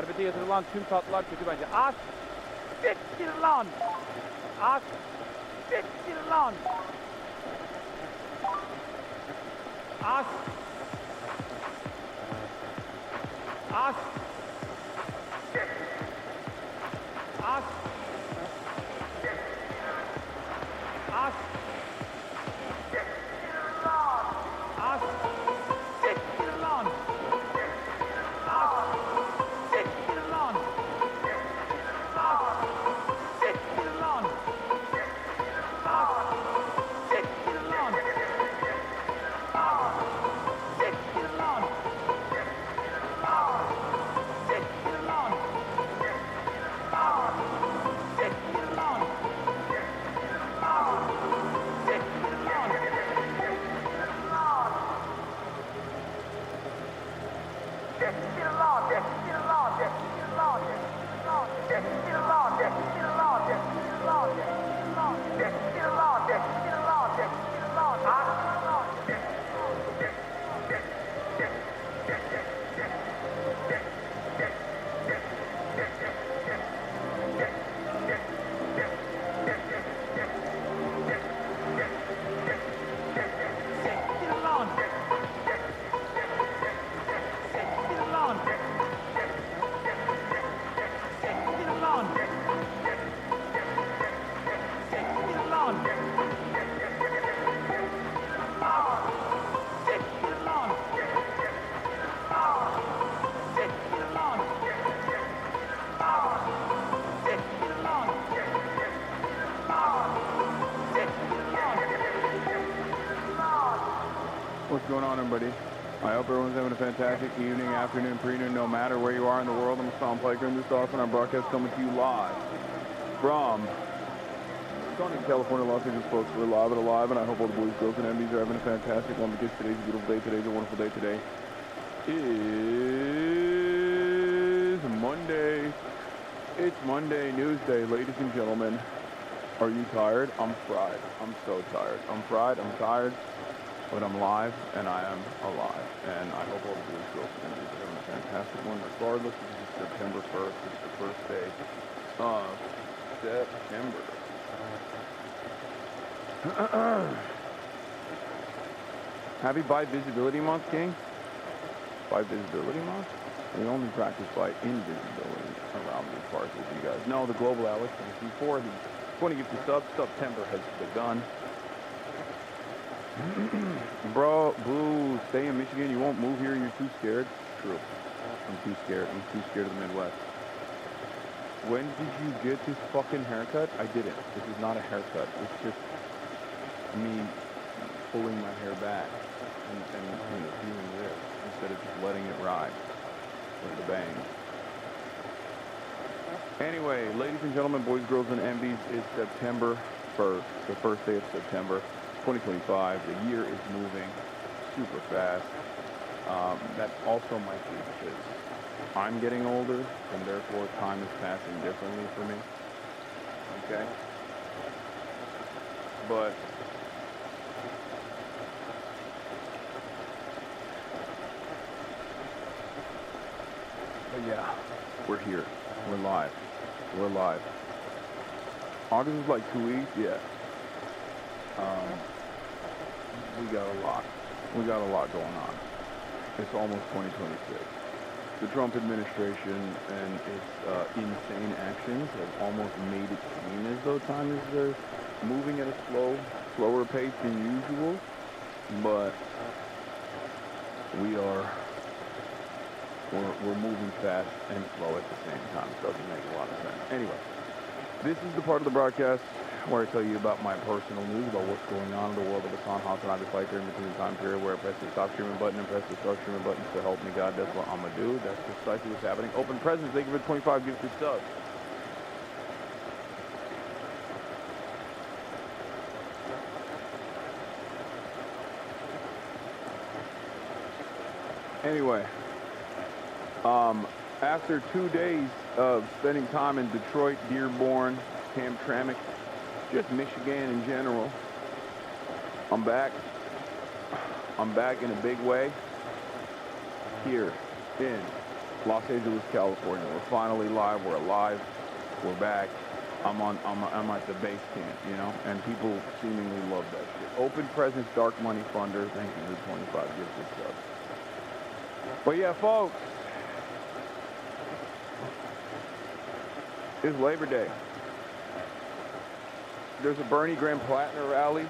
Arbede yazılan tüm tatlılar kötü bence. Az siktir lan. Az siktir lan. Az. Az. Az. Az. Az. Siktir lan. Az. Siktir lan. Az. Siktir lan. Az. Siktir lan. Az. Siktir lan. Az. Siktir lan. Az. Siktir lan. Az. Siktir lan. What's going on, everybody? I hope everyone's having a fantastic evening, afternoon, pre-noon, no matter where you are in the world. I'm Hassan Plaker, and this is awesome. Our broadcast coming to you live from sunny California, Los Angeles, folks. We're live and alive, and I hope all the boys, girls, and MBs are having a fantastic one because today's a beautiful day. Today's a wonderful day. Today is Monday. It's Monday, news day, ladies and gentlemen. Are you tired? I'm fried. I'm so tired. I'm fried. I'm tired. But I'm live, and I am alive. And I hope all the boys, girls, and MBs are having a fantastic one. Regardless, this is September 1st. It's the first day of September. Happy Bi Visibility Month, King. Bi Visibility Month? We only practice by invisibility around these parts, as you guys know. The Global Alex, and before the 20 gifted subs, September has begun. Bro, Blue, stay in Michigan. You won't move here. You're too scared. True. I'm too scared. I'm too scared of the Midwest. When did you get this fucking haircut? I didn't. This is not a haircut. It's just me pulling my hair back and doing this instead of just letting it ride with the bang. Anyway, ladies and gentlemen, boys, girls, and MBs, it's September 1st, the first day of September 2025. The year is moving super fast. That also might be because I'm getting older, and therefore time is passing differently for me. Okay? But yeah, we're here. We're live. We're live. August is like 2 weeks, yeah. We got a lot. We got a lot going on. It's almost 2026. The Trump administration and its insane actions have almost made it seem as though time is moving at a slower pace than usual. But we're moving fast and slow at the same time. It doesn't make a lot of sense. Anyway, this is the part of the broadcast where I tell you about my personal news, about what's going on in the world of Hassan, Hasanabi VODs in between the time period where I press the stop streaming button and press the start streaming button to help me God. That's what I'm going to do. That's precisely what's happening. Open presents. Thank you for 25 gifted subs. Anyway, after 2 days of spending time in Detroit, Dearborn, Hamtramck, just Michigan in general, I'm back. I'm back in a big way here in Los Angeles, California. We're finally live. We're alive. We're back. I'm at the base camp, you know, and people seemingly love that shit. Open presence, Dark Money Funder. Thank you for 25 gifted subs. But yeah, folks, it's Labor Day. There's a Bernie Graham Plattner rally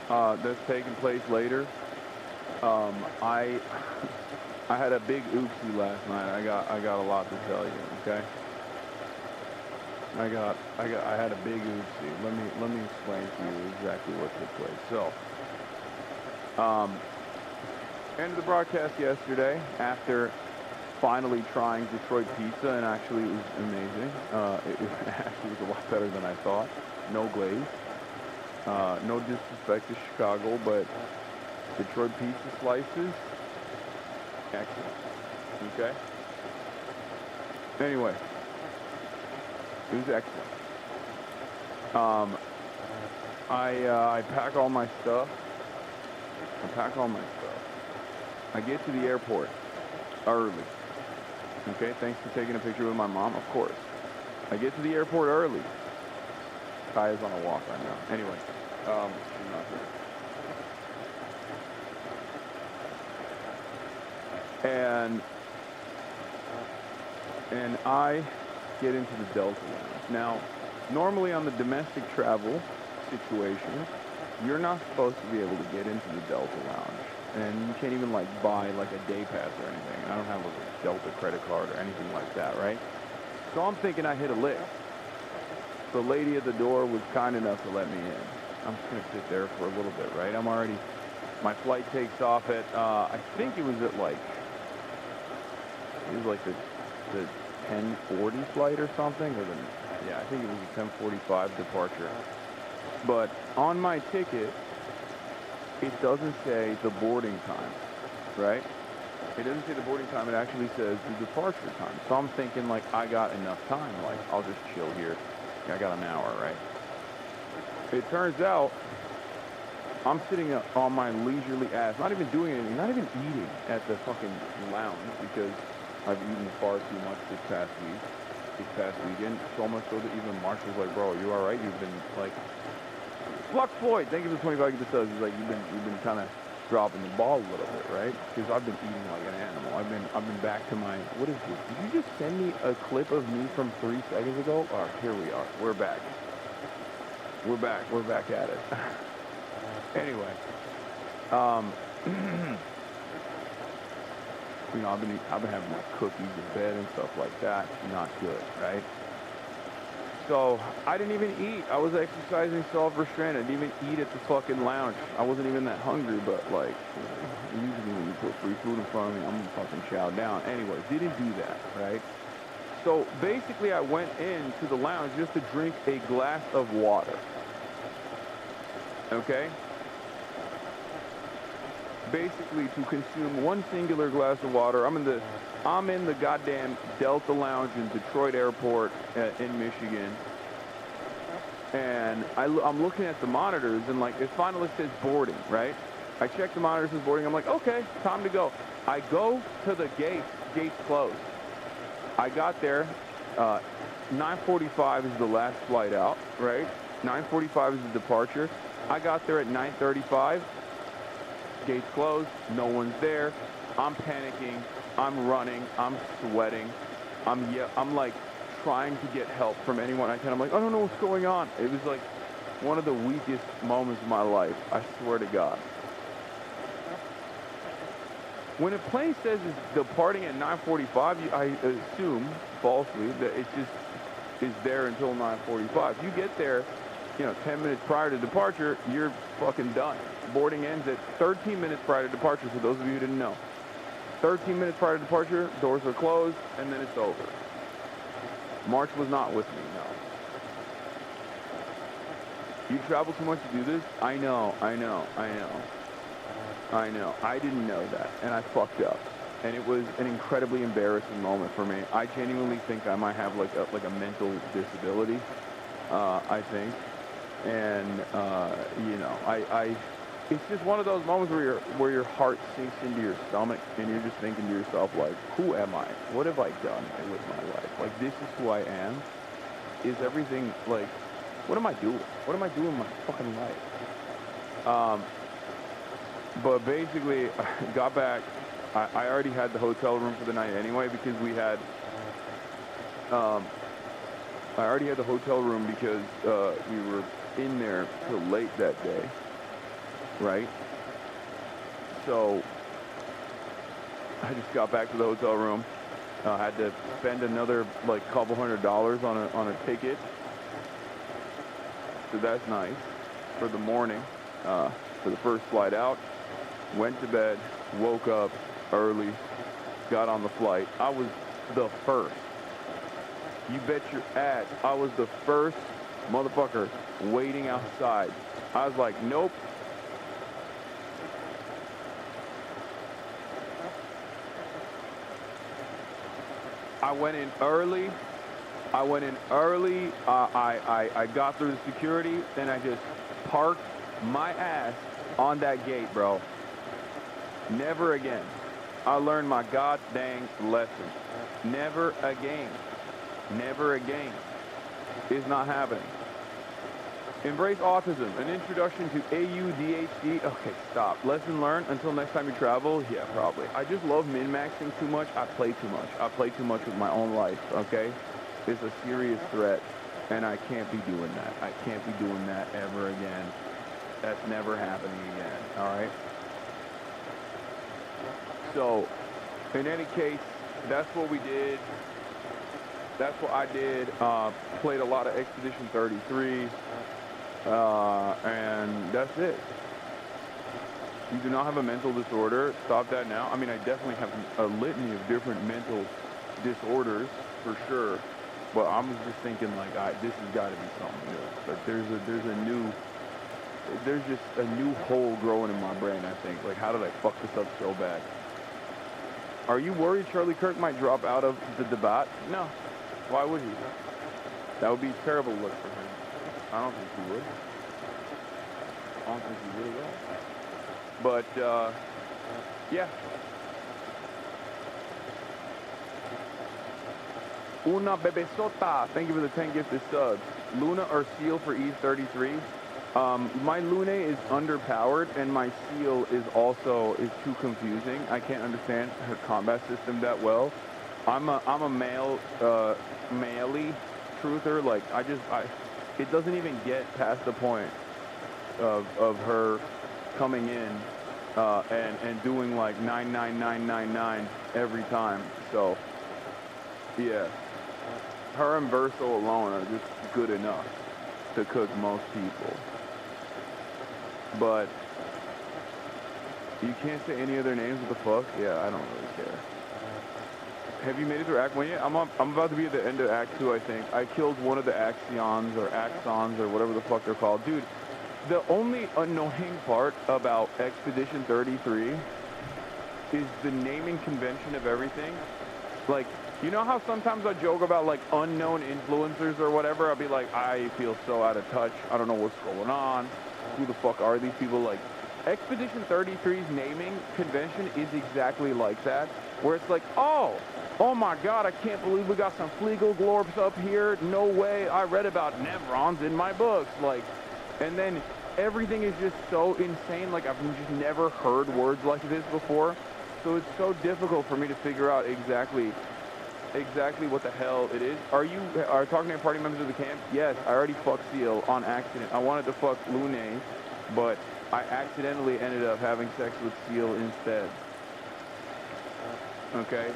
that's taking place later. I had a big oopsie last night. I got a lot to tell you. Okay. I had a big oopsie. Let me explain to you exactly what took place. So, end of the broadcast yesterday after finally trying Detroit pizza, and actually it was amazing. It actually was a lot better than I thought. No glaze. No disrespect to Chicago, but Detroit pizza slices, excellent. Okay. Anyway, it was excellent. I pack all my stuff. I get to the airport early. Okay, thanks for taking a picture with my mom, of course. I get to the airport early. Kaya's on a walk right now. Anyway, she's not here. And I get into the Delta Lounge. Now, normally on the domestic travel situation, you're not supposed to be able to get into the Delta Lounge. And you can't even like buy like a day pass or anything. And I don't have a Delta credit card or anything like that, right? So I'm thinking I hit a lick. The lady at the door was kind enough to let me in. I'm just gonna sit there for a little bit, right? My flight takes off at, I think it was at like, it was like the 10:40 flight or something, yeah, I think it was a 10:45 departure. But on my ticket, it doesn't say the boarding time, right? It doesn't say the boarding time, it actually says the departure time. So I'm thinking like, I got enough time, like I'll just chill here. I got an hour, right? It turns out, I'm sitting on my leisurely ass, not even doing anything, not even eating at the fucking lounge, because I've eaten far too much this past weekend, so much so that even Mark was like, bro, you alright? You've been like, Flux Floyd, thank you for the 25 gift subs. He's like, you've been kind of dropping the ball a little bit, right? Because I've been eating like an animal. I've been back to my, what is this? Did you just send me a clip of me from 3 seconds ago? Oh, here we are. We're back. We're back at it. Anyway, you know, I've been having my cookies in bed and stuff like that. Not good, right? So I didn't even eat. I was exercising self-restraint. I didn't even eat at the fucking lounge. I wasn't even that hungry, but like, usually when you put free food in front of me, I'm gonna fucking chow down. Anyway, didn't do that, right? So basically I went into the lounge just to drink a glass of water. Okay? Basically to consume one singular glass of water. I'm in the goddamn Delta Lounge in Detroit Airport in Michigan, and I'm looking at the monitors, and like it finally says boarding, right? I check the monitors, says boarding. I'm like, okay, time to go. I go to the gates closed. I got there, 9:45 is the last flight out, right? 9:45 is the departure. I got there at 9:35. Gates closed, no one's there. I'm panicking, I'm running, I'm sweating, I'm like trying to get help from anyone I can. I'm like, I don't know what's going on. It was like one of the weakest moments of my life, I swear to God. When a plane says it's departing at 9:45, I assume falsely that it just is there until 9:45. You get there, 10 minutes prior to departure, you're fucking done. Boarding ends at 13 minutes prior to departure, for those of you who didn't know. 13 minutes prior to departure, doors are closed, and then it's over. March was not with me, no. You travel too much to do this? I know. I didn't know that, and I fucked up. And it was an incredibly embarrassing moment for me. I genuinely think I might have like a mental disability, I think. And, it's just one of those moments where your heart sinks into your stomach and you're just thinking to yourself, like, who am I? What have I done with my life? Like, this is who I am? Is everything, like, what am I doing? What am I doing in my fucking life? But basically, I got back. I already had the hotel room for the night anyway because we had, I already had the hotel room because we were in there till late that day, right? So I just got back to the hotel room. I had to spend another like couple $100 on a ticket. So that's nice for the morning, for the first flight out. Went to bed, woke up early, got on the flight. I was the first. You bet your ass. I was the first motherfucker waiting outside. I was like, nope. I went in early. I got through the security, then I just parked my ass on that gate, bro. Never again. I learned my god dang lesson. Never again. Never again. Is not happening. Embrace autism. An introduction to AUDHD. Okay, stop. Lesson learned. Until next time you travel. Yeah, probably. I just love min-maxing too much. I play too much. I play too much with my own life, okay? It's a serious threat, and I can't be doing that. I can't be doing that ever again. That's never happening again, all right? So, in any case, that's what we did. That's what I did. Played a lot of Expedition 33, and that's it. You do not have a mental disorder. Stop that now. I mean, I definitely have a litany of different mental disorders, for sure. But I'm just thinking, like, this has got to be something new. Like, there's just a new hole growing in my brain, I think. Like, how did I fuck this up so bad? Are you worried Charlie Kirk might drop out of the debate? No. Why would he? That would be a terrible look for him. I don't think he would. I don't think he really will. But, yeah. Una Bebesota, thank you for the 10 gifted subs. Luna or Seal for Eve 33. My Lune is underpowered, and my Seal is too confusing. I can't understand her combat system that well. I'm a male-y truther. Like, it doesn't even get past the point of her coming in and doing like 99999 every time. So, yeah. Her and Verso alone are just good enough to cook most people. But you can't say any other names. What the fuck? Yeah, I don't really care. Have you made it through Act 1 yet? I'm about to be at the end of Act 2, I think. I killed one of the Axions or Axons or whatever the fuck they're called. Dude, the only annoying part about Expedition 33 is the naming convention of everything. Like, you know how sometimes I joke about, like, unknown influencers or whatever? I'll be like, I feel so out of touch. I don't know what's going on. Who the fuck are these people? Like, Expedition 33's naming convention is exactly like that, where it's like, oh my god, I can't believe we got some Fleagle Glorbs up here. No way. I read about Nevrons in my books. Like, and then everything is just so insane. Like, I've just never heard words like this before. So it's so difficult for me to figure out exactly what the hell it is. Are talking to party members of the camp? Yes, I already fucked Seal on accident. I wanted to fuck Lune, but I accidentally ended up having sex with Seal instead. Okay?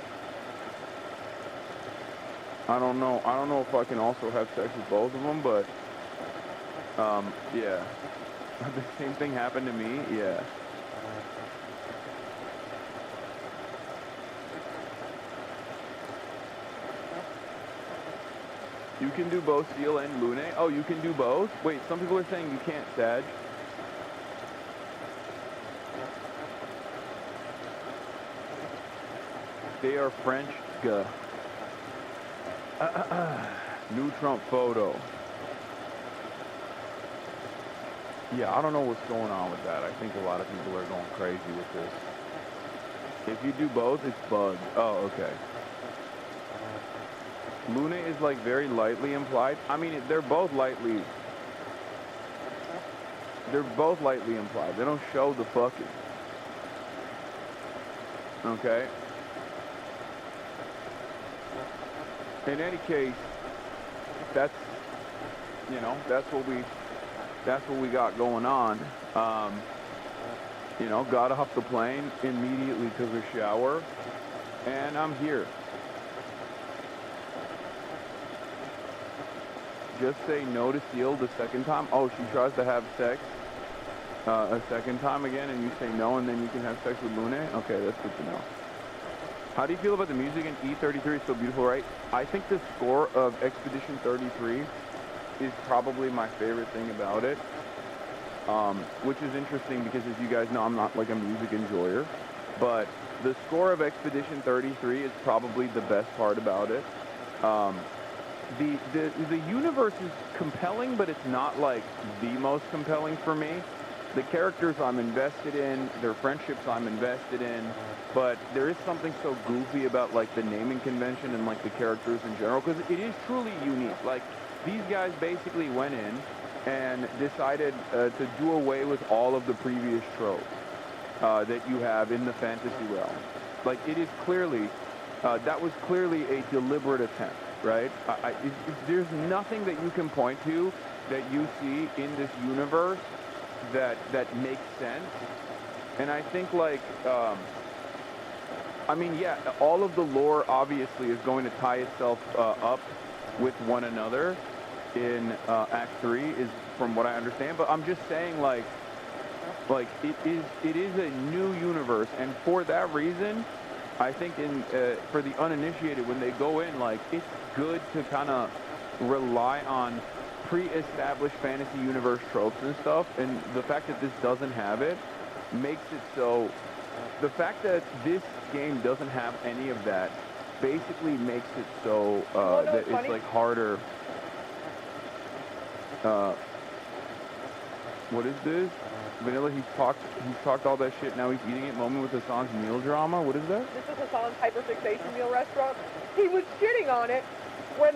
I don't know if I can also have sex with both of them, but yeah. The same thing happened to me, yeah. You can do both Seal and Lune? Oh, you can do both? Wait, some people are saying you can't, Sag. They are French. New Trump photo. Yeah, I don't know what's going on with that. I think a lot of people are going crazy with this. If you do both, it's bugged. Oh, okay. Luna is like very lightly implied. I mean, they're both lightly implied. They don't show the fucking. Okay. In any case, that's, you know, that's what we got going on. You know, got off the plane, immediately took a shower, and I'm here. Just say no to Seal the second time. Oh, she tries to have sex a second time again, and you say no, and then you can have sex with Lune? Okay, that's good to know. How do you feel about the music in E33? It's so beautiful, right? I think the score of Expedition 33 is probably my favorite thing about it. Which is interesting because, as you guys know, I'm not like a music enjoyer, but the score of Expedition 33 is probably the best part about it. The universe is compelling, but it's not like the most compelling for me. The characters I'm invested in, their friendships I'm invested in, but there is something so goofy about like the naming convention and like the characters in general, because it is truly unique. Like, these guys basically went in and decided to do away with all of the previous tropes that you have in the fantasy realm. Like, it is clearly, that was clearly a deliberate attempt, right? There's nothing that you can point to that you see in this universe that makes sense. And I think, like, I mean, yeah, all of the lore obviously is going to tie itself up with one another in Act 3, is from what I understand. But I'm just saying, like it is a new universe, and for that reason, I think for the uninitiated, when they go in, like, it's good to kind of rely on pre-established fantasy universe tropes and stuff, and the fact that this doesn't have it makes it so. The fact that this game doesn't have any of that basically makes it so that it's like harder. What is this? Vanilla, he's talked all that shit, now he's eating it. Moment with Hasan's meal drama? What is that? This is Hasan's hyperfixation meal restaurant. He was shitting on it when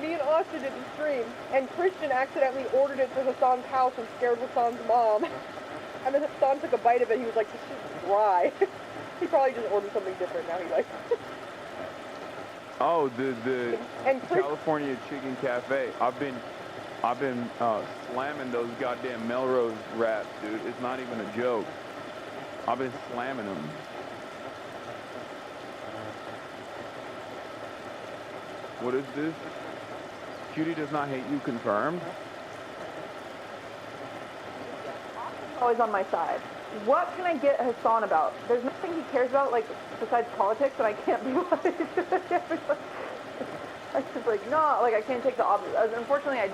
me and Austin did the stream, and Christian accidentally ordered it to Hasan's house and scared Hasan's mom. And then Hasan took a bite of it, he was like, this shit's dry. He probably just ordered something different now, he likes it. Oh, the California Chicken Cafe. I've been slamming those goddamn Melrose wraps, dude. It's not even a joke. I've been slamming them. What is this? Cutie does not hate you, confirmed. Always on my side. What can I get Hasan about? There's nothing he cares about, like, besides politics, and I can't be like, I just like, no, like, I can't take the opposite. Unfortunately, I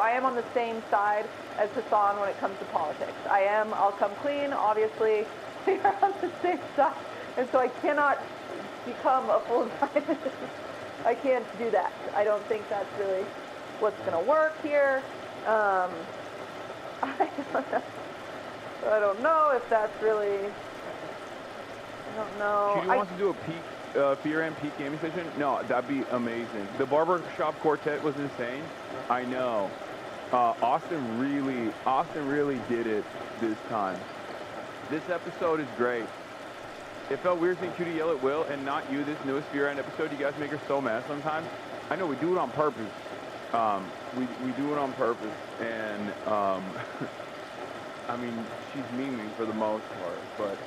am on the same side as Hasan when it comes to politics. I'll come clean, obviously. We're on the same side, and so I cannot become a full-time. I can't do that. I don't think that's really what's going to work here. I don't know if that's really, I don't know. Cutie wants to do a peak, Fear and Peak gaming session? No, that'd be amazing. The Barbershop Quartet was insane. I know. Austin really did it this time. This episode is great. It felt weird seeing Cutie yell at Will and not you this newest Fear End episode. You guys make her so mad sometimes. I know, we do it on purpose. We do it on purpose, and I mean, she's memeing for the most part, but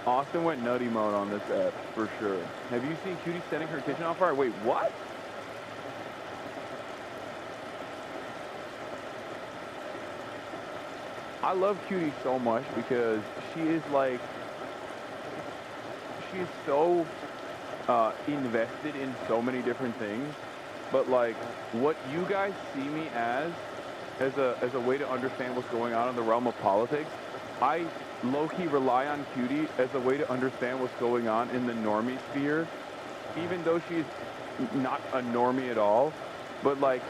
Austin went nutty mode on this app, for sure. Have you seen Cutie setting her kitchen on fire? Wait, what? I love Cutie so much because she is like, she's so invested in so many different things, but like, what you guys see me as a way to understand what's going on in the realm of politics, I low-key rely on Cutie as a way to understand what's going on in the normie sphere, even though she's not a normie at all. But like,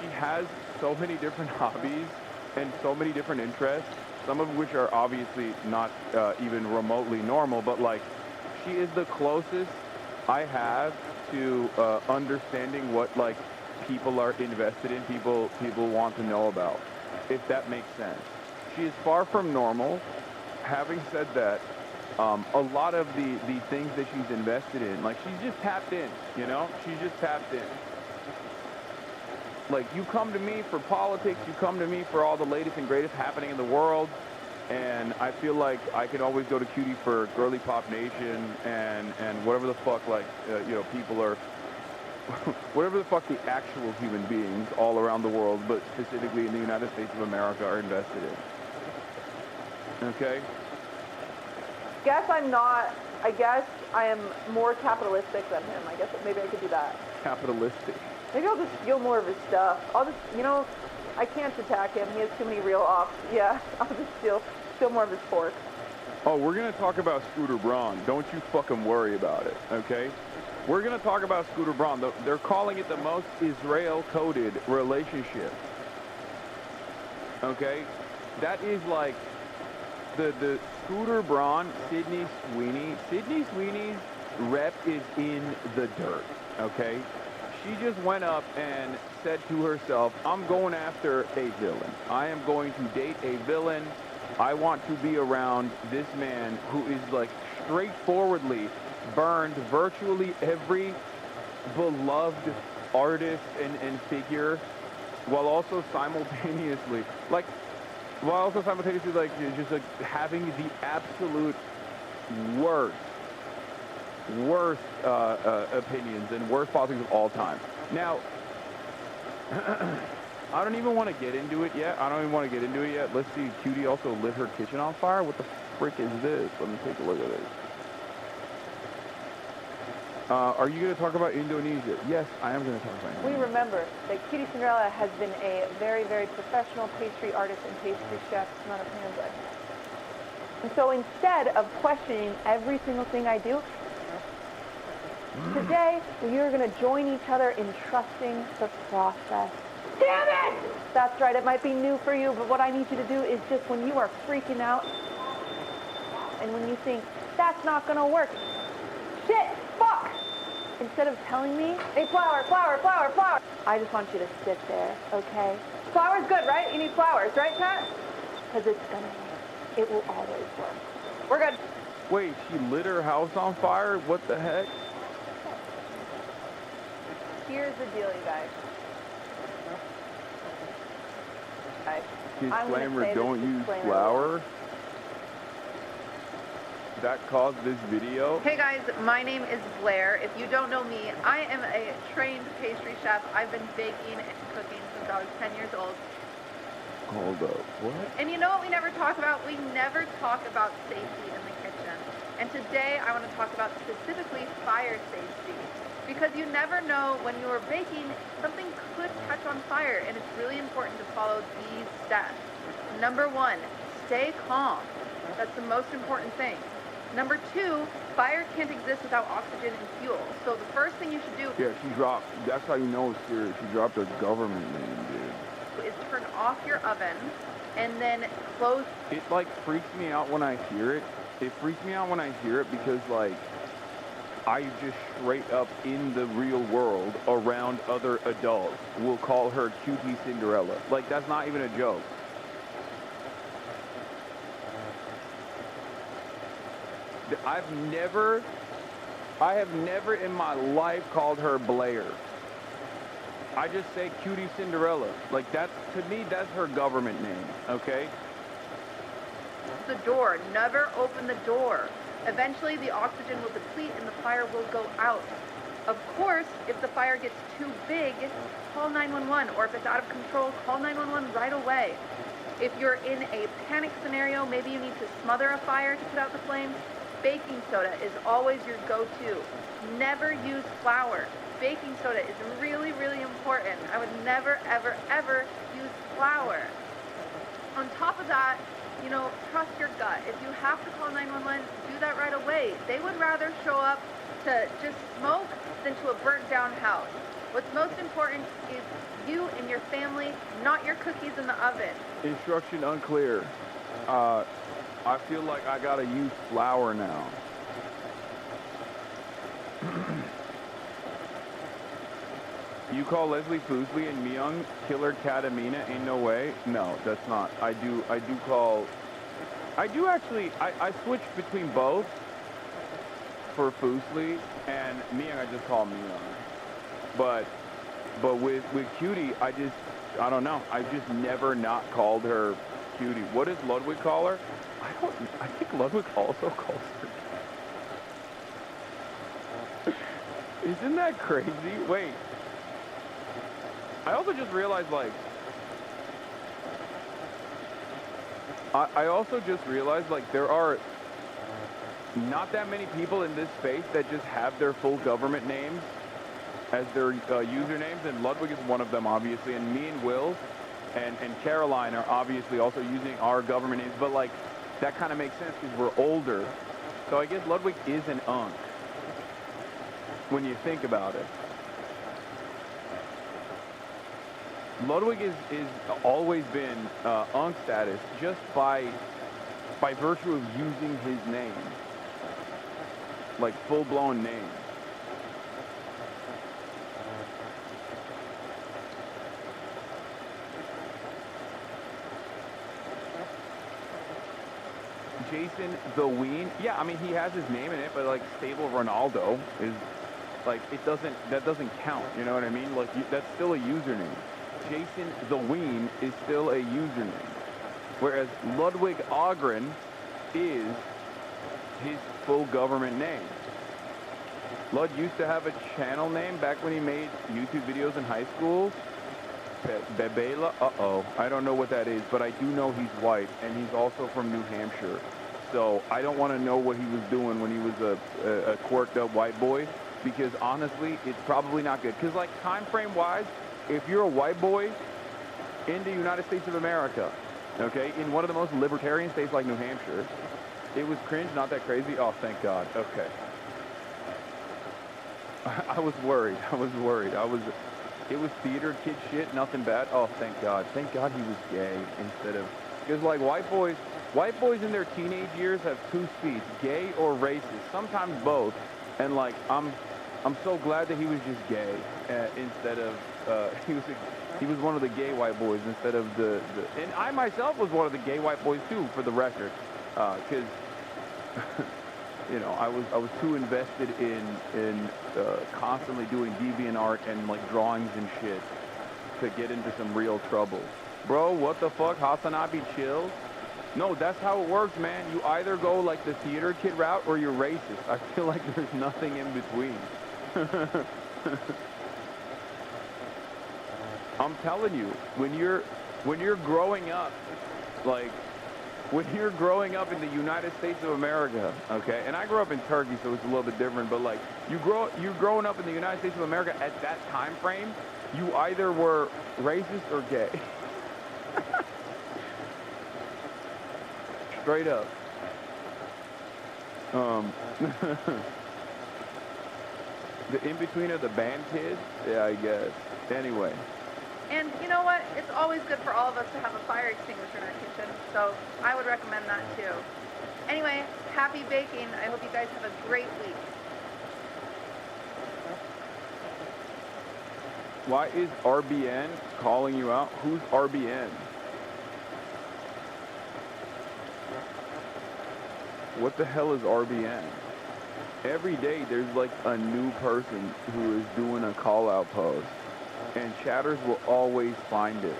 she has so many different hobbies and so many different interests, some of which are obviously not even remotely normal, but like, she is the closest I have to understanding what like people are invested in, people want to know about, if that makes sense. She is far from normal. Having said that, a lot of the things that she's invested in, like she's just tapped in, you know? She's just tapped in. Like, you come to me for politics, you come to me for all the latest and greatest happening in the world, and I feel like I can always go to Cutie for Girly Pop Nation and whatever the fuck, like, you know, people are, whatever the fuck the actual human beings all around the world, but specifically in the United States of America, are invested in. Okay? I guess I am more capitalistic than him. I guess maybe I could do that. Capitalistic. Maybe I'll just steal more of his stuff. I'll just, you know, I can't attack him. He has too many real ops. Yeah, I'll just steal more of his pork. Oh, we're going to talk about Scooter Braun. Don't you fucking worry about it, okay? We're going to talk about Scooter Braun. They're calling it the most Israel-coded relationship. Okay? That is like the Scooter Braun, Sydney Sweeney's rep is in the dirt, okay? She just went up and said to herself, I'm going after a villain. I am going to date a villain. I want to be around this man who is like straightforwardly burned virtually every beloved artist and figure, while also simultaneously just like having the absolute worst opinions and worst politics of all time. Now, I don't even want to get into it yet. Let's see, Cutie also lit her kitchen on fire. What the frick is this? Let me take a look at this. Are you going to talk about Indonesia? Yes, I am going to talk about Indonesia. We remember that Cutie Cinderella has been a very, very professional pastry artist and pastry chef, not a pansy. And so instead of questioning every single thing I do, today we are going to join each other in trusting the process. Damn it! That's right, it might be new for you, but what I need you to do is just when you are freaking out and when you think, that's not going to work, shit, fuck! Instead of telling me, hey, flour, I just want you to sit there, okay? Flour's good, right? You need flowers, right, Kat? Because it's going to work. It will always work. We're good. Wait, she lit her house on fire? What the heck? Here's the deal, you guys. Disclaimer, don't use flour. That caused this video. Hey guys, my name is Blair. If you don't know me, I am a trained pastry chef. I've been baking and cooking since I was 10 years old. Hold up, what? And you know what we never talk about? We never talk about safety in the kitchen. And today I want to talk about specifically fire safety. Because you never know when you're baking, something could catch on fire, and it's really important to follow these steps. Number 1, stay calm. That's the most important thing. Number 2, fire can't exist without oxygen and fuel. So the first thing you should do... Yeah, she dropped... That's how you know it's serious. She dropped her government name, dude. ...is turn off your oven and then close... It, like, freaks me out when I hear it. It freaks me out when I hear it because, like, I just straight up in the real world around other adults will call her Cutie Cinderella. Like, that's not even a joke. I have never in my life called her Blair. I just say Cutie Cinderella. Like, that's, to me, that's her government name, okay? The door. Never open the door. Eventually, the oxygen will deplete and the fire will go out. Of course, if the fire gets too big, call 911, or if it's out of control, call 911 right away. If you're in a panic scenario, maybe you need to smother a fire to put out the flames, baking soda is always your go-to. Never use flour. Baking soda is really, really important. I would never, ever, ever use flour. On top of that, you know, trust your gut. If you have to call 911, do that right away. They would rather show up to just smoke than to a burnt down house. What's most important is you and your family, not your cookies in the oven. Instruction unclear. I feel like I gotta use flour now. You call Leslie Foosley and Myung Killer Katamina? Ain't no way. No, that's not. I do actually, I switch between both for Foosley, and Myung I just call Myung. But with Cutie, I don't know. I just never not called her Cutie. What does Ludwig call her? I think Ludwig also calls her. Isn't that crazy? Wait. I also just realized, like, I also just realized, like, there are not that many people in this space that just have their full government names as their usernames, and Ludwig is one of them, obviously, and me and Will and Caroline are obviously also using our government names, but, like, that kind of makes sense because we're older. So I guess Ludwig is an unk when you think about it. Ludwig is always been unk status just by virtue of using his name, like full-blown name. Jason the Ween, yeah, I mean he has his name in it, but like Stable Ronaldo is like that doesn't count. You know what I mean? Like that's still a username. Jason the Ween is still a username, whereas Ludwig Ogren is his full government name. Lud used to have a channel name back when he made YouTube videos in high school. Bebela, I don't know what that is, but I do know he's white, and he's also from New Hampshire. So I don't want to know what he was doing when he was a quirked up white boy, because honestly, it's probably not good. Because like time frame wise, if you're a white boy in the United States of America, okay, in one of the most libertarian states like New Hampshire, it was cringe, not that crazy. Oh, thank God. Okay. I was worried. It was theater kid shit, nothing bad. Oh, thank God. Thank God he was gay instead of, because like white boys in their teenage years have two speeds, gay or racist, sometimes both. And like, I'm so glad that he was just gay instead of, he was one of the gay white boys instead of the and I myself was one of the gay white boys too, for the record, because, you know, I was too invested in constantly doing DeviantArt and like drawings and shit to get into some real trouble. Bro, what the fuck? Hasanabi, chill. No, that's how it works, man. You either go like the theater kid route or you're racist. I feel like there's nothing in between. I'm telling you, when you're growing up, like, when you're growing up in the United States of America, okay, and I grew up in Turkey, so it's a little bit different, but like, you're growing up in the United States of America at that time frame, you either were racist or gay. Straight up. The in-between of the band kids? Yeah, I guess. Anyway. And you know what? It's always good for all of us to have a fire extinguisher in our kitchen, so I would recommend that too. Anyway, happy baking. I hope you guys have a great week. Why is RBN calling you out? Who's RBN? What the hell is RBN? Every day there's like a new person who is doing a call out post. And chatters will always find it.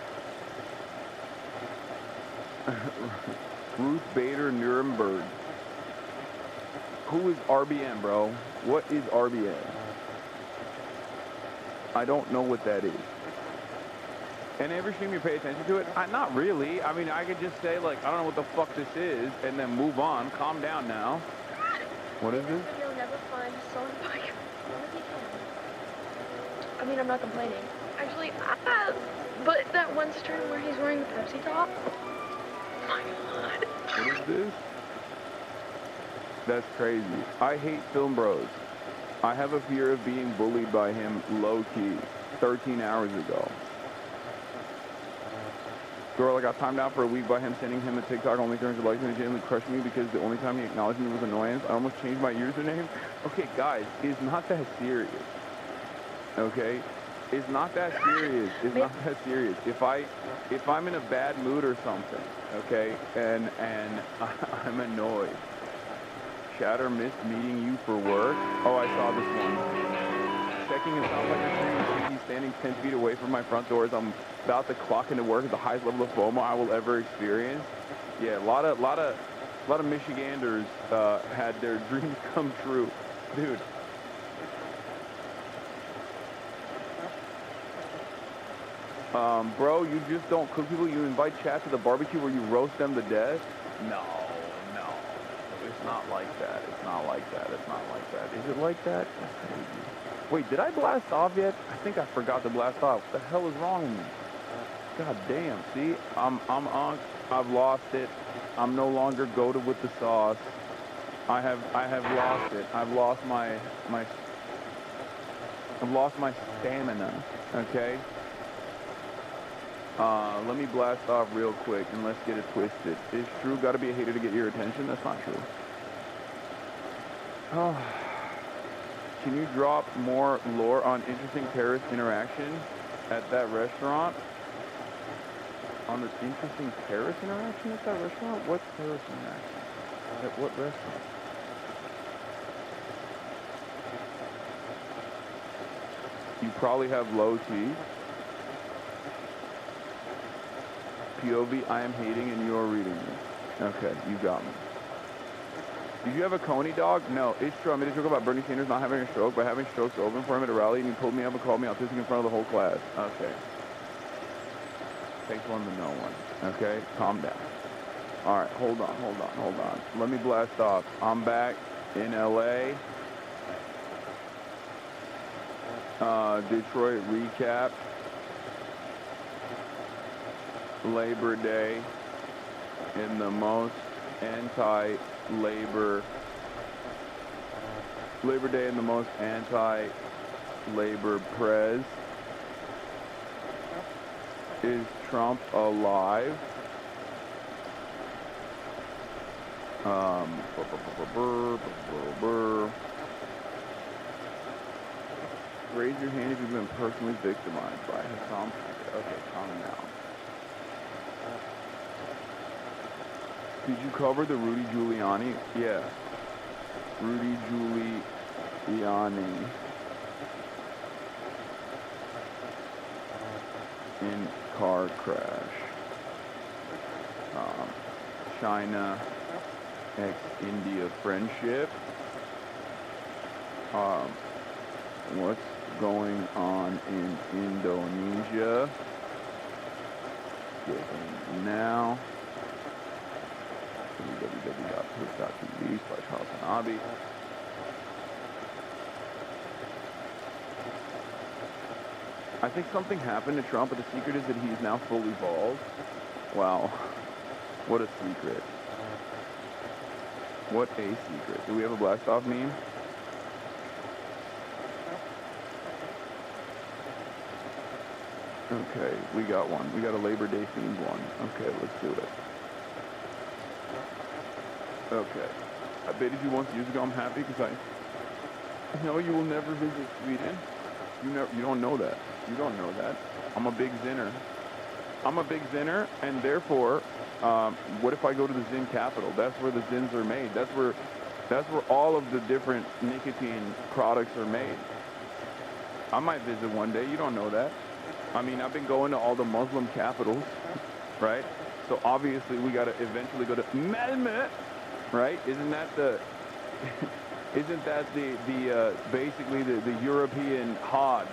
Ruth Bader Nuremberg. Who is RBN, bro? What is RBN? I don't know what that is. And every stream you pay attention to it? Not really. I mean, I could just say, like, I don't know what the fuck this is, and then move on. Calm down now. What is this? You'll never find someone like I mean, I'm not complaining. Actually, but that one stream where he's wearing the Pepsi top? Oh my God. What is this? That's crazy. I hate Film Bros. I have a fear of being bullied by him low-key. 13 hours ago. Girl, I got timed out for a week by him sending him a TikTok only 300 likes and legitimately crushed me because the only time he acknowledged me was annoyance. I almost changed my username. Okay, guys, it's not that serious. Okay? It's not that serious. It's not that serious. If I'm in a bad mood or something, okay, and I'm annoyed. Shatter missed meeting you for work. Oh, I saw this one. Checking it sounds like he's standing 10 feet away from my front door as I'm about to clock into work at the highest level of FOMO I will ever experience. Yeah, a lot of Michiganders had their dreams come true, dude. Bro, you just don't cook people. You invite chat to the barbecue where you roast them to death. No, it's not like that. It's not like that. It's not like that. Is it like that? That's crazy. Wait, did I blast off yet? I think I forgot to blast off. What the hell is wrong with me? God damn, see? I'm on. I've lost it. I'm no longer goated with the sauce. I have lost it. I've lost my stamina. Okay? Let me blast off real quick and let's get it twisted. It's true, gotta be a hater to get your attention? That's not true. Oh. Can you drop more lore on interesting terrorist interaction at that restaurant? On the interesting terrorist interaction at that restaurant? What terrorist interaction? At what restaurant? You probably have low T. POV, I am hating and you're reading me. Okay, you got me. Did you have a Coney dog? No, it's true. I made a joke about Bernie Sanders not having a stroke by having strokes open for him at a rally, and he pulled me up and called me autistic in front of the whole class. Okay. Takes one to know one. Okay, calm down. All right, hold on. Let me blast off. I'm back in LA. Detroit recap. Labor Day in the most anti-labor Day in the most anti-labor prez. Is Trump alive? Raise your hand if you've been personally victimized by Hassan. Okay, calm down. Did you cover the Rudy Giuliani? Yeah. Rudy Giuliani. In car crash. China ex-India friendship. What's going on in Indonesia? Getting now. www.twitch.tv/Hasanabi. I think something happened to Trump, but the secret is that he's now fully bald. Wow. What a secret. What a secret. Do we have a blast off meme? Okay, we got one. We got a Labor Day themed one. Okay, let's do it. Okay. I baited you once years ago. I'm happy because I know you will never visit Sweden. You don't know that. You don't know that. I'm a big zinner. And therefore, what if I go to the Zin capital? That's where the Zins are made. That's where all of the different nicotine products are made. I might visit one day. You don't know that. I mean, I've been going to all the Muslim capitals, right? So obviously we got to eventually go to Malmö, right? Isn't that the basically the European Hajj?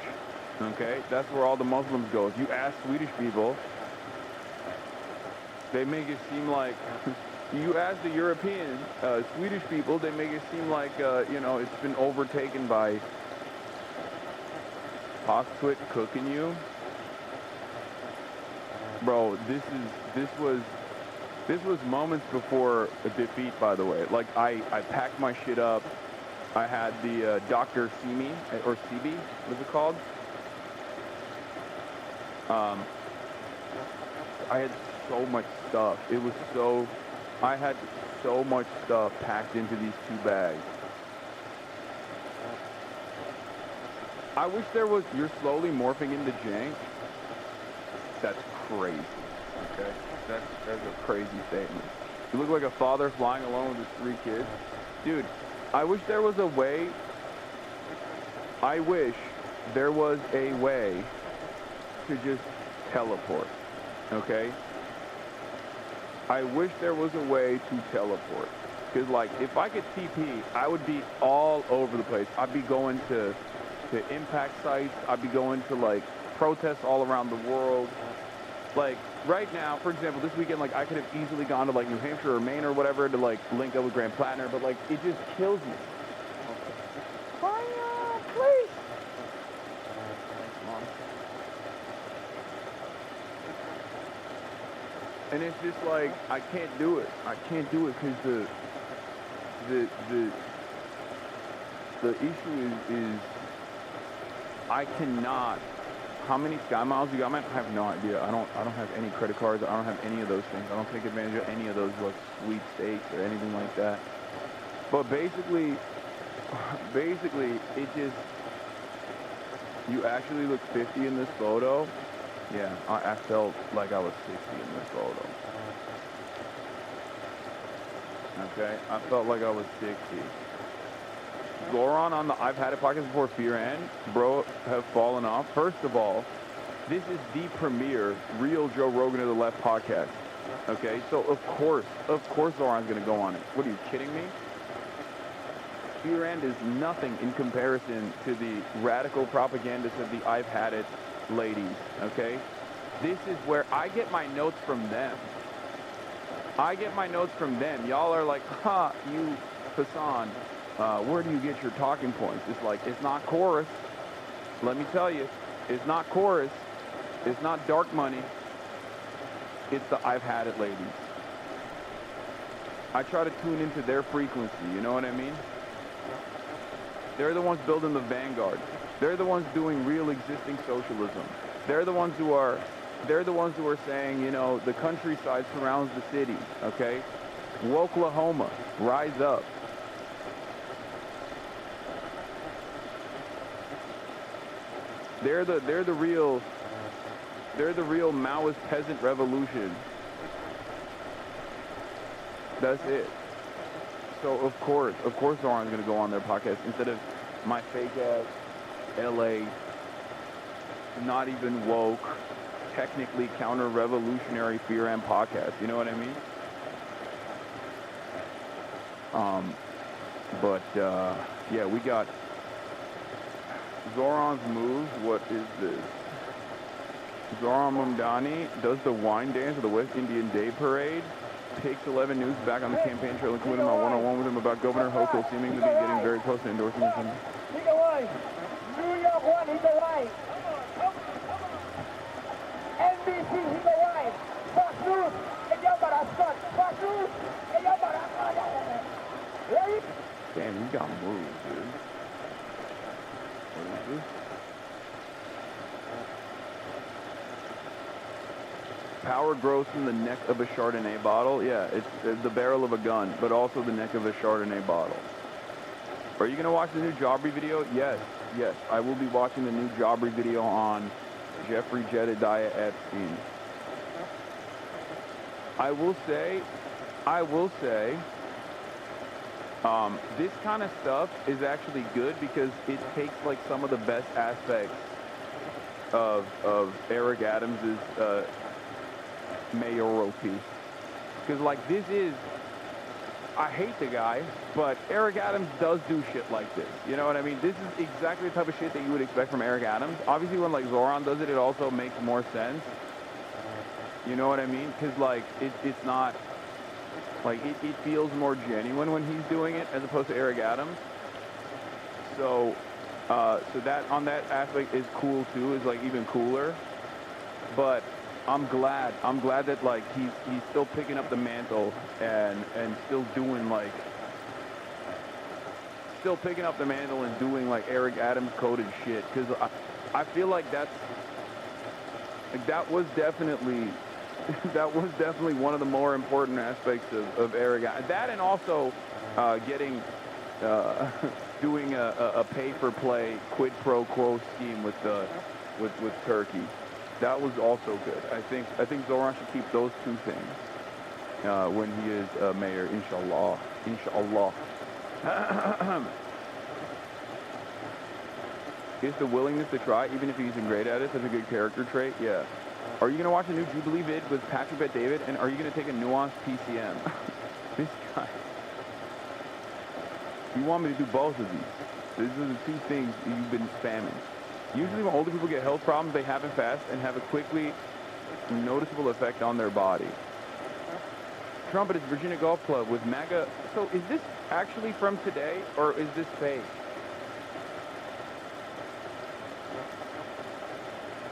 Okay, that's where all the Muslims go. If you ask Swedish people, they make it seem like you ask the European Swedish people, they make it seem like it's been overtaken by Hosquit cooking you. Bro, this was moments before a defeat, by the way. Like, I packed my shit up. I had the Dr. Simi, or CB, what's it called? I had so much stuff. I had so much stuff packed into these 2 bags. I wish there was, you're slowly morphing into jank. That's crazy, okay? That's a crazy statement. You look like a father flying alone with his 3 kids. Dude, I wish there was a way to just teleport, okay? I wish there was a way to teleport. Because, like, if I could TP, I would be all over the place. I'd be going to impact sites. I'd be going to, like, protests all around the world. Like, right now, for example, this weekend, like, I could have easily gone to, like, New Hampshire or Maine or whatever to, like, link up with Grand Platinum, but, like, it just kills me. Fire, please! And it's just like, I can't do it. I can't do it because the issue is I cannot. How many Sky Miles you got, man? I have no idea. I don't have any credit cards. I don't have any of those things. I don't take advantage of any of those, like, sweepstakes or anything like that. But basically, it just, you actually look 50 in this photo. Yeah, I felt like I was 60 in this photo. Okay, I felt like I was 60. Goron on the I've Had It podcast before Fear End, bro, have fallen off. First of all, this is the premier real Joe Rogan of the Left podcast. Okay, so of course Zoran's gonna go on it. What are you kidding me? Fear End is nothing in comparison to the radical propagandists of the I've Had It ladies. Okay, this is where I get my notes from them. Y'all are like, you, Hasan. Where do you get your talking points? It's like, it's not chorus. Let me tell you, it's not chorus. It's not dark money. It's the I've Had It ladies. I try to tune into their frequency, you know what I mean? They're the ones building the vanguard. They're the ones doing real existing socialism. They're the ones who are saying, you know, the countryside surrounds the city, okay? Woklahoma, rise up. They're the real Maoist peasant revolution. That's it. So of course Zoran's gonna go on their podcast instead of my fake ass LA, not even woke, technically counter-revolutionary Fear End podcast. You know what I mean? Yeah, we got Zoran's moves. What is this? Zoran Mumdani does the wine dance at the West Indian Day Parade. Takes 11 News back on the campaign trail, including my one-on-one with him about Governor Hochul seeming to be getting very close to endorsing him. He's alive. New York one, he's alive. NBC, he's alive. Fox News, ella barazón. Fox News, ella barazón. Ready? Damn, you got moves, dude. What is this? Power grows from the neck of a Chardonnay bottle. Yeah, it's the barrel of a gun, but also the neck of a Chardonnay bottle. Are you going to watch the new Jobbery video? Yes. I will be watching the new Jobbery video on Jeffrey Jedediah Epstein. I will say, this kind of stuff is actually good because it takes like some of the best aspects of Eric Adams's mayoralty. Because like this is, I hate the guy, but Eric Adams does do shit like this. You know what I mean? This is exactly the type of shit that you would expect from Eric Adams. Obviously when like Zoran does it, it also makes more sense. You know what I mean? Because like it's not, like it feels more genuine when he's doing it as opposed to Eric Adams. So that on that aspect is cool too, is like even cooler. But I'm glad that like he's still picking up the mantle and still doing like Eric Adams coded shit, because I feel like Like, that was definitely one of the more important aspects of Eric. That, and also getting doing a pay-for-play quid pro quo scheme with Turkey. That was also good. I think Zoran should keep those two things when he is mayor, inshallah. Inshallah. Is the willingness to try, even if he isn't great at it, such a good character trait? Yeah. Are you going to watch a new Jubilee vid with Patrick Bet David? And are you going to take a nuanced PCM? This guy. You want me to do both of these? These are the two things you've been spamming. Usually when older people get health problems, they happen fast and have a quickly noticeable effect on their body. Trump at his Virginia Golf Club with MAGA. So is this actually from today, or is this fake?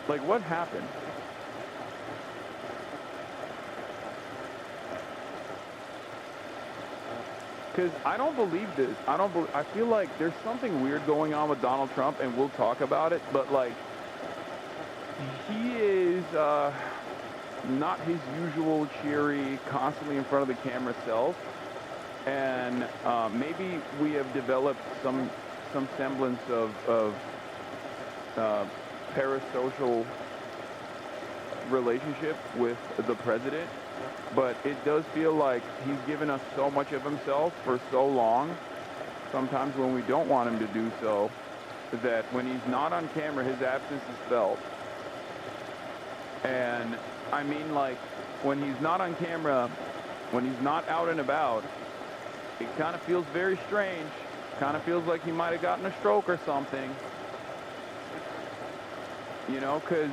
Like, what happened? Because I don't believe this. I feel like there's something weird going on with Donald Trump, and we'll talk about it, but, like, he is not his usual cheery, constantly in front of the camera self, and maybe we have developed some semblance of parasocial relationship with the president, but it does feel like he's given us so much of himself for so long, sometimes when we don't want him to do so, that when he's not on camera, his absence is felt. And I mean, like, when he's not on camera, when he's not out and about, it kind of feels very strange. Kind of feels like he might have gotten a stroke or something. You know, because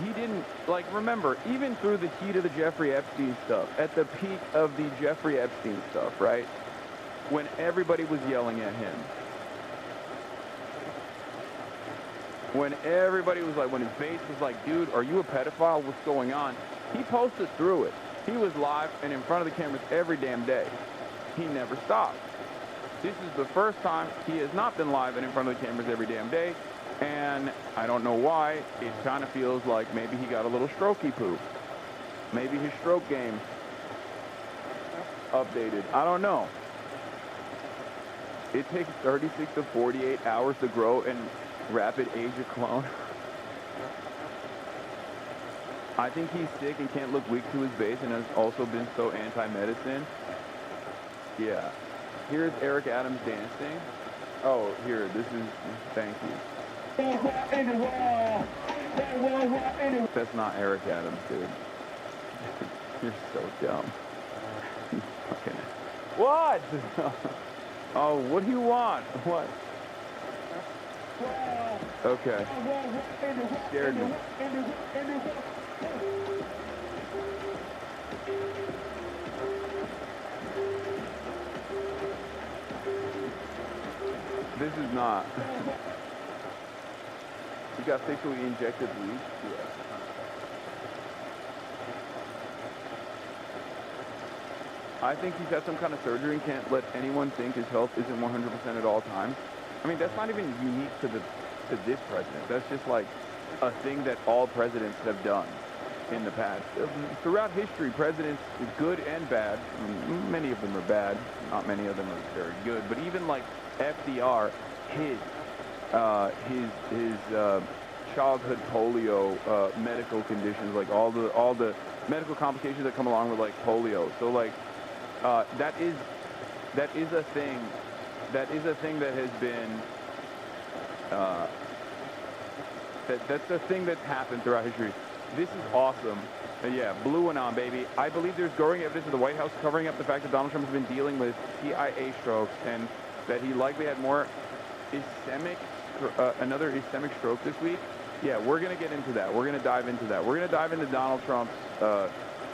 he didn't, like, remember, even through the heat of the Jeffrey Epstein stuff, at the peak of the Jeffrey Epstein stuff, right, when everybody was yelling at him, when everybody was like, when his base was like, dude, are you a pedophile? What's going on? He posted through it. He was live and in front of the cameras every damn day. He never stopped. This is the first time he has not been live and in front of the cameras every damn day. And I don't know why, it kind of feels like maybe he got a little strokey poo. Maybe his stroke game updated. I don't know. It takes 36 to 48 hours to grow and rapid age a clone. I think he's sick and can't look weak to his base and has also been so anti-medicine. Yeah. Here's Eric Adams dancing. Oh, here, this is, thank you. That's not Eric Adams, dude. You're so dumb. Fucking. What? Oh, what do you want? What? Okay. Scared me. This is not. You got officially injected leak? Yeah. I think he's had some kind of surgery and can't let anyone think his health isn't 100% at all times. I mean, that's not even unique to this president. That's just like a thing that all presidents have done in the past. Throughout history, presidents, good and bad, many of them are bad, not many of them are very good, but even like FDR, his childhood polio, medical conditions, like all the medical complications that come along with like polio. So like that is a thing that has been that's a thing that's happened throughout history. This is awesome. Yeah, blue and on, baby. I believe there's growing evidence of the White House covering up the fact that Donald Trump has been dealing with TIA strokes and that he likely had more another ischemic stroke this week. Yeah, we're going to get into that. We're going to dive into that. We're going to dive into Donald Trump's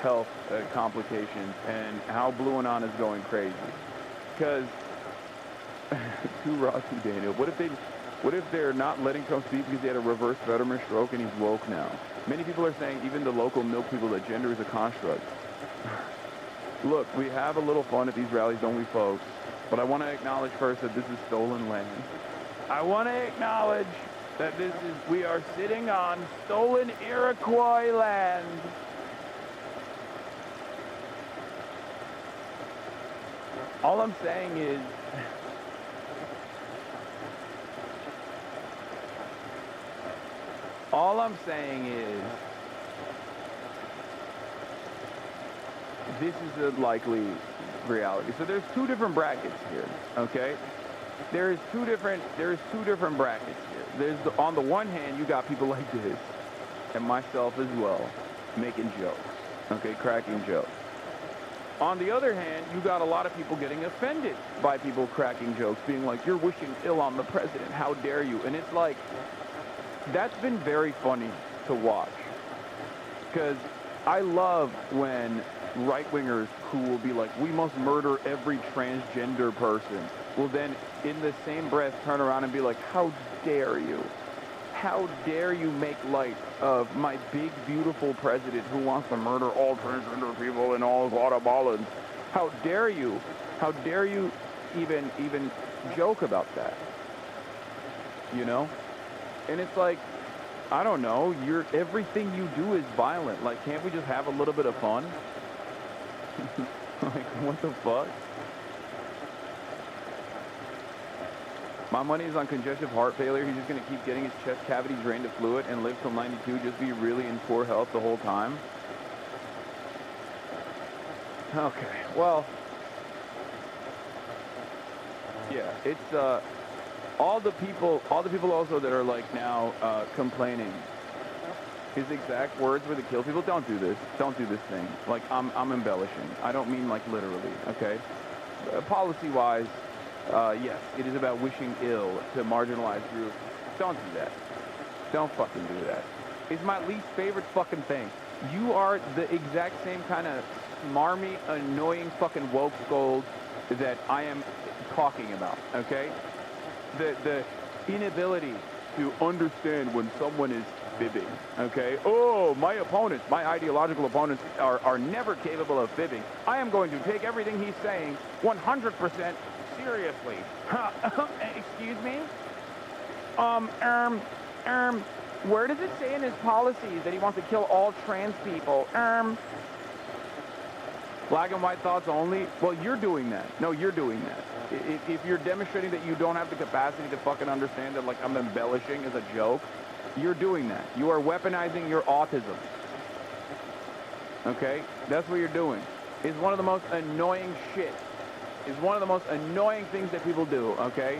health complications and how Blue and On is going crazy. Because, too raw, too Daniel. What if they're not letting Trump speak because he had a reverse Fetterman stroke and he's woke now? Many people are saying, even the local milk people, that gender is a construct. Look, we have a little fun at these rallies, don't we, folks? But I want to acknowledge first that this is stolen land. I want to acknowledge that we are sitting on stolen Iroquois land. All I'm saying is, this is a likely reality. So there's two different brackets here, okay? There's two different brackets here. On the one hand, you got people like this, and myself as well, making jokes, okay, cracking jokes. On the other hand, you got a lot of people getting offended by people cracking jokes, being like, you're wishing ill on the president, how dare you? And it's like, that's been very funny to watch. Because I love when right-wingers who will be like, we must murder every transgender person, will then in the same breath turn around and be like, how dare you? How dare you make light of my big, beautiful president who wants to murder all transgender people and all Guatemalans? How dare you? How dare you even joke about that? You know? And it's like, I don't know, everything you do is violent. Like, can't we just have a little bit of fun? Like, what the fuck? My money is on congestive heart failure. He's just going to keep getting his chest cavity drained of fluid and live till 92, just be really in poor health the whole time. Okay, well, yeah, it's, all the people also that are like now complaining, his exact words were to kill people. Don't do this thing. Like, I'm embellishing. I don't mean like literally, okay? Policy-wise, yes, it is about wishing ill to marginalized groups. Don't do that. Don't fucking do that. It's my least favorite fucking thing. You are the exact same kind of smarmy, annoying fucking woke scold that I am talking about, okay? The inability to understand when someone is fibbing, okay? Oh, my ideological opponents are never capable of fibbing. I am going to take everything he's saying 100% seriously. Excuse me? Where does it say in his policies that he wants to kill all trans people? Black and white thoughts only? Well, you're doing that. No, you're doing that. If you're demonstrating that you don't have the capacity to fucking understand that, like, I'm embellishing as a joke, you're doing that. You are weaponizing your autism. Okay? That's what you're doing. It's one of the most annoying shit. It's one of the most annoying things that people do, okay?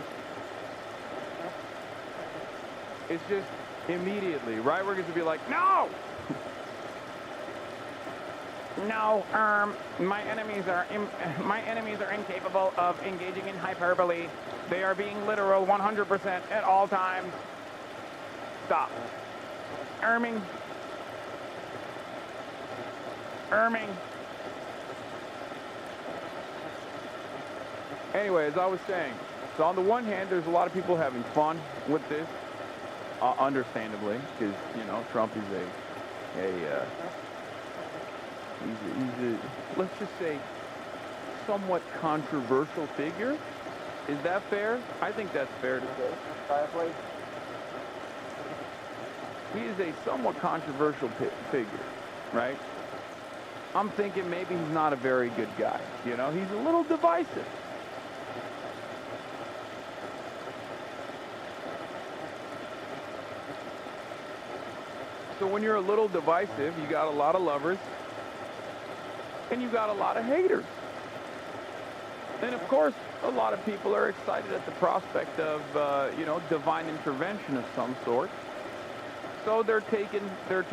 It's just immediately, right? We're going to be like, no! No, my enemies are incapable of engaging in hyperbole. They are being literal 100% at all times. Stop. Erming. Anyway, as I was saying, so on the one hand, there's a lot of people having fun with this, understandably, because, you know, Trump is he's a, let's just say, somewhat controversial figure. Is that fair? I think that's fair to say. Fireplace. He is a somewhat controversial figure, right? I'm thinking maybe he's not a very good guy. You know, he's a little divisive. So when you're a little divisive, you got a lot of lovers, and you got a lot of haters. And of course, a lot of people are excited at the prospect of, you know, divine intervention of some sort. So they're taking their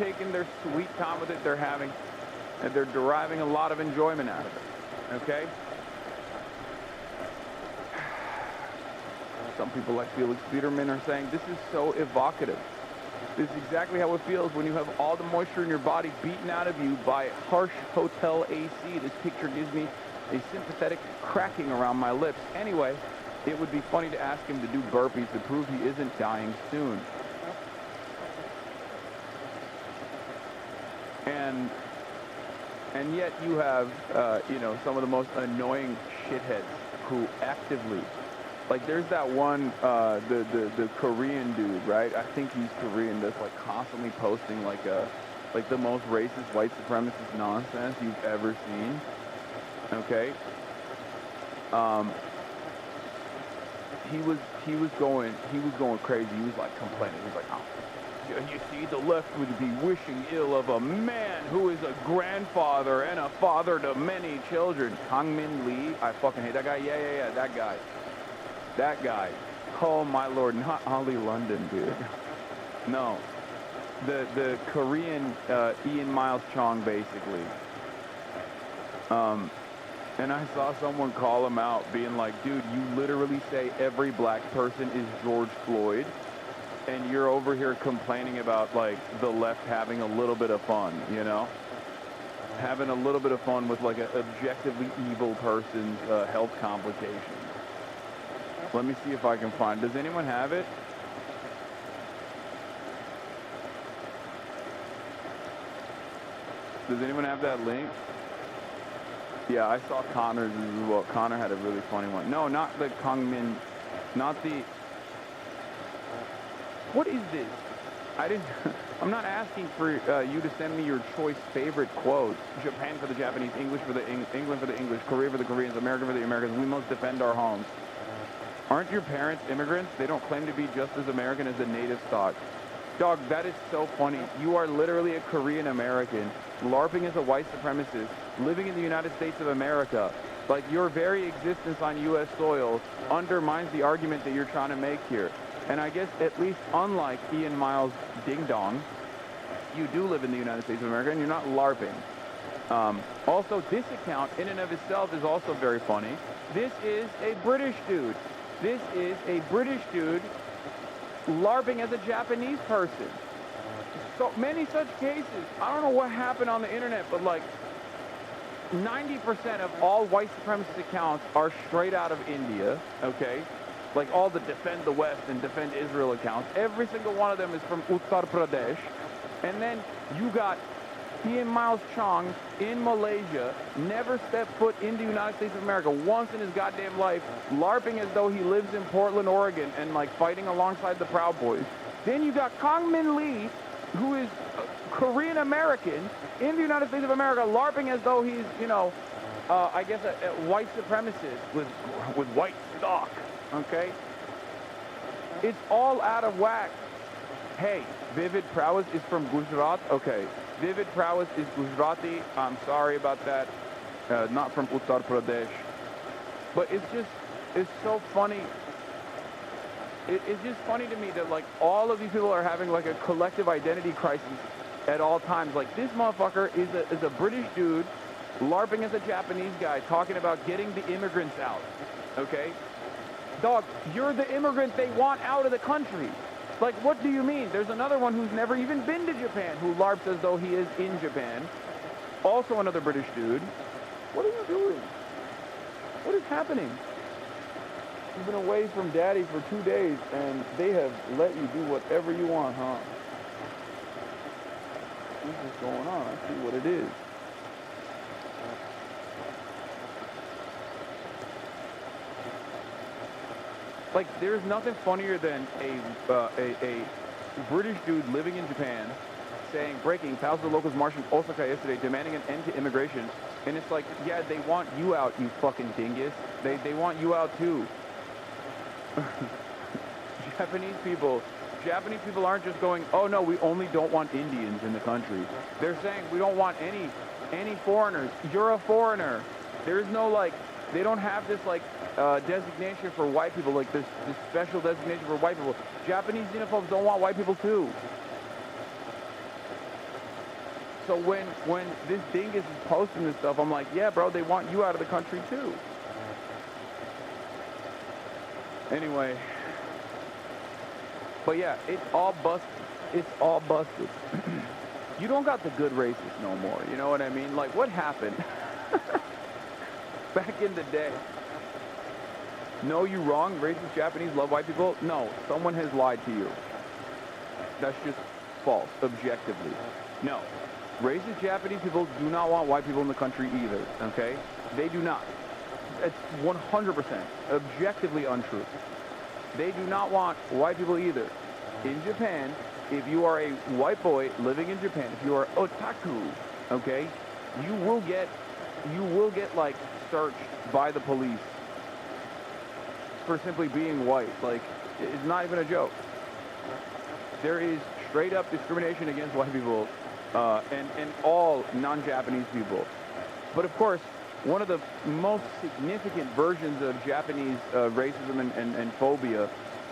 sweet time with it. And they're deriving a lot of enjoyment out of it. Okay? Some people like Felix Biederman are saying, this is so evocative. This is exactly how it feels when you have all the moisture in your body beaten out of you by harsh hotel AC. This picture gives me a sympathetic cracking around my lips. Anyway, it would be funny to ask him to do burpees to prove he isn't dying soon. And yet you have, you know, some of the most annoying shitheads who actively Like, there's that one, the Korean dude, right? I think he's Korean, that's, like, constantly posting, like, the most racist white supremacist nonsense you've ever seen. Okay? He was going crazy. He was, like, complaining. He was like, oh, you see, the left would be wishing ill of a man who is a grandfather and a father to many children. Kang Min Lee, I fucking hate that guy. Yeah, that guy. That guy. Oh my lord, not Ollie London, dude. No. The Korean Ian Miles Chong, basically. And I saw someone call him out, being like, dude, you literally say every black person is George Floyd, and you're over here complaining about, like, the left having a little bit of fun, you know? Having a little bit of fun with, like, an objectively evil person's health complications. Let me see if I can find. Does anyone have it? Does anyone have that link? Yeah, I saw Connor's as well. Connor had a really funny one. No, not the Kangmin, not the... What is this? I'm not asking for you to send me your choice favorite quotes. Japan for the Japanese, English for the England for the English, Korea for the Koreans, America for the Americans. We must defend our homes. Aren't your parents immigrants? They don't claim to be just as American as the native stock. Dog, that is so funny. You are literally a Korean American, LARPing as a white supremacist, living in the United States of America. Like, your very existence on U.S. soil undermines the argument that you're trying to make here. And I guess, at least unlike Ian Miles Ding Dong, you do live in the United States of America and you're not LARPing. Also, this account in and of itself is also very funny. This is a British dude. This is a British dude LARPing as a Japanese person. So many such cases. I don't know what happened on the internet, but like 90% of all white supremacist accounts are straight out of India, okay? Like all the Defend the West and Defend Israel accounts. Every single one of them is from Uttar Pradesh. And then you got Ian Miles Chong in Malaysia, never stepped foot in the United States of America once in his goddamn life, LARPing as though he lives in Portland, Oregon, and like fighting alongside the Proud Boys. Then you got Kang Min Lee, who is Korean American in the United States of America, LARPing as though he's, you know, I guess a white supremacist with white stock, okay? It's all out of whack. Hey, Vivid Prowess is from Gujarat? Okay. Vivid Prowess is Gujarati. I'm sorry about that. Not from Uttar Pradesh. But it's so funny. It's just funny to me that, like, all of these people are having, like, a collective identity crisis at all times. Like, this motherfucker is a British dude LARPing as a Japanese guy talking about getting the immigrants out. Okay? Dog, you're the immigrant they want out of the country. Like, what do you mean? There's another one who's never even been to Japan who LARPs as though he is in Japan. Also another British dude. What are you doing? What is happening? You've been away from daddy for 2 days and they have let you do whatever you want, huh? What's just going on? I see what it is. Like, there's nothing funnier than a British dude living in Japan saying, breaking, thousands of locals marched in Osaka yesterday demanding an end to immigration. And it's like, yeah, they want you out, you fucking dingus. They want you out too. Japanese people aren't just going, oh no, we only don't want Indians in the country. They're saying we don't want any foreigners. You're a foreigner. There's no, like, they don't have this, like, designation for white people, like this special designation for white people. Japanese xenophobes don't want white people too. So when this dingus is posting this stuff, I'm like, yeah, bro, they want you out of the country too. Anyway. But yeah, it's all busted. It's all busted. You don't got the good racists no more, you know what I mean? Like, what happened? Back in the day. No, you wrong. Racist Japanese love white people. No, someone has lied to you. That's just false, objectively. No. Racist Japanese people do not want white people in the country either, okay? They do not. it's 100% objectively untrue. They do not want white people either. In Japan, if you are a white boy living in Japan, if you are otaku, okay, you will get like searched by the police for simply being white. Like, it's not even a joke. There is straight up discrimination against white people and all non-Japanese people. But of course, one of the most significant versions of Japanese racism and phobia,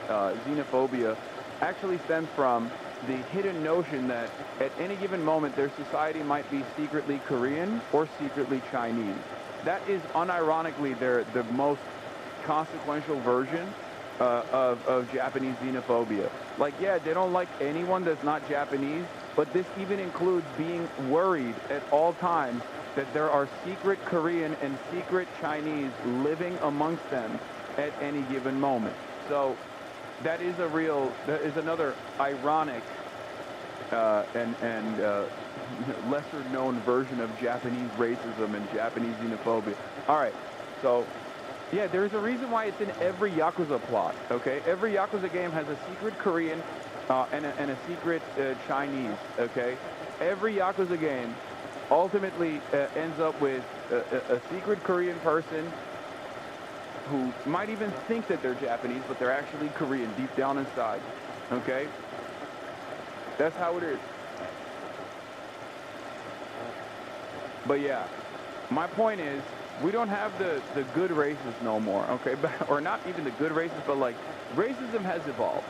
xenophobia, actually stems from the hidden notion that at any given moment their society might be secretly Korean or secretly Chinese. That is unironically the most consequential version of Japanese xenophobia. Like, yeah, they don't like anyone that's not Japanese, but this even includes being worried at all times that there are secret Korean and secret Chinese living amongst them at any given moment. So that is another ironic and lesser known version of Japanese racism and Japanese xenophobia. All right, so yeah, there's a reason why it's in every Yakuza plot, okay? Every Yakuza game has a secret Korean and a secret Chinese, okay? Every Yakuza game ultimately ends up with a secret Korean person who might even think that they're Japanese, but they're actually Korean deep down inside, okay? That's how it is. But yeah, my point is, we don't have the good races no more, okay? Or not even the good races, but like, racism has evolved,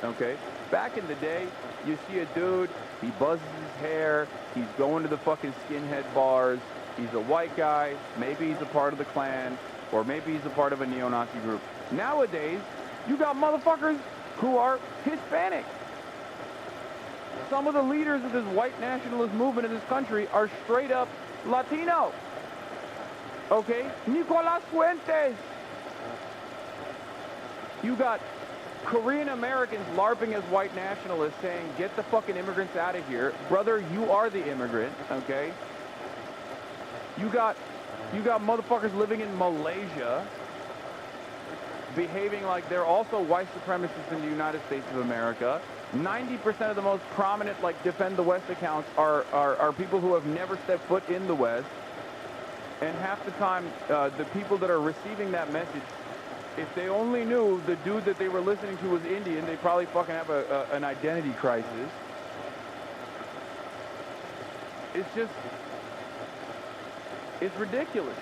okay? Back in the day, you see a dude, he buzzes his hair, he's going to the fucking skinhead bars, he's a white guy, maybe he's a part of the Klan, or maybe he's a part of a neo-Nazi group. Nowadays, you got motherfuckers who are Hispanic. Some of the leaders of this white nationalist movement in this country are straight up Latino. Okay? Nicolas Fuentes. You got Korean Americans LARPing as white nationalists saying, get the fucking immigrants out of here. Brother, you are the immigrant, okay? You got motherfuckers living in Malaysia behaving like they're also white supremacists in the United States of America. 90% of the most prominent, like, Defend the West accounts are people who have never stepped foot in the West. And half the time, the people that are receiving that message, if they only knew the dude that they were listening to was Indian, they probably fucking have an identity crisis. It's just, it's ridiculous.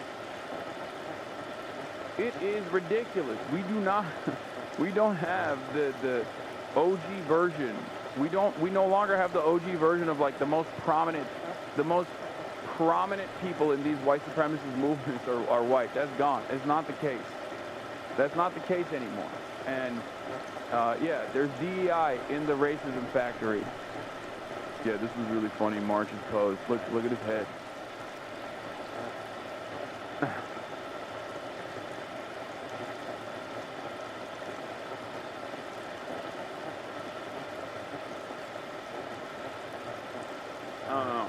It is ridiculous. We don't have the OG version. We no longer have the OG version of, like, the most prominent people in these white supremacist movements are white. That's gone. It's not the case. That's not the case anymore. And yeah, there's DEI in the racism factory. Yeah, this was really funny. March's pose. Look at his head. I don't know.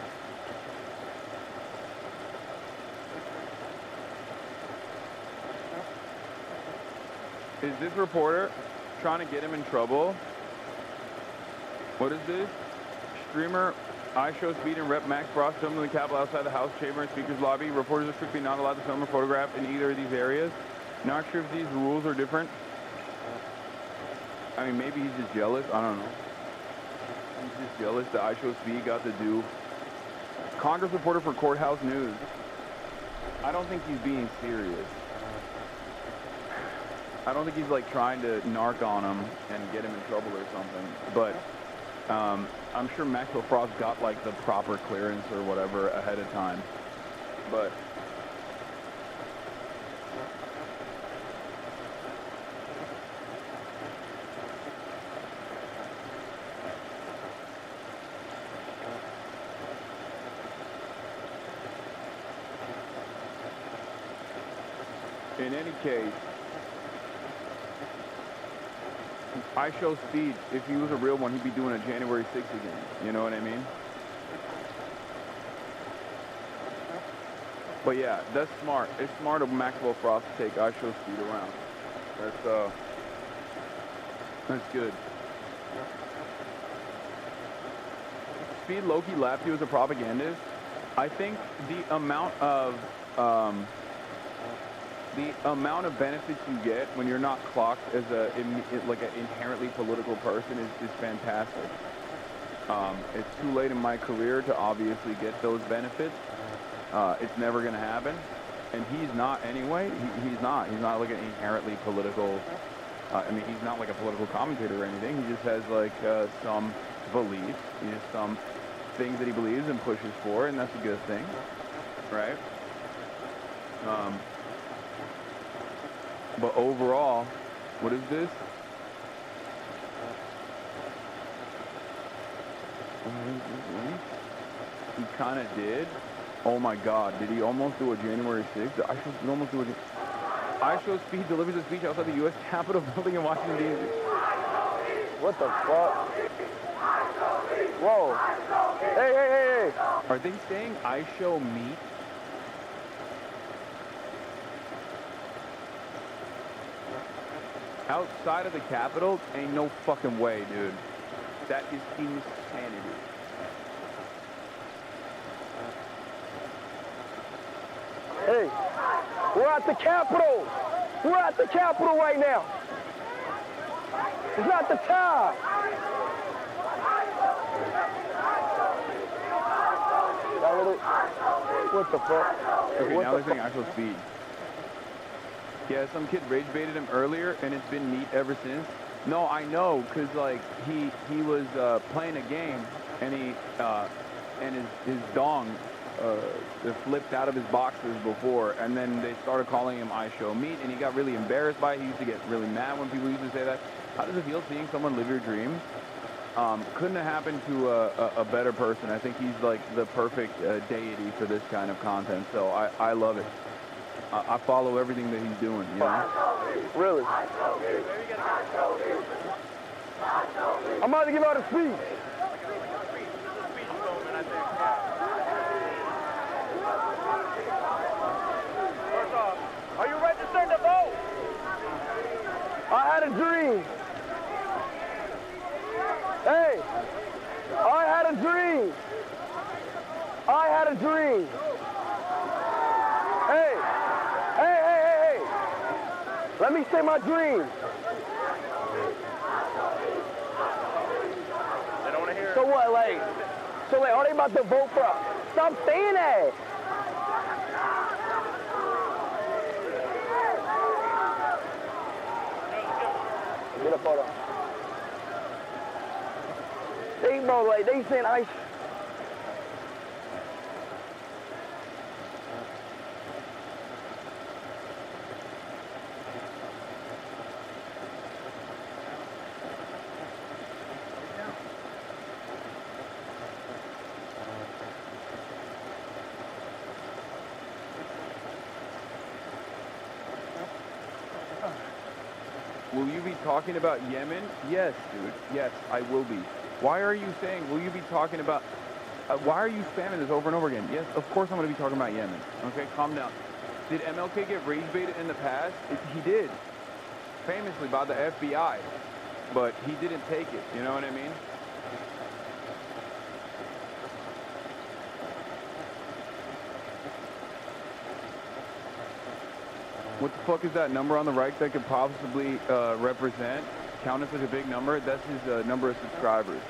Is this reporter trying to get him in trouble? What is this? Streamer I show speed and Rep Max Frost filmed in the Capitol outside the House chamber and Speaker's lobby. Reporters are strictly not allowed to film or photograph in either of these areas. Not sure if these rules are different. I mean, maybe he's just jealous. I don't know. He's just jealous that I show speed got to do. Congress reporter for Courthouse News. I don't think he's being serious. I don't think he's, like, trying to narc on him and get him in trouble or something. But I'm sure Maxwell Frost got, like, the proper clearance or whatever ahead of time. But in any case, I show speed. If he was a real one, he'd be doing a January 6th again. You know what I mean? But yeah, that's smart. It's smart of Maxwell Frost to take iShow speed around. That's good. Speed Loki lapped you as a propagandist. I think the amount of benefits you get when you're not clocked as like an inherently political person is fantastic. It's too late in my career to obviously get those benefits. It's never going to happen. And he's not anyway. He's not like an inherently political, I mean, he's not like a political commentator or anything. He just has like some beliefs. He has some things that he believes and pushes for, and that's a good thing, right? But overall, what is this? He kind of did. Oh my God, did he almost do a January 6th? I should almost do a... iShow Speed delivers a speech outside the U.S. Capitol building in Washington, D.C. What the fuck? Whoa. Hey. Are they saying iShow meat? Outside of the Capitol? Ain't no fucking way, dude. That is insanity. Hey, we're at the Capitol. We're at the Capitol right now. It's not the time. What the fuck? Okay, now they're saying iShow Speed. Yeah, some kid rage baited him earlier, and it's been meat ever since. No, I know, cause like he was playing a game, and his dong flipped out of his boxers before, and then they started calling him iShow Meat, and he got really embarrassed by it. He used to get really mad when people used to say that. How does it feel seeing someone live your dreams? Couldn't have happened to a better person. I think he's like the perfect deity for this kind of content, so I love it. I follow everything that he's doing, you know? Really? I'm about to give out a speech. First off, are you registered to vote? I had a dream. Hey, I had a dream. I had a dream. Hey. Let me say my dream. They don't want to hear it. So what, like, are they about to vote for us? Stop saying that. Get a photo. They saying I... Will you be talking about Yemen? Yes, dude. Yes, I will be. Why are you saying, will you be talking about... why are you spamming this over and over again? Yes, of course I'm going to be talking about Yemen. Okay, calm down. Did MLK get rage baited in the past? He did. Famously by the FBI. But he didn't take it. You know what I mean? What the fuck is that number on the right that could possibly count as such a big number? That's his number of subscribers.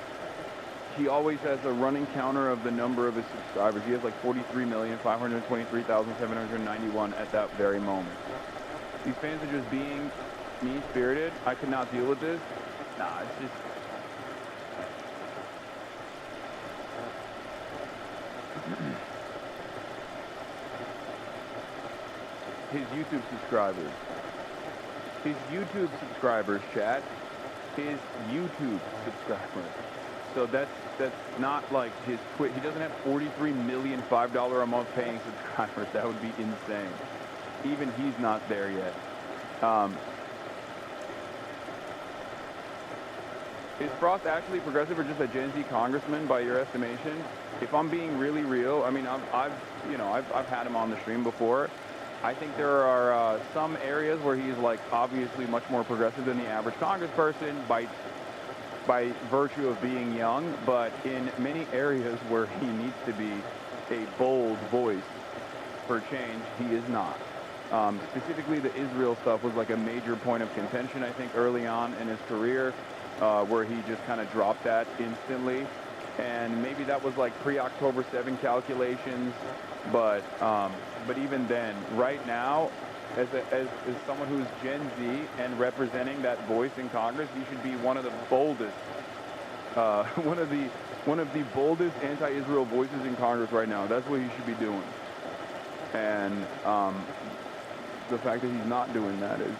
He always has a running counter of the number of his subscribers. He has like 43,523,791 at that very moment. These fans are just being mean-spirited. I could not deal with this. Nah, it's just... His YouTube subscribers. His YouTube subscribers, chat. His YouTube subscribers. So that's not like his Twitch. He doesn't have 43 million $5 a month paying subscribers. That would be insane. Even he's not there yet. Is Frost actually progressive or just a Gen Z congressman by your estimation? if I'm being really real, I mean, I've had him on the stream before. I think there are some areas where he's like obviously much more progressive than the average congressperson by virtue of being young, but in many areas where he needs to be a bold voice for change, he is not. Specifically, the Israel stuff was like a major point of contention, I think, early on in his career, where he just kind of dropped that instantly. And maybe that was like pre-October 7 calculations, but even then, right now, as someone who's Gen Z and representing that voice in Congress, you should be one of the boldest, one of the boldest anti-Israel voices in Congress right now. That's what you should be doing. And the fact that he's not doing that is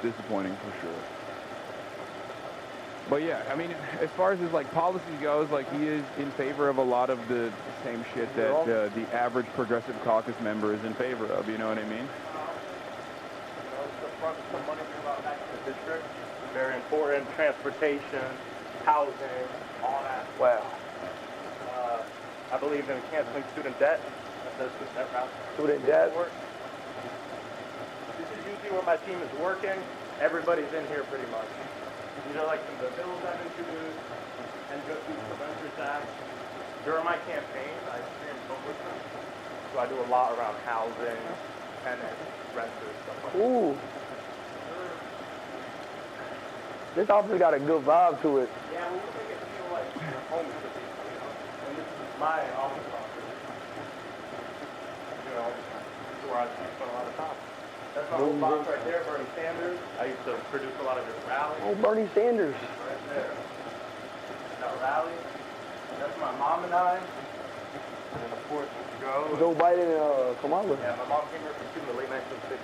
disappointing for sure. But yeah, I mean, as far as his like policy goes, like he is in favor of a lot of the same shit that the average progressive caucus member is in favor of. You know what I mean? Some money back to the district. Very important. Transportation, housing, all that. Wow. I believe in canceling student debt. Student debt? This is usually where my team is working. Everybody's in here pretty much. These are like some of the bills I've introduced and just these preventer tax. During my campaign, I experienced homelessness. So I do a lot around housing, tenants, renters, stuff like that. Ooh. This office got a good vibe to it. Yeah, we make it feel like you're home to people, you know? And this is my office. You know, this is where I spend a lot of time. That's my whole box right there, Bernie Sanders. I used to produce a lot of his rallies. Oh, Bernie Sanders. Right there. That rally. That's my mom and I. And then, of course, Joe. Joe Biden and Kamala. Yeah, my mom came here from Cuba in the late 1950s.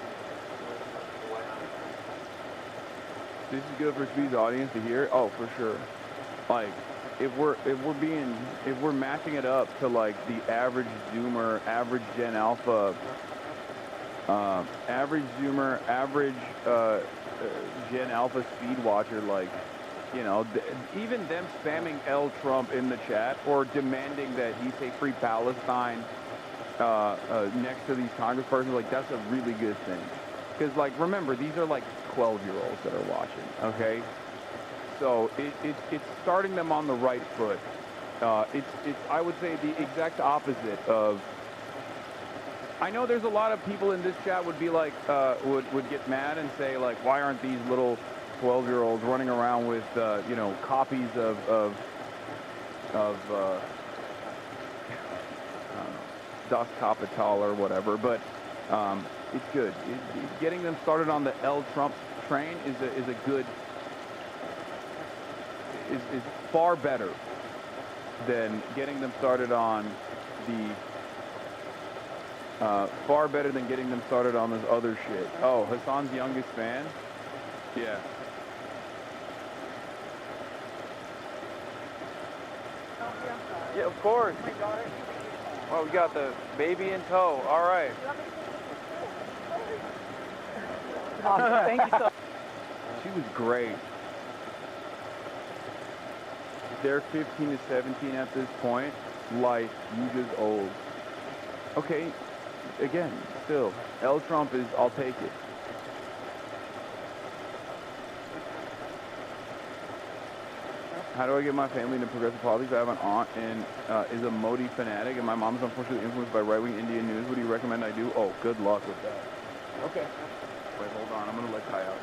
This is good for Speed's audience to hear. Oh, for sure. Like, if we're matching it up to like the average Zoomer, average Gen Alpha, average Zoomer, average Gen Alpha Speed Watcher, like, you know, even them spamming L Trump in the chat or demanding that he say free Palestine next to these congresspersons, like, that's a really good thing. Because, like, remember, these are like 12-year-olds that are watching, okay? So it's starting them on the right foot. It's I would say the exact opposite of. I know there's a lot of people in this chat would be like would get mad and say like, why aren't these little 12-year-olds running around with you know, copies of I don't know, Das Kapital or whatever, but it's good. Getting them started on the L Trump train is a good. Is far better than getting them started on the far better than getting them started on this other shit. Oh, Hasan's youngest fan? Yeah. Yeah, of course. Well, we got the baby in tow. All right. Awesome. Thank you so much. She was great. They're 15 to 17 at this point. Life, you just old. Okay, again, still, L Trump is, I'll take it. How do I get my family into progressive politics? I have an aunt and is a Modi fanatic, and my mom's unfortunately influenced by right-wing Indian news. What do you recommend I do? Oh, good luck with that. Okay. Wait, hold on. I'm going to let Kai out.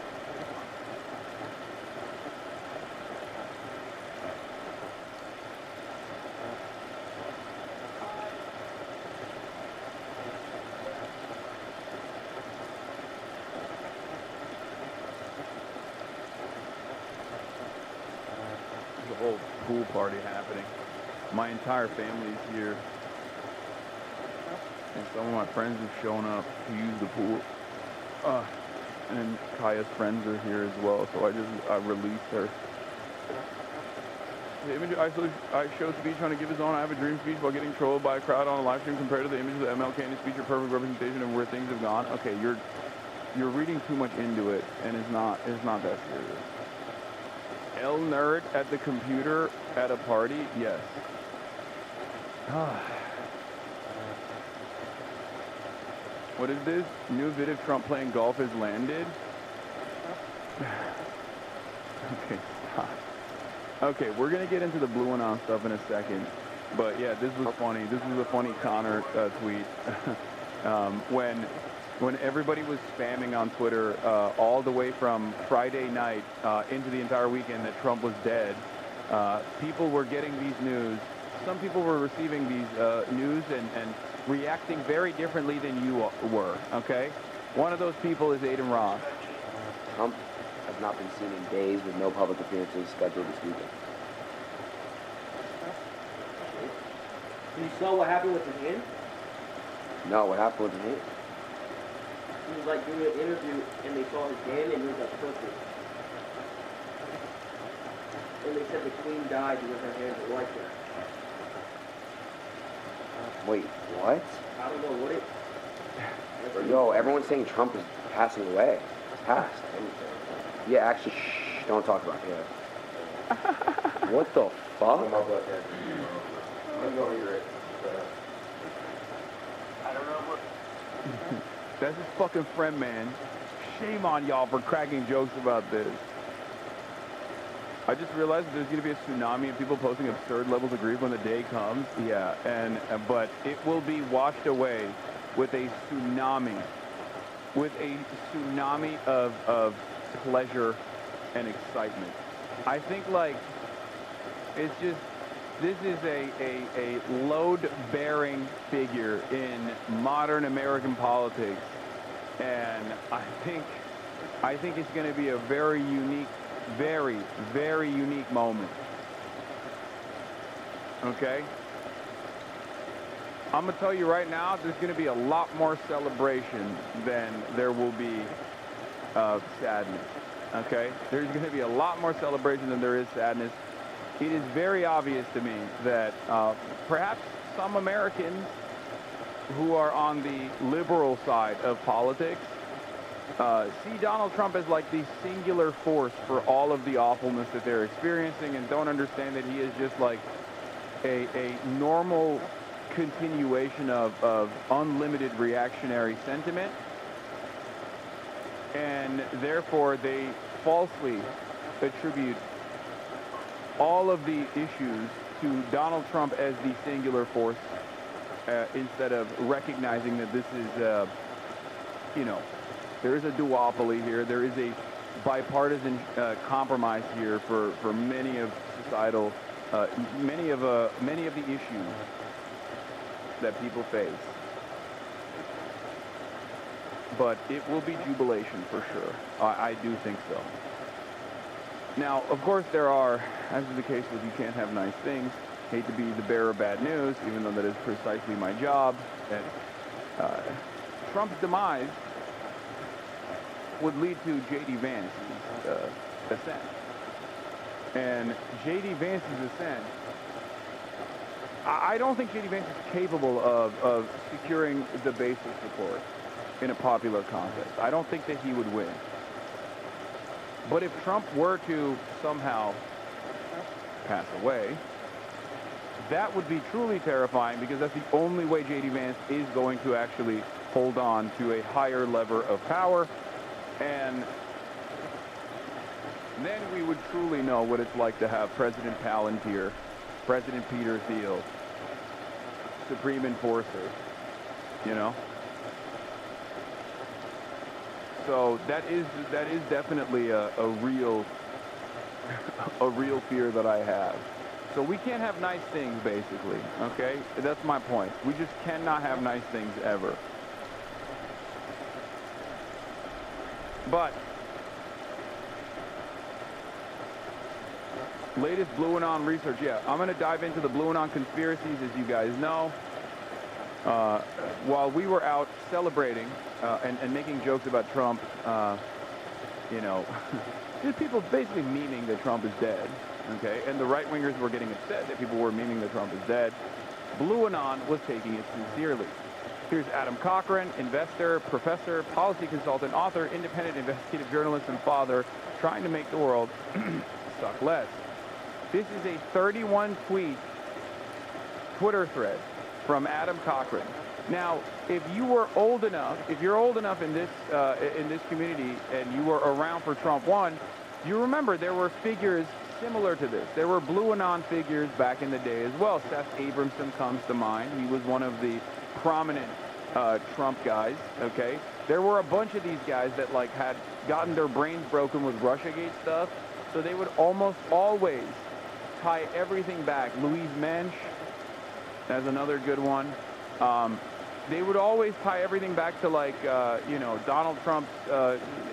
Whole pool party happening. My entire family's here. And some of my friends have shown up to use the pool. And Kaya's friends are here as well, so I released her. The image I showed Speech trying to give his own I Have a Dream speech while getting trolled by a crowd on a live stream compared to the image of the MLK in his speech are perfect representation of where things have gone. Okay, you're reading too much into it, and it's not that serious. L nerd at the computer at a party? Yes. What is this? New vid of Trump playing golf has landed? Okay, stop. Okay, we're going to get into the blue and on stuff in a second. But yeah, this was funny. This was a funny Connor tweet. When everybody was spamming on Twitter all the way from Friday night into the entire weekend that Trump was dead, people were getting these news. Some people were receiving these news and reacting very differently than you were, okay? One of those people is Aiden Ross. Trump has not been seen in days with no public appearances scheduled this weekend. You saw what happened with his hand? No, what happened with his hand? He was like doing an interview and they saw his hand and he was like perfect. And they said the queen died because her hands were like that. Wait, what? I don't know what it... Yo, everyone's saying Trump is passing away. He's passed. Yeah, actually, shh, don't talk about it. What the fuck? I'm going to it. I don't know what... That's his fucking friend, man. Shame on y'all for cracking jokes about this. I just realized that there's going to be a tsunami of people posting absurd levels of grief when the day comes. Yeah, but it will be washed away with a tsunami. With a tsunami of pleasure and excitement. I think, like, it's just, this is a load-bearing figure in modern American politics. And I think it's going to be a very unique, very, very unique moment. Okay? I'm going to tell you right now, there's going to be a lot more celebration than there will be sadness. Okay? There's going to be a lot more celebration than there is sadness. It is very obvious to me that perhaps some Americans who are on the liberal side of politics see Donald Trump as like the singular force for all of the awfulness that they're experiencing and don't understand that he is just like a normal continuation of unlimited reactionary sentiment. And therefore they falsely attribute all of the issues to Donald Trump as the singular force instead of recognizing that this is, there is a duopoly here. There is a bipartisan compromise here for many of societal, many of the issues that people face. But it will be jubilation for sure. I do think so. Now, of course, there are, as is the case with You Can't Have Nice Things, hate to be the bearer of bad news, even though that is precisely my job, that Trump's demise would lead to J.D. Vance's ascent. And J.D. Vance's ascent, I don't think J.D. Vance is capable of securing the basic support in a popular contest. I don't think that he would win. But if Trump were to somehow pass away, that would be truly terrifying because that's the only way J.D. Vance is going to actually hold on to a higher lever of power. And then we would truly know what it's like to have President Palantir, President Peter Thiel, Supreme Enforcer, you know? So that is definitely a real fear that I have. So we can't have nice things, basically, okay? That's my point. We just cannot have nice things ever. But latest Blue Anon research, yeah, I'm going to dive into the Blue Anon conspiracies, as you guys know. While we were out celebrating and making jokes about Trump, just people basically memeing that Trump is dead, okay? And the right-wingers were getting upset that people were memeing that Trump is dead. Blue Anon was taking it sincerely. Here's Adam Cochran, investor, professor, policy consultant, author, independent investigative journalist, and father, trying to make the world suck less. This is a 31-tweet Twitter thread from Adam Cochran. Now, if you're old enough in this community and you were around for Trump 1, you remember there were figures similar to this. There were Blue Anon figures back in the day as well. Seth Abramson comes to mind. He was one of the prominent Trump guys, okay? There were a bunch of these guys that like had gotten their brains broken with Russiagate stuff, so they would almost always tie everything back. Louise Mensch, that's another good one. They would always tie everything back to like, you know, Donald Trump's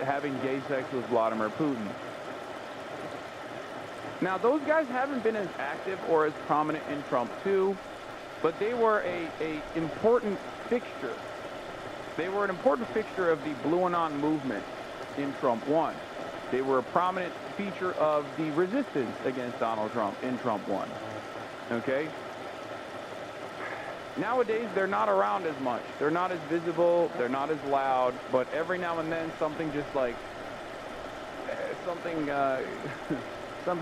having gay sex with Vladimir Putin. Now, those guys haven't been as active or as prominent in Trump 2, but they were a important fixture. They were an important fixture of the Blue Anon movement in Trump 1. They were a prominent feature of the resistance against Donald Trump in Trump 1. Okay? Nowadays, they're not around as much. They're not as visible. They're not as loud. But every now and then, something just like something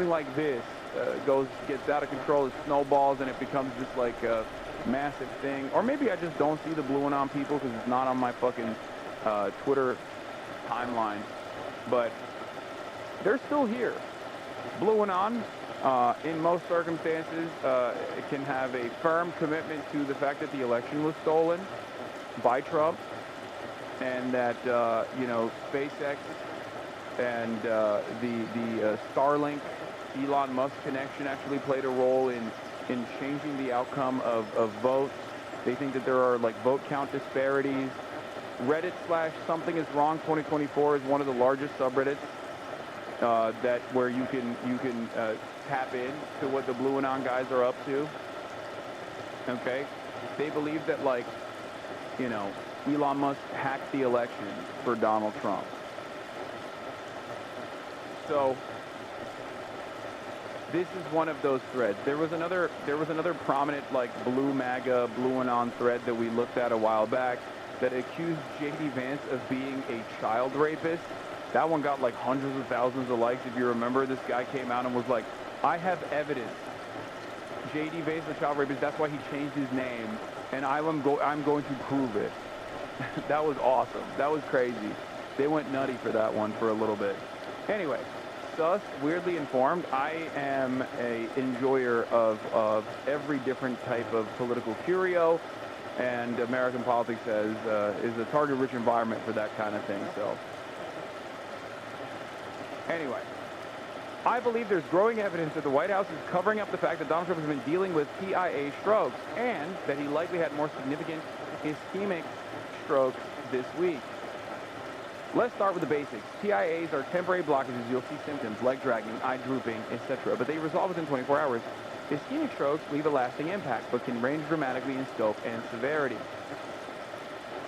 like this gets out of control. It snowballs, and it becomes just like a massive thing. Or maybe I just don't see the Blue Anon people because it's not on my fucking Twitter timeline. But they're still here. Blue Anon, in most circumstances, can have a firm commitment to the fact that the election was stolen by Trump, and that you know, SpaceX and the Starlink Elon Musk connection actually played a role in changing the outcome of votes. They think that there are like vote count disparities. Reddit / Something Is Wrong 2024 is one of the largest subreddits where you can tap in to what the Blue Anon guys are up to. Okay, they believe that, like, you know, Elon Musk hacked the election for Donald Trump. So this is one of those threads. There was another prominent, like, Blue MAGA, Blue Anon thread that we looked at a while back that accused J.D. Vance of being a child rapist. That one got like hundreds of thousands of likes. If you remember, this guy came out and was like, I have evidence. J.D. Vance is a child rapist. That's why he changed his name, and I'm going to prove it. That was awesome. That was crazy. They went nutty for that one for a little bit. Anyway, sus, weirdly informed. I am a enjoyer of every different type of political curio, and American politics is a target-rich environment for that kind of thing. So, anyway, I believe there's growing evidence that the White House is covering up the fact that Donald Trump has been dealing with TIA strokes, and that he likely had more significant ischemic strokes this week. Let's start with the basics. TIAs are temporary blockages. You'll see symptoms like dragging, eye drooping, etc., but they resolve within 24 hours. Ischemic strokes leave a lasting impact, but can range dramatically in scope and severity.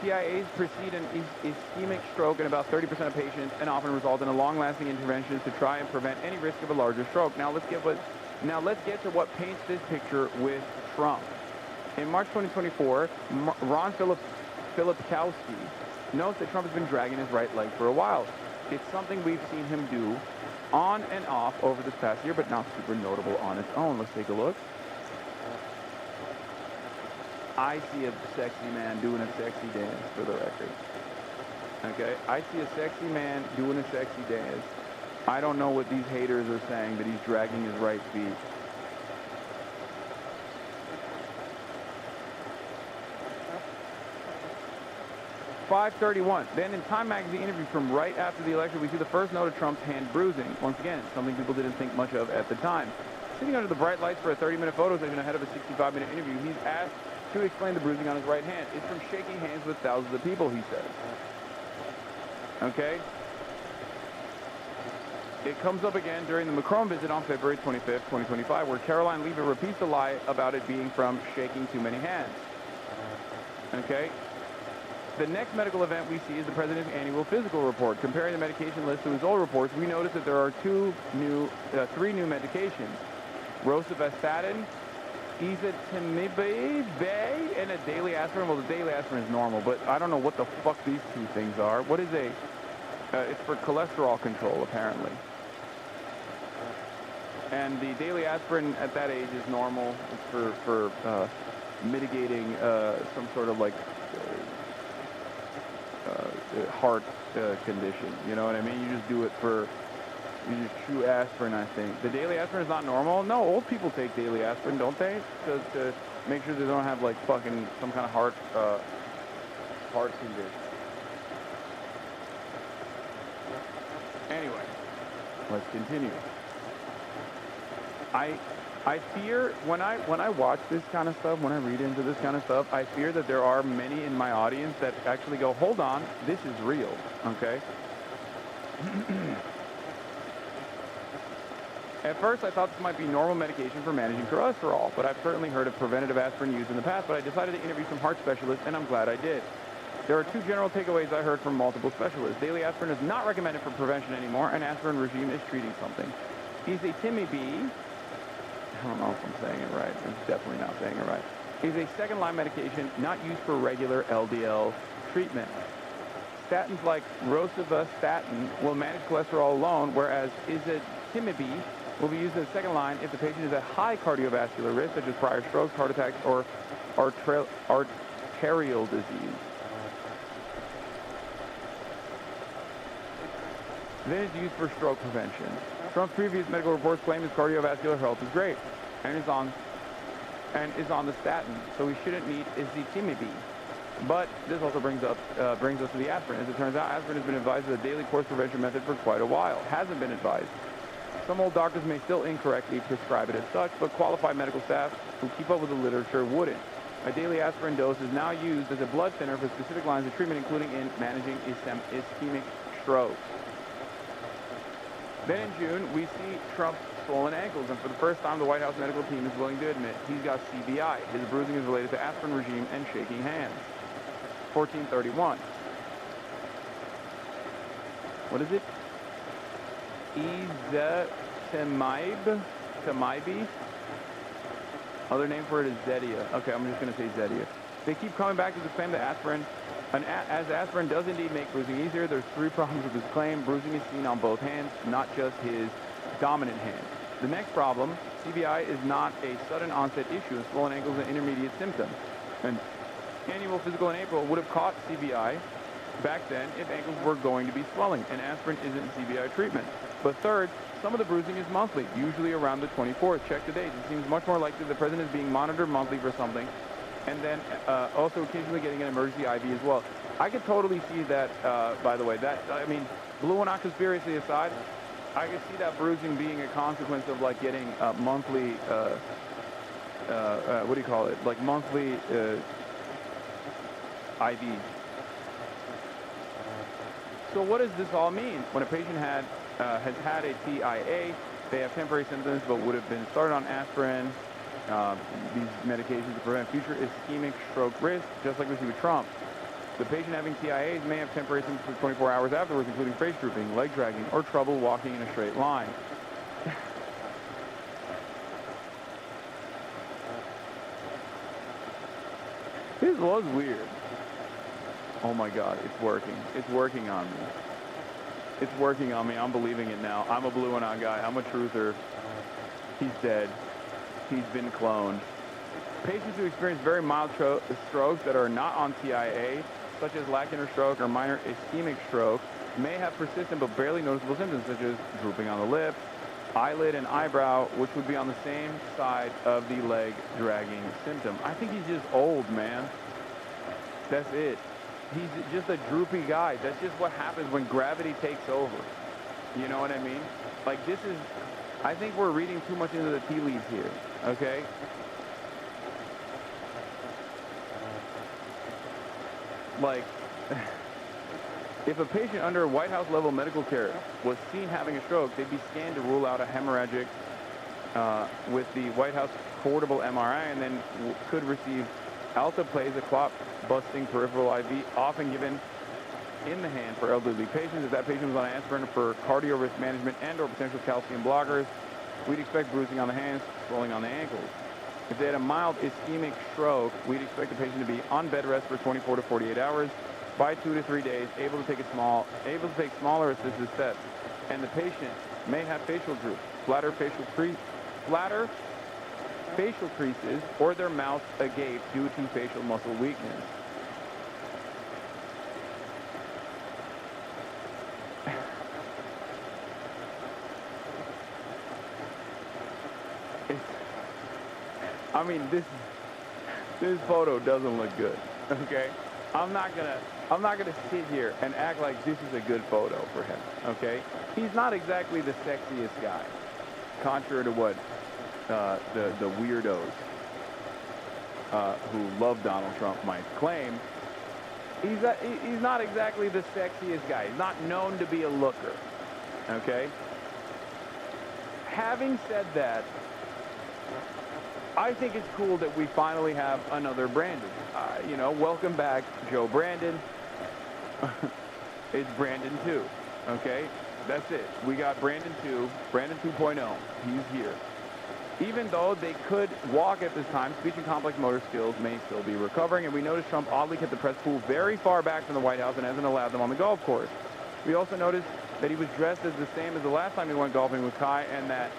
TIAs precede an ischemic stroke in about 30% of patients and often result in a long-lasting intervention to try and prevent any risk of a larger stroke. Now let's get to what paints this picture with Trump. In March 2024, Ron Filipkowski notes that Trump has been dragging his right leg for a while. It's something we've seen him do on and off over this past year, but not super notable on its own. Let's take a look. I see a sexy man doing a sexy dance, for the record. Okay? I see a sexy man doing a sexy dance. I don't know what these haters are saying, that he's dragging his right feet. .531. Then in Time magazine interview from right after the election, we see the first note of Trump's hand bruising. Once again, something people didn't think much of at the time. Sitting under the bright lights for a 30-minute photo session ahead of a 65-minute interview, he's asked to explain the bruising on his right hand. It's from shaking hands with thousands of people, he says. Okay? It comes up again during the Macron visit on February 25th, 2025, where Caroline Leavitt repeats the lie about it being from shaking too many hands. Okay? The next medical event we see is the president's annual physical report. Comparing the medication list to his old reports, we notice that there are three new medications. Rosuvastatin, ezetimibe, and a daily aspirin. Well, the daily aspirin is normal, but I don't know what the fuck these two things are. What is it's for cholesterol control, apparently. And the daily aspirin at that age is normal. It's for mitigating some sort of like heart condition. You know what I mean? You just do it for, you just chew aspirin, I think. The daily aspirin is not normal. No, old people take daily aspirin, don't they? To make sure they don't have like fucking some kind of heart condition. Anyway, let's continue. I fear when I watch this kind of stuff, when I read into this kind of stuff, I fear that there are many in my audience that actually go, hold on, this is real, okay? At first, I thought this might be normal medication for managing cholesterol, but I've certainly heard of preventative aspirin use in the past, but I decided to interview some heart specialists, and I'm glad I did. There are two general takeaways I heard from multiple specialists. Daily aspirin is not recommended for prevention anymore, and aspirin regime is treating something. Ezetimibe, I don't know if I'm saying it right. I'm definitely not saying it right. Is a second-line medication not used for regular LDL treatment. Statins like rosuvastatin will manage cholesterol alone, whereas ezetimibe will be used in the second line if the patient is at high cardiovascular risk, such as prior strokes, heart attacks, or arterial disease. Then it's used for stroke prevention. Trump's previous medical reports claim his cardiovascular health is great and is on the statin, so he shouldn't need ezetimibe. But this also brings us to the aspirin. As it turns out, aspirin has been advised as a daily course prevention method for quite a while. Hasn't been advised. Some old doctors may still incorrectly prescribe it as such, but qualified medical staff who keep up with the literature wouldn't. A daily aspirin dose is now used as a blood thinner for specific lines of treatment, including in managing ischemic strokes. Then in June, we see Trump's swollen ankles, and for the first time, the White House medical team is willing to admit he's got CBI. His bruising is related to aspirin regime and shaking hands. 1431. What is it? Ezetimibe? Other name for it is Zetia. Okay, I'm just going to say Zetia. They keep coming back to the claim that aspirin, as aspirin does indeed make bruising easier. There's three problems with this claim. Bruising is seen on both hands, not just his dominant hand. The next problem, CBI is not a sudden onset issue, and swollen ankles is an intermediate symptom. An annual physical in April would have caught CBI back then if ankles were going to be swelling, and aspirin isn't CBI treatment. But third, some of the bruising is monthly, usually around the 24th. Check the dates. It seems much more likely the president is being monitored monthly for something, and then also occasionally getting an emergency IV as well. I could totally see that, by the way, blue and conspiracy aside, I could see that bruising being a consequence of like getting monthly, what do you call it? Like monthly IVs. So what does this all mean? When a patient has had a TIA, they have temporary symptoms but would have been started on aspirin, these medications to prevent future ischemic stroke risk, just like we see with Trump. The patient having TIAs may have temporary symptoms for 24 hours afterwards, including face drooping, leg dragging, or trouble walking in a straight line. This was weird. Oh my God, it's working. It's working on me. It's working on me. I'm believing it now. I'm a blue and eye guy. I'm a truther. He's dead. He's been cloned. Patients who experience very mild strokes that are not on TIA, such as lacunar stroke or minor ischemic stroke, may have persistent but barely noticeable symptoms, such as drooping on the lip, eyelid, and eyebrow, which would be on the same side of the leg dragging symptom. I think he's just old, man. That's it. He's just a droopy guy. That's just what happens when gravity takes over. You know what I mean? Like, this is... I think we're reading too much into the tea leaves here, okay? Like, if a patient under White House level medical care was seen having a stroke, they'd be scanned to rule out a hemorrhagic with the White House portable MRI, and then could receive alteplase, a clot-busting peripheral IV, often given in the hand for elderly patients. If that patient was on aspirin for cardio risk management and or potential calcium blockers, we'd expect bruising on the hands, swelling on the ankles. If they had a mild ischemic stroke, we'd expect the patient to be on bed rest for 24 to 48 hours, by 2 to 3 days, able to take smaller assisted steps, and the patient may have facial droop. flatter facial creases, or their mouths agape due to facial muscle weakness. I mean, this photo doesn't look good, okay? I'm not gonna sit here and act like this is a good photo for him, okay? He's not exactly the sexiest guy, contrary to what the weirdos who love Donald Trump might claim. He's not exactly the sexiest guy. He's not known to be a looker, okay? Having said that, I think it's cool that we finally have another Brandon. You know, welcome back, Joe Brandon. It's Brandon 2, okay? That's it. We got Brandon 2, Brandon 2.0. He's here. Even though they could walk at this time, speech and complex motor skills may still be recovering, and we noticed Trump oddly kept the press pool very far back from the White House and hasn't allowed them on the golf course. We also noticed that he was dressed as the same as the last time he went golfing with Kai, and that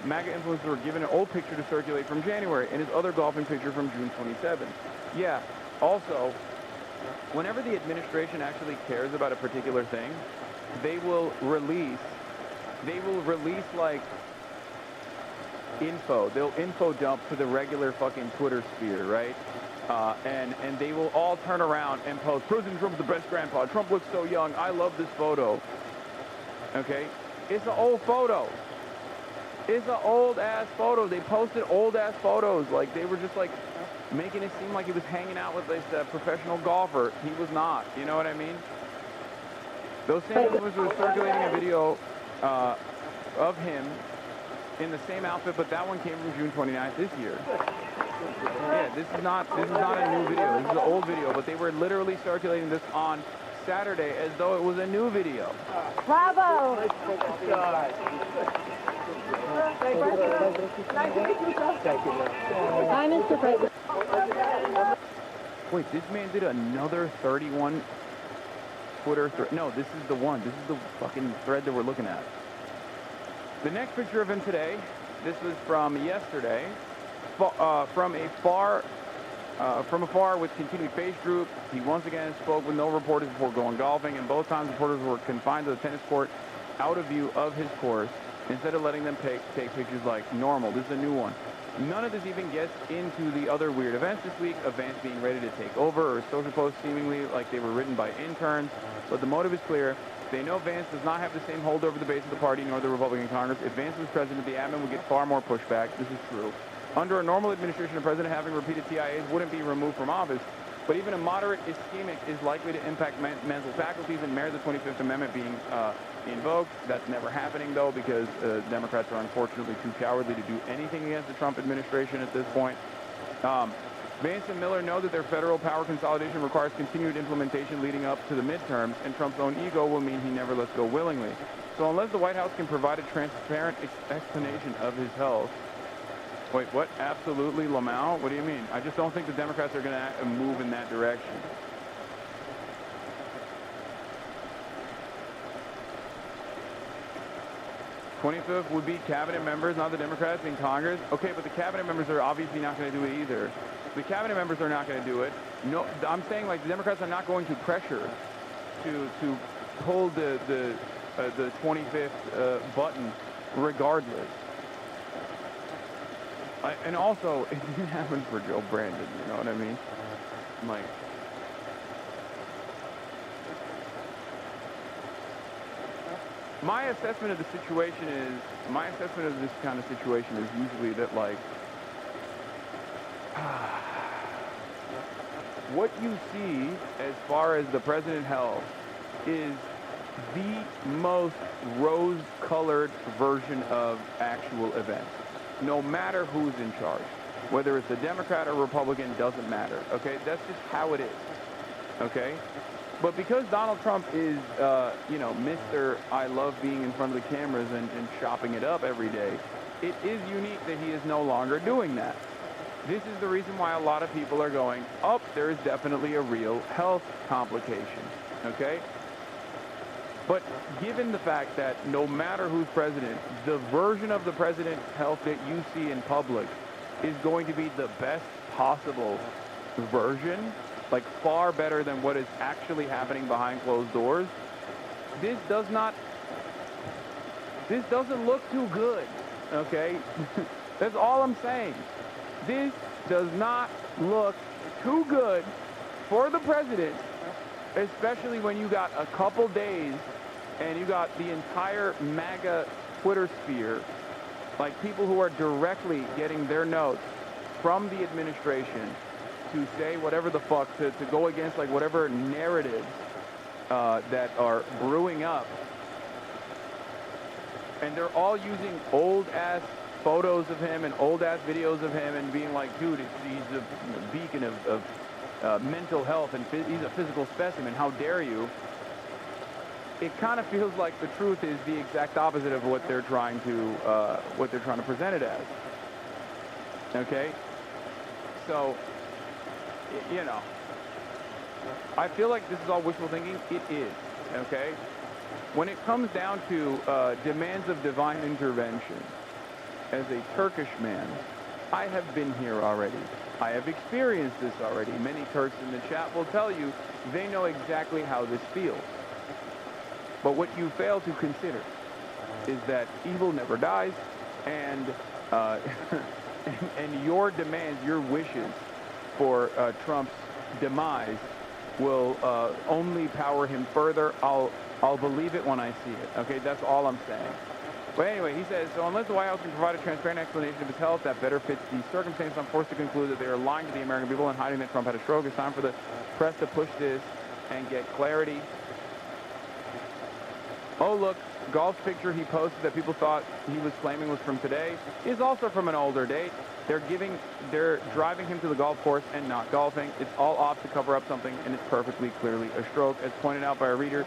MAGA influencers were given an old picture to circulate from January and his other golfing picture from June 27th. Yeah, also, whenever the administration actually cares about a particular thing, they will release like info. They'll info dump to the regular fucking Twitter sphere, right? And they will all turn around and post, President Trump's the best grandpa. Trump looks so young. I love this photo. Okay? It's an old photo. It's an old-ass photo. They posted old-ass photos. Like, they were just, like, making it seem like he was hanging out with this professional golfer. He was not. You know what I mean? Those same influencers were circulating a video of him in the same outfit, but that one came from June 29th this year. Yeah, this is not a new video. This is an old video, but they were literally circulating this on Saturday as though it was a new video. Bravo! Hi, Mr. President. Wait, this man did another 31 Twitter thread. No, this is the one. This is the fucking thread that we're looking at. The next picture of him today, this was from yesterday, from afar with continued face droop. He once again spoke with no reporters before going golfing, and both times reporters were confined to the tennis court out of view of his course instead of letting them take pictures like normal. This is a new one. None of this even gets into the other weird events this week, events being ready to take over, or social posts seemingly like they were written by interns, but the motive is clear. They know Vance does not have the same hold over the base of the party nor the Republican Congress. If Vance was president, the admin would get far more pushback. This is true. Under a normal administration, a president having repeated TIAs wouldn't be removed from office, but even a moderate ischemic is likely to impact mental faculties and merit the 25th Amendment being invoked. That's never happening, though, because Democrats are unfortunately too cowardly to do anything against the Trump administration at this point. Vance and Miller know that their federal power consolidation requires continued implementation leading up to the midterms, and Trump's own ego will mean he never lets go willingly. So unless the White House can provide a transparent explanation of his health... Wait, what? Absolutely, Lamau? What do you mean? I just don't think the Democrats are going to move in that direction. '25th would be cabinet members, not the Democrats in Congress. Okay, but the cabinet members are obviously not going to do it either. The cabinet members are not going to do it. No, I'm saying like the Democrats are not going to pressure to hold the 25th button regardless. And also, it didn't happen for Joe Brandon, you know what I mean? Like, my assessment of this kind of situation is usually that, like, what you see as far as the president health is the most rose-colored version of actual events. No matter who's in charge, whether it's a Democrat or Republican, doesn't matter, okay? That's just how it is, okay? But because Donald Trump is, you know, Mr. I love being in front of the cameras and chopping it up every day, it is unique that he is no longer doing that. This is the reason why a lot of people are going, oh, there is definitely a real health complication, okay? But given the fact that no matter who's president, the version of the president's health that you see in public is going to be the best possible version, like far better than what is actually happening behind closed doors, this doesn't look too good, okay? That's all I'm saying. This does not look too good for the president, especially when you got a couple days and you got the entire MAGA Twitter sphere, like people who are directly getting their notes from the administration to say whatever the fuck, to go against like whatever narratives that are brewing up. And they're all using old-ass photos of him and old-ass videos of him and being like, dude, he's a beacon of mental health and he's a physical specimen, how dare you? It kind of feels like the truth is the exact opposite of what they're trying to present it as. Okay? So, you know, I feel like this is all wishful thinking. It is, okay? When it comes down to demands of divine intervention, as a Turkish man, I have been here already. I have experienced this already. Many Turks in the chat will tell you they know exactly how this feels. But what you fail to consider is that evil never dies, and and your demands, your wishes for Trump's demise will only power him further. I'll believe it when I see it. Okay, that's all I'm saying. But anyway, he says, so unless the White House can provide a transparent explanation of his health that better fits the circumstances, I'm forced to conclude that they are lying to the American people and hiding that Trump had a stroke. It's time for the press to push this and get clarity. Oh, look, golf picture he posted that people thought he was claiming was from today is also from an older date. They're driving him to the golf course and not golfing. It's all off to cover up something, and it's perfectly clearly a stroke. As pointed out by a reader,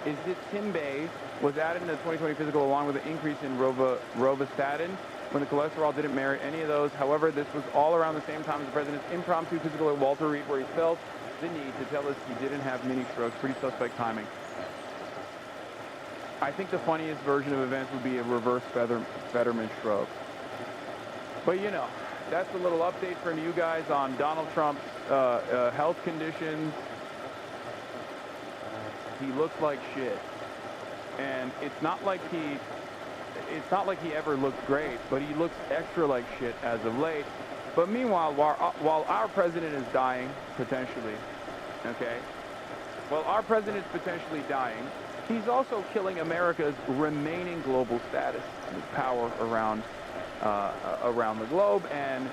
is that Timbay was added in the 2020 physical along with an increase in rovastatin when the cholesterol didn't merit any of those. However, this was all around the same time as the president's impromptu physical at Walter Reed, where he felt the need to tell us he didn't have mini strokes. Pretty suspect timing. I think the funniest version of events would be a reverse Fetterman stroke. But you know, that's a little update from you guys on Donald Trump's health conditions. He looks like shit, and it's not like he ever looked great, but he looks extra like shit as of late. But meanwhile, while our president is dying, potentially, okay, while our president is potentially dying, he's also killing America's remaining global status and power around the globe, and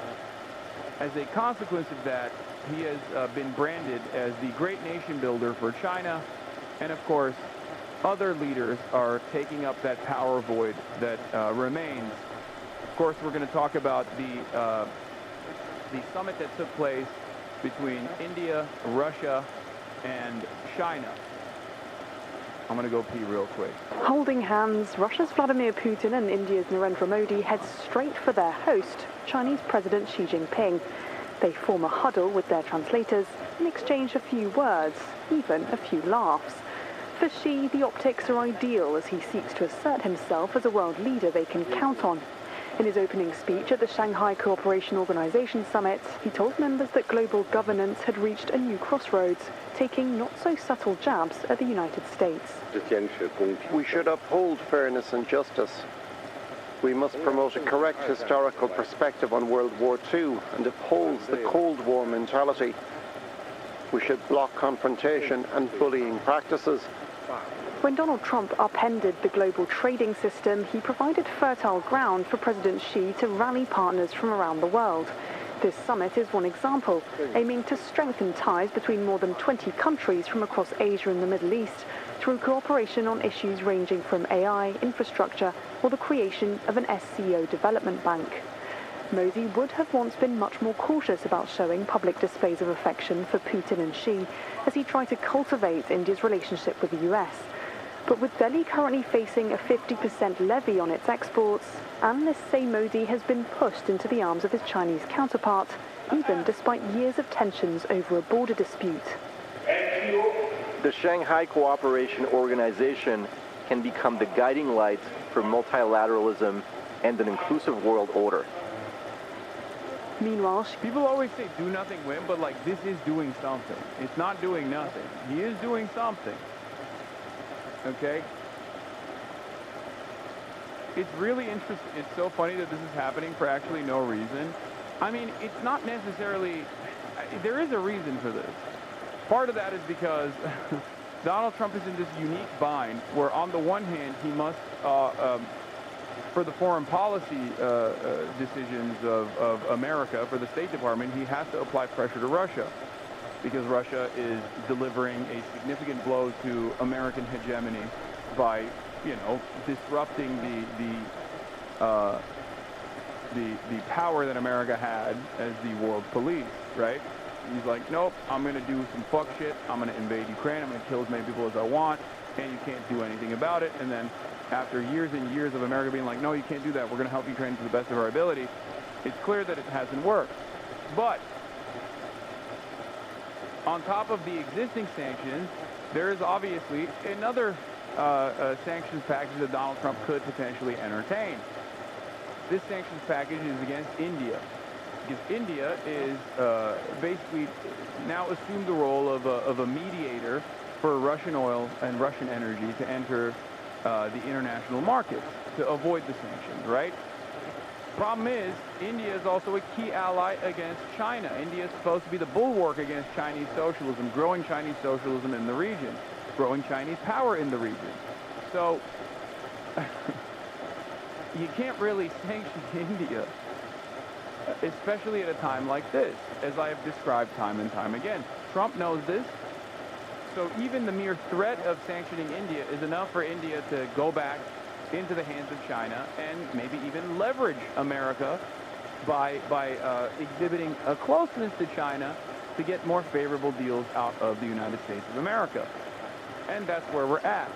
as a consequence of that, he has been branded as the great nation builder for China. And of course, other leaders are taking up that power void that remains. Of course, we're going to talk about the summit that took place between India, Russia, and China. I'm going to go pee real quick. Holding hands, Russia's Vladimir Putin and India's Narendra Modi head straight for their host, Chinese President Xi Jinping. They form a huddle with their translators and exchange a few words, even a few laughs. For Xi, the optics are ideal as he seeks to assert himself as a world leader they can count on. In his opening speech at the Shanghai Cooperation Organization Summit, he told members that global governance had reached a new crossroads, taking not-so-subtle jabs at the United States. We should uphold fairness and justice. We must promote a correct historical perspective on World War II and oppose the Cold War mentality. We should block confrontation and bullying practices. When Donald Trump upended the global trading system, he provided fertile ground for President Xi to rally partners from around the world. This summit is one example, aiming to strengthen ties between more than 20 countries from across Asia and the Middle East through cooperation on issues ranging from AI, infrastructure, or the creation of an SCO development bank. Modi would have once been much more cautious about showing public displays of affection for Putin and Xi as he tried to cultivate India's relationship with the US. But with Delhi currently facing a 50% levy on its exports, analysts say Modi has been pushed into the arms of his Chinese counterpart, even despite years of tensions over a border dispute. the Shanghai Cooperation Organization can become the guiding light for multilateralism and an inclusive world order. Meanwhile, people always say do nothing win, but like this is doing something. It's not doing nothing. He is doing something. Okay? It's really interesting. It's so funny that this is happening for actually no reason. I mean, it's not necessarily, there is a reason for this. Part of that is because Donald Trump is in this unique bind where on the one hand he must, for the foreign policy decisions of America, for the State Department, he has to apply pressure to Russia because Russia is delivering a significant blow to American hegemony by, you know, disrupting the power that America had as the world police, right? He's like, nope, I'm going to do some fuck shit. I'm going to invade Ukraine. I'm going to kill as many people as I want, and you can't do anything about it. And then after years and years of America being like, no, you can't do that. We're going to help Ukraine to the best of our ability. It's clear that it hasn't worked. But on top of the existing sanctions, there is obviously another sanctions package that Donald Trump could potentially entertain. This sanctions package is against India, because India is basically now assumed the role of a mediator for Russian oil and Russian energy to enter the international markets to avoid the sanctions, right? Problem is, India is also a key ally against China. India is supposed to be the bulwark against Chinese socialism, growing Chinese socialism in the region, growing Chinese power in the region. So you can't really sanction India, especially at a time like this, as I have described time and time again. Trump knows this. So even the mere threat of sanctioning India is enough for India to go back into the hands of China and maybe even leverage America by exhibiting a closeness to China to get more favorable deals out of the United States of America. And that's where we're at.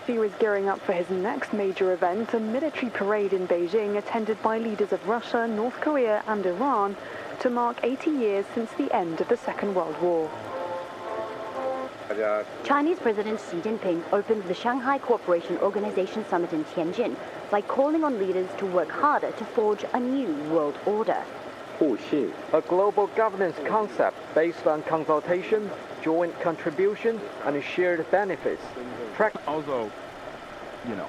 Xi is gearing up for his next major event, a military parade in Beijing attended by leaders of Russia, North Korea and Iran to mark 80 years since the end of the Second World War. Chinese President Xi Jinping opened the Shanghai Cooperation Organization Summit in Tianjin by calling on leaders to work harder to forge a new world order. A global governance concept based on consultation, joint contribution, and shared benefits. Also, you know,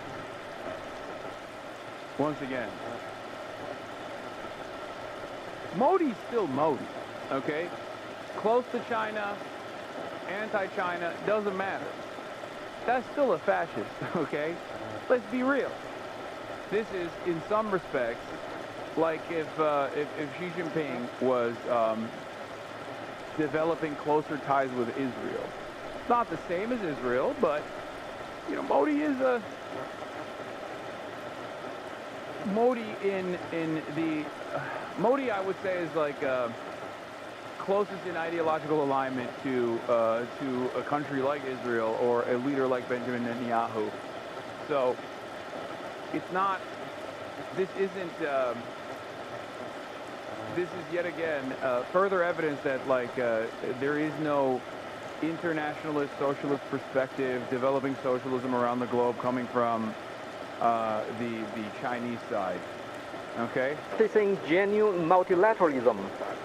once again, Modi's still Modi, okay? Close to China, anti-China, doesn't matter. That's still a fascist, okay? Let's be real. This is, in some respects, like if Xi Jinping was developing closer ties with Israel. It's not the same as Israel, but, you know, Modi is a... Modi Modi, I would say, is like closest in ideological alignment to a country like Israel or a leader like Benjamin Netanyahu. So it's not. This isn't. This is yet again further evidence that there is no internationalist socialist perspective developing socialism around the globe coming from the Chinese side. Okay? Practicing genuine multilateralism,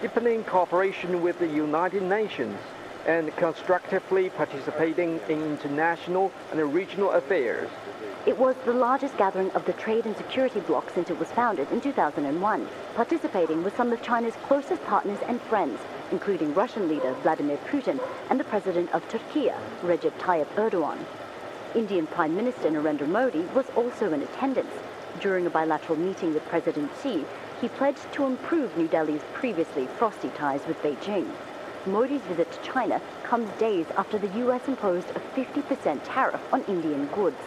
deepening cooperation with the United Nations, and constructively participating in international and regional affairs. It was the largest gathering of the trade and security bloc since it was founded in 2001, participating with some of China's closest partners and friends, including Russian leader Vladimir Putin and the president of Turkey, Recep Tayyip Erdogan. Indian Prime Minister Narendra Modi was also in attendance. During a bilateral meeting with President Xi, he pledged to improve New Delhi's previously frosty ties with Beijing. Modi's visit to China comes days after the U.S. imposed a 50% tariff on Indian goods.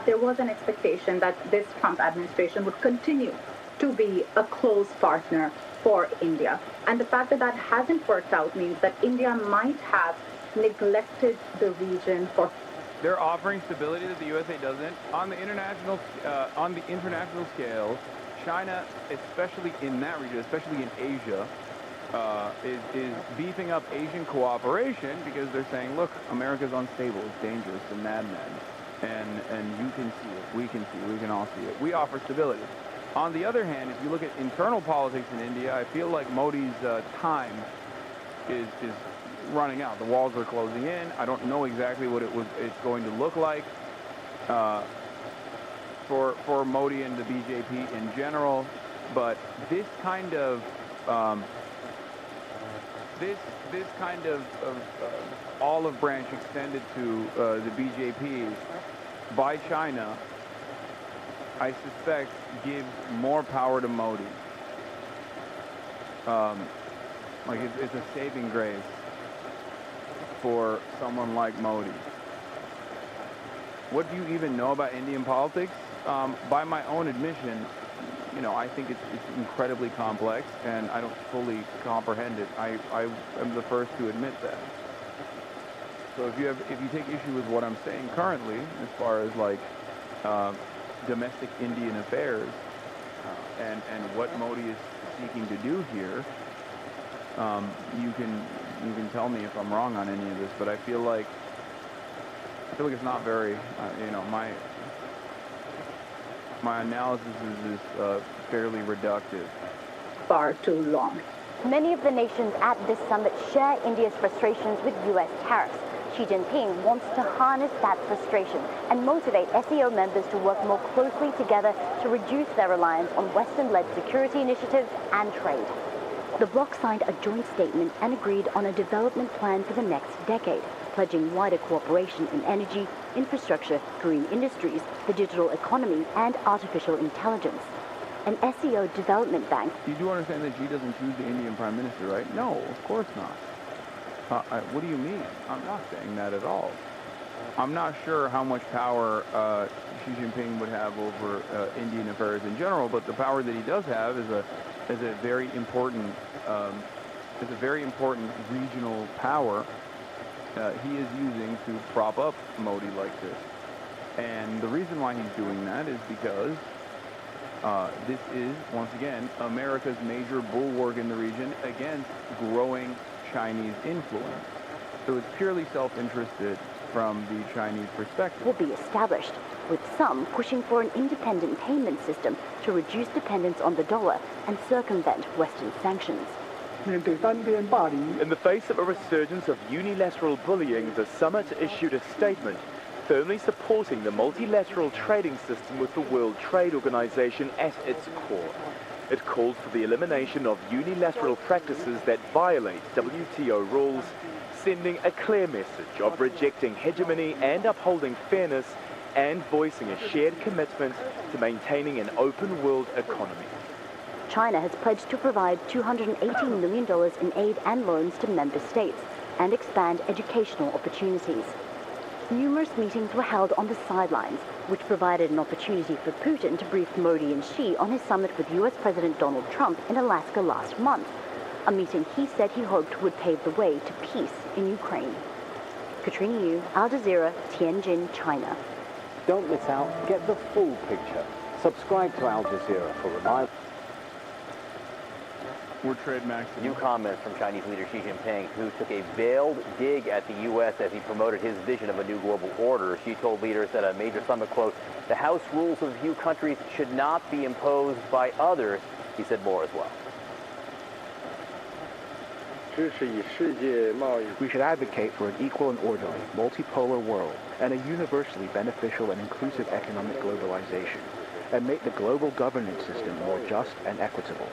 There was an expectation that this Trump administration would continue to be a close partner for India. And the fact that that hasn't worked out means that India might have neglected the region for... They're offering stability that the USA doesn't. On the international scale, China, especially in that region, especially in Asia, is beefing up Asian cooperation because they're saying, look, America's unstable, it's dangerous, it's a madman. And you can see it, we can see it, we can all see it. We offer stability. On the other hand, if you look at internal politics in India, I feel like Modi's time is running out. The walls are closing in. I don't know exactly what it's going to look like for Modi and the BJP in general, but this kind of this kind of olive branch extended to the BJP by China, I suspect, gives more power to Modi. Like it's a saving grace for someone like Modi. What do you even know about Indian politics? By my own admission, you know, I think it's incredibly complex, and I don't fully comprehend it. I am the first to admit that. So if you take issue with what I'm saying currently, as far as like domestic Indian affairs and what Modi is seeking to do here, you can tell me if I'm wrong on any of this, but I feel like it's not very, you know, my analysis is fairly reductive. Far too long. Many of the nations at this summit share India's frustrations with U.S. tariffs. Xi Jinping wants to harness that frustration and motivate SCO members to work more closely together to reduce their reliance on Western-led security initiatives and trade. The bloc signed a joint statement and agreed on a development plan for the next decade, pledging wider cooperation in energy, infrastructure, green industries, the digital economy, and artificial intelligence. An SCO development bank. You do understand that Xi doesn't choose the Indian Prime Minister, right? No, of course not. What do you mean? I'm not saying that at all. I'm not sure how much power Xi Jinping would have over Indian affairs in general, but the power that he does have is a very important regional power he is using to prop up Modi like this. And the reason why he's doing that is because this is, once again, America's major bulwark in the region against growing Chinese influence. So it's purely self-interested from the Chinese perspective. Will be established, with some pushing for an independent payment system to reduce dependence on the dollar and circumvent Western sanctions. In the face of a resurgence of unilateral bullying, the summit issued a statement firmly supporting the multilateral trading system with the World Trade Organization at its core. It called for the elimination of unilateral practices that violate WTO rules, sending a clear message of rejecting hegemony and upholding fairness, and voicing a shared commitment to maintaining an open world economy. China has pledged to provide $218 million in aid and loans to member states and expand educational opportunities. Numerous meetings were held on the sidelines, which provided an opportunity for Putin to brief Modi and Xi on his summit with U.S. President Donald Trump in Alaska last month, a meeting he said he hoped would pave the way to peace in Ukraine. Katrina Yu, Al Jazeera, Tianjin, China. Don't miss out. Get the full picture. Subscribe to Al Jazeera for reliable. New comments from Chinese leader Xi Jinping, who took a veiled dig at the U.S. as he promoted his vision of a new global order. Xi told leaders at a major summit, quote, "The house rules of a few countries should not be imposed by others." He said more as well. We should advocate for an equal and orderly, multipolar world and a universally beneficial and inclusive economic globalization, and make the global governance system more just and equitable.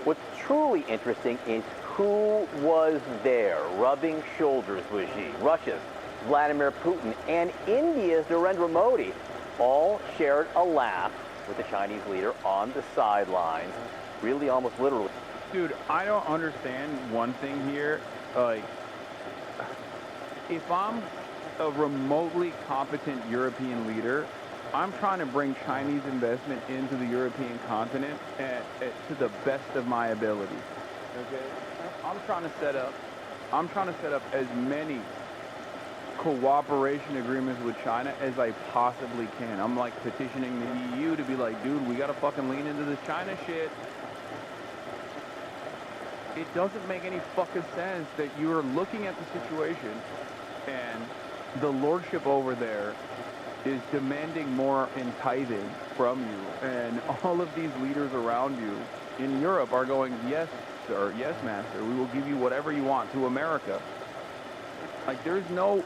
What's truly interesting is who was there rubbing shoulders with Xi. Russia's Vladimir Putin and India's Narendra Modi all shared a laugh with the Chinese leader on the sidelines, really almost literally. Dude, I don't understand one thing here. Like, if I'm a remotely competent European leader, I'm trying to bring Chinese investment into the European continent to the best of my ability. Okay, I'm trying to set up as many cooperation agreements with China as I possibly can. I'm like petitioning the EU to be like, dude, we gotta fucking lean into this China shit. it doesn't make any fucking sense that you are looking at the situation and the lordship over there is demanding more in tithing from you, and all of these leaders around you in Europe are going, yes, sir, yes, master, we will give you whatever you want to America. Like, there is no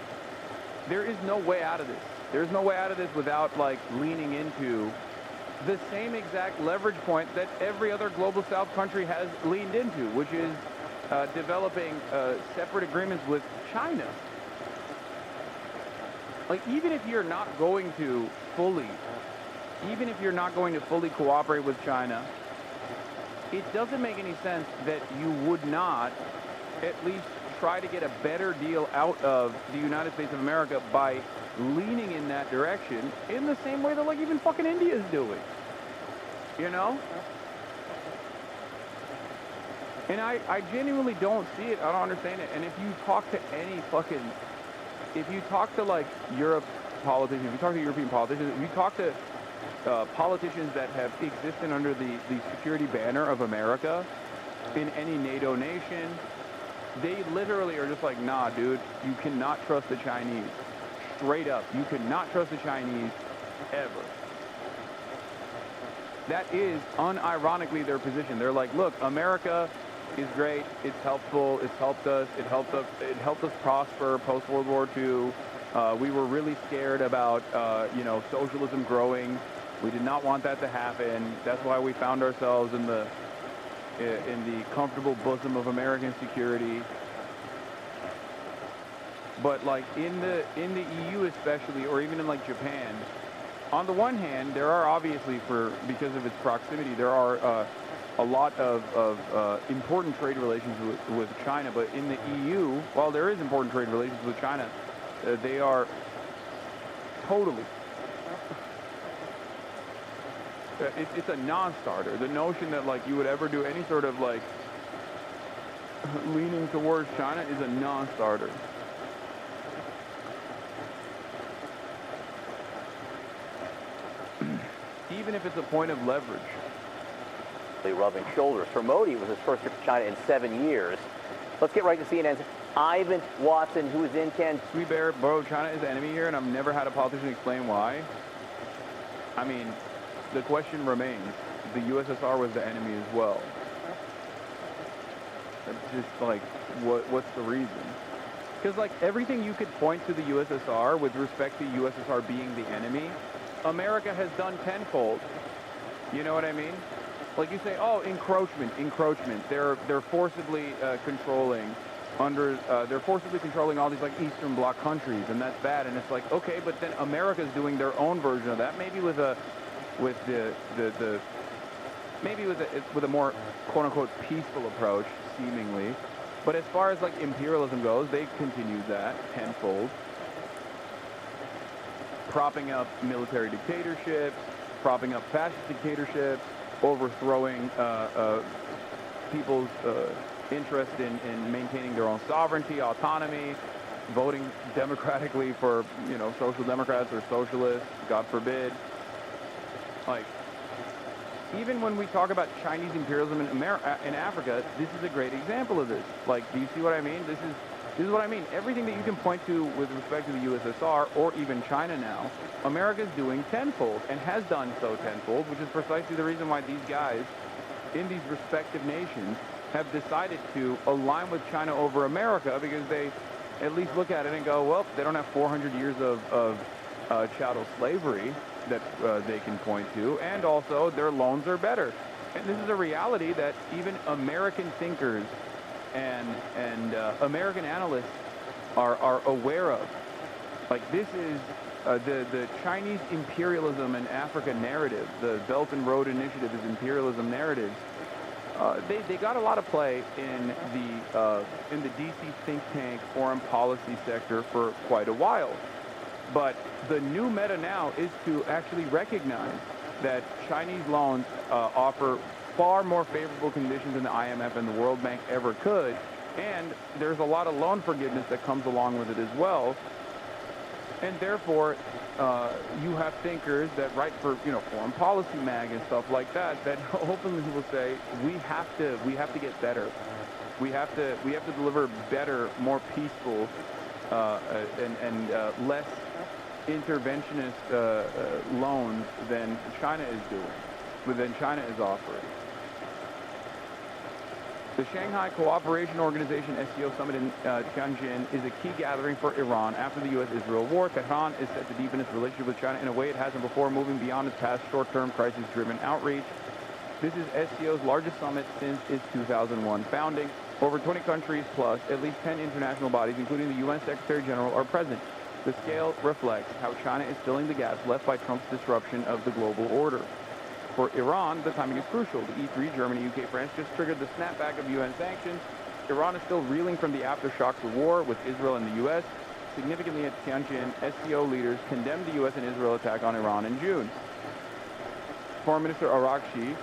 way out of this. There's no way out of this without, like, leaning into the same exact leverage point that every other global south country has leaned into, which is developing separate agreements with China. Like, even if you're not going to fully cooperate with China, it doesn't make any sense that you would not at least try to get a better deal out of the United States of America by leaning in that direction in the same way that, like, even fucking India is doing. You know? And I genuinely don't see it. I don't understand it. And if you talk to if you talk to, like, Europe politicians, if you talk to European politicians, if you talk to politicians that have existed under the security banner of America in any NATO nation, they literally are just like, nah, dude, you cannot trust the Chinese. Straight up, you cannot trust the Chinese ever. That is unironically their position. They're like, look, America is great, it's helpful, it's helped us, it helped us prosper post World War II. We were really scared about socialism growing. We did not want that to happen. That's why we found ourselves in the comfortable bosom of American security. But, like, in the EU especially, or even in, like, Japan, on the one hand, there are obviously, because of its proximity, there are a lot of important trade relations with China. But in the EU, while there is important trade relations with China, they are totally, it's a non-starter. The notion that, like, you would ever do any sort of, like, leaning towards China is a non-starter. Even if it's a point of leverage. Rubbing shoulders. For Modi, it was his first trip to China in 7 years. Let's get right to CNN's Ivan Watson, who is in Cannes. Sweet Bear, bro, China is the enemy here, and I've never had a politician explain why. I mean, the question remains, the USSR was the enemy as well. It's just like, what's the reason? Because, like, everything you could point to the USSR with respect to USSR being the enemy, America has done tenfold. You know what I mean? Like, you say, oh, encroachment. They're forcibly controlling they're forcibly controlling all these, like, Eastern Bloc countries, and that's bad. And it's like, okay, but then America's doing their own version of that, maybe with a more quote unquote peaceful approach, seemingly. But as far as, like, imperialism goes, they've continued that tenfold, propping up military dictatorships, propping up fascist dictatorships, overthrowing people's interest in maintaining their own sovereignty, autonomy, voting democratically for, social democrats or socialists, God forbid. Like, even when we talk about Chinese imperialism in Africa, this is a great example of this. Like, do you see what I mean? This is what I mean. Everything that you can point to with respect to the USSR, or even China now, America's doing tenfold, and has done so tenfold, which is precisely the reason why these guys in these respective nations have decided to align with China over America, because they at least look at it and go, well, they don't have 400 years of chattel slavery that they can point to, and also their loans are better. And this is a reality that even American thinkers and American analysts are aware of. Like, this is the Chinese imperialism and Africa narrative, the Belt and Road Initiative is imperialism narratives. They got a lot of play in the DC think tank foreign policy sector for quite a while. But the new meta now is to actually recognize that Chinese loans offer far more favorable conditions than the IMF and the World Bank ever could, and there's a lot of loan forgiveness that comes along with it as well. And therefore, you have thinkers that write for, foreign policy mag and stuff like that, that openly will say, we have to get better. We have to deliver better, more peaceful, and less interventionist loans than China is doing, than China is offering. The Shanghai Cooperation Organization SCO Summit in Tianjin is a key gathering for Iran after the U.S.-Israel war. Tehran is set to deepen its relationship with China in a way it hasn't before, moving beyond its past short-term crisis-driven outreach. This is SCO's largest summit since its 2001 founding. Over 20 countries plus at least 10 international bodies, including the UN Secretary General, are present. The scale reflects how China is filling the gaps left by Trump's disruption of the global order. For Iran, the timing is crucial. The E3, Germany, UK, France just triggered the snapback of UN sanctions. Iran is still reeling from the aftershocks of war with Israel and the U.S. Significantly at Tianjin, SCO leaders condemned the U.S. and Israel attack on Iran in June. Foreign Minister Arakchi,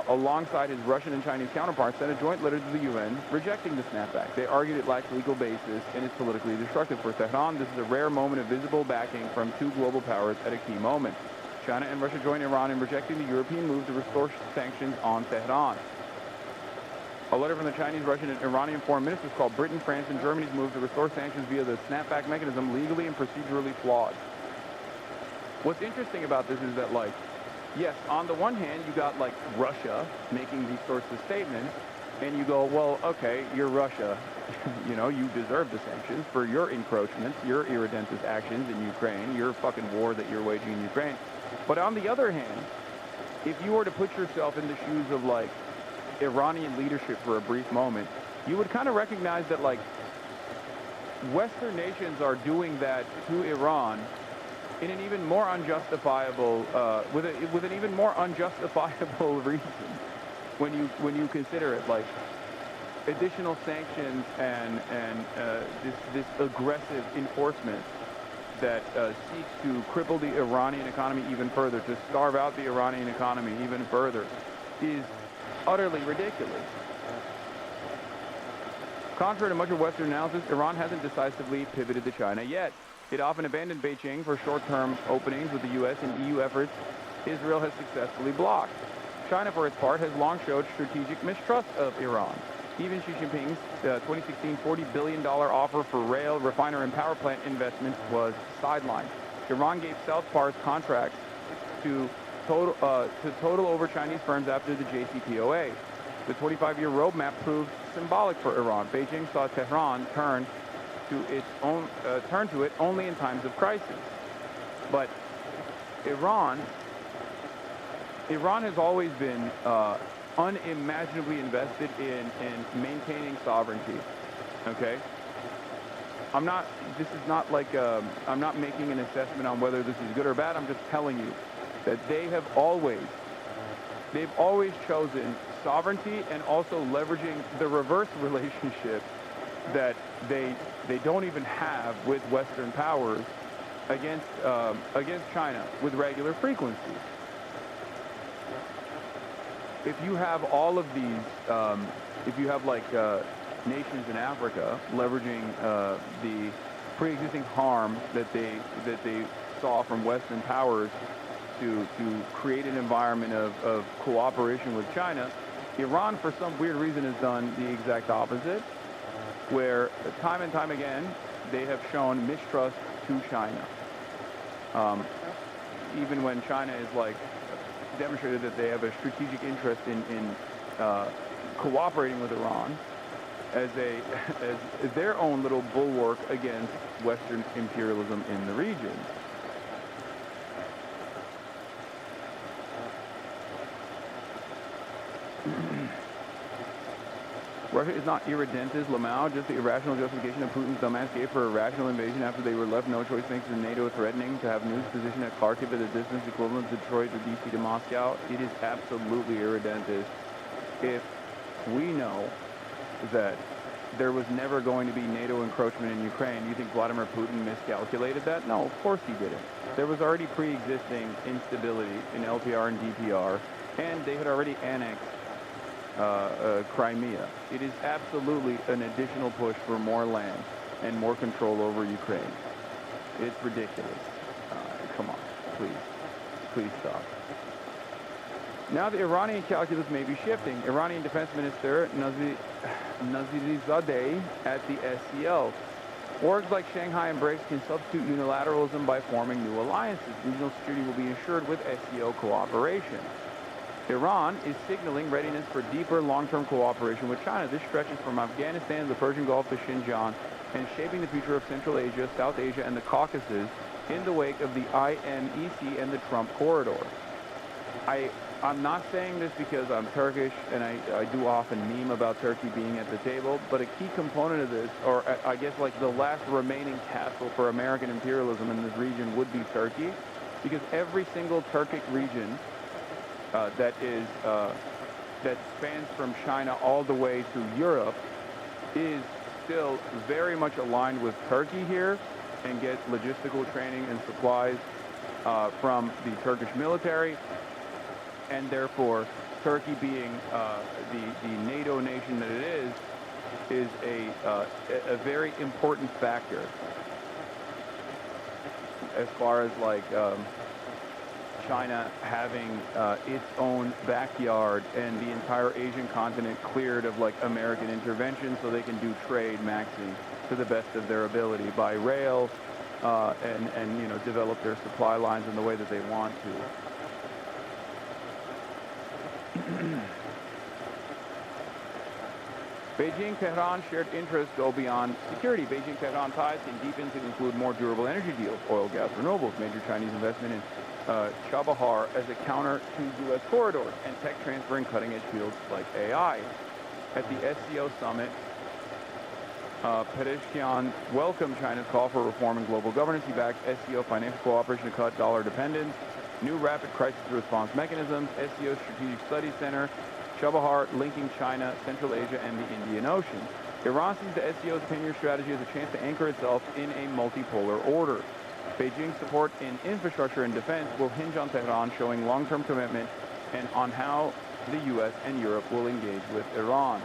alongside his Russian and Chinese counterparts, sent a joint letter to the UN rejecting the snapback. They argued it lacks legal basis and is politically destructive. For Tehran, this is a rare moment of visible backing from two global powers at a key moment. China and Russia join Iran in rejecting the European move to restore sanctions on Tehran. A letter from the Chinese, Russian, and Iranian foreign ministers called Britain, France, and Germany's move to restore sanctions via the snapback mechanism legally and procedurally flawed. What's interesting about this is that, like, yes, on the one hand, you got, like, Russia making these sorts of statements, and you go, well, okay, you're Russia. You know, you deserve the sanctions for your encroachments, your irredentist actions in Ukraine, your fucking war that you're waging in Ukraine. But on the other hand, if you were to put yourself in the shoes of, like, Iranian leadership for a brief moment, you would kind of recognize that, like, Western nations are doing that to Iran in an even more unjustifiable, with an even more unjustifiable reason when you consider it, like additional sanctions and this aggressive enforcement that seeks to cripple the Iranian economy even further, to starve out the Iranian economy even further, is utterly ridiculous. Contrary to much of Western analysis, Iran hasn't decisively pivoted to China yet. It often abandoned Beijing for short-term openings with the U.S. and EU efforts Israel has successfully blocked. China, for its part, has long showed strategic mistrust of Iran. Even Xi Jinping's 2016 $40 billion offer for rail, refiner, and power plant investments was sidelined. Iran gave South Pars contracts to total over Chinese firms after the JCPOA. The 25-year roadmap proved symbolic for Iran. Beijing saw Tehran turn to it only in times of crisis. But Iran has always been unimaginably invested in maintaining sovereignty. Okay? I'm not making an assessment on whether this is good or bad. I'm just telling you that they've always chosen sovereignty and also leveraging the reverse relationship that they don't even have with Western powers against China with regular frequency. If you have all of these, if you have like nations in Africa leveraging the pre-existing harm that they saw from Western powers to create an environment of cooperation with China, Iran, for some weird reason, has done the exact opposite, where time and time again they have shown mistrust to China. Even when China is like demonstrated that they have a strategic interest in cooperating with Iran as their own little bulwark against Western imperialism in the region. Russia is not irredentist, Lamau, just the irrational justification that Putin's dumbass gave for a rational invasion after they were left no choice thanks to NATO threatening to have news position at Kharkiv at a distance equivalent to Detroit or DC to Moscow. It is absolutely irredentist. If we know that there was never going to be NATO encroachment in Ukraine, do you think Vladimir Putin miscalculated that? No, of course he didn't. There was already pre-existing instability in LPR and DPR, and they had already annexed Crimea. It is absolutely an additional push for more land and more control over Ukraine. It's ridiculous. Come on, please stop. Now the Iranian calculus may be shifting. Iranian Defense Minister Nazirizadeh at the SCO. Orgs like Shanghai and BRICS can substitute unilateralism by forming new alliances. Regional security will be ensured with SCO cooperation. Iran is signaling readiness for deeper long-term cooperation with China. This stretches from Afghanistan to the Persian Gulf to Xinjiang and shaping the future of Central Asia, South Asia, and the Caucasus in the wake of the IMEC and the Trump corridor. I'm not saying this because I'm Turkish and I do often meme about Turkey being at the table, but a key component of this, or I guess like the last remaining castle for American imperialism in this region would be Turkey, because every single Turkic region that spans from China all the way to Europe is still very much aligned with Turkey here and gets logistical training and supplies from the Turkish military. And therefore, Turkey being the NATO nation that it is a very important factor as far as like China having its own backyard and the entire Asian continent cleared of like American intervention so they can do trade maxing to the best of their ability by rail and you know, develop their supply lines in the way that they want to. Beijing-Tehran shared interests go beyond security. Beijing-Tehran ties can deepen to include more durable energy deals, oil, gas, renewables, major Chinese investment in Chabahar as a counter to U.S. corridors, and tech transfer in cutting-edge fields like AI. At the SCO summit, Pezeshkian welcomed China's call for reforming global governance. He backed SCO financial cooperation to cut dollar dependence, new rapid crisis response mechanisms, SCO Strategic Studies Center, Chabahar linking China, Central Asia, and the Indian Ocean. Iran sees the SCO's 10-year strategy as a chance to anchor itself in a multipolar order. Beijing's support in infrastructure and defense will hinge on Tehran showing long-term commitment and on how the U.S. and Europe will engage with Iran.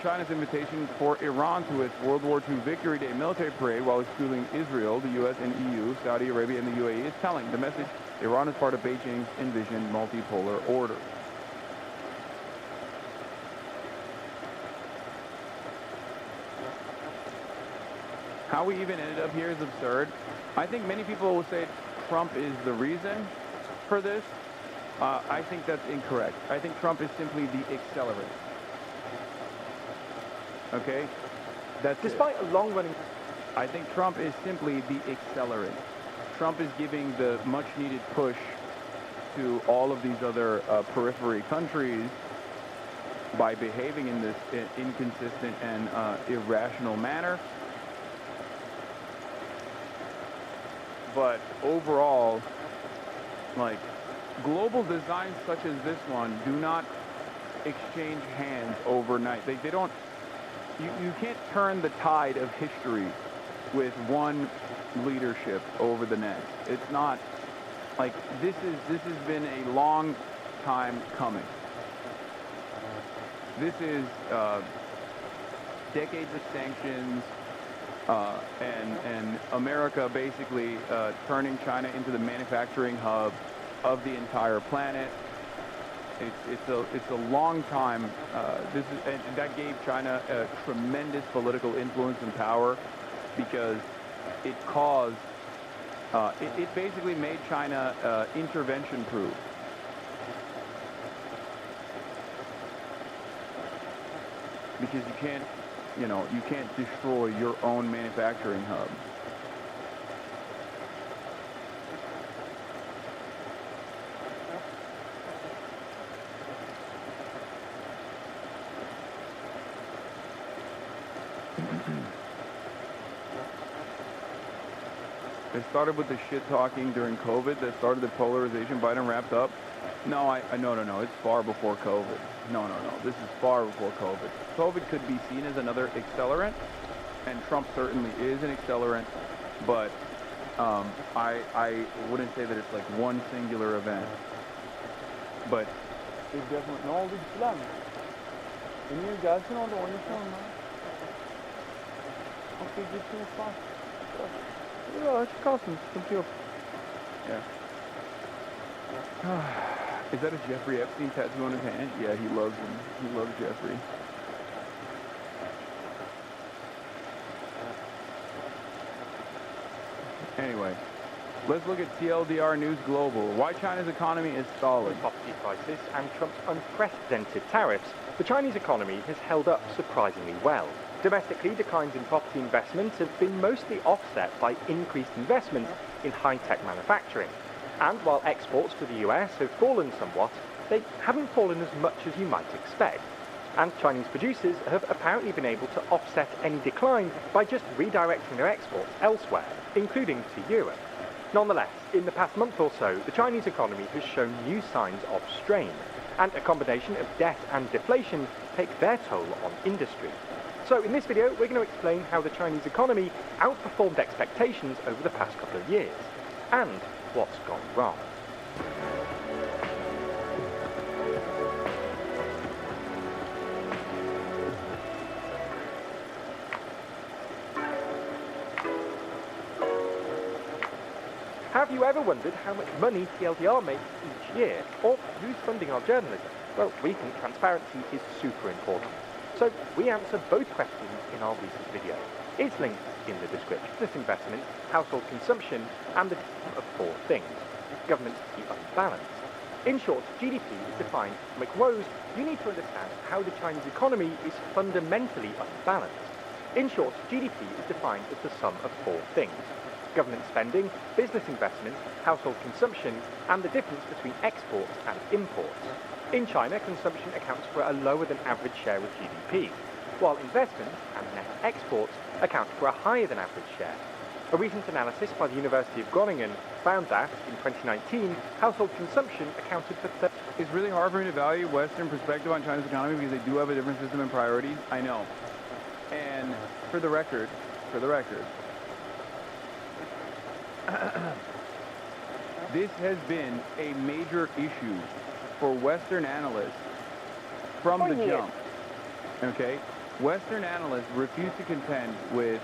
China's invitation for Iran to its World War II Victory Day military parade while excluding Israel, the U.S. and EU, Saudi Arabia, and the UAE is telling. The message: Iran is part of Beijing's envisioned multipolar order. How we even ended up here is absurd. I think many people will say Trump is the reason for this. I think that's incorrect. I think Trump is simply the accelerant. Okay? That's Despite a long-running... I think Trump is simply the accelerant. Trump is giving the much-needed push to all of these other periphery countries by behaving in this inconsistent and irrational manner. But overall, like, global designs such as this one do not exchange hands overnight. They don't... You can't turn the tide of history with one leadership over the next. It's not like this has been a long time coming. This is decades of sanctions and America basically turning China into the manufacturing hub of the entire planet. It's a long time. And that gave China a tremendous political influence and power because it caused. It basically made China intervention-proof. Because you can't destroy your own manufacturing hub. They started with the shit talking during COVID. That started the polarization. Biden wrapped up. No, no. It's far before COVID. No. This is far before COVID. COVID could be seen as another accelerant, and Trump certainly is an accelerant. But I wouldn't say that it's like one singular event. But it definitely. Ne oldu gittiler mi? Emir gelsin orada oynasın onlar. Okey gitsin ufak. Yok açık kalsın sıkıntı yok. Yeah. Is that a Jeffrey Epstein tattoo on his hand? Yeah, he loves him. He loves Jeffrey. Anyway, let's look at TLDR News Global. Why China's economy is solid. Property prices and Trump's unprecedented tariffs, the Chinese economy has held up surprisingly well. Domestically, declines in property investments have been mostly offset by increased investment in high-tech manufacturing. And while exports to the US have fallen somewhat, they haven't fallen as much as you might expect. And Chinese producers have apparently been able to offset any decline by just redirecting their exports elsewhere, including to Europe. Nonetheless, in the past month or so, the Chinese economy has shown new signs of strain, and a combination of debt and deflation take their toll on industry. So in this video, we're going to explain how the Chinese economy outperformed expectations over the past couple of years, and what's gone wrong. Have you ever wondered how much money TLDR makes each year, or who's funding our journalism? Well, we think transparency is super important. So we answer both questions in our recent video. It's linked in the description. Business investment, household consumption, and the of four things. Governments keep unbalanced. In short, GDP is defined from economic woes. You need to understand how the Chinese economy is fundamentally unbalanced. In short, GDP is defined as the sum of four things. Government spending, business investment, household consumption, and the difference between exports and imports. In China, consumption accounts for a lower than average share of GDP, while investment and net exports account for a higher than average share. A recent analysis by the University of Groningen found that, in 2019, household consumption accounted for It's really hard for me to value Western perspective on China's economy because they do have a different system and priorities. I know. And for the record, this has been a major issue for Western analysts from the jump. Okay? Western analysts refuse to contend with,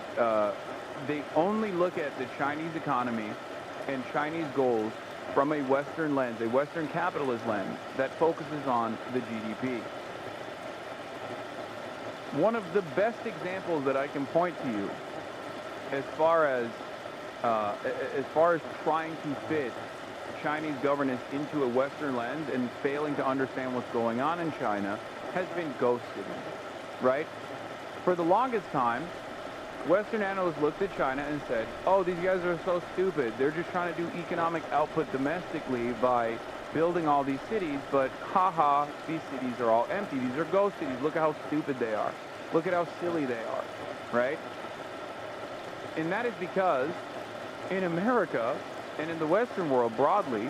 they only look at the Chinese economy and Chinese goals from a Western lens, a Western capitalist lens that focuses on the GDP. One of the best examples that I can point to you as far as trying to fit Chinese governance into a Western lens and failing to understand what's going on in China has been ghost cities, right? For the longest time, Western analysts looked at China and said, oh, these guys are so stupid. They're just trying to do economic output domestically by building all these cities, but haha, these cities are all empty. These are ghost cities. Look at how stupid they are. Look at how silly they are, right? And that is because in America, and in the Western world broadly,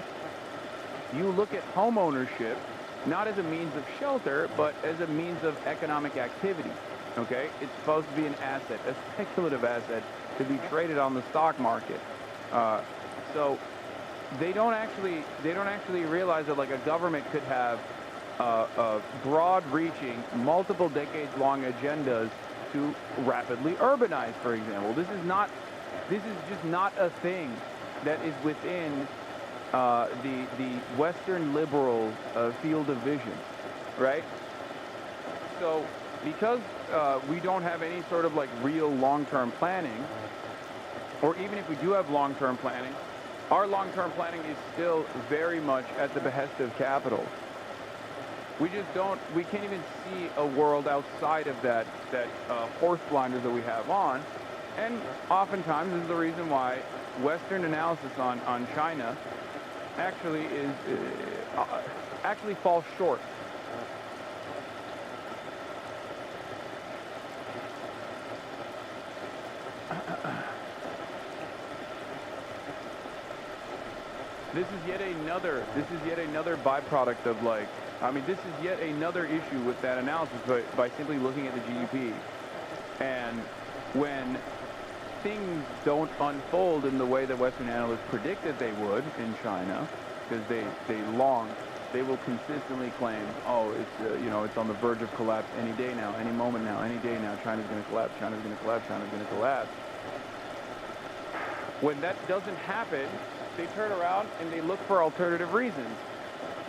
you look at home ownership not as a means of shelter, but as a means of economic activity, okay? It's supposed to be an asset, a speculative asset to be traded on the stock market. So they don't actually realize that like a government could have broad-reaching, multiple decades-long agendas to rapidly urbanize, for example. This is just not a thing that is within the Western liberal field of vision, right? So because we don't have any sort of like real long-term planning, or even if we do have long-term planning, our long-term planning is still very much at the behest of capital. We can't even see a world outside of that horse blinders that we have on. And oftentimes this is the reason why Western analysis on China actually falls short. This is yet another byproduct of like, I mean, this is yet another issue with that analysis by simply looking at the GDP. And when things don't unfold in the way that Western analysts predicted they would in China, because they will consistently claim, oh, it's on the verge of collapse any day now, any moment now, any day now, China's going to collapse, China's going to collapse, China's going to collapse. When that doesn't happen, they turn around and they look for alternative reasons.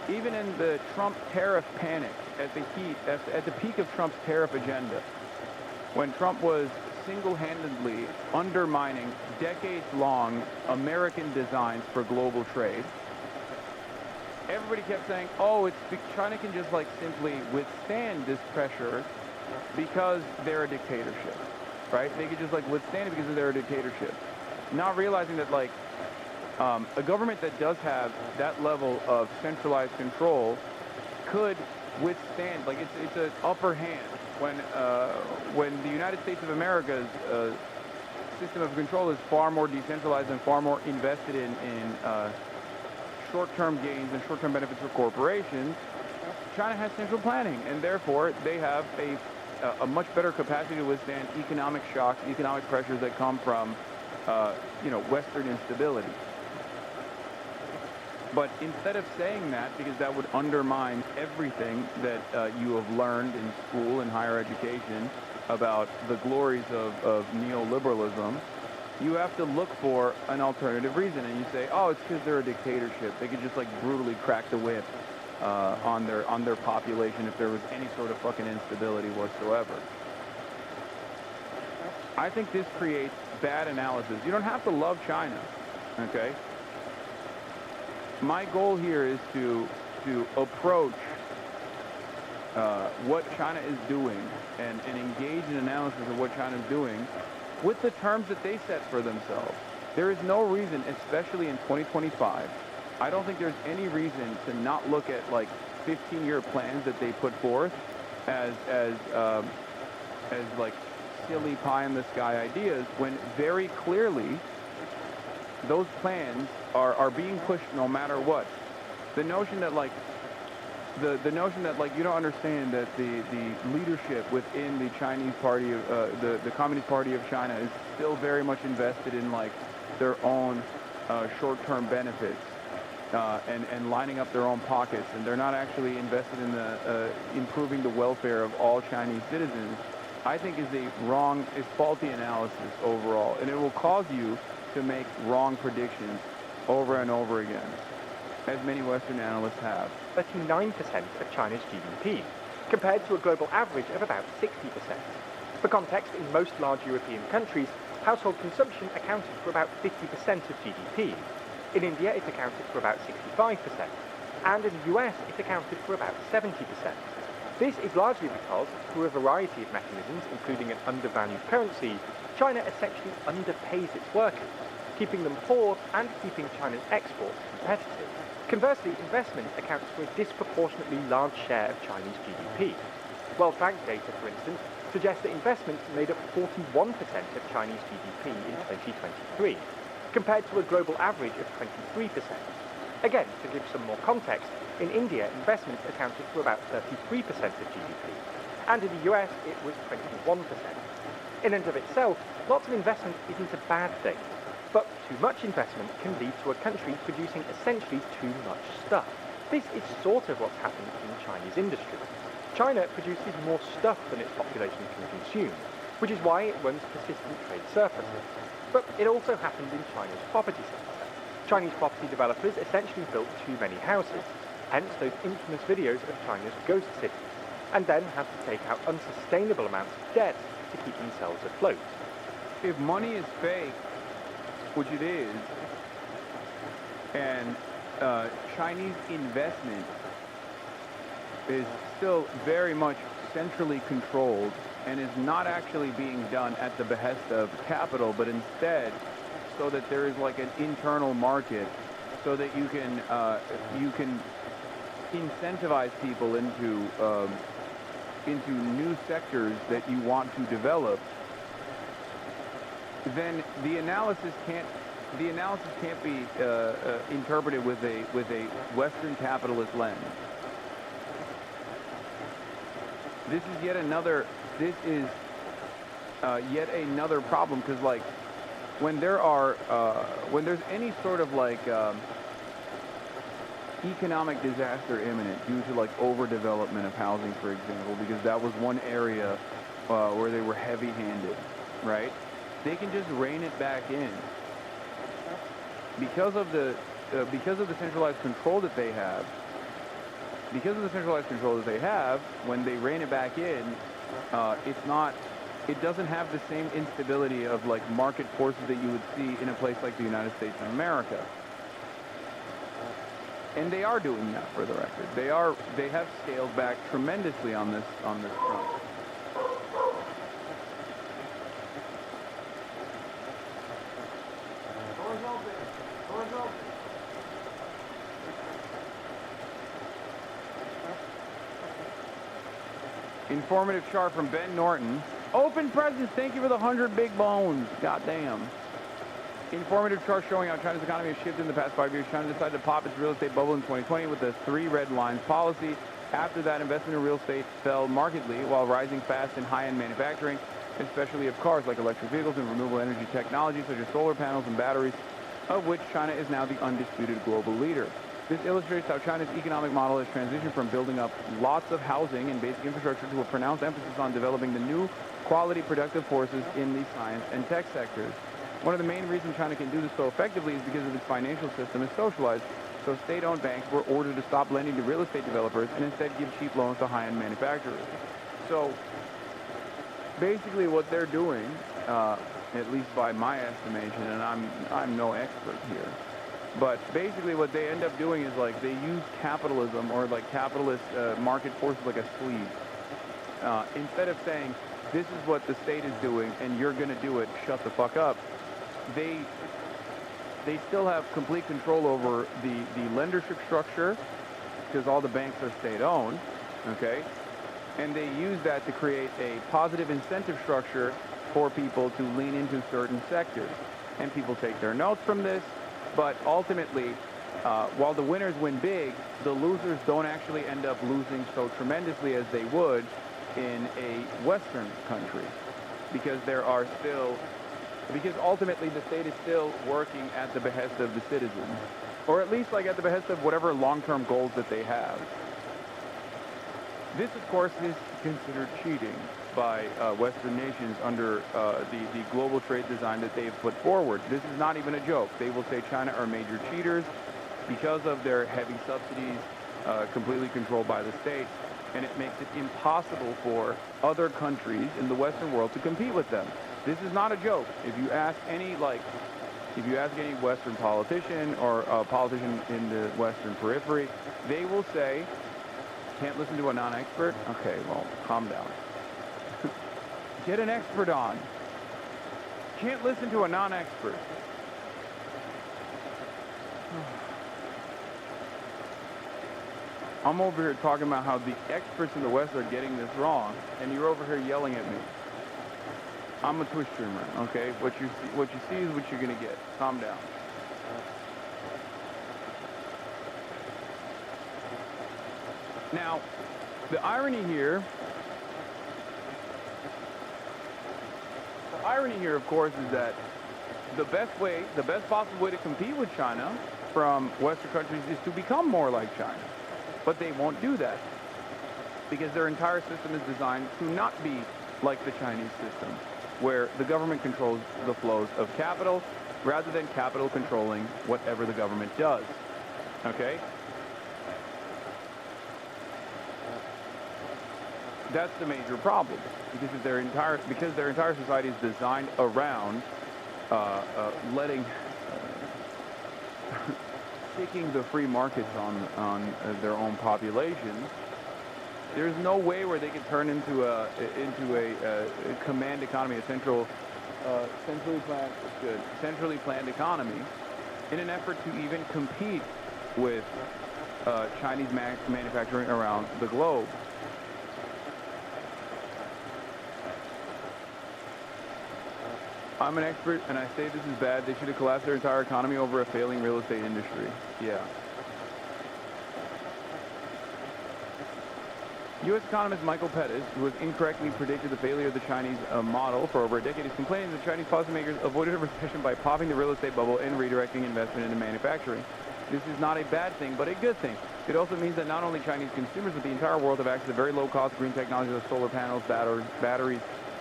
Even in the Trump tariff panic, at the peak of Trump's tariff agenda, when Trump was single-handedly undermining decades-long American designs for global trade, everybody kept saying, oh, China can just like simply withstand this pressure because they're a dictatorship, right? They could just like withstand it because they're a dictatorship. Not realizing that like a government that does have that level of centralized control could withstand, like it's an upper hand when the United States of America's system of control is far more decentralized and far more invested in short-term gains and short-term benefits for corporations. China has central planning, and therefore they have a much better capacity to withstand economic shocks, economic pressures that come from Western instability. But instead of saying that, because that would undermine everything that you have learned in school and higher education about the glories of neoliberalism, you have to look for an alternative reason. And you say, oh, it's because they're a dictatorship. They could just like brutally crack the whip on their population if there was any sort of fucking instability whatsoever. I think this creates bad analysis. You don't have to love China, okay? My goal here is to approach what China is doing and engage in analysis of what China is doing with the terms that they set for themselves. There is no reason, especially in 2025, I don't think there's any reason to not look at like 15-year plans that they put forth as like silly pie-in-the-sky ideas, when very clearly those plans are being pushed no matter what. The notion that like the notion that like you don't understand that the leadership within the Chinese party of the Communist Party of China is still very much invested in like their own short-term benefits and lining up their own pockets, and they're not actually invested in the improving the welfare of all Chinese citizens, I think is faulty analysis overall, and it will cause you to make wrong predictions over and over again, as many Western analysts have. 39% of China's GDP, compared to a global average of about 60%. For context, in most large European countries, household consumption accounted for about 50% of GDP. In India, it accounted for about 65%, and in the US, it accounted for about 70%. This is largely because, through a variety of mechanisms, including an undervalued currency, China essentially underpays its workers, keeping them poor and keeping China's exports competitive. Conversely, investment accounts for a disproportionately large share of Chinese GDP. World Bank data, for instance, suggests that investments made up 41% of Chinese GDP in 2023, compared to a global average of 23%. Again, to give some more context, in India, investments accounted for about 33% of GDP, and in the US, it was 21%. In and of itself, lots of investment isn't a bad thing, but too much investment can lead to a country producing essentially too much stuff. This is sort of what's happened in Chinese industry. China produces more stuff than its population can consume, which is why it runs persistent trade surpluses. But it also happened in China's property sector. Chinese property developers essentially built too many houses, hence those infamous videos of China's ghost cities, and then had to take out unsustainable amounts of debt to keep themselves afloat. If money is fake, which it is, and Chinese investment is still very much centrally controlled and is not actually being done at the behest of capital, but instead so that there is like an internal market, so that you can incentivize people into new sectors that you want to develop, then the analysis can't be interpreted with a Western capitalist lens. This is yet another problem, because like when there's any sort of like economic disaster imminent due to like overdevelopment of housing, for example, because that was one area where they were heavy-handed, right? They can just rein it back in. because of the centralized control that they have, when they rein it back in, it doesn't have the same instability of like market forces that you would see in a place like the United States of America. And they are doing that, for the record. They have scaled back tremendously on this front. Doors open. Doors open. Informative chart from Ben Norton. Open presence, thank you for the 100 big bones. Goddamn. Informative chart showing how China's economy has shifted in the past 5 years. China decided to pop its real estate bubble in 2020 with the 3 red lines policy. After that, investment in real estate fell markedly while rising fast in high-end manufacturing, especially of cars like electric vehicles and renewable energy technologies such as solar panels and batteries, of which China is now the undisputed global leader. This illustrates how China's economic model has transitioned from building up lots of housing and basic infrastructure to a pronounced emphasis on developing the new quality productive forces in the science and tech sectors. One of the main reasons China can do this so effectively is because of its financial system is socialized, so state-owned banks were ordered to stop lending to real estate developers and instead give cheap loans to high-end manufacturers. So basically what they're doing, at least by my estimation, and I'm no expert here, but basically what they end up doing is like they use capitalism or like capitalist market forces like a sleeve. Instead of saying, this is what the state is doing and you're going to do it, shut the fuck up, they still have complete control over the lendership structure because all the banks are state-owned, okay? And they use that to create a positive incentive structure for people to lean into certain sectors. And people take their notes from this, but ultimately, while the winners win big, the losers don't actually end up losing so tremendously as they would in a Western country, because ultimately the state is still working at the behest of the citizens, or at least like at the behest of whatever long-term goals that they have. This, of course, is considered cheating by Western nations under the global trade design that they've put forward. This is not even a joke. They will say China are major cheaters because of their heavy subsidies completely controlled by the state, and it makes it impossible for other countries in the Western world to compete with them. This is not a joke. If you ask any Western politician or a politician in the Western periphery, they will say, can't listen to a non-expert? Okay, well, calm down. Get an expert on. Can't listen to a non-expert. I'm over here talking about how the experts in the West are getting this wrong, and you're over here yelling at me. I'm a Twitch streamer, okay? What you see is what you're gonna get. Calm down. Now, the irony here, of course, is that the best possible way to compete with China from Western countries is to become more like China. But they won't do that because their entire system is designed to not be like the Chinese system, where the government controls the flows of capital rather than capital controlling whatever the government does. Okay? That's the major problem, because their entire society is designed around kicking the free markets on their own populations. There's no way where they could turn into a command economy, a centrally planned economy, in an effort to even compete with Chinese manufacturing around the globe. I'm an expert, and I say this is bad. They should have collapsed their entire economy over a failing real estate industry. Yeah. U.S. economist Michael Pettis, who has incorrectly predicted the failure of the Chinese model for over a decade, is complaining that the Chinese policymakers avoided a recession by popping the real estate bubble and redirecting investment into manufacturing. This is not a bad thing, but a good thing. It also means that not only Chinese consumers, but the entire world have access to very low-cost green technologies like solar panels, batteries,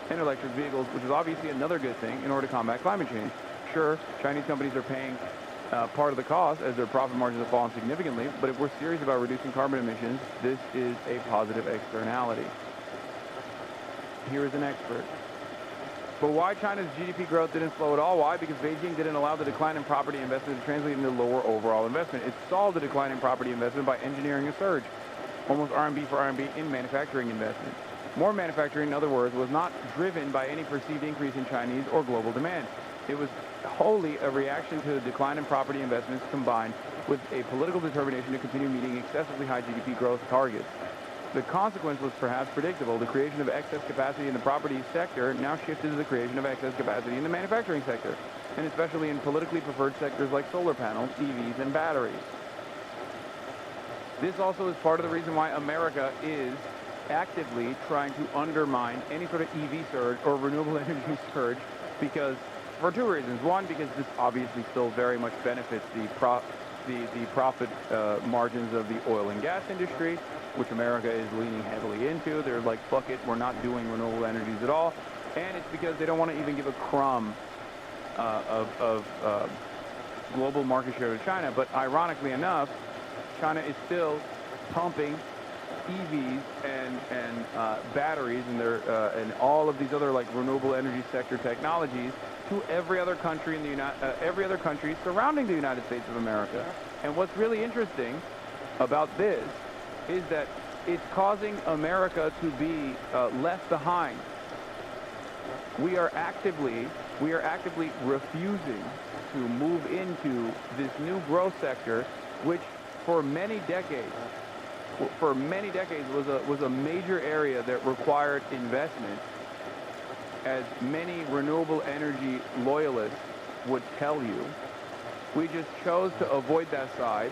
and electric vehicles, which is obviously another good thing in order to combat climate change. Sure, Chinese companies are paying part of the cost, as their profit margins have fallen significantly. But if we're serious about reducing carbon emissions, this is a positive externality. Here is an expert. But why China's GDP growth didn't slow at all? Why? Because Beijing didn't allow the decline in property investment to translate into lower overall investment. It stalled the decline in property investment by engineering a surge, almost RMB for RMB, in manufacturing investment. More manufacturing, in other words, was not driven by any perceived increase in Chinese or global demand. It was wholly a reaction to the decline in property investments combined with a political determination to continue meeting excessively high GDP growth targets. The consequence was perhaps predictable. The creation of excess capacity in the property sector now shifted to the creation of excess capacity in the manufacturing sector, and especially in politically preferred sectors like solar panels, EVs, and batteries. This also is part of the reason why America is actively trying to undermine any sort of EV surge or renewable energy surge, because for two reasons. One, because this obviously still very much benefits the profit margins of the oil and gas industry, which America is leaning heavily into. They're like, fuck it, we're not doing renewable energies at all. And it's because they don't want to even give a crumb of global market share to China. But ironically enough, China is still pumping EVs and batteries and and all of these other like renewable energy sector technologies to every other country in the every other country surrounding the United States of America. And what's really interesting about this is that it's causing America to be left behind. We are actively refusing to move into this new growth sector, which for many decades was a major area that required investment, as many renewable energy loyalists would tell you. We just chose to avoid that side.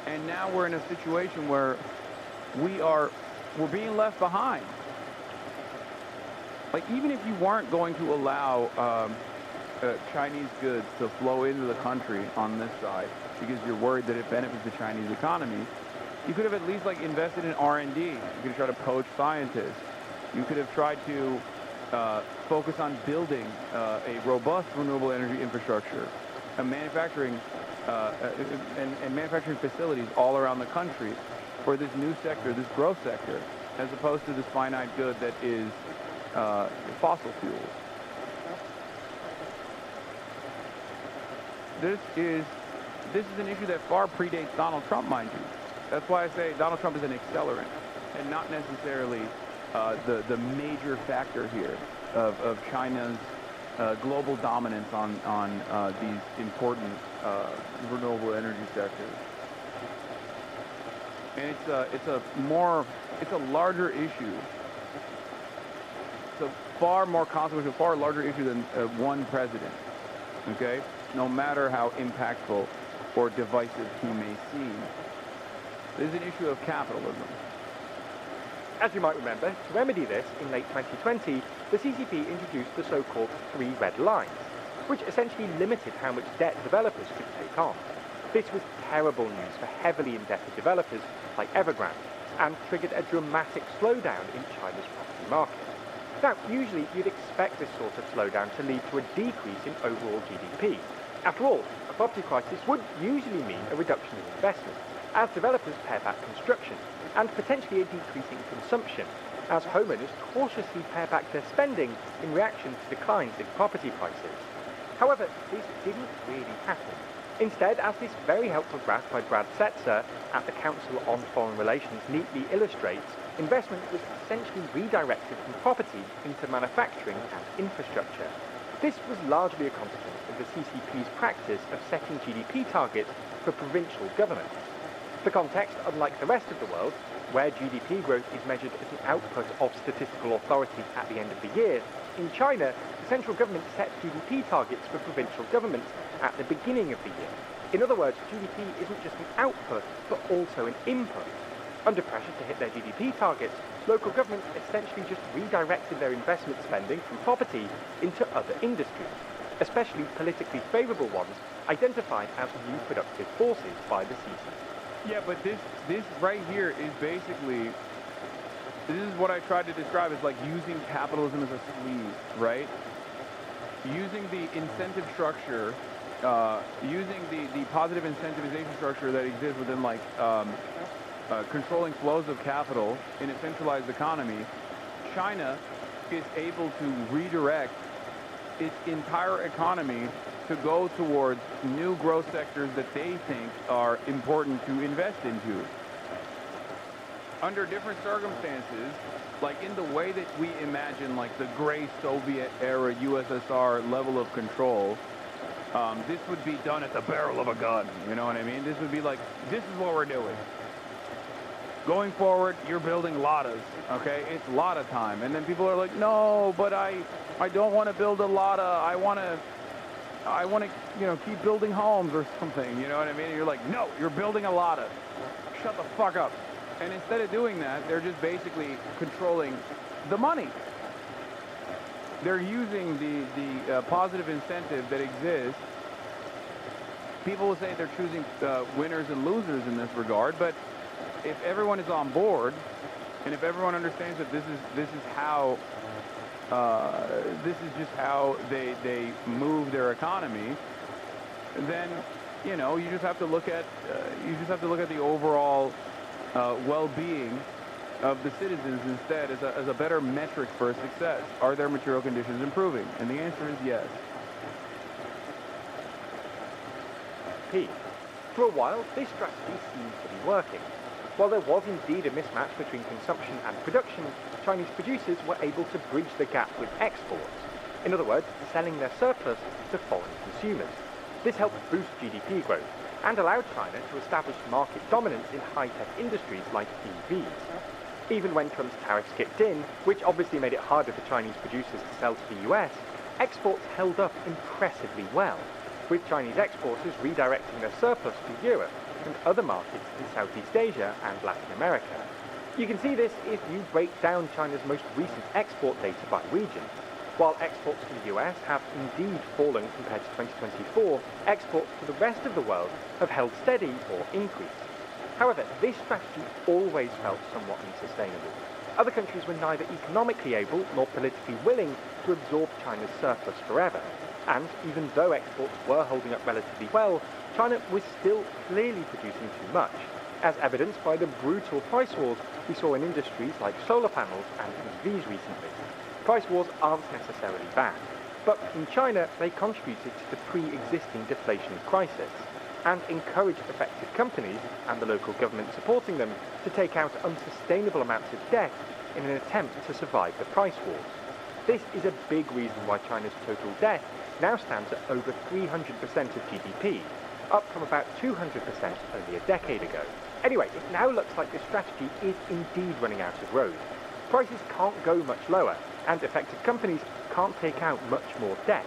And now we're in a situation where we're being left behind. Like, even if you weren't going to allow Chinese goods to flow into the country on this side, because you're worried that it benefits the Chinese economy, you could have at least like invested in R&D. You could have tried to poach scientists. You could have tried to focus on building a robust renewable energy infrastructure, a manufacturing and manufacturing facilities all around the country for this new sector, this growth sector, as opposed to this finite good that is fossil fuels. This is an issue that far predates Donald Trump, mind you. That's why I say Donald Trump is an accelerant and not necessarily the major factor here of China's global dominance on these important renewable energy sectors. And it's a larger issue. It's a far more consequential, far larger issue than one president. Okay? No matter how impactful or divisive he may seem. This is an issue of capitalism. As you might remember, to remedy this, in late 2020, the CCP introduced the so-called 3 red lines, which essentially limited how much debt developers could take on. This was terrible news for heavily indebted developers like Evergrande, and triggered a dramatic slowdown in China's property market. Now, usually you'd expect this sort of slowdown to lead to a decrease in overall GDP. After all, a property crisis would usually mean a reduction in investment, as developers pare back construction, and potentially a decrease in consumption, as homeowners cautiously pare back their spending in reaction to declines in property prices. However, this didn't really happen. Instead, as this very helpful graph by Brad Setzer at the Council on Foreign Relations neatly illustrates, investment was essentially redirected from property into manufacturing and infrastructure. This was largely a consequence of the CCP's practice of setting GDP targets for provincial governments. For context, unlike the rest of the world, where GDP growth is measured as an output of statistical authorities at the end of the year, in China, the central government sets GDP targets for provincial governments at the beginning of the year. In other words, GDP isn't just an output, but also an input. Under pressure to hit their GDP targets, local governments essentially just redirected their investment spending from property into other industries, especially politically favourable ones identified as new productive forces by the CCP. Yeah, but this right here is basically, this is what I tried to describe as like using capitalism as a sleeve, right? Using the incentive structure using the positive incentivization structure that exists within like controlling flows of capital in a centralized economy, China is able to redirect its entire economy to go towards new growth sectors that they think are important to invest into. Under different circumstances, like in the way that we imagine like the gray Soviet era USSR level of control, this would be done at the barrel of a gun, you know what I mean? This would be like, this is what we're doing. Going forward, you're building Ladas, okay? It's Lada time. And then people are like, no, but I don't want to build a Lada. I want to, you know, keep building homes or something, you know what I mean? And you're like, no, you're building a Lada. Shut the fuck up. And instead of doing that, they're just basically controlling the money. They're using the positive incentive that exists. People will say they're choosing winners and losers in this regard, but if everyone is on board, and if everyone understands that this is how this is just how they move their economy, then you know you just have to look at the overall well-being of the citizens instead as a better metric for success. Are their material conditions improving? And the answer is yes. P. For a while, this strategy seemed to be working. While there was indeed a mismatch between consumption and production, Chinese producers were able to bridge the gap with exports. In other words, selling their surplus to foreign consumers. This helped boost GDP growth and allowed China to establish market dominance in high-tech industries like EVs. Even when Trump's tariffs kicked in, which obviously made it harder for Chinese producers to sell to the US, exports held up impressively well, with Chinese exporters redirecting their surplus to Europe and other markets in Southeast Asia and Latin America. You can see this if you break down China's most recent export data by region. While exports to the US have indeed fallen compared to 2024, exports to the rest of the world have held steady or increased. However, this strategy always felt somewhat unsustainable. Other countries were neither economically able nor politically willing to absorb China's surplus forever. And even though exports were holding up relatively well, China was still clearly producing too much, as evidenced by the brutal price wars we saw in industries like solar panels and EVs recently. Price wars aren't necessarily bad, but in China they contributed to the pre-existing deflationary crisis, and encouraged affected companies, and the local government supporting them, to take out unsustainable amounts of debt in an attempt to survive the price wars. This is a big reason why China's total debt now stands at over 300% of GDP, up from about 200% only a decade ago. Anyway, it now looks like this strategy is indeed running out of road. Prices can't go much lower, and affected companies can't take out much more debt,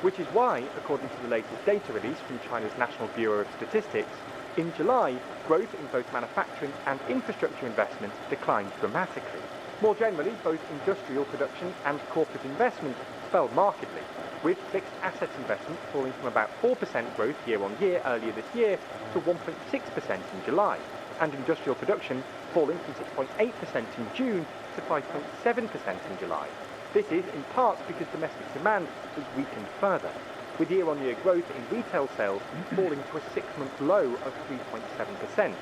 which is why, according to the latest data release from China's National Bureau of Statistics, in July, growth in both manufacturing and infrastructure investment declined dramatically. More generally, both industrial production and corporate investment fell markedly, with fixed assets investment falling from about 4% growth year-on-year earlier this year to 1.6% in July, and industrial production falling from 6.8% in June to 5.7% in July. This is in part because domestic demand has weakened further, with year-on-year growth in retail sales falling to a 6-month low of 3.7%,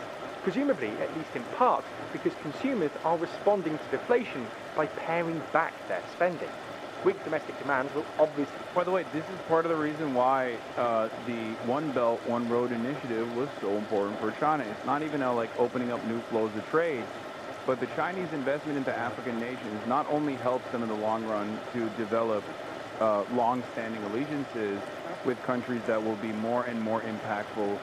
presumably at least in part because consumers are responding to deflation by paring back their spending. Weak domestic demand will obviously... By the way, this is part of the reason why the One Belt, One Road initiative was so important for China. It's not even like opening up new flows of trade, but the Chinese investment into African nations not only helps them in the long run to develop long-standing allegiances with countries that will be more and more impactful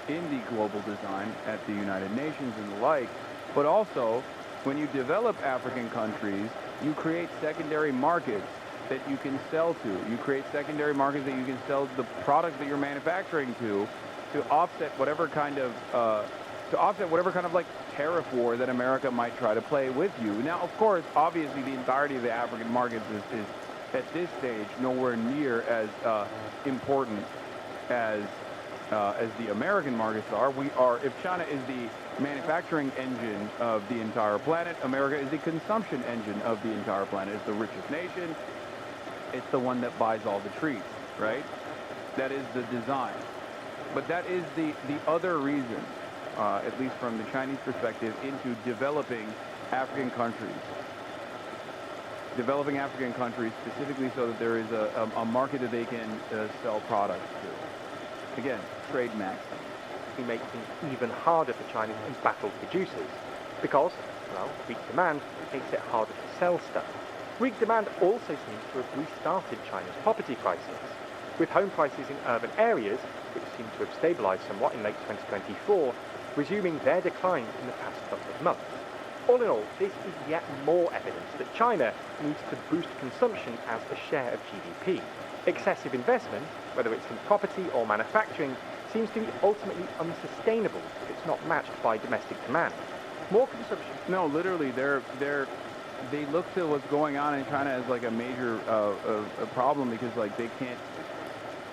in the global design at the United Nations and the like, but also when you develop African countries, you create secondary markets that you can sell to. You create secondary markets that you can sell the products that you're manufacturing to offset whatever kind of like tariff war that America might try to play with you. Now, of course, obviously, the entirety of the African markets is at this stage nowhere near as important as the American markets are. If China is the manufacturing engine of the entire planet, America is the consumption engine of the entire planet. It's the richest nation. It's the one that buys all the treats, right? That is the design. But that is the other reason, at least from the Chinese perspective, into developing African countries. Developing African countries specifically so that there is a market that they can sell products to. Again, trade maximum. We make things even harder for China's embattled producers because, well, weak demand makes it harder to sell stuff. Weak demand also seems to have restarted China's property crisis, with home prices in urban areas, which seem to have stabilised somewhat in late 2024, resuming their decline in the past couple of months. All in all, this is yet more evidence that China needs to boost consumption as a share of GDP. Excessive investment, whether it's in property or manufacturing, seems to be ultimately unsustainable if it's not matched by domestic demand. More consumption... No, literally, they look to what's going on in China as like a major a problem because like they can't,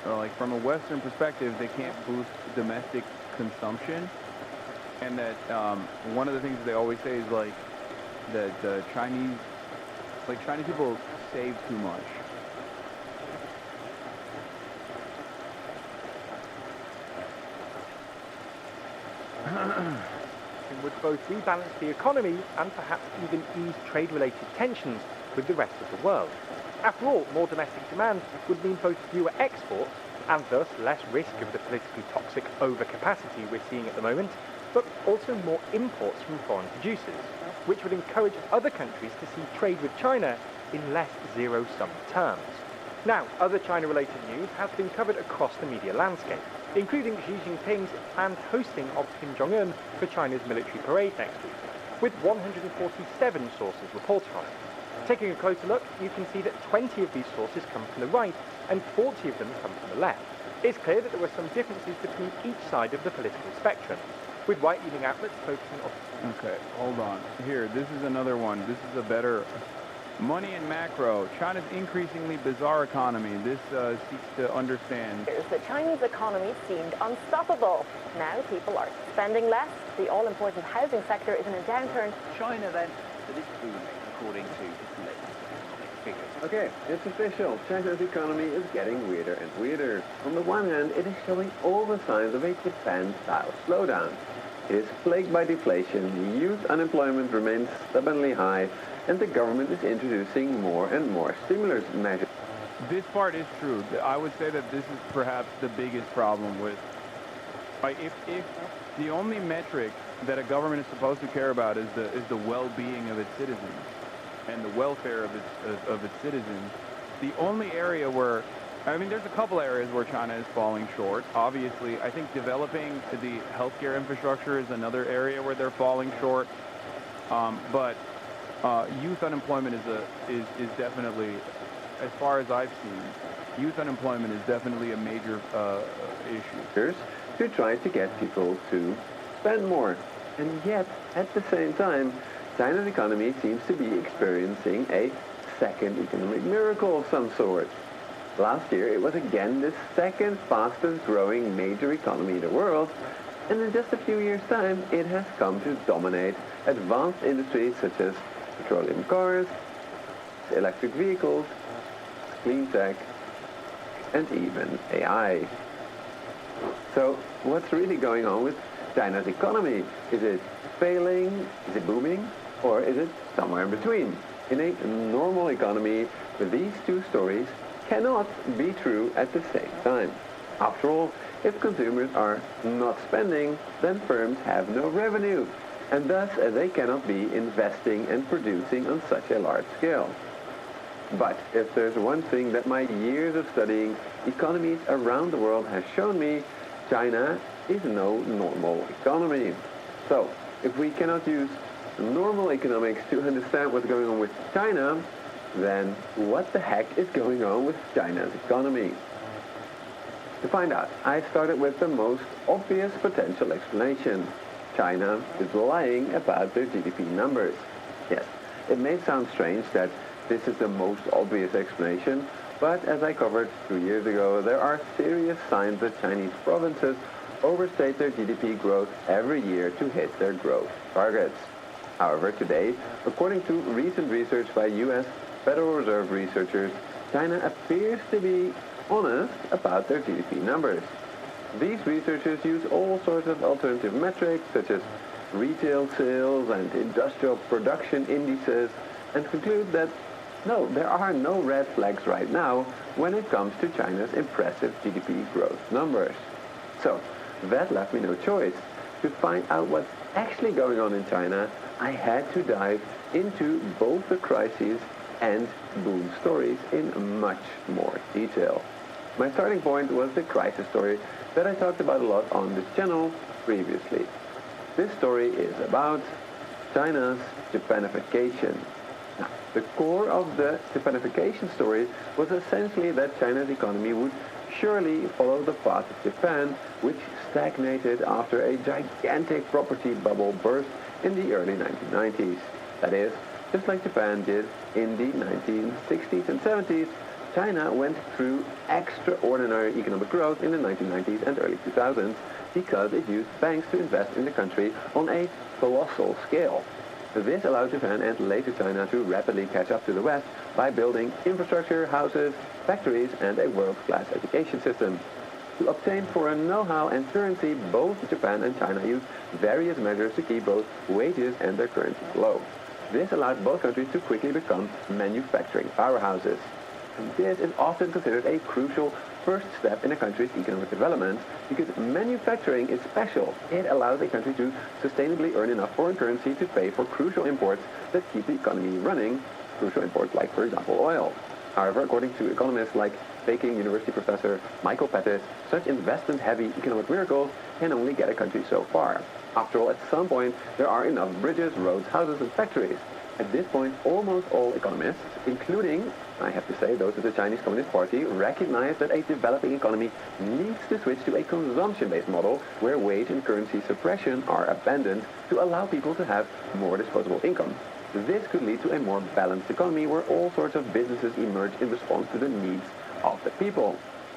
like from a Western perspective, they can't boost domestic consumption. And that one of the things that they always say is like that Chinese people save too much. Would both rebalance the economy and perhaps even ease trade-related tensions with the rest of the world. After all, more domestic demand would mean both fewer exports and thus less risk of the politically toxic overcapacity we're seeing at the moment, but also more imports from foreign producers, which would encourage other countries to see trade with China in less zero-sum terms. Now, other China-related news has been covered across the media landscape, including Xi Jinping's planned hosting of Kim Jong-un for China's military parade next week, with 147 sources reported on it. Taking a closer look, you can see that 20 of these sources come from the right and 40 of them come from the left. It's clear that there were some differences between each side of the political spectrum, with right-leaning outlets focusing on... Okay, hold on. Here, this is another one. This is a better... Money and macro, China's increasingly bizarre economy. This seeks to understand. The Chinese economy seemed unstoppable. Now people are spending less. The all-important housing sector is in a downturn. China then, that is booming, according to its latest economic figures. Okay, it's official. China's economy is getting weirder and weirder. On the one hand, it is showing all the signs of a Japan-style slowdown. It is plagued by deflation, youth unemployment remains stubbornly high, and the government is introducing more and more stimulus measures. This part is true. I would say that this is perhaps the biggest problem with... If the only metric that a government is supposed to care about is the well-being of its citizens and the welfare of its citizens, the only area where... I mean, there's a couple areas where China is falling short. Obviously, I think developing the healthcare infrastructure is another area where they're falling short. But youth unemployment is definitely, as far as I've seen, youth unemployment is definitely a major issue. To try to get people to spend more. And yet, at the same time, China's economy seems to be experiencing a second economic miracle of some sort. Last year, it was again the second fastest growing major economy in the world, and in just a few years' time, it has come to dominate advanced industries such as petroleum cars, electric vehicles, clean tech, and even AI. So, what's really going on with China's economy? Is it failing? Is it booming? Or is it somewhere in between? In a normal economy, these two stories cannot be true at the same time. After all, if consumers are not spending, then firms have no revenue, and thus they cannot be investing and producing on such a large scale. But if there's one thing that my years of studying economies around the world has shown me, China is no normal economy. So, if we cannot use normal economics to understand what's going on with China, then what the heck is going on with China's economy? To find out, I started with the most obvious potential explanation. China is lying about their GDP numbers. Yes, it may sound strange that this is the most obvious explanation, but as I covered 2 years ago, there are serious signs that Chinese provinces overstate their GDP growth every year to hit their growth targets. However, today, according to recent research by U.S. Federal Reserve researchers, China appears to be honest about their GDP numbers. These researchers use all sorts of alternative metrics, such as retail sales and industrial production indices, and conclude that no, there are no red flags right now when it comes to China's impressive GDP growth numbers. So, that left me no choice. To find out what's actually going on in China, I had to dive into both the crises and boom stories in much more detail. My starting point was the crisis story that I talked about a lot on this channel previously. This story is about China's Japanification. Now, the core of the Japanification story was essentially that China's economy would surely follow the path of Japan, which stagnated after a gigantic property bubble burst in the early 1990s. That is, just like Japan did in the 1960s and 70s, China went through extraordinary economic growth in the 1990s and early 2000s because it used banks to invest in the country on a colossal scale. This allowed Japan and later China to rapidly catch up to the West by building infrastructure, houses, factories, and a world-class education system. To obtain foreign know-how and currency, both Japan and China used various measures to keep both wages and their currencies low. This allowed both countries to quickly become manufacturing powerhouses. And this is often considered a crucial first step in a country's economic development because manufacturing is special. It allows a country to sustainably earn enough foreign currency to pay for crucial imports that keep the economy running, crucial imports like, for example, oil. However, according to economists like Peking University professor Michael Pettis, such investment-heavy economic miracles can only get a country so far. After all, at some point, there are enough bridges, roads, houses, and factories. At this point, almost all economists, including, I have to say, those of the Chinese Communist Party, recognize that a developing economy needs to switch to a consumption-based model where wage and currency suppression are abandoned to allow people to have more disposable income. This could lead to a more balanced economy where all sorts of businesses emerge in response to the needs of the people.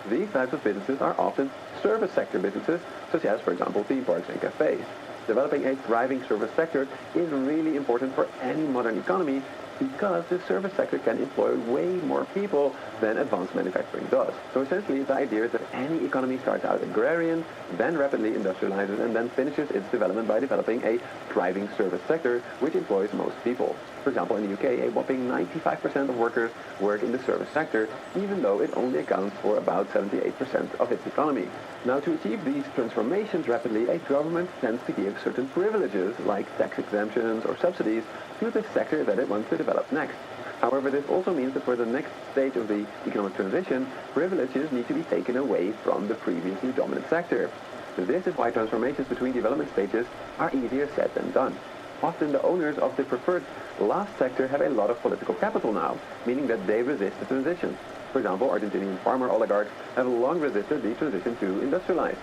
These types of businesses are often service sector businesses, such as, for example, theme parks and cafes. Developing a thriving service sector is really important for any modern economy because the service sector can employ way more people than advanced manufacturing does. So essentially, the idea is that any economy starts out agrarian, then rapidly industrializes, and then finishes its development by developing a thriving service sector, which employs most people. For example, in the UK, a whopping 95% of workers work in the service sector, even though it only accounts for about 78% of its economy. Now, to achieve these transformations rapidly, a government tends to give certain privileges, like tax exemptions or subsidies, to the sector that it wants to develop next. However, this also means that for the next stage of the economic transition, privileges need to be taken away from the previously dominant sector. This is why transformations between development stages are easier said than done. Often the owners of the preferred last sector have a lot of political capital now, meaning that they resist the transition. For example, Argentinian farmer oligarchs have long resisted the transition to industrialize.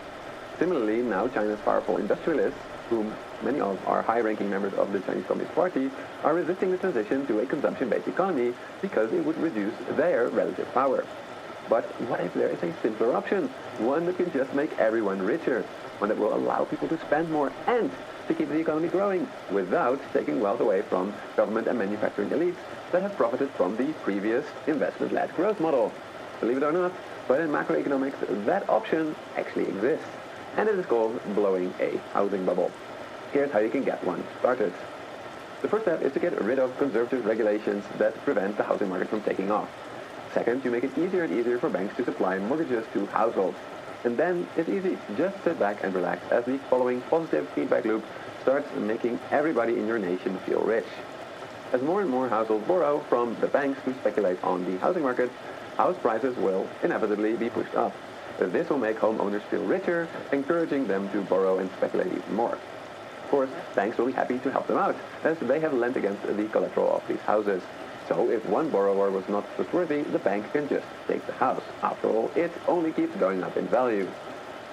Similarly, now China's powerful industrialists, whom many of are high-ranking members of the Chinese Communist Party, are resisting the transition to a consumption-based economy because it would reduce their relative power. But what if there is a simpler option, one that can just make everyone richer, one that will allow people to spend more and to keep the economy growing without taking wealth away from government and manufacturing elites that have profited from the previous investment-led growth model? Believe it or not, but in macroeconomics, that option actually exists, and it is called blowing a housing bubble. Here's how you can get one started. The first step is to get rid of conservative regulations that prevent the housing market from taking off. Second, you make it easier and easier for banks to supply mortgages to households. And then it's easy. Just sit back and relax as the following positive feedback loop starts making everybody in your nation feel rich. As more and more households borrow from the banks to speculate on the housing market, house prices will inevitably be pushed up. This will make homeowners feel richer, encouraging them to borrow and speculate even more. Of course, banks will be happy to help them out, as they have lent against the collateral of these houses. So if one borrower was not trustworthy, the bank can just take the house. After all, it only keeps going up in value.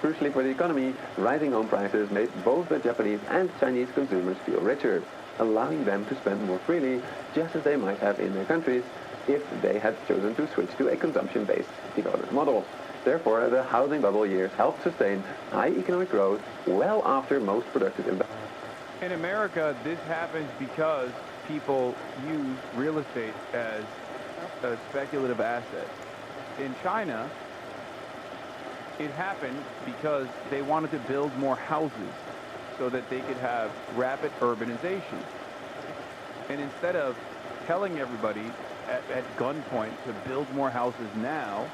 Crucially for the economy, rising home prices made both the Japanese and Chinese consumers feel richer, allowing them to spend more freely, just as they might have in their countries if they had chosen to switch to a consumption-based development model. Therefore, the housing bubble years helped sustain high economic growth well after most productive investments. In America, this happens because people use real estate as a speculative asset. In China, it happened because they wanted to build more houses so that they could have rapid urbanization. And instead of telling everybody at gunpoint to build more houses now,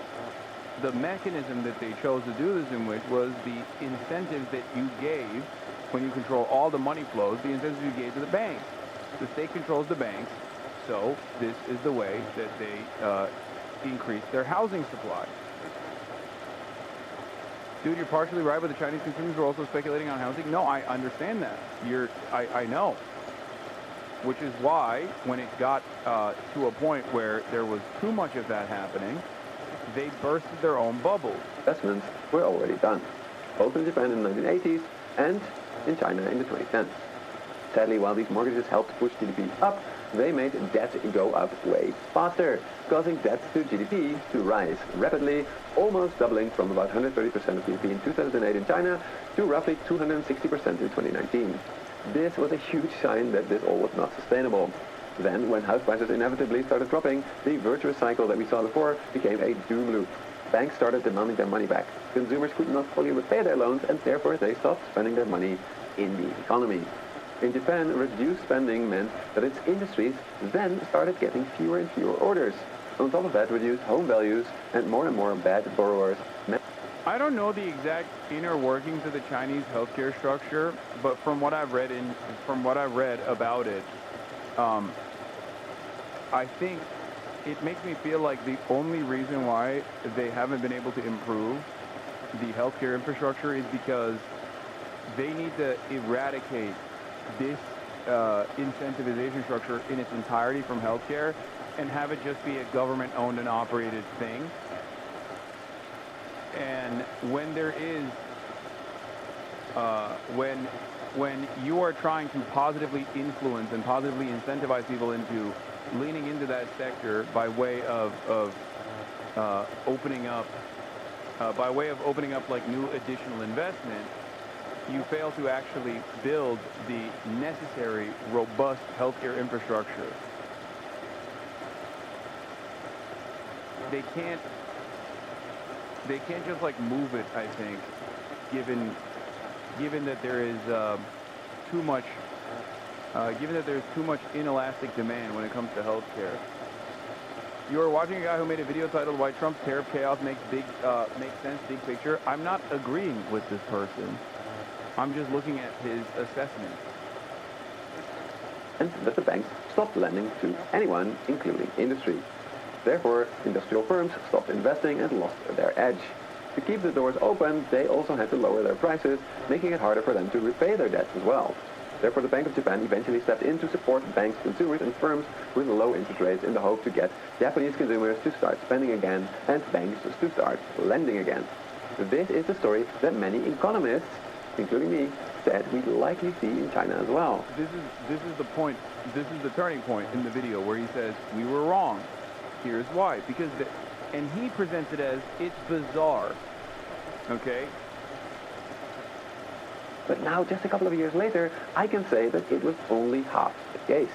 the mechanism that they chose to do this in which was the incentives that you gave when you control all the money flows, the incentives you gave to the banks. The state controls the banks, so this is the way that they increase their housing supply. Dude, you're partially right, but the Chinese consumers are also speculating on housing. No, I understand that. I know. Which is why, when it got to a point where there was too much of that happening, they bursted their own bubbles. Investments were already done, both in Japan in the 1980s and in China in the 2010s. Sadly, while these mortgages helped push GDP up, they made debt go up way faster, causing debt to GDP to rise rapidly, almost doubling from about 130% of GDP in 2008 in China to roughly 260% in 2019. This was a huge sign that this all was not sustainable. Then, when house prices inevitably started dropping, the virtuous cycle that we saw before became a doom loop. Banks started demanding their money back. Consumers could not fully repay their loans, and therefore they stopped spending their money in the economy. In Japan, reduced spending meant that its industries then started getting fewer and fewer orders. On top of that, reduced home values and more bad borrowers meant... I don't know the exact inner workings of the Chinese healthcare structure, but from what I've read about it, I think it makes me feel like the only reason why they haven't been able to improve the healthcare infrastructure is because they need to eradicate this incentivization structure in its entirety from healthcare and have it just be a government-owned and operated thing. And when there is, when you are trying to positively influence and positively incentivize people into leaning into that sector by way of opening up like new additional investment, you fail to actually build the necessary, robust healthcare infrastructure. They can't just like move it, I think, given that there is too much inelastic demand when it comes to healthcare. You are watching a guy who made a video titled "Why Trump's Tariff Chaos Makes Sense, Big Picture." I'm not agreeing with this person. I'm just looking at his assessment. And that the banks stopped lending to anyone, including industry. Therefore, industrial firms stopped investing and lost their edge. To keep the doors open, they also had to lower their prices, making it harder for them to repay their debts as well. Therefore, the Bank of Japan eventually stepped in to support banks, consumers, and firms with low interest rates in the hope to get Japanese consumers to start spending again and banks to start lending again. This is the story that many economists, including me, said we'd likely see in China as well. This is the point. This is the turning point in the video where he says we were wrong. Here's why. Because and he presents it as it's bizarre. Okay. But now, just a couple of years later, I can say that it was only half the case.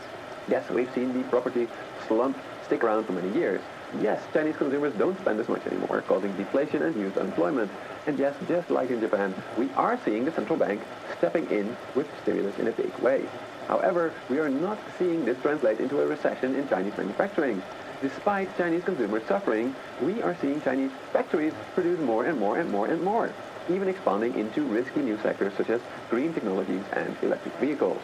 Yes, we've seen the property slump stick around for many years. Yes, Chinese consumers don't spend as much anymore, causing deflation and youth unemployment. And yes, just like in Japan, we are seeing the central bank stepping in with stimulus in a big way. However, we are not seeing this translate into a recession in Chinese manufacturing. Despite Chinese consumers suffering, we are seeing Chinese factories produce more and more and more and more, even expanding into risky new sectors such as green technologies and electric vehicles.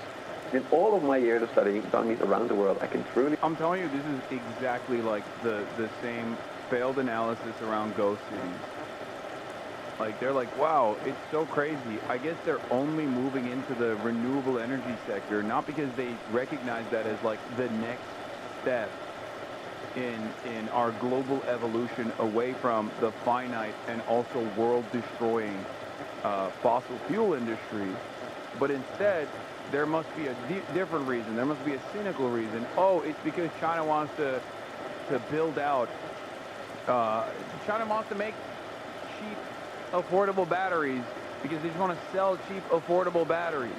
In all of my years of studying economies around the world, I can truly... I'm telling you, this is exactly like the same failed analysis around ghost cities. Like, they're like, wow, it's so crazy. I guess they're only moving into the renewable energy sector, not because they recognize that as like the next step in our global evolution away from the finite and also world-destroying fossil fuel industry, but instead there must be a different reason. There must be a cynical reason. Oh, it's because China wants to build out. China wants to make cheap, affordable batteries because they just want to sell cheap, affordable batteries.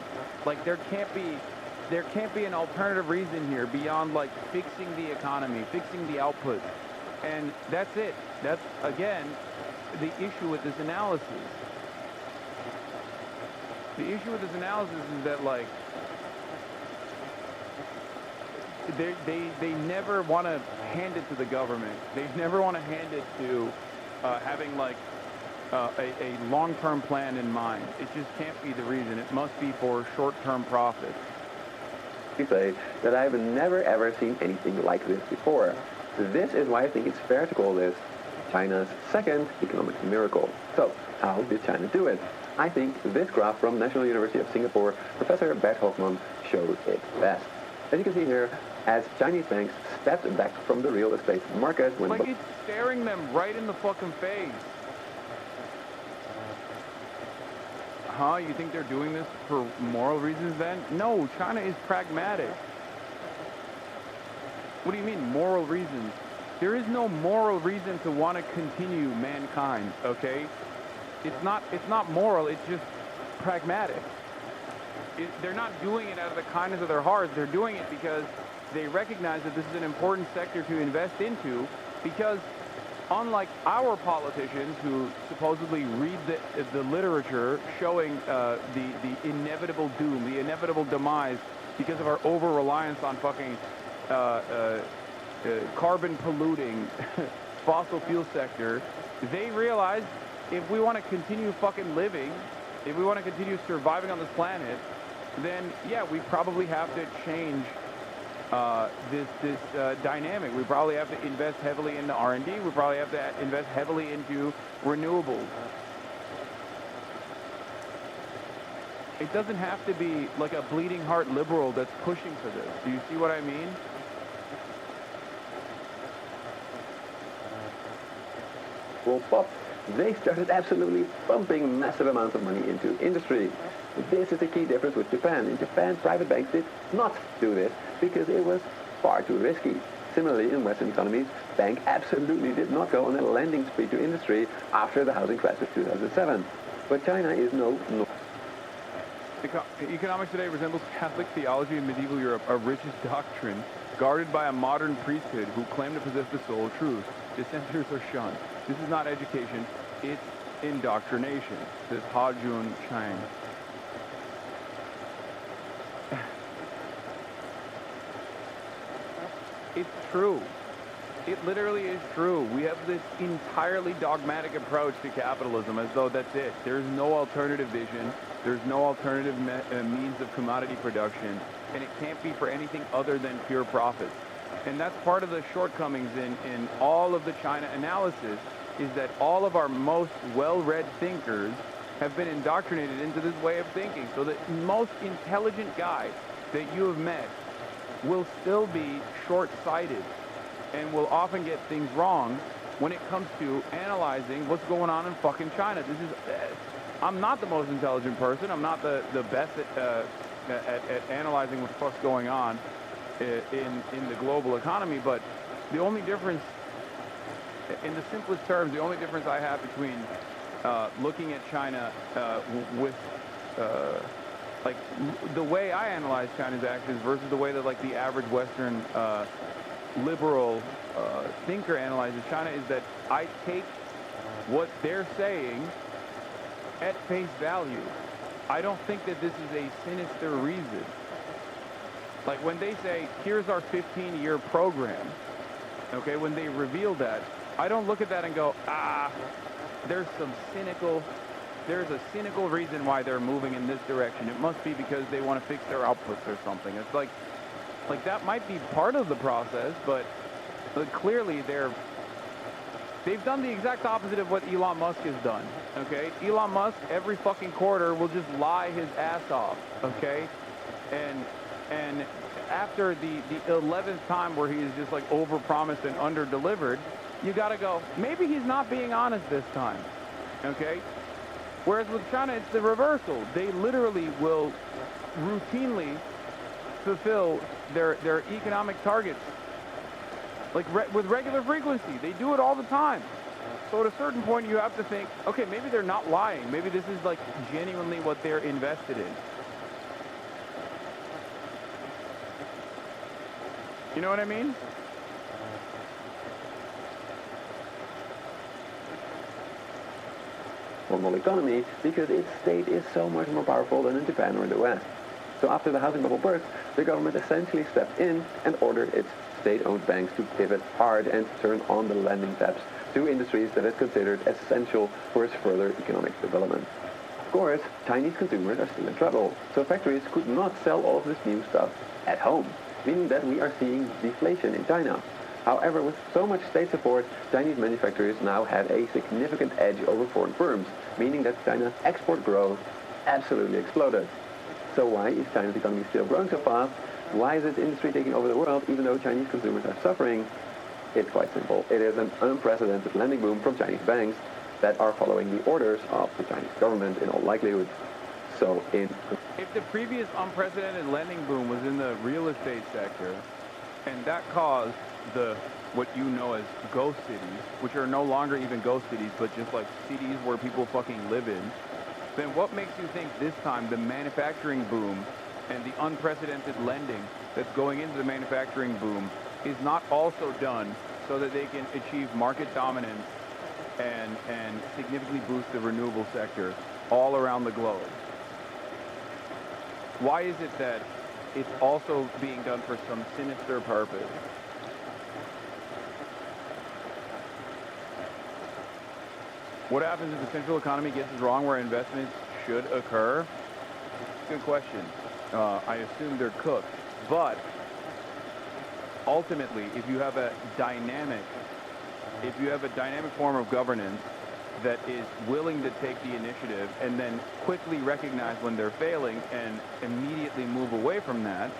Like there can't be an alternative reason here beyond like fixing the economy, fixing the output. And that's it. That's, again, the issue with this analysis. The issue with this analysis is that, like, they never want to hand it to the government. They never want to hand it to having, like, a long-term plan in mind. It just can't be the reason. It must be for short-term profits. You say that I've never ever seen anything like this before. This is why I think it's fair to call this China's second economic miracle. So, how did China do it? I think this graph from National University of Singapore, Professor Bert Hoffman, shows it best. As you can see here, as Chinese banks stepped back from the real estate market when... Like, it's staring them right in the fucking face. Huh? You think they're doing this for moral reasons then? No, China is pragmatic. What do you mean, moral reasons? There is no moral reason to want to continue mankind, okay? It's not moral, it's just pragmatic. They're not doing it out of the kindness of their hearts. They're doing it because they recognize that this is an important sector to invest into, because unlike our politicians who supposedly read the literature showing the inevitable doom, the inevitable demise because of our over-reliance on fucking carbon-polluting fossil fuel sector, they realize if we want to continue fucking living, if we want to continue surviving on this planet, then yeah, we probably have to change this dynamic. We probably have to invest heavily into R&D. We probably have to invest heavily into renewables. It doesn't have to be like a bleeding heart liberal that's pushing for this. Do you see what I mean? Well, pop, they started absolutely pumping massive amounts of money into industry. This is the key difference with Japan. In Japan, private banks did not do this because it was far too risky. Similarly, in Western economies, banks absolutely did not go on a lending spree to industry after the housing crisis of 2007. But China is no... Economics today resembles Catholic theology in medieval Europe, a richest doctrine, guarded by a modern priesthood who claim to possess the soul of truth. Dissenters are shunned. This is not education, it's indoctrination, says Ha Jun Chang. It's true. It literally is true. We have this entirely dogmatic approach to capitalism as though that's it. There's no alternative vision. There's no alternative means of commodity production. And it can't be for anything other than pure profits. And that's part of the shortcomings in all of the China analysis, is that all of our most well-read thinkers have been indoctrinated into this way of thinking. So the most intelligent guy that you have met will still be short-sighted and will often get things wrong when it comes to analyzing what's going on in fucking China. This is, I'm not the most intelligent person. I'm not the best at analyzing what the fuck's going on in the global economy, but the only difference, in the simplest terms, the only difference I have between looking at China with like the way I analyze China's actions versus the way that like the average Western liberal thinker analyzes China is that I take what they're saying at face value. I don't think that this is a sinister reason. Like when they say, here's our 15-year program, okay, when they reveal that, I don't look at that and go, there's a cynical reason why they're moving in this direction. It must be because they want to fix their outputs or something. It's like that might be part of the process, but clearly they've done the exact opposite of what Elon Musk has done, okay? Elon Musk, every fucking quarter, will just lie his ass off, okay? And after the 11th time where he is just like overpromised and under-delivered, you gotta go, maybe he's not being honest this time, okay? Whereas with China, it's the reversal. They literally will routinely fulfill their economic targets, like with regular frequency. They do it all the time. So at a certain point, you have to think, okay, maybe they're not lying. Maybe this is like genuinely what they're invested in. You know what I mean? formal economy because its state is so much more powerful than in Japan or in the West. So after the housing bubble burst, the government essentially stepped in and ordered its state-owned banks to pivot hard and turn on the lending taps to industries that it considered essential for its further economic development. Of course, Chinese consumers are still in trouble, so factories could not sell all of this new stuff at home, meaning that we are seeing deflation in China. However, with so much state support, Chinese manufacturers now have a significant edge over foreign firms, meaning that China's export growth absolutely exploded. So why is China's economy still growing so fast? Why is this industry taking over the world even though Chinese consumers are suffering? It's quite simple. It is an unprecedented lending boom from Chinese banks that are following the orders of the Chinese government in all likelihood. So if the previous unprecedented lending boom was in the real estate sector, and that caused what you know as ghost cities, which are no longer even ghost cities, but just like cities where people fucking live in, then what makes you think this time the manufacturing boom and the unprecedented lending that's going into the manufacturing boom is not also done so that they can achieve market dominance and significantly boost the renewable sector all around the globe? Why is it that it's also being done for some sinister purpose? What happens if the central economy gets it wrong where investments should occur? Good question. I assume they're cooked. But ultimately, if you have a dynamic form of governance that is willing to take the initiative and then quickly recognize when they're failing and immediately move away from that,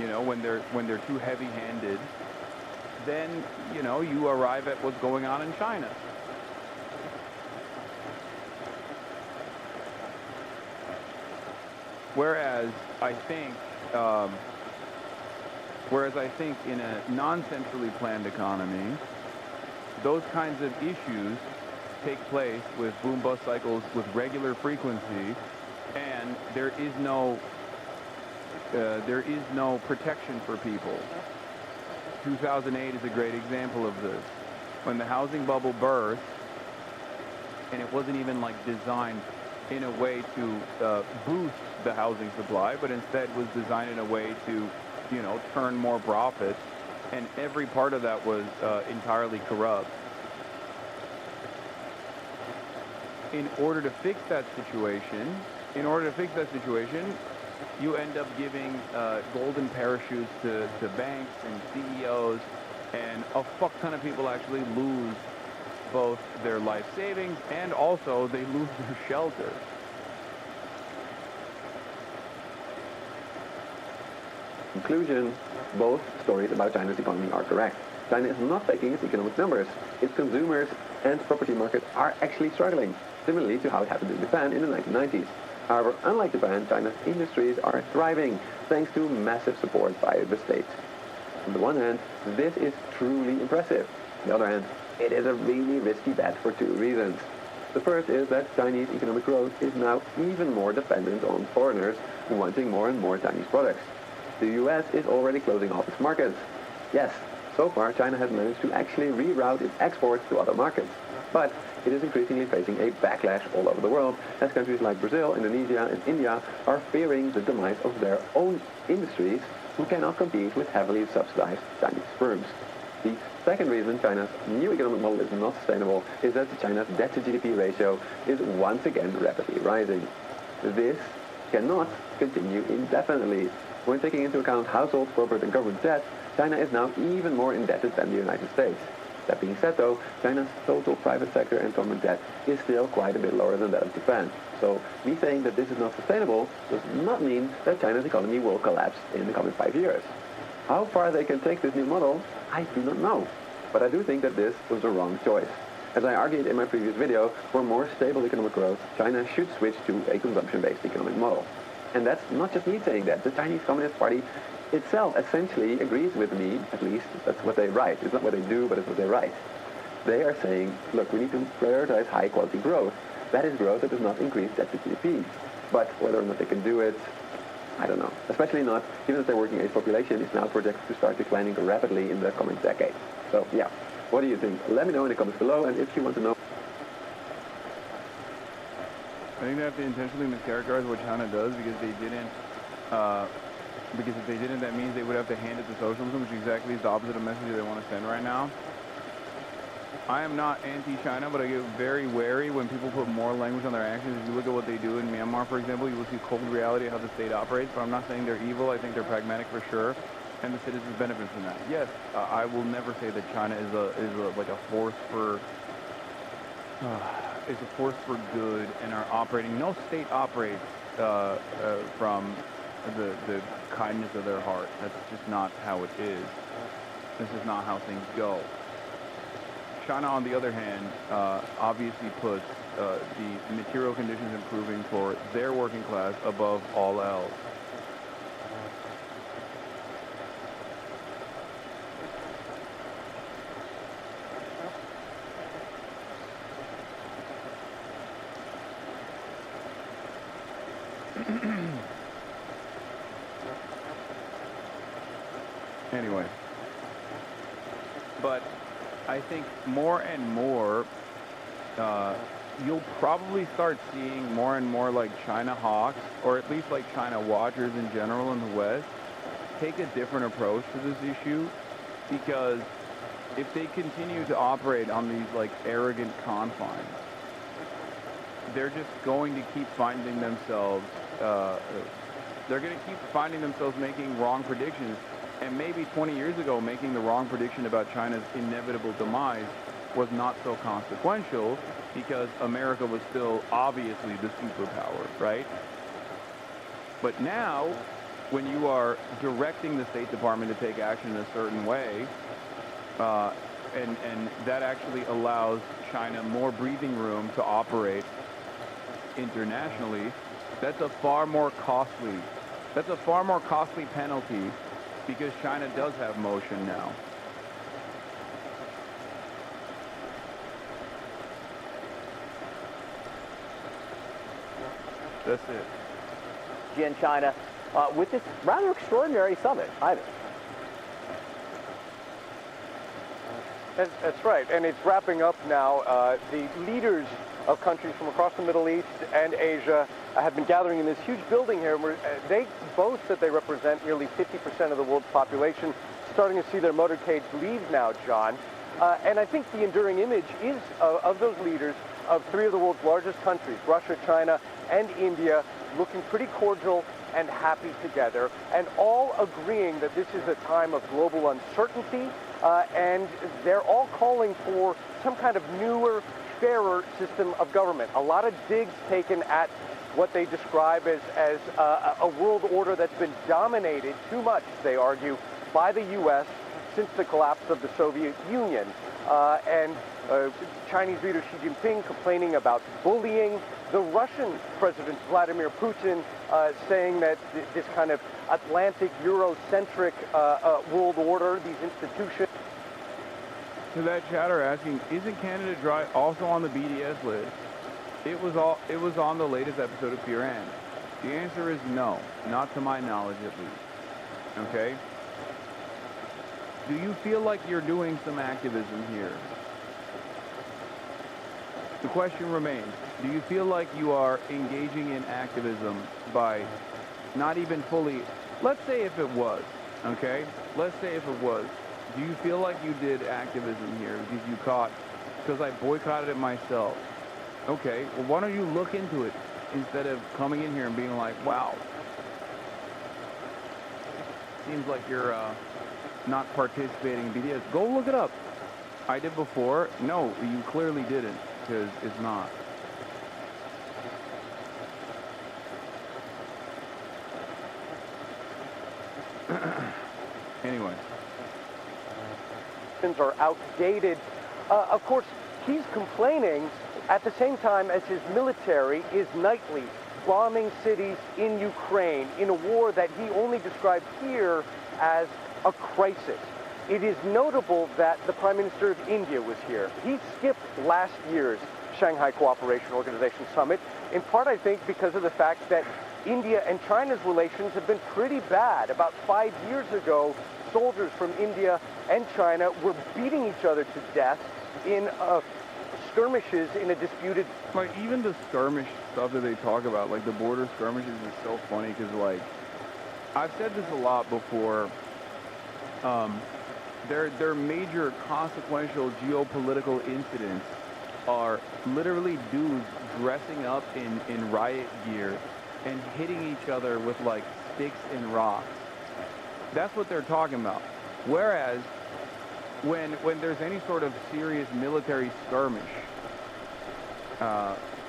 you know, when they're too heavy-handed, then, you know, you arrive at what's going on in China. Whereas I think in a non-centrally planned economy, those kinds of issues take place with boom-bust cycles with regular frequency, and there is no protection for people. 2008 is a great example of this. When the housing bubble burst, and it wasn't even like designed in a way to boost the housing supply, but instead was designed in a way to, you know, turn more profits, and every part of that was entirely corrupt. In order to fix that situation, you end up giving golden parachutes to banks and CEOs, and a fuck ton of people actually lose both their life savings and also they lose their shelter. Conclusion, both stories about China's economy are correct. China is not taking its economic numbers. Its consumers and property market are actually struggling, similarly to how it happened in Japan in the 1990s. However, unlike Japan, China's industries are thriving thanks to massive support by the state. On the one hand, this is truly impressive. On the other hand, it is a really risky bet for two reasons. The first is that Chinese economic growth is now even more dependent on foreigners wanting more and more Chinese products. The US is already closing off its markets. Yes, so far China has managed to actually reroute its exports to other markets. But it is increasingly facing a backlash all over the world as countries like Brazil, Indonesia, and India are fearing the demise of their own industries who cannot compete with heavily subsidized Chinese firms. The second reason China's new economic model is not sustainable is that China's debt-to-GDP ratio is once again rapidly rising. This cannot continue indefinitely. When taking into account household, corporate, and government debt, China is now even more indebted than the United States. That being said, though, China's total private sector and government debt is still quite a bit lower than that of Japan. So, me saying that this is not sustainable does not mean that China's economy will collapse in the coming 5 years. How far they can take this new model, I do not know. But I do think that this was the wrong choice. As I argued in my previous video, for more stable economic growth, China should switch to a consumption-based economic model. And that's not just me saying that. The Chinese Communist Party itself essentially agrees with me, at least that's what they write. It's not what they do, but it's what they write. They are saying, look, we need to prioritize high-quality growth. That is growth that does not increase debt to GDP. But whether or not they can do it, I don't know. Especially not, given that their working age population is now projected to start declining rapidly in the coming decade. So, yeah. What do you think? Let me know in the comments below, and if you want to know I think they have to intentionally mischaracterize what China does because they didn't. Because if they didn't, that means they would have to hand it to socialism, which exactly is the opposite of message they want to send right now. I am not anti-China, but I get very wary when people put more language on their actions. If you look at what they do in Myanmar, for example, you will see cold reality of how the state operates. But I'm not saying they're evil. I think they're pragmatic for sure, and the citizens benefit from that. Yes, I will never say that China is like a force for good and are operating. No state operates from the kindness of their heart. That's just not how it is. This is not how things go. China, on the other hand, obviously puts the material conditions improving for their working class above all else. Anyway, but I think more and more, you'll probably start seeing more and more like China hawks, or at least like China watchers in general in the West, take a different approach to this issue, because if they continue to operate on these like arrogant confines, they're just going to keep finding themselves, making wrong predictions. And maybe 20 years ago, making the wrong prediction about China's inevitable demise was not so consequential because America was still obviously the superpower, right? But now, when you are directing the State Department to take action in a certain way, and that actually allows China more breathing room to operate internationally, that's a far more costly penalty, because China does have motion now. That's it. In China, with this rather extraordinary summit, Ivan. That's right, and it's wrapping up now. The leaders of countries from across the Middle East and Asia have been gathering in this huge building here where they boast that they represent nearly 50% of the world's population, starting to see their motorcades leave now, John. And I think the enduring image is of those leaders of three of the world's largest countries, Russia, China, and India, looking pretty cordial and happy together, and all agreeing that this is a time of global uncertainty, and they're all calling for some kind of newer, fairer system of government. A lot of digs taken at what they describe as a world order that's been dominated too much, they argue, by the U.S. since the collapse of the Soviet Union. And Chinese leader Xi Jinping complaining about bullying, the Russian President Vladimir Putin saying that this kind of Atlantic Eurocentric world order, these institutions. To that chatter asking, isn't Canada Dry also on the BDS list? It was on the latest episode of Pure End. The answer is no, not to my knowledge at least. Okay? Do you feel like you're doing some activism here? The question remains, do you feel like you are engaging in activism by not even fully, let's say if it was, okay? Let's say if it was. Do you feel like you did activism here because I boycotted it myself? Okay, well why don't you look into it instead of coming in here and being like, wow, seems like you're not participating in BDS. Go look it up. I did before. No, you clearly didn't, because it's not. Anyway. Are outdated. Of course, he's complaining at the same time as his military is nightly bombing cities in Ukraine in a war that he only described here as a crisis. It is notable that the Prime Minister of India was here. He skipped last year's Shanghai Cooperation Organization Summit, in part, I think, because of the fact that India and China's relations have been pretty bad. About 5 years ago, soldiers from India and China were beating each other to death in a skirmishes in a disputed... Like, even the skirmish stuff that they talk about, like the border skirmishes is so funny because, like, I've said this a lot before, their major consequential geopolitical incidents are literally dudes dressing up in riot gear and hitting each other with, like, sticks and rocks. That's what they're talking about. Whereas, when there's any sort of serious military skirmish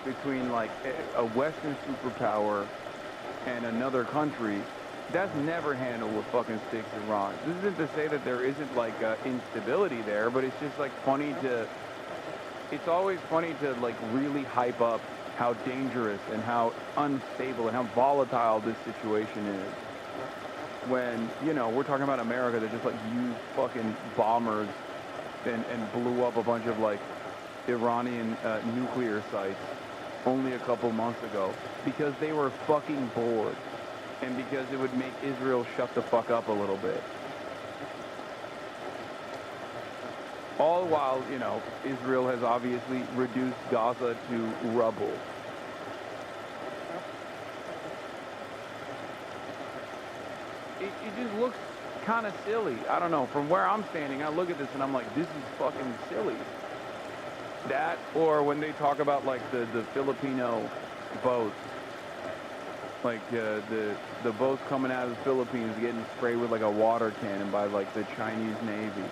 between, like, a Western superpower and another country, that's never handled with fucking sticks and rocks. This isn't to say that there isn't, like, instability there, but it's just, like, funny to... It's always funny to, like, really hype up how dangerous and how unstable and how volatile this situation is. When, you know, we're talking about America that just, like, used fucking bombers and blew up a bunch of, like, Iranian nuclear sites only a couple months ago because they were fucking bored and because it would make Israel shut the fuck up a little bit. All while, you know, Israel has obviously reduced Gaza to rubble. It just looks kind of silly. I don't know. From where I'm standing, I look at this and I'm like, this is fucking silly. That, or when they talk about, like, the Filipino boats, like the boats coming out of the Philippines getting sprayed with, like, a water cannon by, like, the Chinese Navy.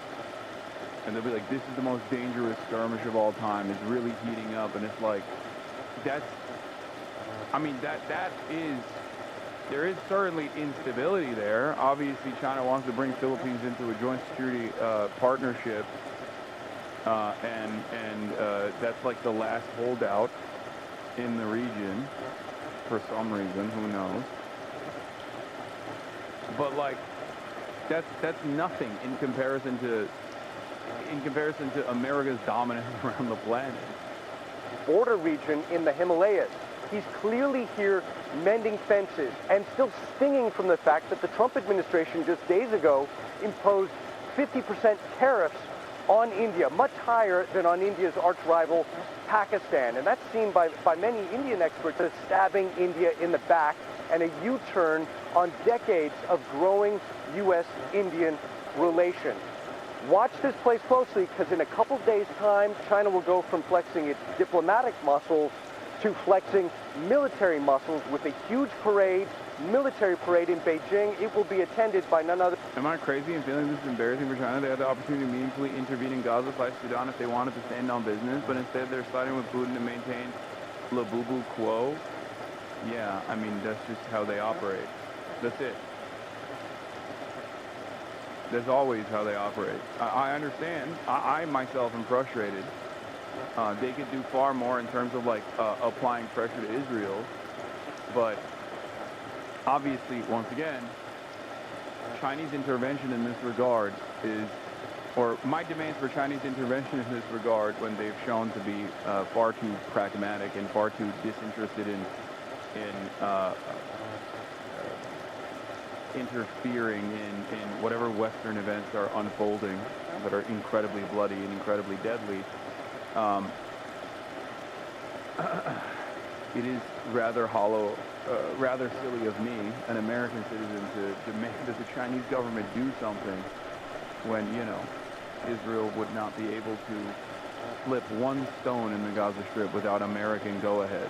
And they'll be like, this is the most dangerous skirmish of all time. It's really heating up. And it's like, that's, I mean, that is, there is certainly instability there. Obviously, China wants to bring Philippines into a joint security partnership. And that's like the last holdout in the region for some reason, who knows. But, like, that's nothing in comparison to America's dominance around the planet. Border region in the Himalayas. He's clearly here mending fences and still stinging from the fact that the Trump administration just days ago imposed 50% tariffs on India, much higher than on India's arch rival, Pakistan. And that's seen by many Indian experts as stabbing India in the back and a U-turn on decades of growing U.S.-Indian relations. Watch this place closely, because in a couple days' time, China will go from flexing its diplomatic muscles to flexing military muscles with a huge parade, military parade in Beijing. It will be attended by none other... Am I crazy in feeling this is embarrassing for China? They had the opportunity to meaningfully intervene in Gaza by Sudan if they wanted to stand on business, but instead they're siding with Putin to maintain le boo-boo quo. Yeah, I mean, that's just how they operate. That's it. That's always how they operate. I understand. I myself am frustrated. They could do far more in terms of, like, applying pressure to Israel. But obviously, once again, Chinese intervention in this regard is, or my demands for Chinese intervention in this regard, when they've shown to be far too pragmatic and far too disinterested in interfering in whatever Western events are unfolding that are incredibly bloody and incredibly deadly, it is rather hollow, rather silly of me, an American citizen, to demand that the Chinese government do something when, you know, Israel would not be able to flip one stone in the Gaza Strip without American go-ahead.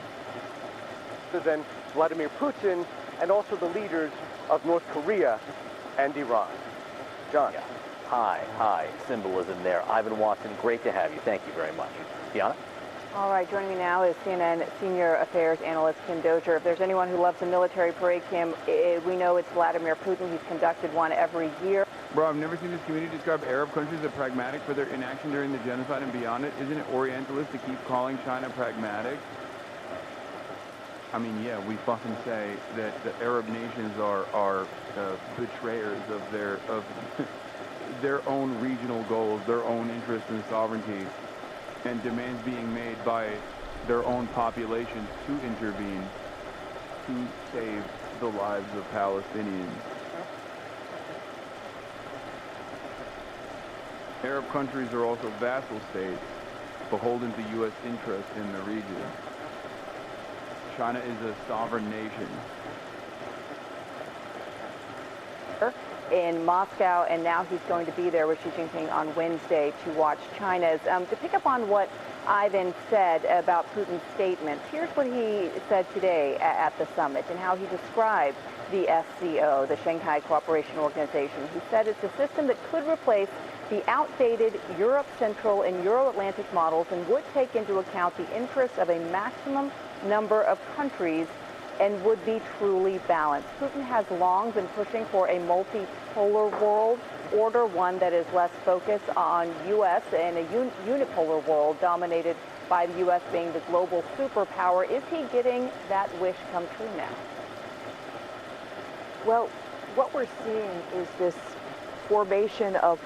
Than Vladimir Putin and also the leaders of North Korea and Iran. John. Yeah. Hi. Symbolism there. Ivan Watson, great to have you. Thank you very much. Deanna? All right, joining me now is CNN Senior Affairs Analyst Kim Dozier. If there's anyone who loves a military parade, Kim, we know it's Vladimir Putin. He's conducted one every year. Bro, I've never seen this community describe Arab countries as pragmatic for their inaction during the genocide and beyond it. Isn't it Orientalist to keep calling China pragmatic? I mean, yeah, we fucking say that the Arab nations are betrayers of their own regional goals, their own interests and sovereignty, and demands being made by their own populations to intervene to save the lives of Palestinians. Arab countries are also vassal states beholden to U.S. interests in the region. China is a sovereign nation. In Moscow, and now he's going to be there with Xi Jinping on Wednesday to watch China's. To pick up on what Ivan said about Putin's statements, here's what he said today at the summit and how he described the SCO, the Shanghai Cooperation Organization. He said it's a system that could replace the outdated Europe Central and Euro-Atlantic models and would take into account the interests of a maximum number of countries and would be truly balanced. Putin has long been pushing for a multipolar world order, one that is less focused on U.S. and a unipolar world dominated by the U.S. being the global superpower. Is he getting that wish come true now? Well, what we're seeing is this formation of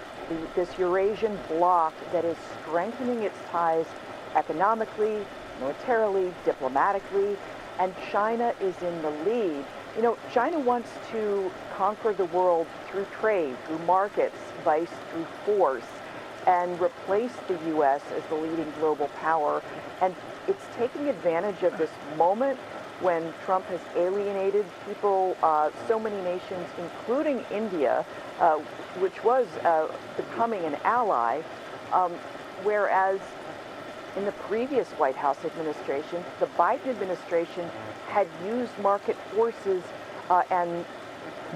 this Eurasian bloc that is strengthening its ties economically, militarily, diplomatically, and China is in the lead. You know, China wants to conquer the world through trade, through markets, vice through force, and replace the U.S. as the leading global power. And it's taking advantage of this moment when Trump has alienated people, so many nations, including India, which was becoming an ally, whereas in the previous White House administration, the Biden administration had used market forces and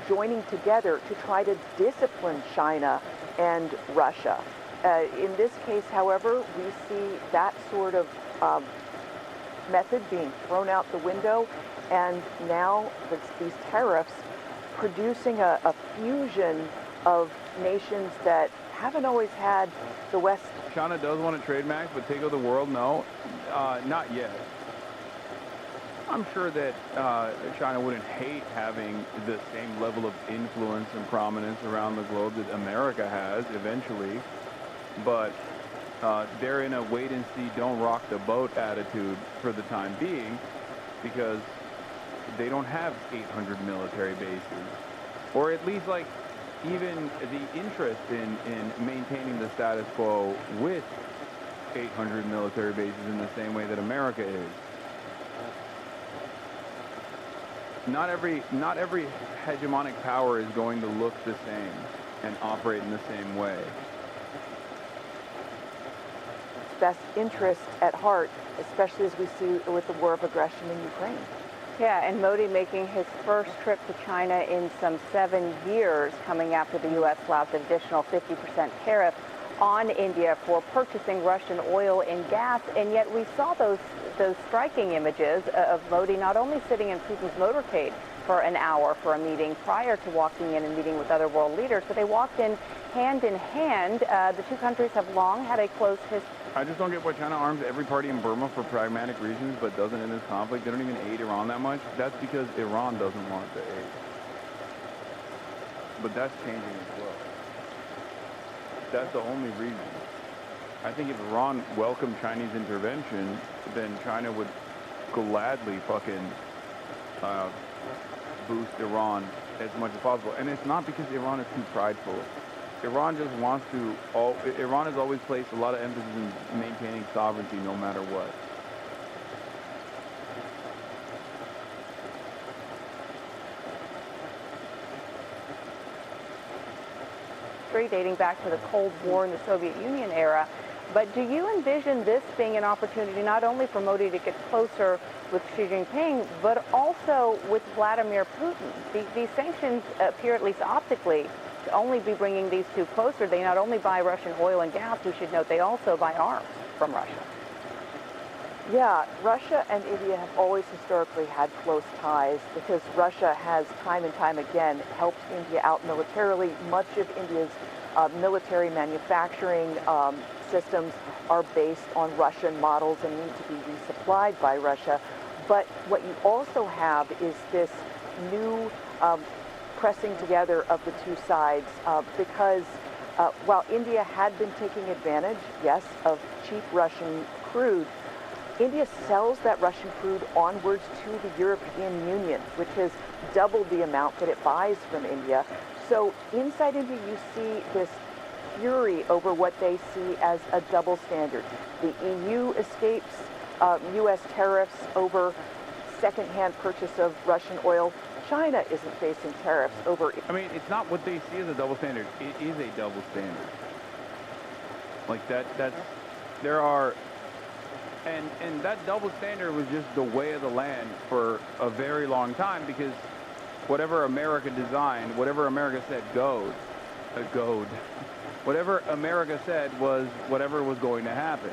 joining together to try to discipline China and Russia. In this case, however, we see that sort of method being thrown out the window, and now these tariffs producing a fusion of nations that haven't always had the West. China does want to trade, Max, but take over the world? No, not yet. I'm sure that China wouldn't hate having the same level of influence and prominence around the globe that America has eventually, but they're in a wait-and-see, don't-rock the boat attitude for the time being because they don't have 800 military bases, or at least like even the interest in maintaining the status quo with 800 military bases in the same way that America is. Not every hegemonic power is going to look the same and operate in the same way. Best interest at heart, especially as we see with the war of aggression in Ukraine. Yeah, and Modi making his first trip to China in some 7 years, coming after the U.S. slapped an additional 50% tariff on India for purchasing Russian oil and gas. And yet we saw those striking images of Modi not only sitting in Putin's motorcade for an hour for a meeting prior to walking in and meeting with other world leaders, but they walked in hand. The two countries have long had a close history. I just don't get why China arms every party in Burma for pragmatic reasons, but doesn't in this conflict. They don't even aid Iran that much. That's because Iran doesn't want the aid. But that's changing as well. That's the only reason. I think if Iran welcomed Chinese intervention, then China would gladly fucking boost Iran as much as possible. And it's not because Iran is too prideful. Iran just wants to, Iran has always placed a lot of emphasis in maintaining sovereignty no matter what. Dating back to the Cold War in the Soviet Union era. But do you envision this being an opportunity not only for Modi to get closer with Xi Jinping, but also with Vladimir Putin? These sanctions appear, at least optically, to only be bringing these two closer. They not only buy Russian oil and gas, we should note they also buy arms from Russia. Yeah, Russia and India have always historically had close ties because Russia has time and time again helped India out militarily. Much of India's military manufacturing systems are based on Russian models and need to be resupplied by Russia. But what you also have is this new pressing together of the two sides because while India had been taking advantage, yes, of cheap Russian crude, India sells that Russian crude onwards to the European Union, which has doubled the amount that it buys from India. So inside India, you see this fury over what they see as a double standard. the EU escapes U.S. tariffs over second-hand purchase of Russian oil. China isn't facing tariffs over... I mean, it's not what they see as a double standard. It is a double standard. Like there are... And that double standard was just the way of the land for a very long time, because whatever America designed, whatever America said goes. Whatever America said was whatever was going to happen.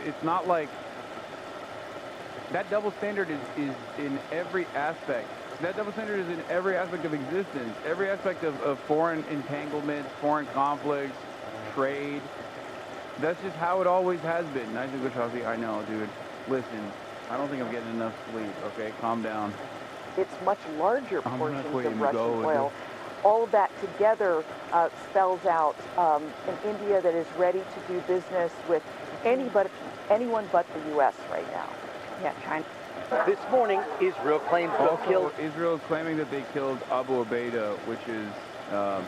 It's not like... That double standard is in every aspect. That double standard is in every aspect of existence, every aspect of foreign entanglements, foreign conflicts, trade. That's just how it always has been. Nice and good coffee. I know, dude. Listen, I don't think I'm getting enough sleep, okay? Calm down. It's much larger portions of Russian oil. All of that together spells out an India that is ready to do business with anyone but the U.S. right now. Yeah, China. This morning, Israel claims to have killed... Israel is claiming that they killed Abu Ubaidah, which is a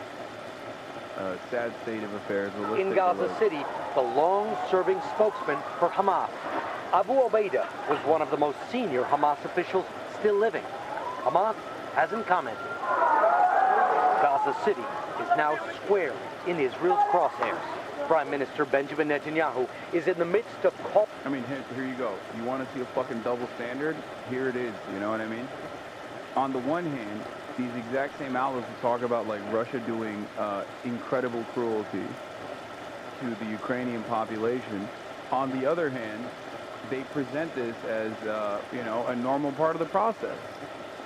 sad state of affairs. In Gaza City, the long-serving spokesman for Hamas. Abu Ubaidah was one of the most senior Hamas officials still living. Hamas hasn't commented. Gaza City is now squarely in Israel's crosshairs. Prime Minister Benjamin Netanyahu is in the midst of... I mean, here you go. You want to see a fucking double standard? Here it is, you know what I mean? On the one hand, these exact same outlets talk about, like, Russia doing incredible cruelty to the Ukrainian population. On the other hand, they present this as, you know, a normal part of the process.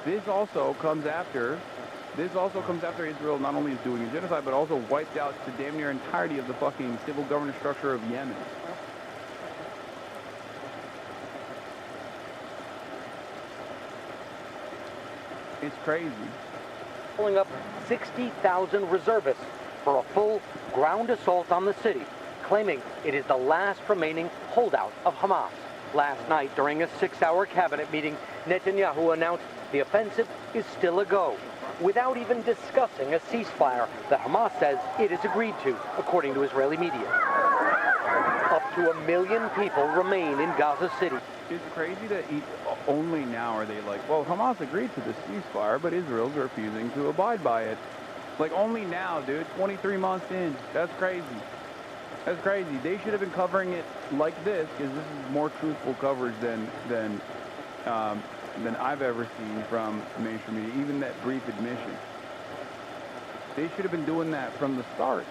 This also comes after Israel not only is doing a genocide, but also wiped out the damn near entirety of the fucking civil governance structure of Yemen. It's crazy. Pulling up 60,000 reservists for a full ground assault on the city, claiming it is the last remaining holdout of Hamas. Last night, during a 6-hour cabinet meeting, Netanyahu announced the offensive is still a go, without even discussing a ceasefire that Hamas says it has agreed to, according to Israeli media. Up to 1 million people remain in Gaza City. It's crazy that only now are they like, well, Hamas agreed to the ceasefire, but Israel's refusing to abide by it. Like, only now, dude, 23 months in. That's crazy. That's crazy. They should have been covering it like this, because this is more truthful coverage than I've ever seen from mainstream media, even that brief admission. They should have been doing that from the start.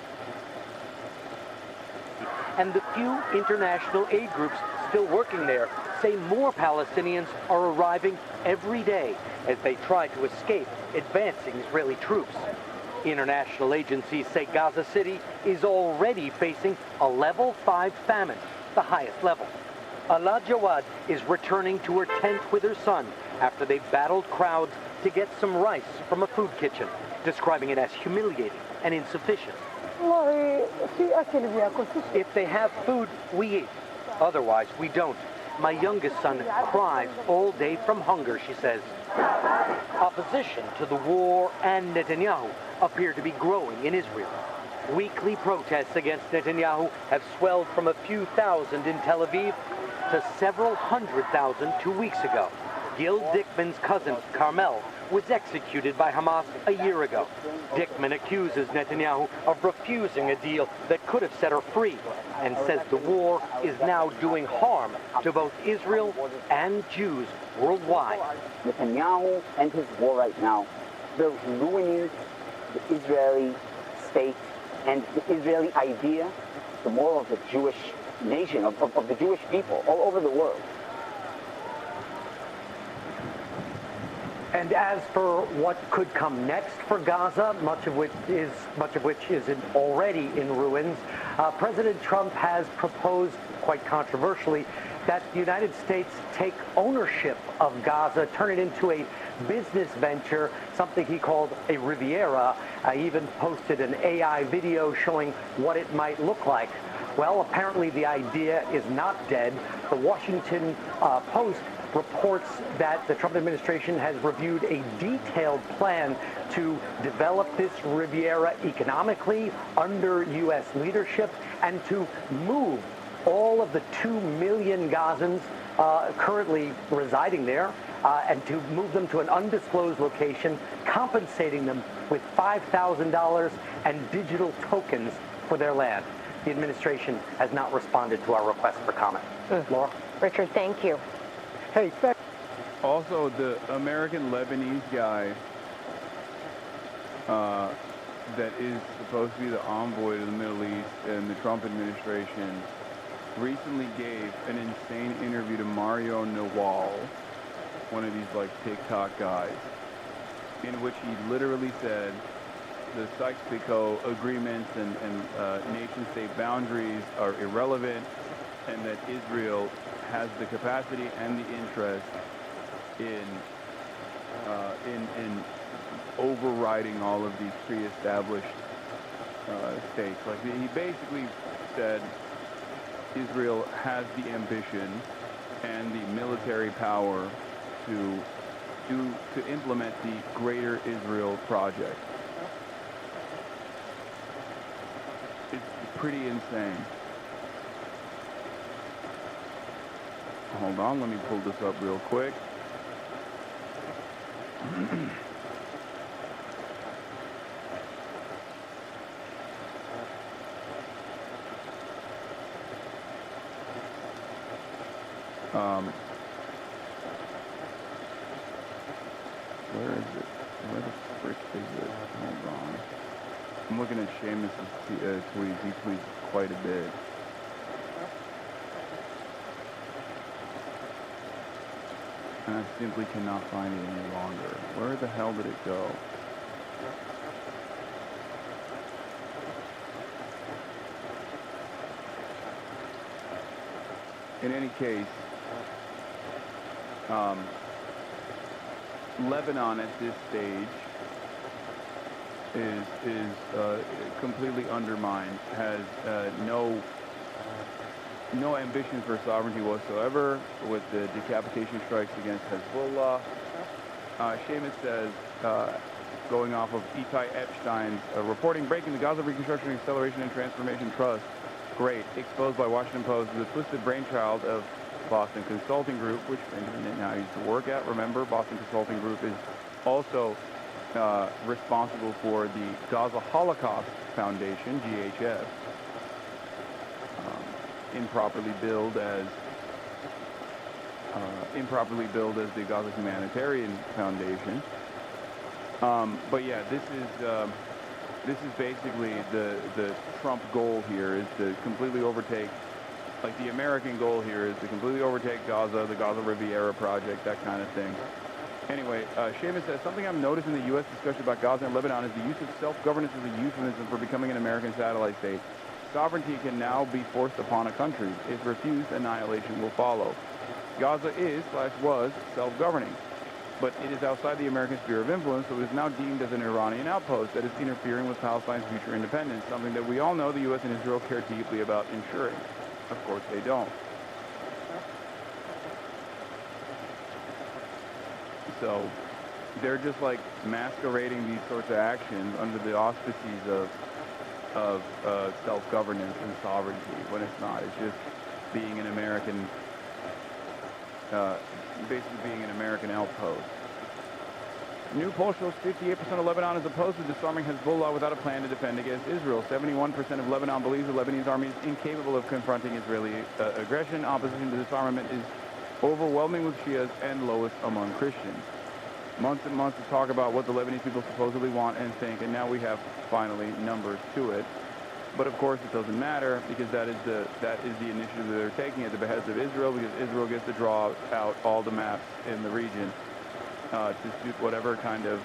And the few international aid groups still working there say more Palestinians are arriving every day as they try to escape advancing Israeli troops. International agencies say Gaza City is already facing a level 5 famine, the highest level. Ala Jawad is returning to her tent with her son after they battled crowds to get some rice from a food kitchen, describing it as humiliating and insufficient. If they have food, we eat. Otherwise, we don't. My youngest son cries all day from hunger, she says. Opposition to the war and Netanyahu appear to be growing in Israel. Weekly protests against Netanyahu have swelled from a few thousand in Tel Aviv to several 100,000 2 weeks ago. Gil Dickman's cousin, Carmel, was executed by Hamas a year ago. Dickman accuses Netanyahu of refusing a deal that could have set her free and says the war is now doing harm to both Israel and Jews worldwide. Netanyahu and his war right now, they're ruining the Israeli state and the Israeli idea, the moral of the Jewish nation, of the Jewish people all over the world. And as for what could come next for Gaza, much of which is already in ruins, President Trump has proposed, quite controversially, that the United States take ownership of Gaza, turn it into a business venture, something he called a Riviera. He even posted an AI video showing what it might look like. Well, apparently the idea is not dead. The Washington Post reports that the Trump administration has reviewed a detailed plan to develop this Riviera economically under U.S. leadership and to move all of the 2 million Gazans currently residing there and to move them to an undisclosed location, compensating them with $5,000 and digital tokens for their land. The administration has not responded to our request for comment. Laura? Richard, thank you. Hey, also, the American-Lebanese guy that is supposed to be the envoy to the Middle East in the Trump administration recently gave an insane interview to Mario Nawal, one of these, like, TikTok guys, in which he literally said the Sykes-Picot agreements and nation-state boundaries are irrelevant, and that Israel has the capacity and the interest in overriding all of these pre-established states. Like, he basically said Israel has the ambition and the military power to implement the Greater Israel Project. It's pretty insane. Hold on, let me pull this up real quick. Where is it? Where the frick is it? Hold on. I'm looking at Seamus's tweets. He tweets quite a bit. And I simply cannot find it any longer. Where the hell did it go? In any case, Lebanon at this stage is completely undermined, has no ambition for sovereignty whatsoever, with the decapitation strikes against Hezbollah. Seamus says, going off of Itai Epstein's reporting, breaking the Gaza Reconstruction, Acceleration, and Transformation Trust, great, exposed by Washington Post, the twisted brainchild of Boston Consulting Group, which Benjamin now used to work at. Remember, Boston Consulting Group is also responsible for the Gaza Holocaust Foundation, GHF. Improperly billed as the Gaza Humanitarian Foundation. But yeah, this is basically the Trump goal here, is to completely overtake, like the American goal here is to completely overtake Gaza, the Gaza Riviera Project, that kind of thing. Anyway, Seamus says, something I've noticed in the U.S. discussion about Gaza and Lebanon is the use of self-governance as a euphemism for becoming an American satellite state. Sovereignty can now be forced upon a country. If refused, annihilation will follow. Gaza was self-governing, but it is outside the American sphere of influence, so it is now deemed as an Iranian outpost that is interfering with Palestine's future independence, something that we all know the U.S. and Israel care deeply about ensuring. Of course they don't. So they're just like masquerading these sorts of actions under the auspices of self-governance and sovereignty, when it's not. It's just being an American, basically being an American outpost. New poll shows 58% of Lebanon is opposed to disarming Hezbollah without a plan to defend against Israel. 71% of Lebanon believes the Lebanese army is incapable of confronting Israeli aggression. Opposition to disarmament is overwhelming with Shias and lowest among Christians. Months and months of talk about what the Lebanese people supposedly want and think, and now we have finally numbers to it. But of course it doesn't matter, because that is the initiative that they're taking at the behest of Israel, because Israel gets to draw out all the maps in the region to suit whatever kind of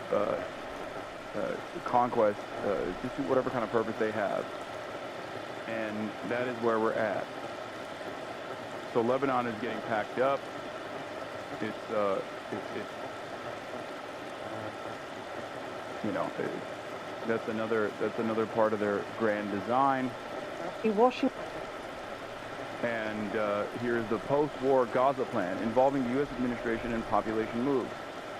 conquest, to suit whatever kind of purpose they have. And that is where we're at. So Lebanon is getting packed up. It's you know, that's another part of their grand design. And here's the post-war Gaza plan involving the U.S. administration and population moves.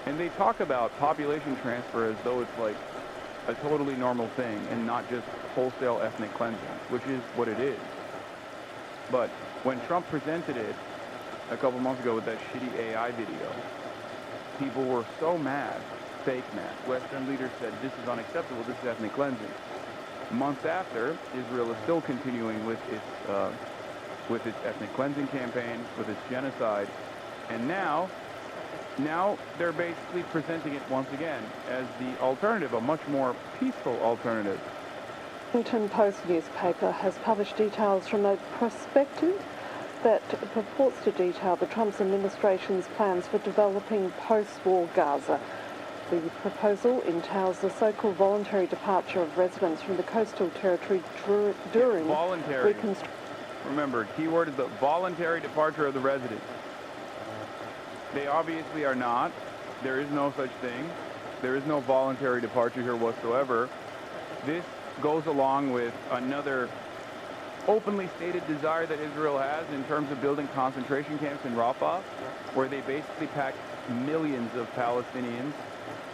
And they talk about population transfer as though it's like a totally normal thing and not just wholesale ethnic cleansing, which is what it is. But when Trump presented it a couple months ago with that shitty AI video, people were so mad, fake mad. Western leaders said, this is unacceptable, this is ethnic cleansing. Months after, Israel is still continuing with its ethnic cleansing campaign, with its genocide, and now they're basically presenting it once again as the alternative, a much more peaceful alternative. The Washington Post newspaper has published details from a prospectus that purports to detail the Trump administration's plans for developing post-war Gaza. The proposal entails the so-called voluntary departure of residents from the coastal territory during voluntary. Remember, keyword is the voluntary departure of the residents. They obviously are not. There is no such thing. There is no voluntary departure here whatsoever. This goes along with another openly stated desire that Israel has in terms of building concentration camps in Rafah, where they basically pack millions of Palestinians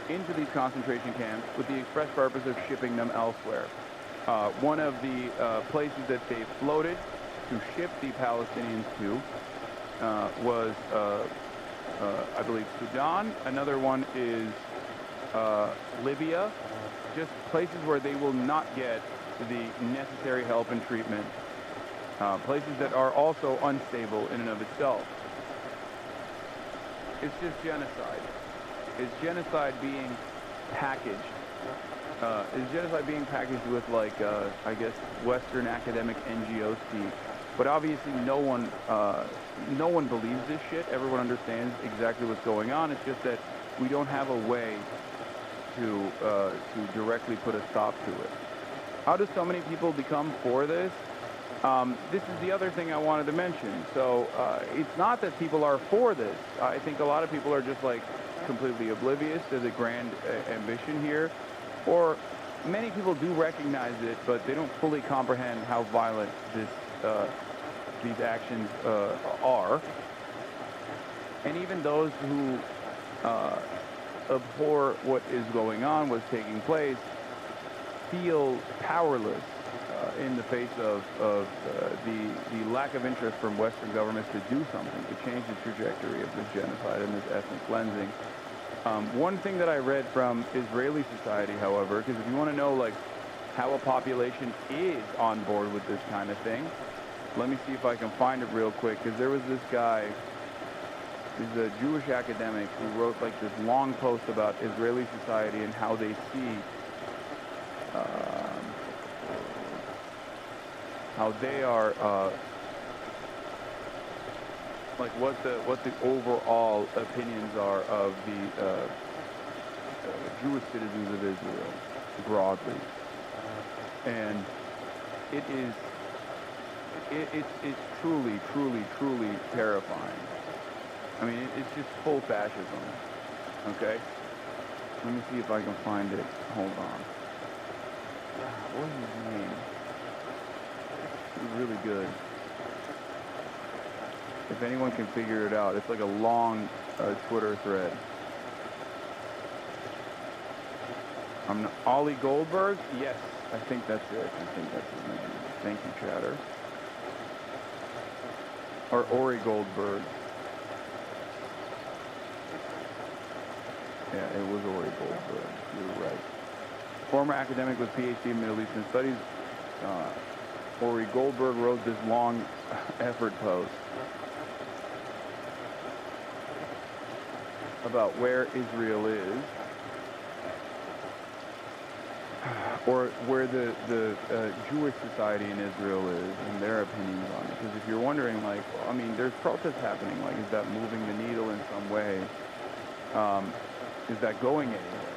into these concentration camps with the express purpose of shipping them elsewhere. One of the places that they floated to ship the Palestinians to was, I believe, Sudan. Another one is Libya. Just places where they will not get the necessary help and treatment. Places that are also unstable in and of itself. It's just genocide. Is genocide being packaged? Is genocide being packaged with, like, I guess, Western academic NGO speak? But obviously, no one believes this shit. Everyone understands exactly what's going on. It's just that we don't have a way to directly put a stop to it. How do so many people become for this? This is the other thing I wanted to mention. So it's not that people are for this. I think a lot of people are just like completely oblivious to the grand ambition here, or many people do recognize it, but they don't fully comprehend how violent these actions are. And even those who abhor what is going on, what's taking place, feel powerless in the face of the lack of interest from Western governments to do something to change the trajectory of this genocide and this ethnic cleansing. One thing that I read from Israeli society, however, because if you want to know like how a population is on board with this kind of thing, let me see if I can find it real quick, because there was this guy, he's a Jewish academic, who wrote like this long post about Israeli society and how they see how they are like what the overall opinions are of the Jewish citizens of Israel broadly, and it's truly terrifying. I mean, it's just full fascism. Okay, let me see if I can find it. Hold on. What is his name? He's really good. If anyone can figure it out, it's like a long Twitter thread. Ollie Goldberg? Yes, I think that's it. I think that's his name. Thank you, chatter. Or Ori Goldberg. Yeah, it was Ori Goldberg. You're right. Former academic with PhD in Middle Eastern Studies, Ori Goldberg wrote this long effort post about where Israel is, or where the Jewish society in Israel is, and their opinions on it. Because if you're wondering, like, I mean, there's protests happening. Like, is that moving the needle in some way? Is that going anywhere?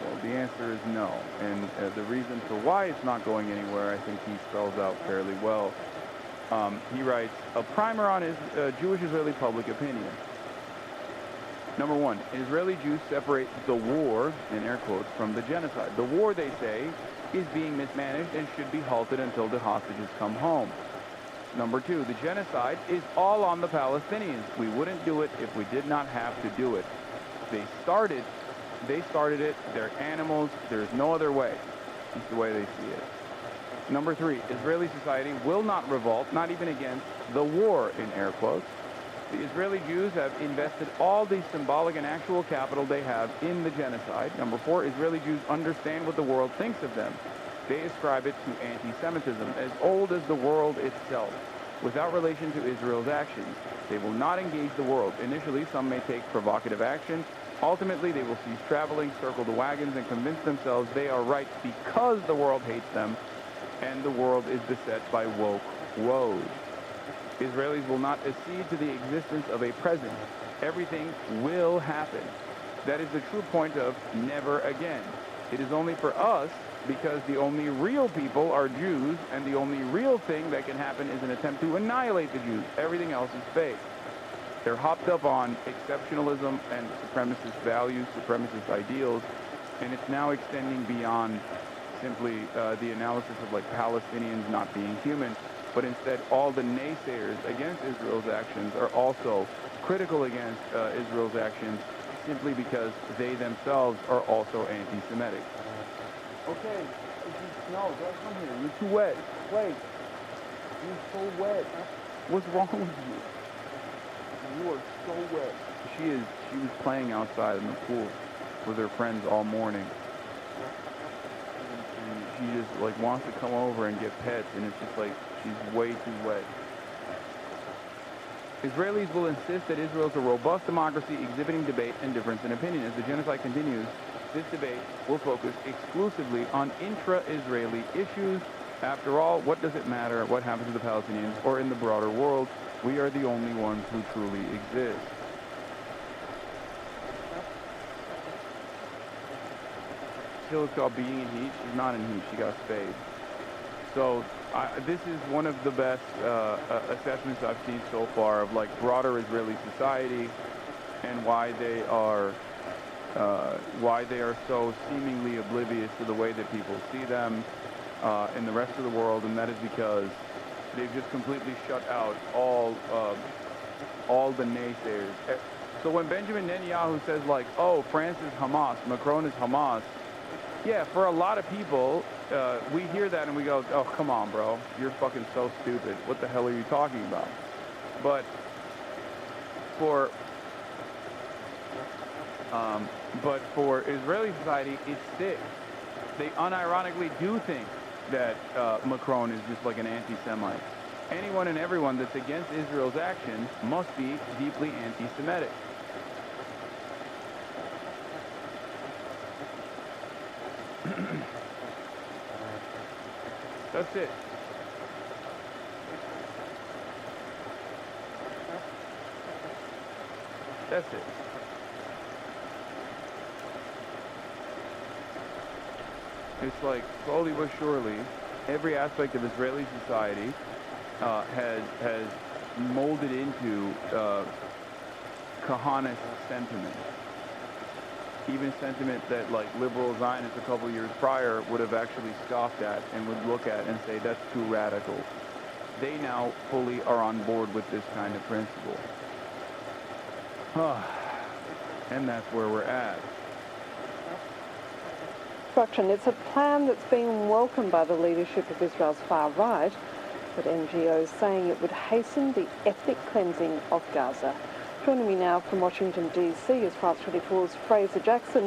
Well, the answer is no. And the reason for why it's not going anywhere, I think he spells out fairly well. He writes, a primer on his Jewish-Israeli public opinion. Number one, Israeli Jews separate the war, in air quotes, from the genocide. The war, they say, is being mismanaged and should be halted until the hostages come home. Number 2, the genocide is all on the Palestinians. We wouldn't do it if we did not have to do it. They started it, they're animals, there's no other way. It's the way they see it. Number 3, Israeli society will not revolt, not even against the war, in air quotes. The Israeli Jews have invested all the symbolic and actual capital they have in the genocide. Number 4, Israeli Jews understand what the world thinks of them. They ascribe it to anti-Semitism, as old as the world itself, without relation to Israel's actions. They will not engage the world. Initially, some may take provocative action. Ultimately, they will cease traveling, circle the wagons, and convince themselves they are right because the world hates them, and the world is beset by woke woes. Israelis will not accede to the existence of a present. Everything will happen. That is the true point of never again. It is only for us because the only real people are Jews, and the only real thing that can happen is an attempt to annihilate the Jews. Everything else is fake. They're hopped up on exceptionalism and supremacist values, supremacist ideals, and it's now extending beyond simply the analysis of like Palestinians not being human, but instead all the naysayers against Israel's actions are also critical against Israel's actions simply because they themselves are also anti-Semitic. Okay, no, don't come here. You're too wet. Wait. You're so wet. What's wrong with you? You are so wet. She was playing outside in the pool with her friends all morning. And she just like wants to come over and get pets, and it's just like she's way too wet. Israelis will insist that Israel is a robust democracy exhibiting debate and difference in opinion. As the genocide continues, this debate will focus exclusively on intra-Israeli issues. After all, what does it matter what happens to the Palestinians or in the broader world? We are the only ones who truly exist. Still, it's called being in heat. She's not in heat. She got spayed. So this is one of the best assessments I've seen so far of like broader Israeli society and why they are so seemingly oblivious to the way that people see them in the rest of the world, and that is because they've just completely shut out all the naysayers. So when Benjamin Netanyahu says like, oh, France is Hamas, Macron is Hamas, yeah, for a lot of people, we hear that and we go, oh, come on, bro, you're fucking so stupid. What the hell are you talking about? But for Israeli society, it's sick. They unironically do think that Macron is just like an anti-Semite. Anyone and everyone that's against Israel's actions must be deeply anti-Semitic. That's it. That's it. It's like, slowly but surely, every aspect of Israeli society has molded into Kahanist sentiment. Even sentiment that like liberal Zionists a couple years prior would have actually scoffed at and would look at and say that's too radical. They now fully are on board with this kind of principle. And that's where we're at. It's a plan that's being welcomed by the leadership of Israel's far right, but NGOs saying it would hasten the ethnic cleansing of Gaza. Joining me now from Washington, D.C. is France 24's Fraser Jackson.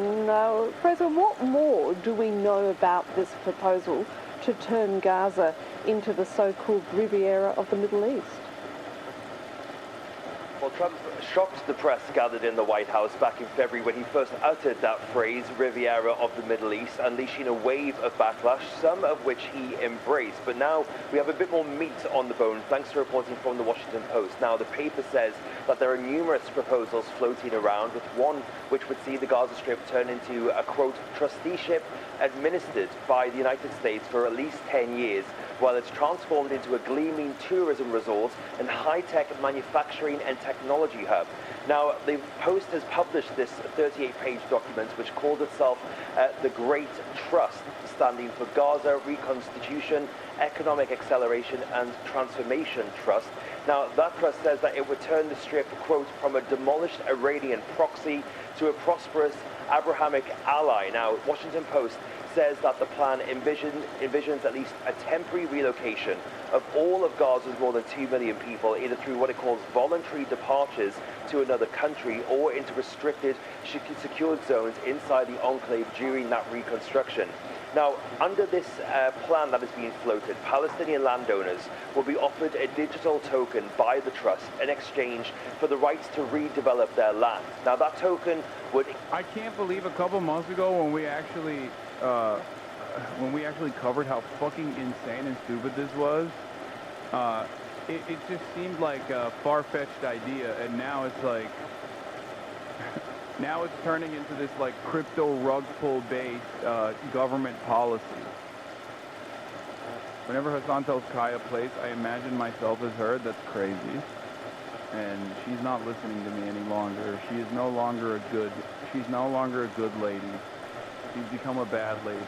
Fraser, what more do we know about this proposal to turn Gaza into the so-called Riviera of the Middle East? Well, Trump shocked the press gathered in the White House back in February when he first uttered that phrase, Riviera of the Middle East, unleashing a wave of backlash, some of which he embraced. But now we have a bit more meat on the bone, thanks to reporting from the Washington Post. Now, the paper says that there are numerous proposals floating around, with one which would see the Gaza Strip turn into a, quote, trusteeship administered by the United States for at least 10 years, while it's transformed into a gleaming tourism resort and high-tech manufacturing and technology hub. Now, the Post has published this 38-page document, which calls itself the Great Trust, standing for Gaza Reconstitution, Economic Acceleration and Transformation Trust. Now, that trust says that it would turn the Strip, quote, from a demolished Iranian proxy to a prosperous Abrahamic ally. Now, Washington Post says that the plan envisions at least a temporary relocation of all of Gaza's more than 2 million people, either through what it calls voluntary departures to another country or into restricted, secured zones inside the enclave during that reconstruction. Now, under this plan that is being floated, Palestinian landowners will be offered a digital token by the trust in exchange for the rights to redevelop their land. Now, that token would... I can't believe a couple months ago when we actually covered how fucking insane and stupid this was, it just seemed like a far-fetched idea, and now it's like... Now it's turning into this like crypto rug pull based government policy. Whenever Hasan tells Kaya a place, I imagine myself as her. That's crazy. And she's not listening to me any longer. She is no longer a good. She's no longer a good lady. She's become a bad lady.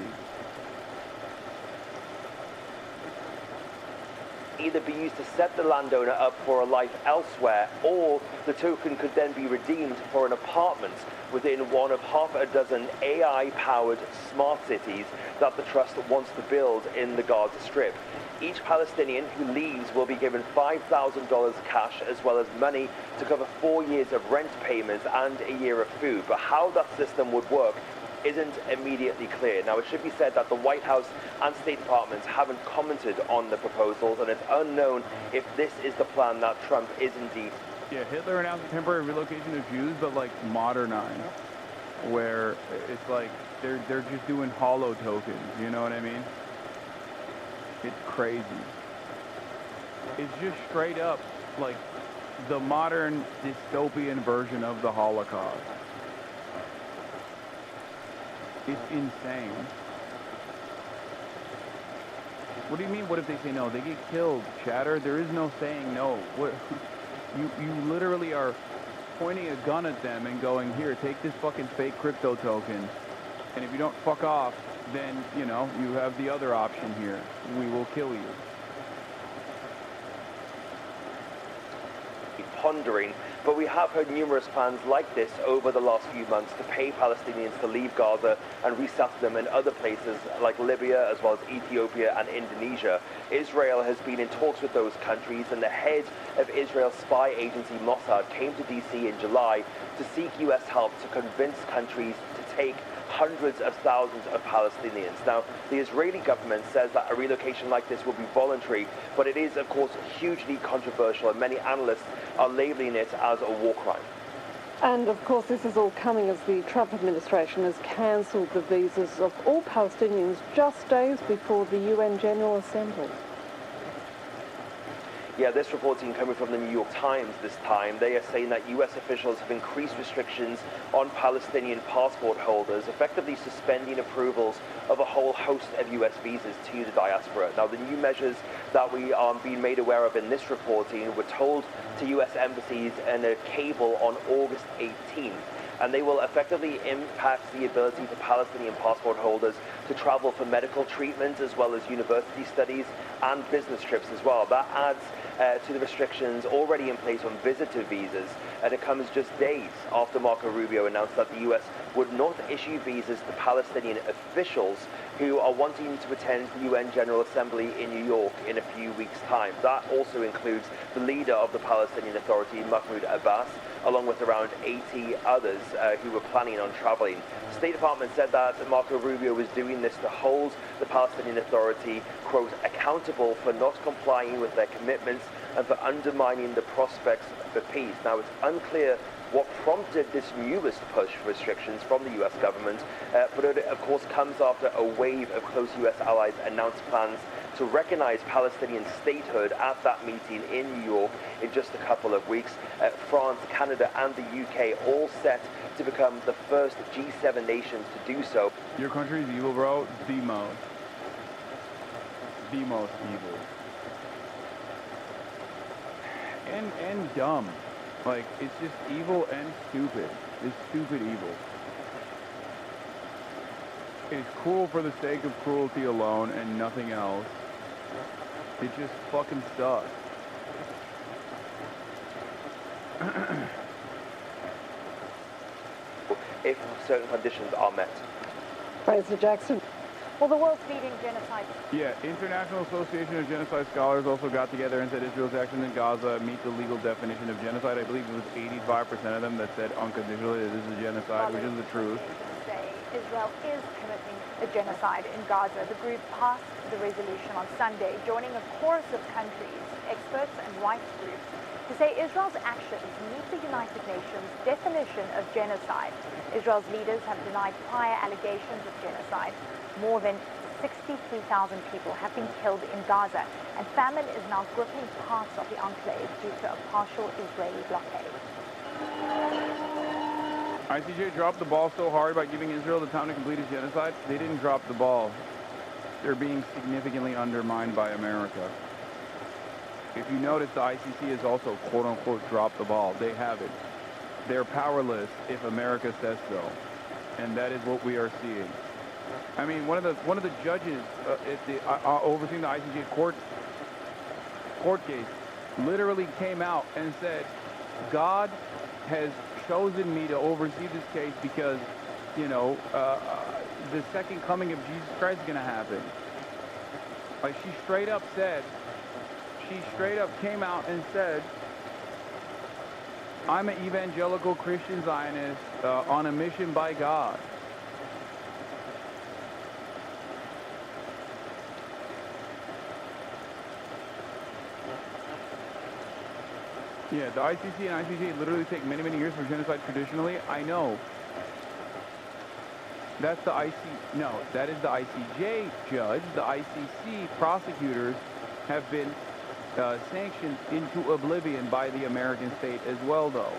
Either be used to set the landowner up for a life elsewhere, or the token could then be redeemed for an apartment within one of half a dozen AI-powered smart cities that the trust wants to build in the Gaza Strip. Each Palestinian who leaves will be given $5,000 cash as well as money to cover 4 years of rent payments and a year of food. But how that system would work isn't immediately clear. Now, it should be said that the White House and State Departments haven't commented on the proposals, and it's unknown if this is the plan that Trump is indeed. Yeah, Hitler announced temporary relocation of Jews, but like modernized, where it's like they're just doing hollow tokens. You know what I mean? It's crazy. It's just straight up like the modern dystopian version of the Holocaust. It's insane. What do you mean, what if they say no? They get killed, Chatter. There is no saying no. What? You literally are pointing a gun at them and going, here, take this fucking fake crypto token. And if you don't fuck off, then, you know, you have the other option here. We will kill you. Pondering, but we have heard numerous plans like this over the last few months to pay Palestinians to leave Gaza and resettle them in other places like Libya as well as Ethiopia and Indonesia. Israel has been in talks with those countries, and the head of Israel's spy agency Mossad came to DC in July to seek US help to convince countries to take hundreds of thousands of Palestinians. Now, the Israeli government says that a relocation like this will be voluntary, but it is, of course, hugely controversial, and many analysts are labeling it as a war crime. And, of course, this is all coming as the Trump administration has cancelled the visas of all Palestinians just days before the UN General Assembly. Yeah, this reporting coming from the New York Times this time. They are saying that U.S. officials have increased restrictions on Palestinian passport holders, effectively suspending approvals of a whole host of U.S. visas to the diaspora. Now, the new measures that we are being made aware of in this reporting were told to U.S. embassies in a cable on August 18th. And they will effectively impact the ability for Palestinian passport holders to travel for medical treatment as well as university studies and business trips as well. That adds to the restrictions already in place on visitor visas, and it comes just days after Marco Rubio announced that the U.S. would not issue visas to Palestinian officials who are wanting to attend the UN General Assembly in New York in a few weeks' time. That also includes the leader of the Palestinian Authority, Mahmoud Abbas, along with around 80 others who were planning on traveling. The State Department said that Marco Rubio was doing this to hold the Palestinian Authority, quote, accountable for not complying with their commitments and for undermining the prospects for peace. Now, it's unclear what prompted this newest push for restrictions from the U.S. government, but it, of course, comes after a wave of close U.S. allies announced plans to recognize Palestinian statehood at that meeting in New York in just a couple of weeks. France, Canada, and the UK all set to become the first G7 nations to do so. Your country's evil, bro. The most. The most evil. And dumb. Like, it's just evil and stupid. It's stupid evil. It's cruel for the sake of cruelty alone and nothing else. It just fucking sucks. If certain conditions are met. Fraser Jackson. Well, the world's leading genocide. Yeah, International Association of Genocide Scholars also got together and said Israel's actions in Gaza meet the legal definition of genocide. I believe it was 85% of them that said unconditionally that this is genocide, which is the truth. Say Israel is committing a genocide in Gaza. The group passed the resolution on Sunday, joining a chorus of countries, experts and rights groups to say Israel's actions meet the United Nations definition of genocide. Israel's leaders have denied prior allegations of genocide. More than 63,000 people have been killed in Gaza, and famine is now gripping parts of the enclave due to a partial Israeli blockade. ICJ dropped the ball so hard by giving Israel the time to complete its genocide. They didn't drop the ball. They're being significantly undermined by America. If you notice, the ICC has also, quote-unquote, dropped the ball. They haven't. They're powerless if America says so. And that is what we are seeing. I mean, one of the judges overseeing the ICJ court case literally came out and said, God has chosen me to oversee this case because, you know, the second coming of Jesus Christ is going to happen. Like, she straight up came out and said, I'm an evangelical Christian Zionist on a mission by God. Yeah, the ICC and ICJ literally take many, many years for genocide traditionally. I know. That is the ICJ judge. The ICC prosecutors have been sanctioned into oblivion by the American state as well, though.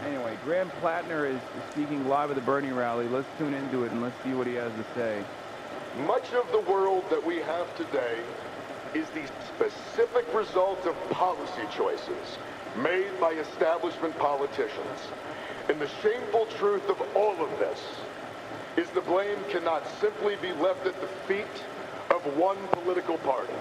Anyway, Graham Plattner is speaking live at the Bernie rally. Let's tune into it and let's see what he has to say. Much of the world that we have today is the specific result of policy choices made by establishment politicians. And the shameful truth of all of this is the blame cannot simply be left at the feet of one political party.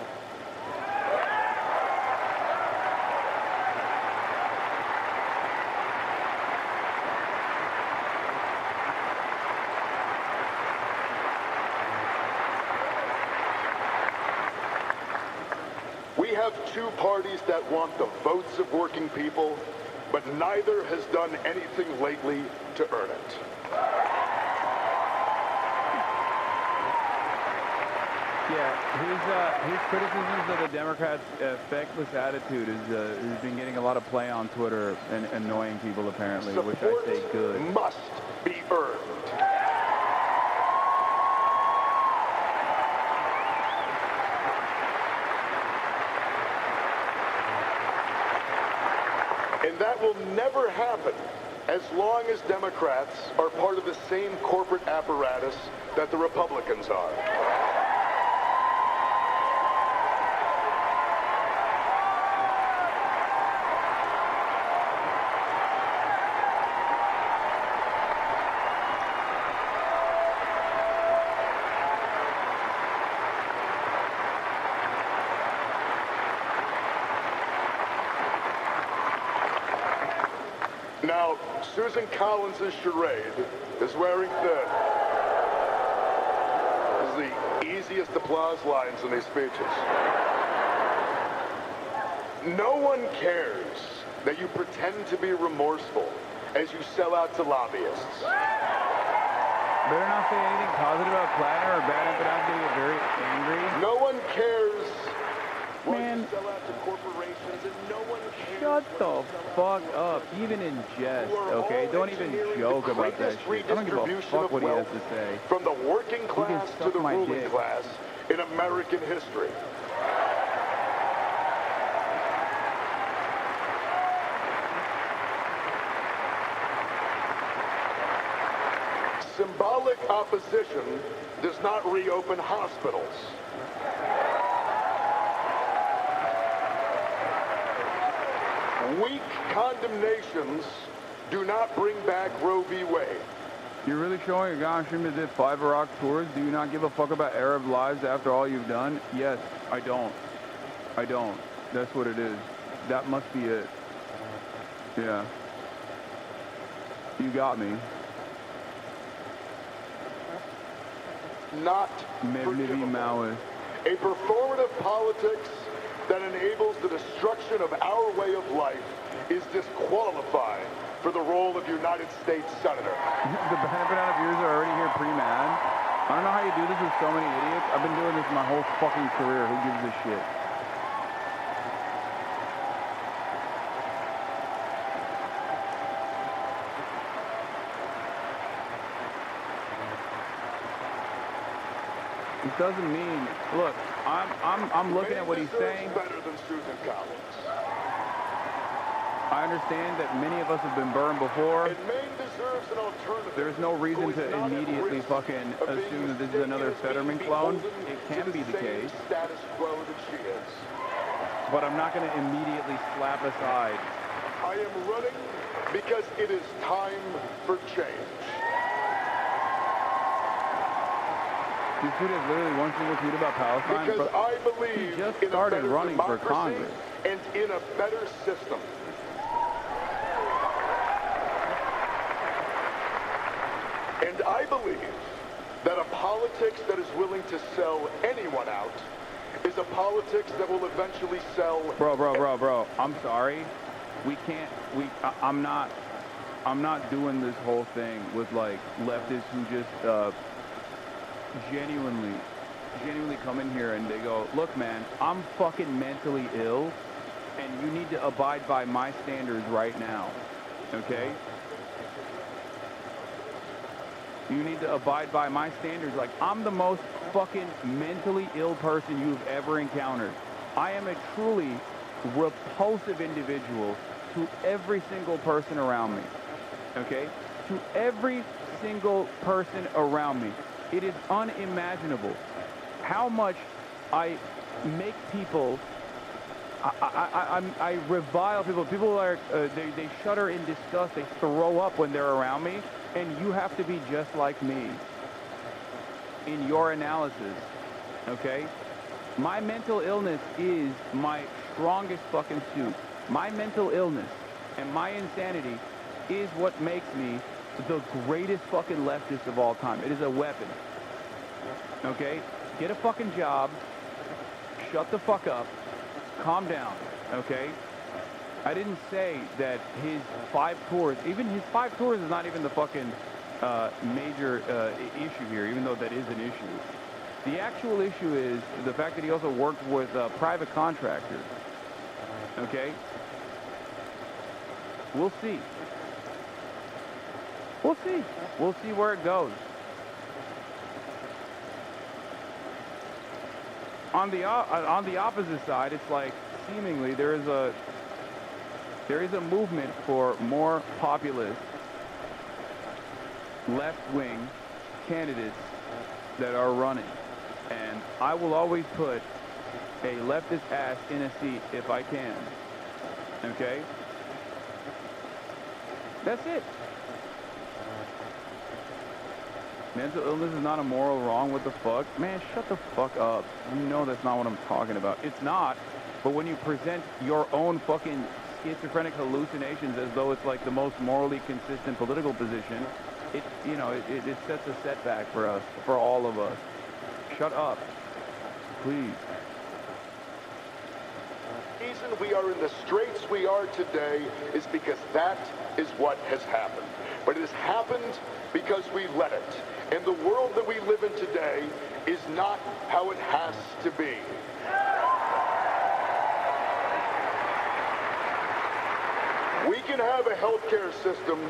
We have two parties that want the votes of working people, but neither has done anything lately to earn it. Yeah, his criticisms of the Democrats' feckless attitude has been getting a lot of play on Twitter and annoying people apparently, which I say good. Must be earned. And that will never happen as long as Democrats are part of the same corporate apparatus that the Republicans are. Now, Susan Collins' charade is wearing thin. This is the easiest applause lines in these speeches. No one cares that you pretend to be remorseful as you sell out to lobbyists. Better not say anything positive about Platter or bad if I'm going to get very angry. No one cares when you sell out to corporations, and no one cares. Shut the fuck up, even in jest, okay? Don't even joke about that shit. I don't give a fuck what he has to say. From the working class to the ruling class in American history. Symbolic opposition does not reopen hospitals. Weak condemnations do not bring back Roe v. Wade. You're really showing a guy on stream that did 5 Iraq tours? Do you not give a fuck about Arab lives after all you've done? Yes, I don't. I don't. That's what it is. That must be it. Yeah. You got me. Not Maybe Maoist. a performative politics that enables the destruction of our way of life is disqualifying for the role of United States Senator. The benefit out of viewers are already here pre-mad. I don't know how you do this with so many idiots. I've been doing this my whole fucking career. Who gives a shit? It doesn't mean, look, I'm looking at what he's saying. Better than Susan Collins. I understand that many of us have been burned before. And Maine deserves an alternative. There's no reason to immediately fucking assume that this is another Fetterman clone. It can be the case. Status quo that she is. But I'm not going to immediately slap aside. I am running because it is time for change. This dude has literally one single tweet about Palestine. Because but I believe he just in started a better running for democracy Congress. and in a better system. And I believe that a politics that is willing to sell anyone out is a politics that will eventually sell... Bro. I'm sorry. We can't... I'm not doing this whole thing with, like, leftists who just, genuinely come in here and they go, look, man, I'm fucking mentally ill, and you need to abide by my standards right now, okay? You need to abide by my standards. Like, I'm the most fucking mentally ill person you've ever encountered. I am a truly repulsive individual to every single person around me, okay? To every single person around me. It is unimaginable how much I make people, I revile people. People are, they shudder in disgust. They throw up when they're around me. And you have to be just like me in your analysis, okay? My mental illness is my strongest fucking suit. My mental illness and my insanity is what makes me the greatest fucking leftist of all time. It is a weapon. Okay? Get a fucking job. Shut the fuck up. Calm down. Okay? I didn't say that his 5 tours, even his 5 tours is not even the fucking major issue here, even though that is an issue. The actual issue is the fact that he also worked with private contractors. Okay? We'll see. We'll see. We'll see where it goes. On the opposite side, it's like seemingly there is a movement for more populist, left-wing candidates that are running, and I will always put a leftist ass in a seat if I can. Okay? That's it. Mental illness is not a moral wrong. What the fuck? Man, shut the fuck up. You know that's not what I'm talking about. It's not. But when you present your own fucking schizophrenic hallucinations as though it's like the most morally consistent political position, it sets a setback for us, for all of us. Shut up. Please. The reason we are in the straits we are today is because that is what has happened. But it has happened because we let it. And the world that we live in today is not how it has to be. We can have a healthcare system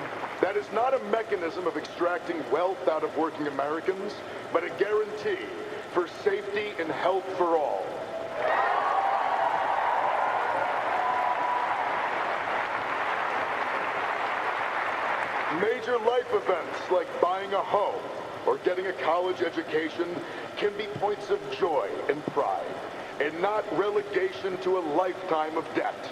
that is not a mechanism of extracting wealth out of working Americans, but a guarantee for safety and health for all. Major life events like buying a home or getting a college education can be points of joy and pride, and not relegation to a lifetime of debt.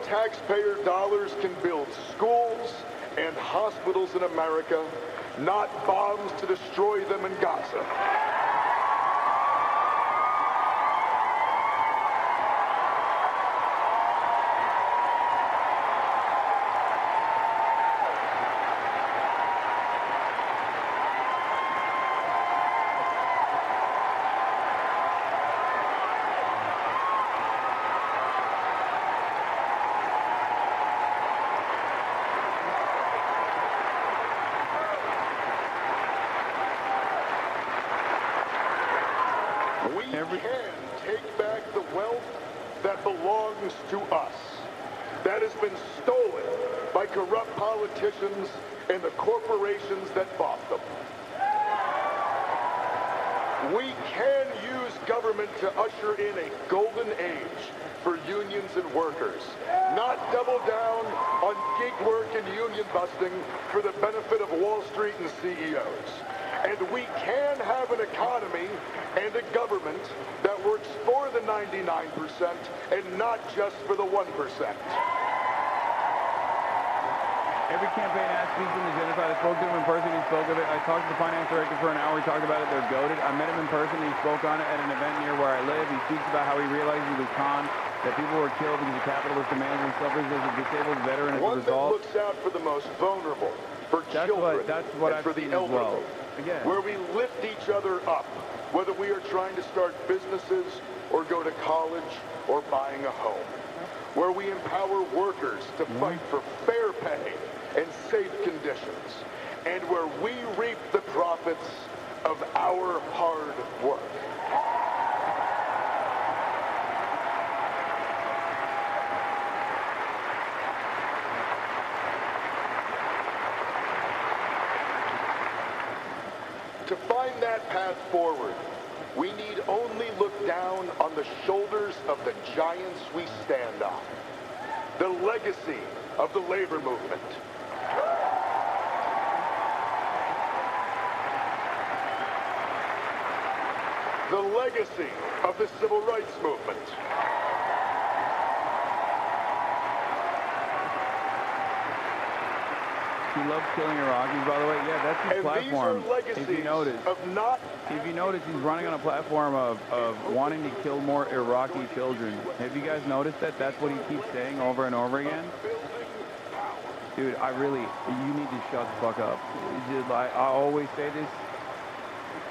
taxpayer dollars can build schools and hospitals in America, not bombs to destroy them in Gaza. We can take back the wealth that belongs to us, that has been stolen by corrupt politicians and the corporations that bought them. We can use government to usher in a golden age for unions and workers, not double down on gig work and union busting for the benefit of Wall Street and CEOs. And we can have an economy and a government that works for the 99% and not just for the 1%. Every campaign ad speaks in the genocide. I spoke to him in person. He spoke of it. I talked to the finance director for an hour. We talked about it. They're goated. I met him in person. He spoke on it at an event near where I live. He speaks about how he realized he was conned, that people were killed because of capitalist demands and suffers as a disabled veteran as a result. One that looks out for the most vulnerable, for children, and for the elderly. Again. Where we lift each other up, whether we are trying to start businesses or go to college or buying a home. Where we empower workers to fight for fair pay and safe conditions. And where we reap the profits of our hard work. To find that path forward, we need only look down on the shoulders of the giants we stand on. The legacy of the labor movement. The legacy of the civil rights movement. He loves killing Iraqis, by the way. Yeah, that's his platform. If you notice, he's running on a platform of wanting to kill more Iraqi children. Have you guys noticed that? That's what he keeps saying over and over again. Dude, you need to shut the fuck up. I always say this.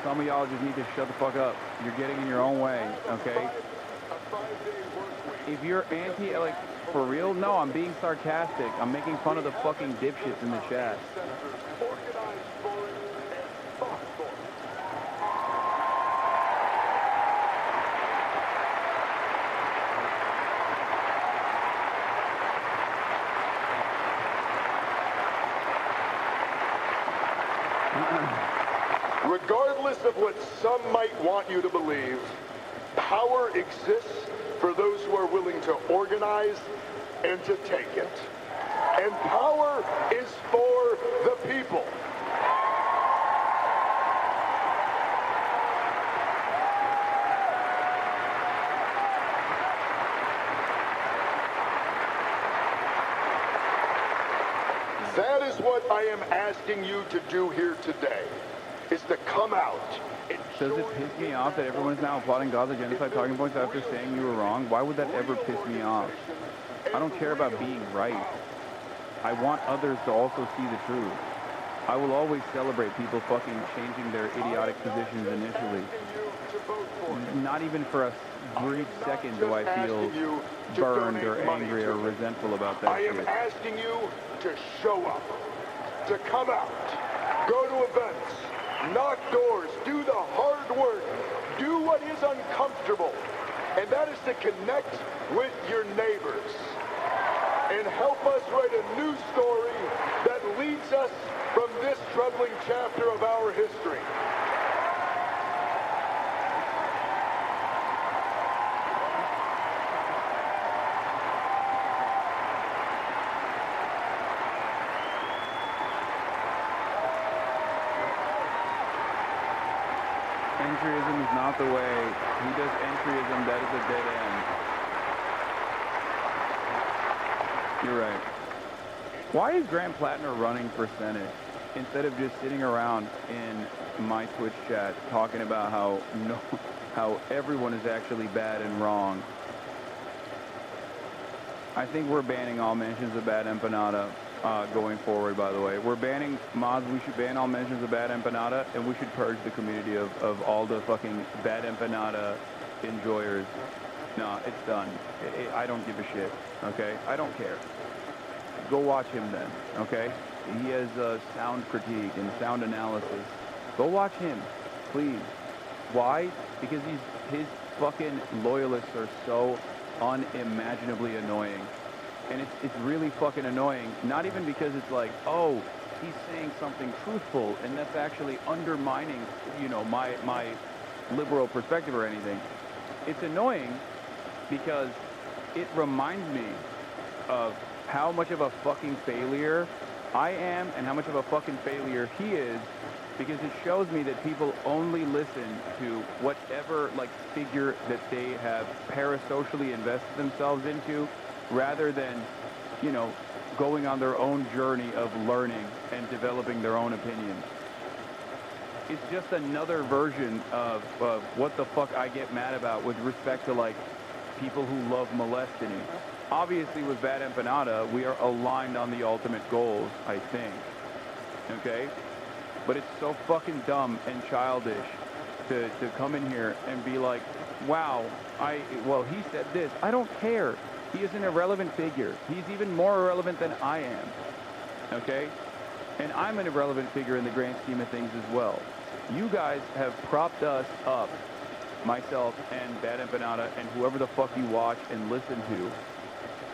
Some of y'all just need to shut the fuck up. You're getting in your own way, okay? If you're like, for real? No, I'm being sarcastic. I'm making fun of the fucking dipshits in the chat. Regardless of what some might want you to believe, power exists for those who are willing to organize and to take it. And power is for the people. That is what I am asking you to do here today, is to come out. Does it piss me off that everyone's now applauding Gaza genocide talking points after saying you were wrong? Why would that ever piss me off? I don't care about being right. I want others to also see the truth. I will always celebrate people fucking changing their idiotic positions initially. Not even for a brief second do I feel burned or angry or resentful about that shit. I am asking you to show up, to come out, go to events, knock doors, do the hard work, do what is uncomfortable, and that is to connect with your neighbors and help us write a new story that leads us from this troubling chapter of our history. Entryism is not the way. He does entryism, that is a dead end. You're right. Why is Graham Plattner running for Senate instead of just sitting around in my Twitch chat talking about how everyone is actually bad and wrong? I think we're banning all mentions of bad empanada going forward, by the way. We're banning mods. We should ban all mentions of bad empanada, and we should purge the community of all the fucking bad empanada enjoyers. No, it's done. I don't give a shit, okay? I don't care. Go watch him then, okay? He has sound critique and sound analysis. Go watch him, please. Why? Because his fucking loyalists are so unimaginably annoying. And it's really fucking annoying, not even because it's like, oh, he's saying something truthful, and that's actually undermining, you know, my liberal perspective or anything. It's annoying because it reminds me of how much of a fucking failure I am and how much of a fucking failure he is, because it shows me that people only listen to whatever, like, figure that they have parasocially invested themselves into, rather than, you know, going on their own journey of learning and developing their own opinions. It's just another version of what the fuck I get mad about with respect to, like, people who love molesting. Obviously, with Bad Empanada, we are aligned on the ultimate goals, I think. Okay? But it's so fucking dumb and childish to come in here and be like, wow, well, he said this. I don't care. He is an irrelevant figure. He's even more irrelevant than I am. Okay? And I'm an irrelevant figure in the grand scheme of things as well. You guys have propped us up, myself and Bad Empanada and whoever the fuck you watch and listen to,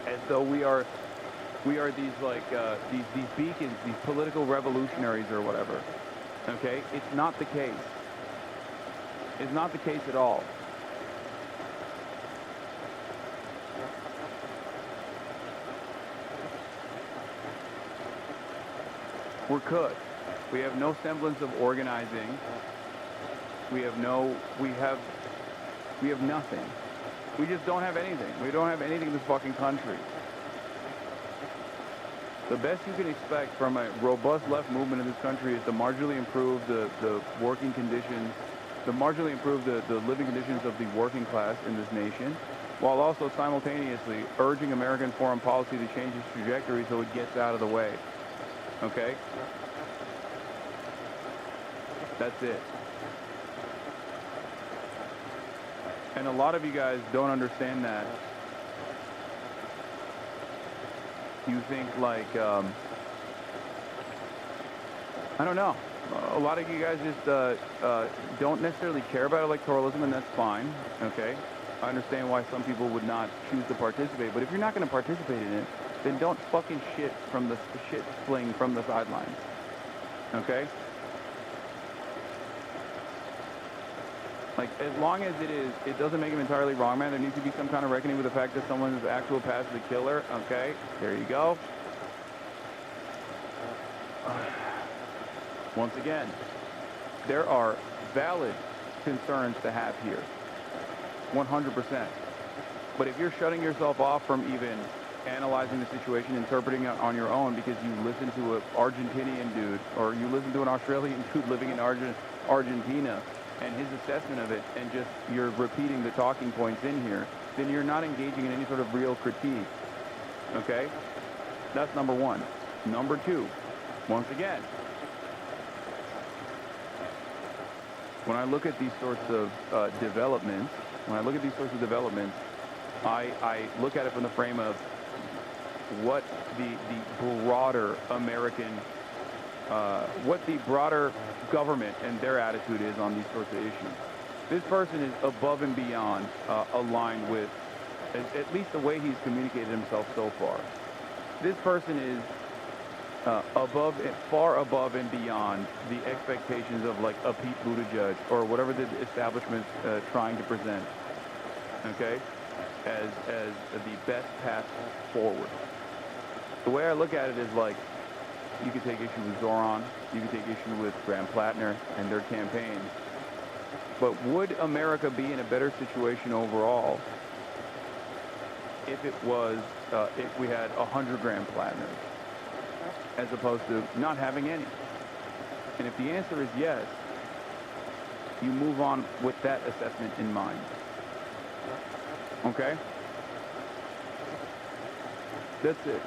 as though we are these, like, these beacons, these political revolutionaries or whatever. Okay? It's not the case. It's not the case at all. We're cooked. We have no semblance of organizing. We have nothing. We just don't have anything. We don't have anything in this fucking country. The best you can expect from a robust left movement in this country is to marginally improve the working conditions, to marginally improve the living conditions of the working class in this nation, while also simultaneously urging American foreign policy to change its trajectory so it gets out of the way. Okay? That's it. And a lot of you guys don't understand that. You think, like, I don't know. A lot of you guys just don't necessarily care about electoralism, and that's fine, okay? I understand why some people would not choose to participate, but if you're not going to participate in it, then don't fucking shit fling from the sidelines, okay? Like, as long as it doesn't make him entirely wrong, man, there needs to be some kind of reckoning with the fact that someone is actual past the killer, okay? There you go. Once again, there are valid concerns to have here, 100%. But if you're shutting yourself off from even analyzing the situation, interpreting it on your own because you listen to an Argentinian dude, or you listen to an Australian dude living in Argentina, and his assessment of it, and just you're repeating the talking points in here, then you're not engaging in any sort of real critique, okay? That's number one. Number two, once again, when I look at these sorts of developments, I look at it from the frame of what the broader American, what the broader government and their attitude is on these sorts of issues. This person is above and beyond aligned with, at least the way he's communicated himself so far. This person is far above and beyond the expectations of, like, a Pete Buttigieg or whatever the establishment's trying to present, okay, as the best path forward. The way I look at it is, like, you could take issue with Zoran, you could take issue with Graham Plattner and their campaigns, but would America be in a better situation overall if it was, if we had 100-gram platinum, as opposed to not having any? And if the answer is yes, you move on with that assessment in mind. Okay? That's it.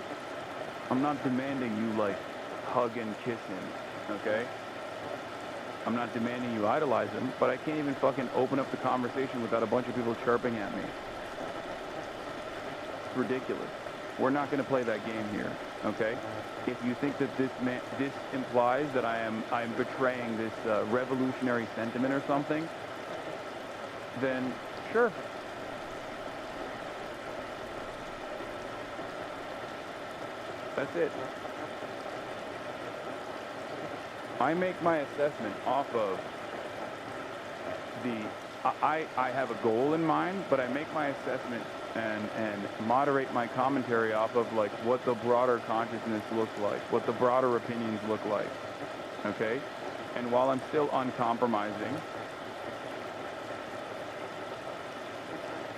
I'm not demanding you, like, hug and kiss him, okay? I'm not demanding you idolize him, but I can't even fucking open up the conversation without a bunch of people chirping at me. It's ridiculous. We're not going to play that game here, okay? If you think that this implies that I'm betraying this revolutionary sentiment or something, then sure. That's it. I make my assessment off of I have a goal in mind, but I make my assessment and moderate my commentary off of like what the broader consciousness looks like, what the broader opinions look like, okay? And while I'm still uncompromising,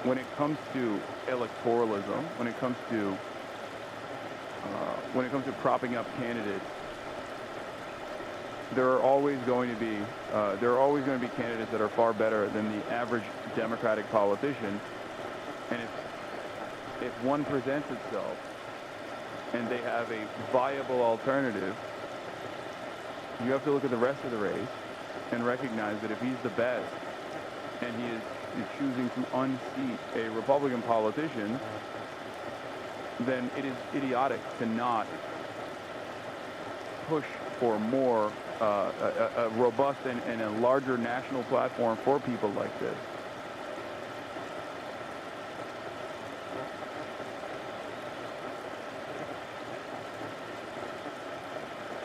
when it comes to electoralism, when it comes to propping up candidates, there are always going to be candidates that are far better than the average Democratic politician. And if one presents itself and they have a viable alternative, you have to look at the rest of the race and recognize that if he's the best and he is choosing to unseat a Republican politician, then it is idiotic to not push for more a robust and a larger national platform for people like this.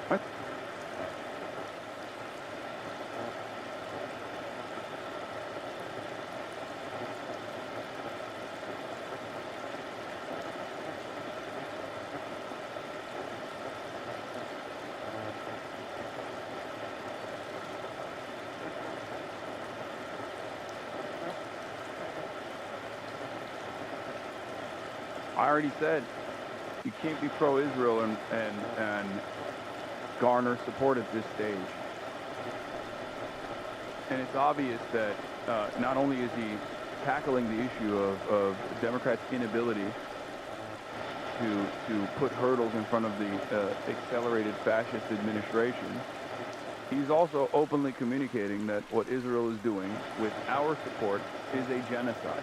What? I already said you can't be pro-Israel and garner support at this stage. And it's obvious that not only is he tackling the issue of Democrats' inability to put hurdles in front of the accelerated fascist administration, he's also openly communicating that what Israel is doing with our support is a genocide.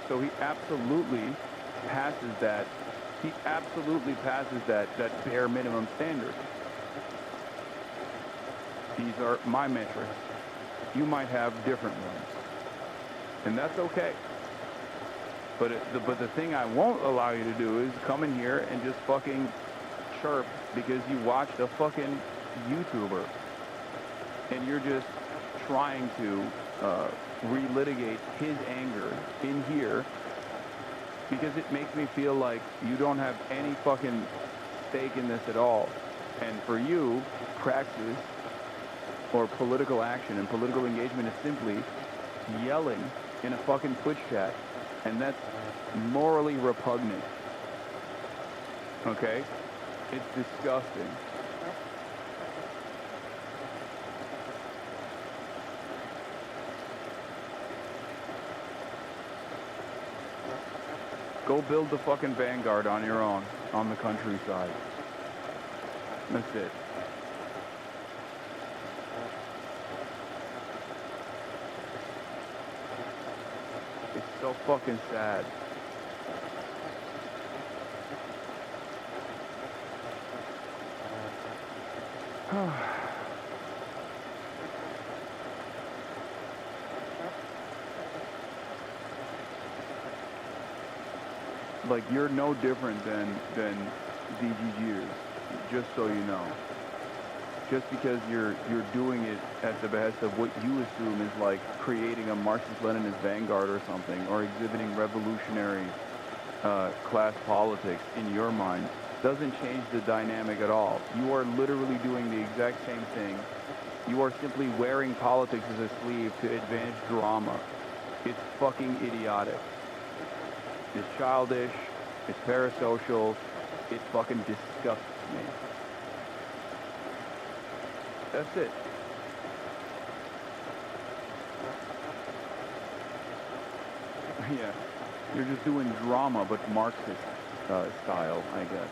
So he absolutely passes that bare minimum standard. These are my metrics. You might have different ones, and that's okay. But the thing I won't allow you to do is come in here and just fucking chirp because you watched a fucking YouTuber and you're just trying to relitigate his anger in here because it makes me feel like you don't have any fucking stake in this at all. And for you, praxis or political action and political engagement is simply yelling in a fucking Twitch chat. And that's morally repugnant. Okay? It's disgusting. Go build the fucking vanguard on your own, on the countryside. That's it. It's so fucking sad. Like, you're no different than DGGers, just so you know. Just because you're doing it at the behest of what you assume is like creating a Marxist-Leninist vanguard or something, or exhibiting revolutionary class politics in your mind, doesn't change the dynamic at all. You are literally doing the exact same thing. You are simply wearing politics as a sleeve to advance drama. It's fucking idiotic. It's childish. It's parasocial. It fucking disgusts me. That's it. Yeah. You're just doing drama, but Marxist style, I guess.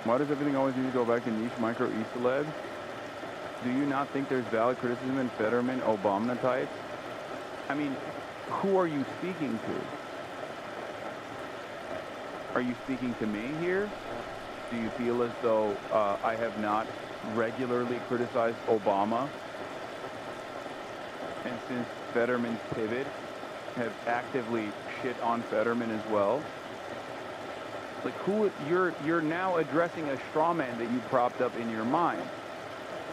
Why does everything always need to go back to niche micro celebs? Do you not think there's valid criticism in Fetterman, Obama types? I mean, who are you speaking to? Are you speaking to me here? Do you feel as though I have not regularly criticized Obama? And since Fetterman's pivot, have actively shit on Fetterman as well? Like, who you're now addressing a straw man that you propped up in your mind.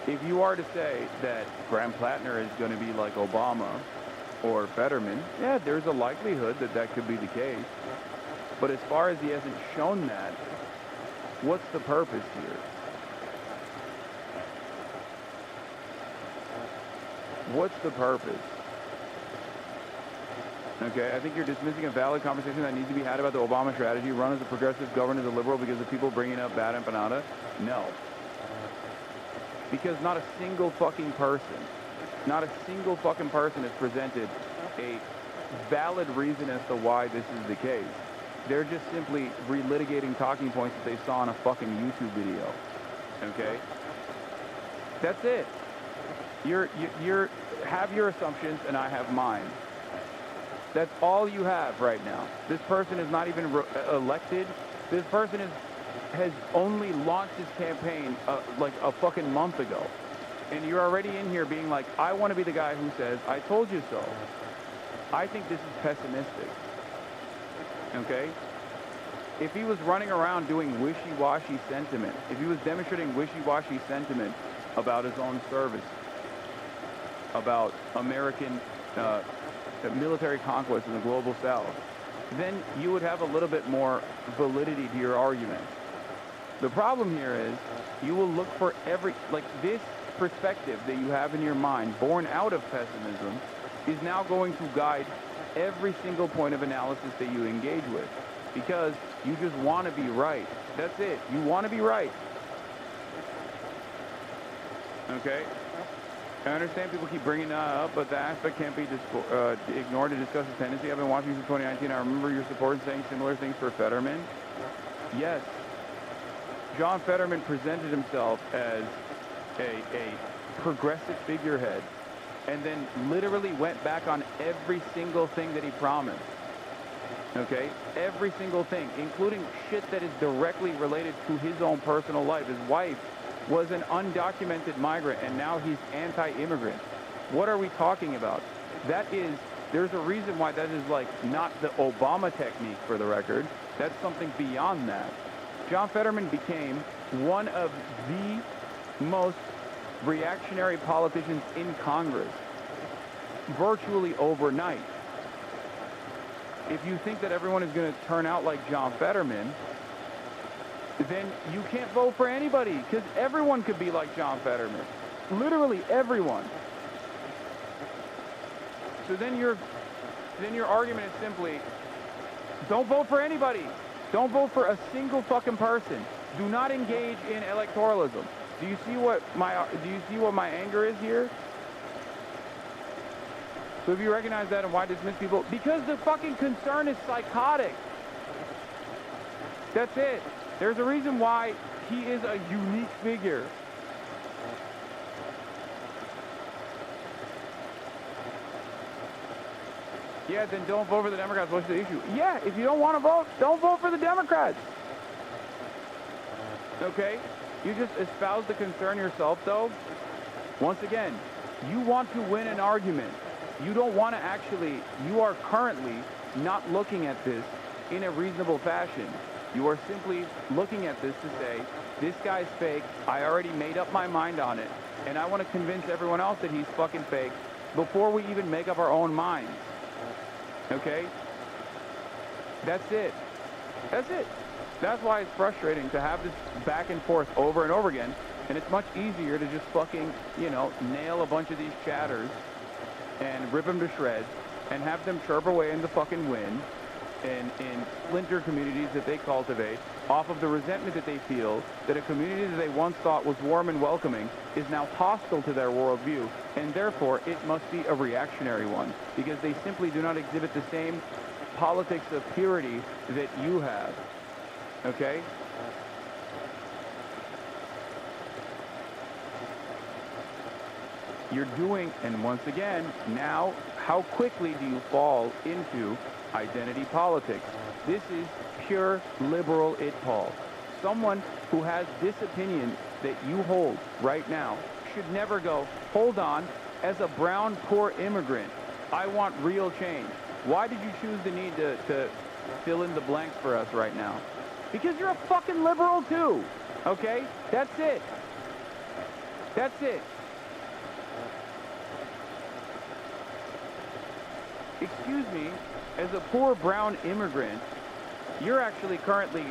If you are to say that Graham Plattner is going to be like Obama or Fetterman, yeah, there's a likelihood that that could be the case. But as far as he hasn't shown that, what's the purpose here? What's the purpose? Okay, I think you're dismissing a valid conversation that needs to be had about the Obama strategy. Run as a progressive, govern as a liberal because of people bringing up bad empanada? No. Because not a single fucking person has presented a valid reason as to why this is the case. They're just simply relitigating talking points that they saw in a fucking YouTube video. Okay? That's it. You're have your assumptions and I have mine. That's all you have right now. This person is not even elected. This person has only launched his campaign like a fucking month ago. And you're already in here being like, I want to be the guy who says, I told you so. I think this is pessimistic. Okay? If he was running around doing wishy-washy sentiment, if he was demonstrating wishy-washy sentiment about his own service, about American military conquest in the global south, then you would have a little bit more validity to your argument. The problem here is you will look for this perspective that you have in your mind, born out of pessimism, is now going to guide every single point of analysis that you engage with, because you just want to be right. That's it. You want to be right. Okay? I understand people keep bringing that up, but the aspect can't be ignored to discuss his tendency. I've been watching since 2019. I remember your support saying similar things for Fetterman. Yes. John Fetterman presented himself as a progressive figurehead and then literally went back on every single thing that he promised. Okay? Every single thing, including shit that is directly related to his own personal life. His wife was an undocumented migrant, and now he's anti-immigrant. What are we talking about? There's a reason why that is like not the Obama technique, for the record. That's something beyond that. John Fetterman became one of the most reactionary politicians in Congress, virtually overnight. If you think that everyone is going to turn out like John Fetterman, then you can't vote for anybody, because everyone could be like John Fetterman. Literally everyone. So then your argument is simply, don't vote for anybody. Don't vote for a single fucking person. Do not engage in electoralism. Do you see what my anger is here? So if you recognize that, and why dismiss people? Because the fucking concern is psychotic. That's it. There's a reason why he is a unique figure. Yeah, then don't vote for the Democrats. What's the issue? Yeah, if you don't want to vote, don't vote for the Democrats. Okay? You just espouse the concern yourself, though. Once again, you want to win an argument. You don't want to you are currently not looking at this in a reasonable fashion. You are simply looking at this to say, this guy's fake, I already made up my mind on it, and I want to convince everyone else that he's fucking fake before we even make up our own minds. Okay? That's it. That's it. That's why it's frustrating to have this back and forth over and over again, and it's much easier to just fucking, you know, nail a bunch of these chatters and rip them to shreds and have them chirp away in the fucking wind in splinter communities that they cultivate off of the resentment that they feel that a community that they once thought was warm and welcoming is now hostile to their worldview, and therefore it must be a reactionary one because they simply do not exhibit the same politics of purity that you have. Okay? You're doing, and once again, now, how quickly do you fall into identity politics? This is pure liberal Paul. Someone who has this opinion that you hold right now should never go, hold on, as a brown, poor immigrant, I want real change. Why did you choose the need to fill in the blanks for us right now? Because you're a fucking liberal too, okay? That's it. That's it. Excuse me, as a poor brown immigrant, you're actually currently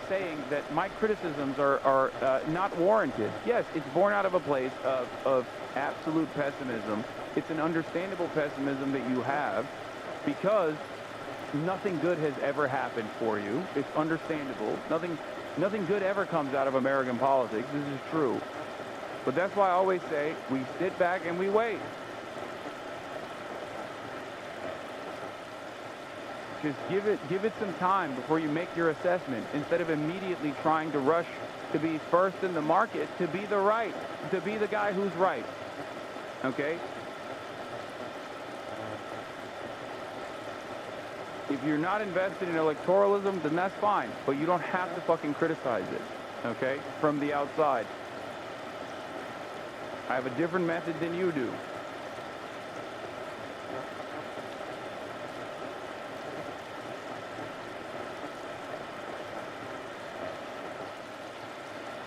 saying that my criticisms are not warranted. Yes, it's born out of a place of absolute pessimism. It's an understandable pessimism that you have because nothing good has ever happened for you. It's understandable. Nothing good ever comes out of American politics. This is true. But that's why I always say we sit back and we wait. Just give it some time before you make your assessment instead of immediately trying to rush to be first in the market, to be the guy who's right. Okay? If you're not invested in electoralism, then that's fine, but you don't have to fucking criticize it, okay, from the outside. I have a different method than you do.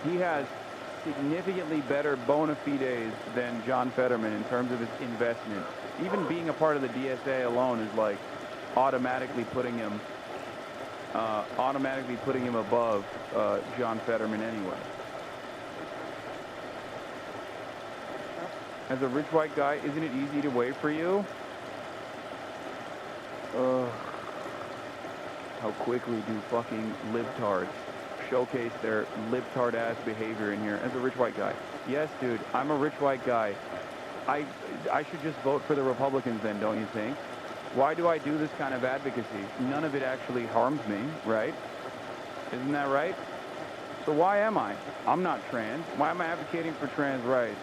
He has significantly better bona fides than John Fetterman in terms of his investment. Even being a part of the DSA alone is like automatically putting him above John Fetterman anyway. As a rich white guy, isn't it easy to wait for you? How quickly do fucking libtards showcase their libtard ass behavior in here as a rich white guy? Yes, dude, I'm a rich white guy. I should just vote for the Republicans then, don't you think? Why do I do this kind of advocacy? None of it actually harms me, right? Isn't that right? So why am I? I'm not trans. Why am I advocating for trans rights?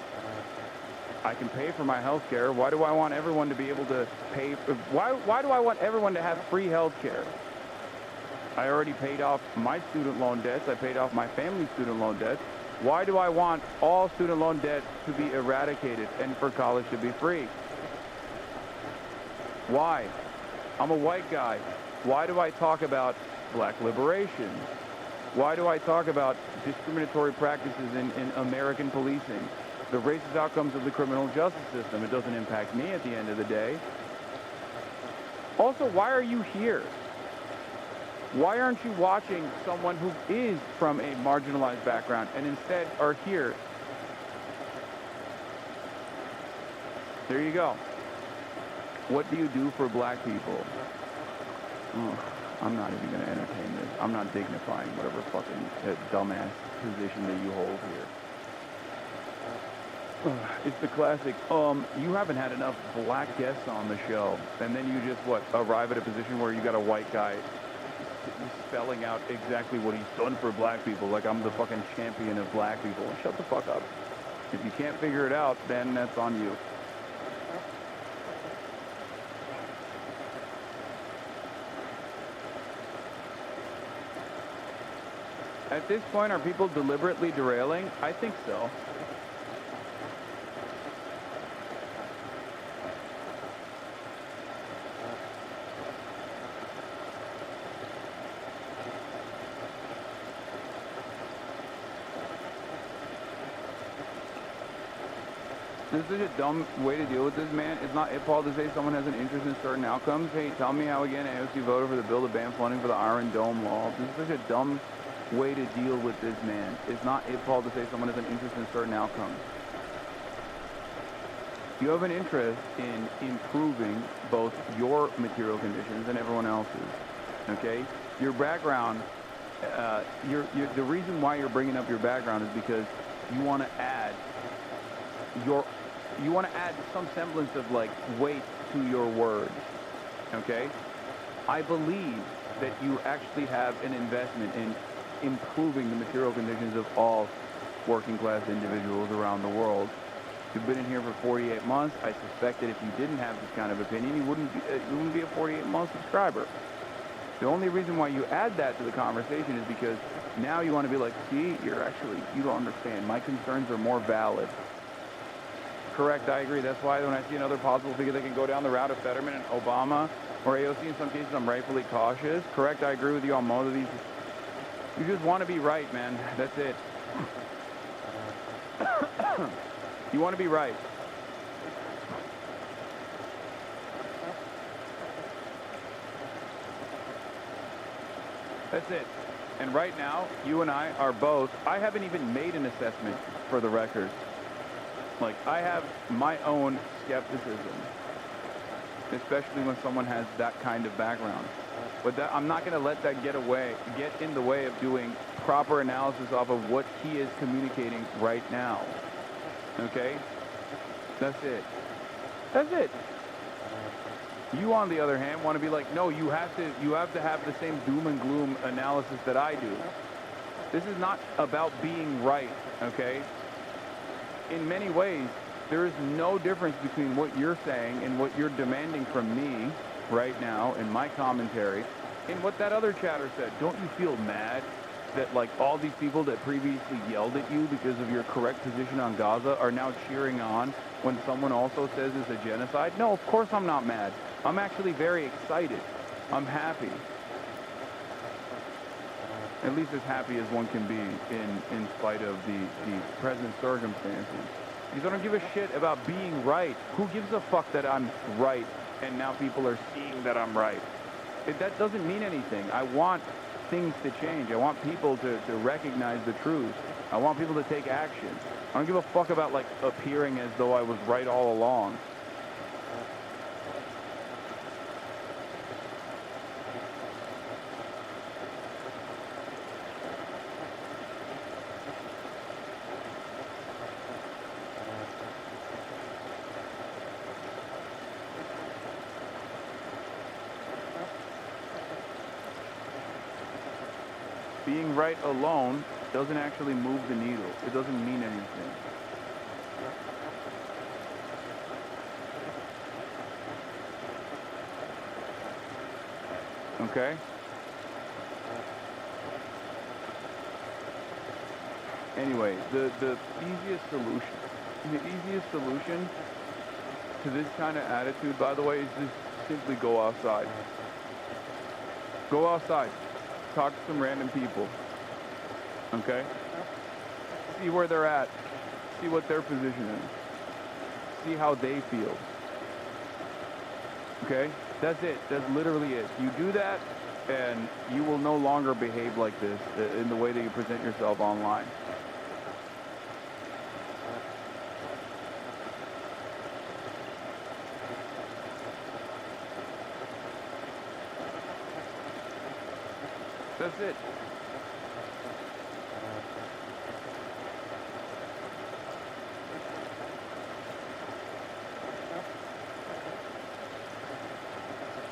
I can pay for my health care. Why do I want everyone to be able to pay for, why do I want everyone to have free health care? I already paid off my student loan debts. I paid off my family's student loan debts. Why do I want all student loan debt to be eradicated and for college to be free? Why? I'm a white guy. Why do I talk about black liberation? Why do I talk about discriminatory practices in American policing? The racist outcomes of the criminal justice system. It doesn't impact me at the end of the day. Also, why are you here? Why aren't you watching someone who is from a marginalized background and instead are here? There you go. What do you do for black people? Oh, I'm not even going to entertain this. I'm not dignifying whatever fucking dumbass position that you hold here. It's the classic, you haven't had enough black guests on the show. And then you just, arrive at a position where you got a white guy spelling out exactly what he's done for black people, like I'm the fucking champion of black people. Shut the fuck up. If you can't figure it out, then that's on you. At this point, are people deliberately derailing? I think so. This is such a dumb way to deal with this, man. It's not Paul to say someone has an interest in certain outcomes. Hey, tell me how again AOC voted for the bill to ban funding for the Iron Dome law. This is such a dumb way to deal with this, man. It's not Paul to say someone has an interest in certain outcomes. You have an interest in improving both your material conditions and everyone else's. Okay? Your background, the reason why you're bringing up your background is because you want to add some semblance of like weight to your words. Okay? I believe that you actually have an investment in improving the material conditions of all working class individuals around the world. You've been in here for 48 months. I suspect that if you didn't have this kind of opinion, you wouldn't be a 48-month subscriber. The only reason why you add that to the conversation is because now you want to be like, see, you don't understand. My concerns are more valid. Correct, I agree. That's why when I see another possible figure that can go down the route of Fetterman and Obama or AOC in some cases, I'm rightfully cautious. Correct, I agree with you on most of these. You just want to be right, man. That's it. You want to be right. That's it. And right now, you and I are both, I haven't even made an assessment for the record. Like, I have my own skepticism, especially when someone has that kind of background. But that, I'm not going to let that get in the way of doing proper analysis off of what he is communicating right now. Okay? That's it. That's it. You, on the other hand, want to be like, no, you have to have the same doom and gloom analysis that I do. This is not about being right, okay? In many ways, there is no difference between what you're saying and what you're demanding from me right now in my commentary and what that other chatter said. Don't you feel mad that like all these people that previously yelled at you because of your correct position on Gaza are now cheering on when someone also says it's a genocide? No, of course I'm not mad. I'm actually very excited. I'm happy. At least as happy as one can be in spite of the present circumstances. Because I don't give a shit about being right. Who gives a fuck that I'm right and now people are seeing that I'm right? That doesn't mean anything. I want things to change. I want people to recognize the truth. I want people to take action. I don't give a fuck about like appearing as though I was right all along. Being right alone doesn't actually move the needle. It doesn't mean anything. Okay? Anyway, the easiest solution to this kind of attitude, by the way, is just simply go outside. Go outside. Talk to some random people. Okay? See where they're at. See what their position is. See how they feel. Okay? That's it. That's literally it. You do that, and you will no longer behave like this in the way that you present yourself online. That's it.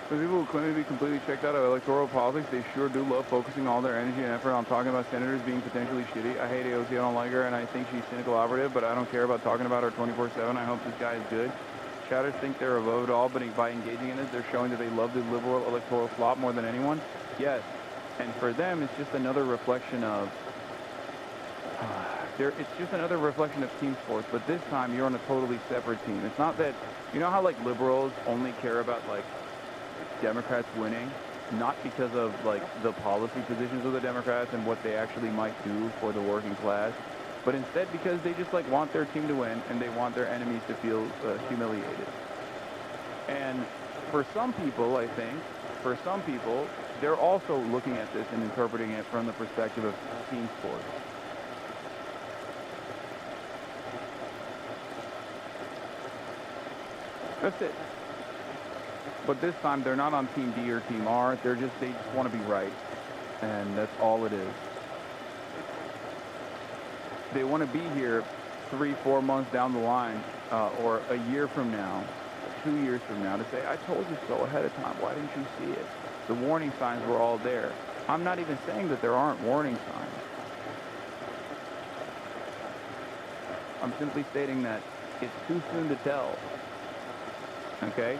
For people who claim to be completely checked out of electoral politics, they sure do love focusing all their energy and effort on talking about senators being potentially shitty. I hate AOC, I don't like her, and I think she's cynical operative, but I don't care about talking about her 24/7. I hope this guy is good. Chatters think they're above it all, but by engaging in it, they're showing that they love the liberal electoral flop more than anyone. Yes. And for them, it's just another reflection of, it's just another reflection of team sports, but this time you're on a totally separate team. It's not that, you know how like liberals only care about like Democrats winning, not because of like the policy positions of the Democrats and what they actually might do for the working class. but instead because they just like want their team to win and they want their enemies to feel humiliated. And for some people, I think, for some people, they're also looking at this and interpreting it from the perspective of team sports. That's it. But this time they're not on Team D or Team R. They just want to be right. And that's all it is. They want to be here 3-4 months down the line, or a year from now, 2 years from now, to say, I told you so ahead of time. Why didn't you see it? The warning signs were all there. I'm not even saying that there aren't warning signs. I'm simply stating that it's too soon to tell. Okay?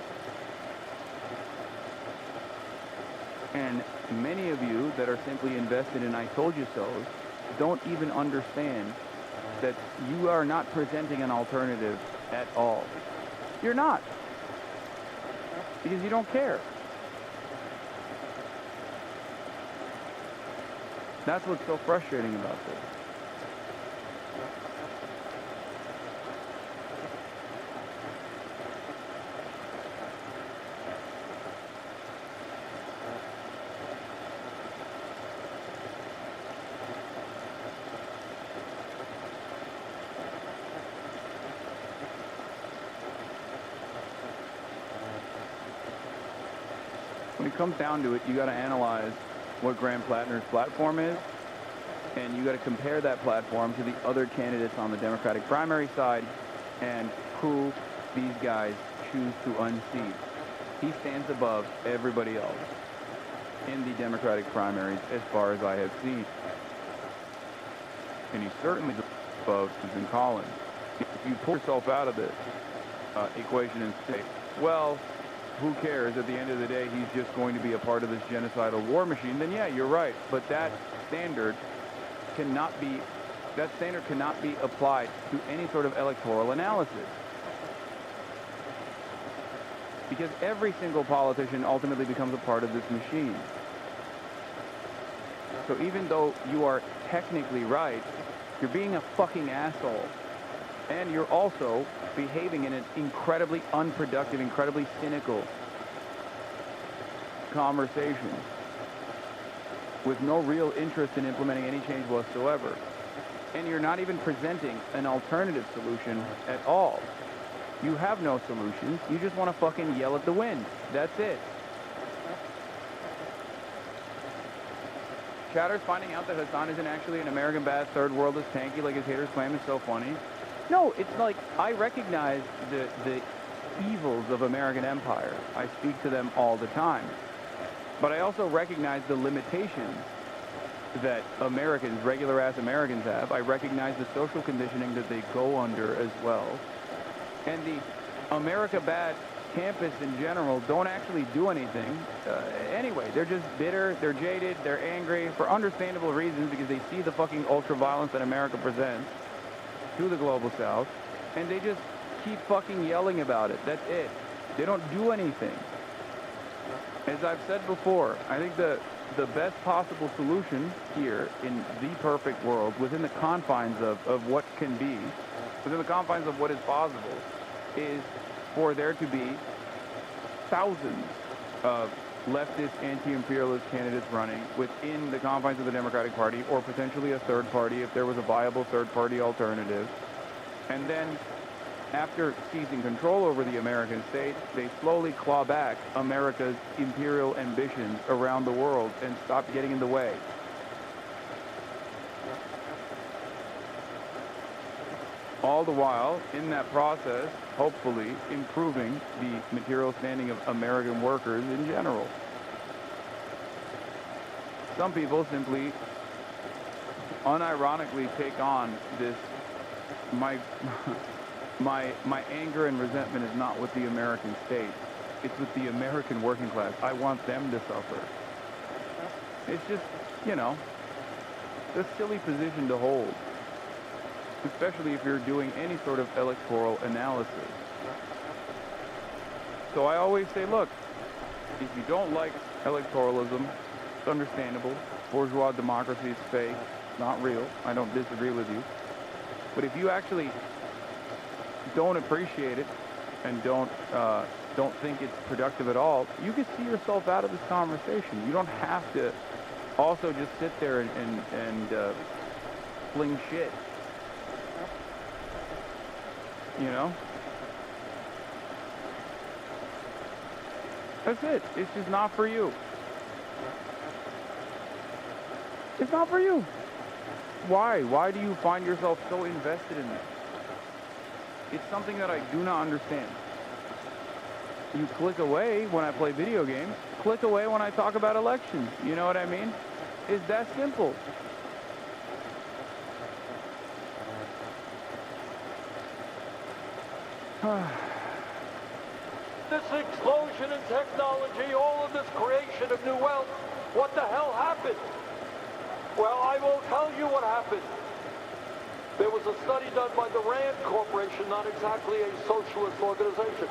And many of you that are simply invested in I told you so's don't even understand that you are not presenting an alternative at all. You're not. Because you don't care. That's what's so frustrating about this. When it comes down to it, you got to analyze what Graham Plattner's platform is, and you got to compare that platform to the other candidates on the Democratic primary side and who these guys choose to unseat. He stands above everybody else in the Democratic primaries as far as I have seen. And he's certainly above Susan Collins. If you pull yourself out of this equation and say, well, who cares? At the end of the day, he's just going to be a part of this genocidal war machine. Then yeah, you're right. But that standard cannot be applied to any sort of electoral analysis. Because every single politician ultimately becomes a part of this machine. So even though you are technically right, you're being a fucking asshole. And you're also behaving in an incredibly unproductive, incredibly cynical conversation with no real interest in implementing any change whatsoever. And you're not even presenting an alternative solution at all. You have no solutions. You just want to fucking yell at the wind. That's it. Chatter's finding out that Hasan isn't actually an American bad third world is tanky like his haters claim is so funny. No, it's like I recognize the evils of American empire. I speak to them all the time. But I also recognize the limitations that Americans, regular-ass Americans have. I recognize the social conditioning that they go under as well. And the America bad campus in general don't actually do anything. Anyway, they're just bitter, they're jaded, they're angry for understandable reasons because they see the fucking ultra-violence that America presents to the global south, and they just keep fucking yelling about it. That's it. They don't do anything. As I've said before, I think the best possible solution here in the perfect world, within the confines of what can be, within the confines of what is possible, is for there to be thousands of leftist, anti-imperialist candidates running within the confines of the Democratic Party, or potentially a third party if there was a viable third-party alternative. And then, after seizing control over the American state, they slowly claw back America's imperial ambitions around the world and stop getting in the way. All the while, in that process, hopefully improving the material standing of American workers in general. Some people simply unironically take on this, my anger and resentment is not with the American state. It's with the American working class. I want them to suffer. It's just, you know, a silly position to hold, especially if you're doing any sort of electoral analysis. So I always say, look, if you don't like electoralism, it's understandable. Bourgeois democracy is fake, not real. I don't disagree with you. But if you actually don't appreciate it and don't think it's productive at all, you can see yourself out of this conversation. You don't have to also just sit there and fling shit. You know? That's it. It's just not for you. It's not for you. Why? Why do you find yourself so invested in this? It's something that I do not understand. You click away when I play video games. Click away when I talk about elections. You know what I mean? It's that simple. This explosion in technology, all of this creation of new wealth, what the hell happened? Well, I will tell you what happened. There was a study done by the Rand Corporation, not exactly a socialist organization.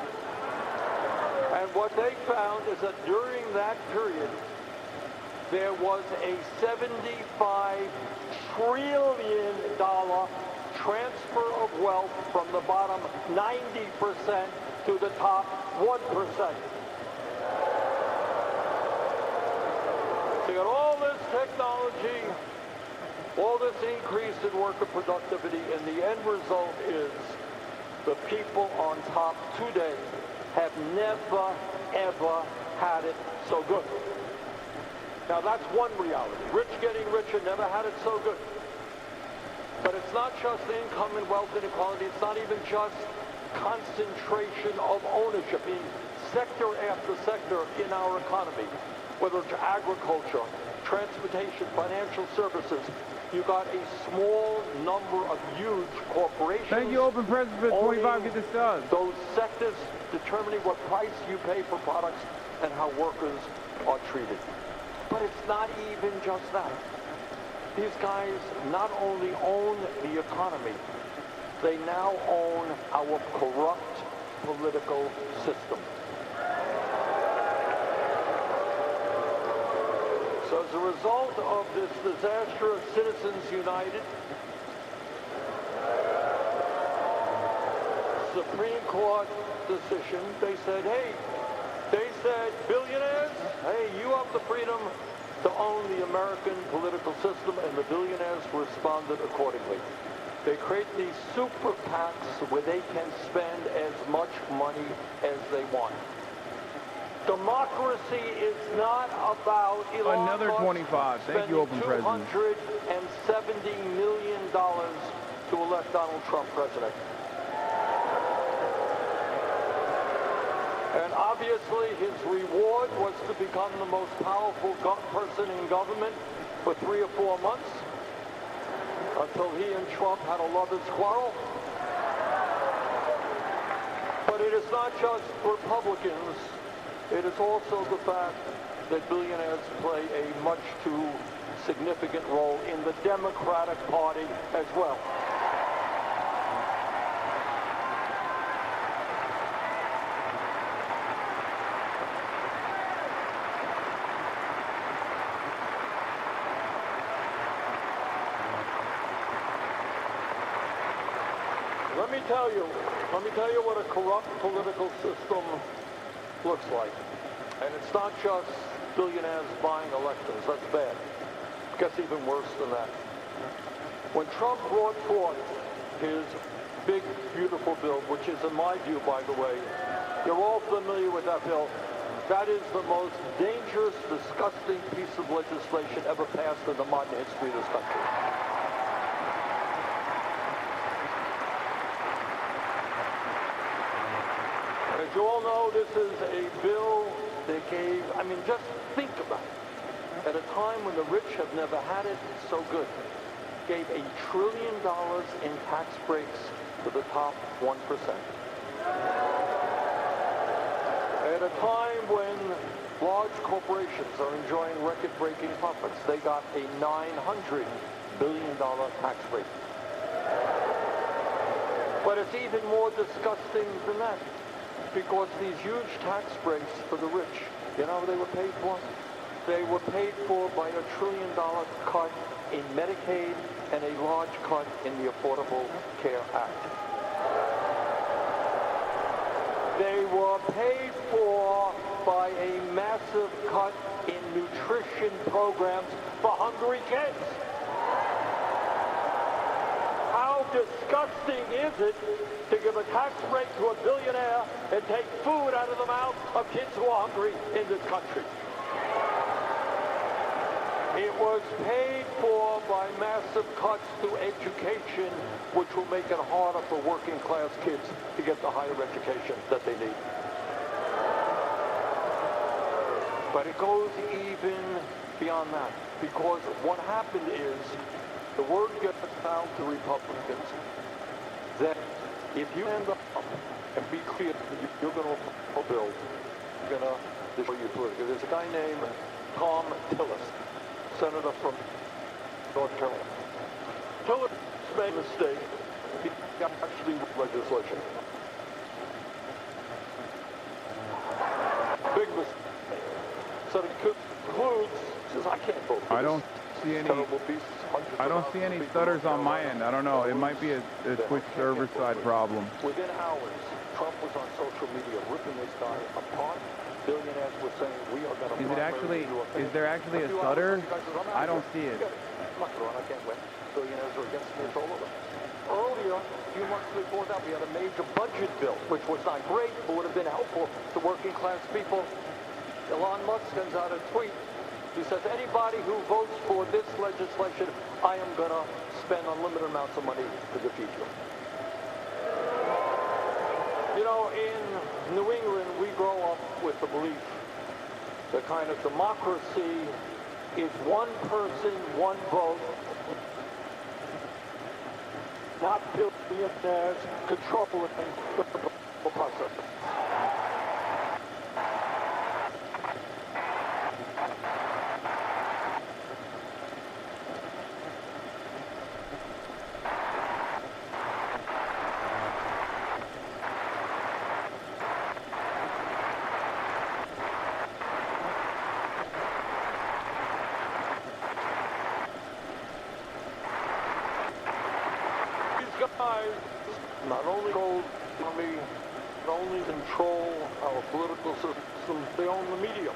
And what they found is that during that period, there was a $75 trillion transfer of wealth from the bottom 90% to the top 1%. So you got all this technology, all this increase in worker productivity, and the end result is the people on top today have never, ever had it so good. Now that's one reality. Rich getting richer, never had it so good. But it's not just income and wealth inequality. It's not even just concentration of ownership in sector after sector in our economy, whether it's agriculture, transportation, financial services. You got a small number of huge corporations. Thank you, Open President, for 25. Get this done. Those sectors determining what price you pay for products and how workers are treated. But it's not even just that. These guys not only own the economy, they now own our corrupt political system. So as a result of this disaster of Citizens United, Supreme Court decision, they said, hey, billionaires, hey, you have the freedom to own the American political system, and the billionaires responded accordingly. They create these super PACs where they can spend as much money as they want. Democracy is not about Elon Another 25. Thank you, Open President. $270 million to elect Donald Trump president. And obviously his reward was to become the most powerful person in government for 3 or 4 months until he and Trump had a lover's quarrel. But it is not just Republicans. It is also the fact that billionaires play a much too significant role in the Democratic Party as well. Let me tell you what a corrupt political system looks like. And it's not just billionaires buying elections. That's bad. It gets even worse than that. When Trump brought forth his big, beautiful bill, which is, in my view, by the way, you're all familiar with that bill. That is the most dangerous, disgusting piece of legislation ever passed in the modern history of this country. As you all know, this is a bill that gave, just think about it. At a time when the rich have never had it so good, gave $1 trillion in tax breaks to the top 1%. At a time when large corporations are enjoying record-breaking profits, they got a $900 billion tax break. But it's even more disgusting than that, because these huge tax breaks for the rich, you know how they were paid for? They were paid for by a $1 trillion cut in Medicaid and a large cut in the Affordable Care Act. They were paid for by a massive cut in nutrition programs for hungry kids. How disgusting is it to give a tax break to a billionaire and take food out of the mouth of kids who are hungry in this country? It was paid for by massive cuts to education, which will make it harder for working class kids to get the higher education that they need. But it goes even beyond that, because what happened is the word gets out to Republicans that if you end up and be clear that you're going to bill, you're going to destroy you politically. There's a guy named Tom Tillis, senator from North Carolina. Tillis made a mistake. He actually wrote legislation. Big mistake. So it concludes, says, I can't vote for I don't see any stutters on my end. I don't know. It might be a Twitch server side problem. Within hours, Trump was on social media ripping this guy apart. Billionaires were saying, we are going to... Is there actually a stutter? I don't see it. I'm not going to run, I can't win. Billionaires are against me, it's all over. Earlier, a few months before that, we had a major budget bill, which was not great, but would have been helpful to working class people. Elon Musk sends out a tweet. He says, anybody who votes for this legislation, I am going to spend unlimited amounts of money for the future. You know, in New England, we grow up with the belief that kind of democracy is one person, one vote, not billionaires controlling the process. Not only control our political system, they own the media.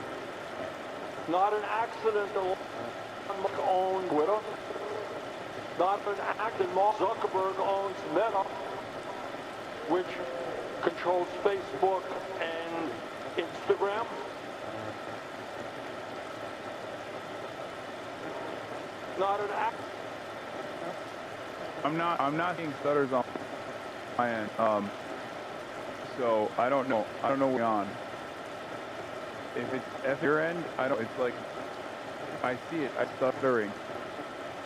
Not an accident that Elon Musk owns Twitter. Not an accident Mark Zuckerberg owns Meta, which controls Facebook and Instagram. Not an accident. I'm not seeing stutters on my end. So I don't know what's going on. If it's at your end, it's like I see it. I'm stuttering.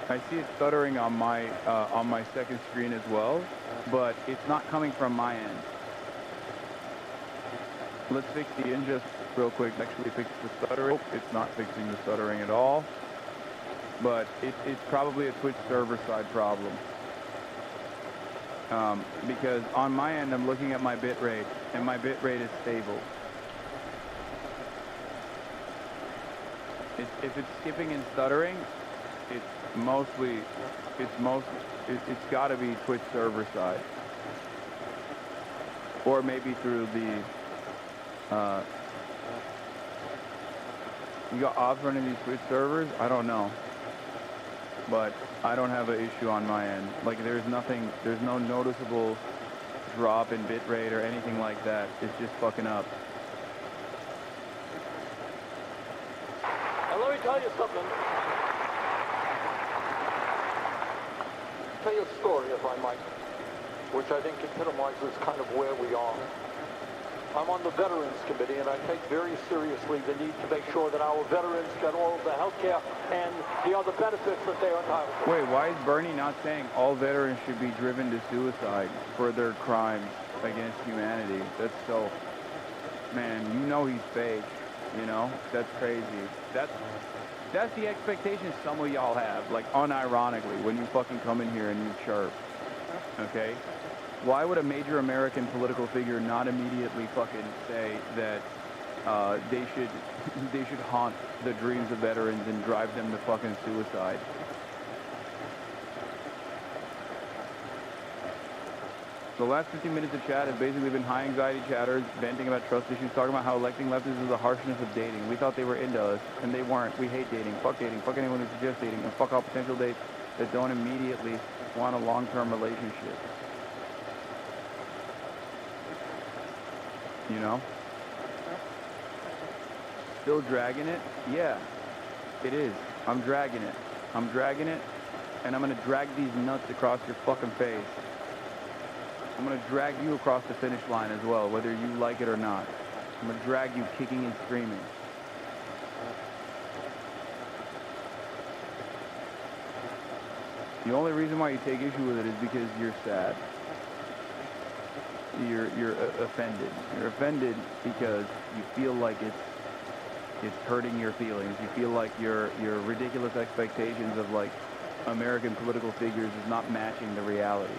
I see it stuttering on my second screen as well, but it's not coming from my end. Let's fix the ingest real quick. Actually fix the stuttering. It's not fixing the stuttering at all, but it's probably a Twitch server side problem. Because on my end, I'm looking at my bit rate, and my bit rate is stable. If it's skipping and stuttering, it's got to be Twitch server side, or maybe through the. You got ops running these Twitch servers? I don't know, but I don't have an issue on my end. Like there's no noticeable drop in bitrate or anything like that. It's just fucking up. And let me tell you something. Tell you a story, if I might, which I think epitomizes kind of where we are. I'm on the Veterans Committee, and I take very seriously the need to make sure that our veterans get all of the health care and the other benefits that they are entitled to. Wait, why is Bernie not saying all veterans should be driven to suicide for their crimes against humanity? That's so... Man, you know he's fake, you know? That's crazy. That's the expectation some of y'all have, like unironically, when you fucking come in here and you chirp, okay? Why would a major American political figure not immediately fucking say that they should haunt the dreams of veterans and drive them to fucking suicide. The last 15 minutes of chat has basically been high anxiety chatter, venting about trust issues, talking about how electing leftists is the harshness of dating. We thought they were into us, and they weren't. We hate dating. Fuck anyone who suggests dating, and fuck all potential dates that don't immediately want a long-term relationship. You know? Still dragging it? Yeah, it is. I'm dragging it. I'm dragging it, and I'm gonna drag these nuts across your fucking face. I'm going to drag you across the finish line as well, whether you like it or not. I'm going to drag you kicking and screaming. The only reason why you take issue with it is because you're sad. You're offended. You're offended because you feel like it's hurting your feelings. You feel like your ridiculous expectations of like American political figures is not matching the reality.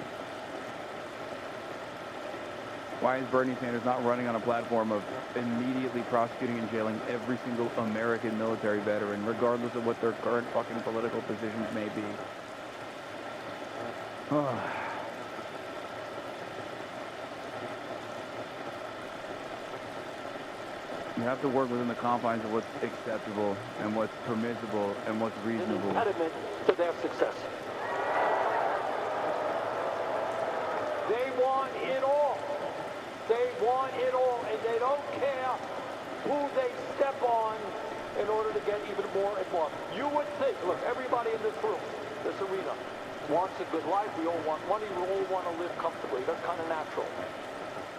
Why is Bernie Sanders not running on a platform of immediately prosecuting and jailing every single American military veteran, regardless of what their current fucking political positions may be? You have to work within the confines of what's acceptable and what's permissible and what's reasonable. An impediment to their success. They want it all. They want it all, and they don't care who they step on in order to get even more and more. You would think, look, everybody in this room, this arena, wants a good life. We all want money. We all want to live comfortably. That's kind of natural.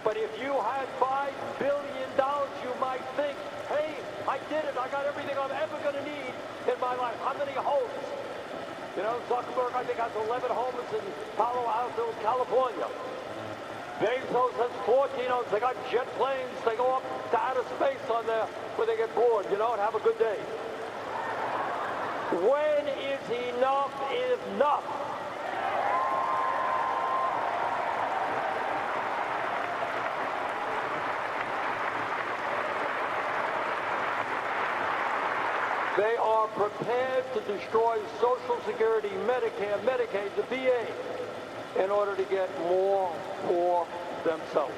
But if you had $5 billion, you might think, hey, I did it. I got everything I'm ever going to need in my life. How many homes? You know, Zuckerberg, I think, has 11 homes in Palo Alto, California. Bezos has 14 homes. They got jet planes. They go up to outer space on there where they get bored, you know, and have a good day. When is enough enough? They are prepared to destroy Social Security, Medicare, Medicaid, the VA, in order to get more for themselves.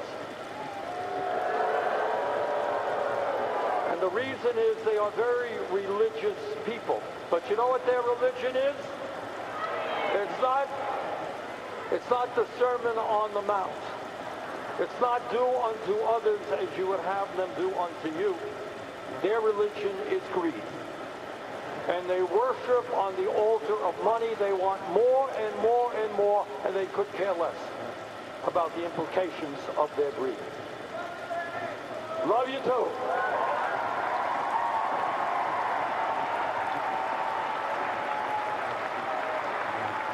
And the reason is they are very religious people. But you know what their religion is? It's not the Sermon on the Mount. It's not do unto others as you would have them do unto you. Their religion is greed. And they worship on the altar of money. They want more and more and more, and they could care less about the implications of their greed. Love you too.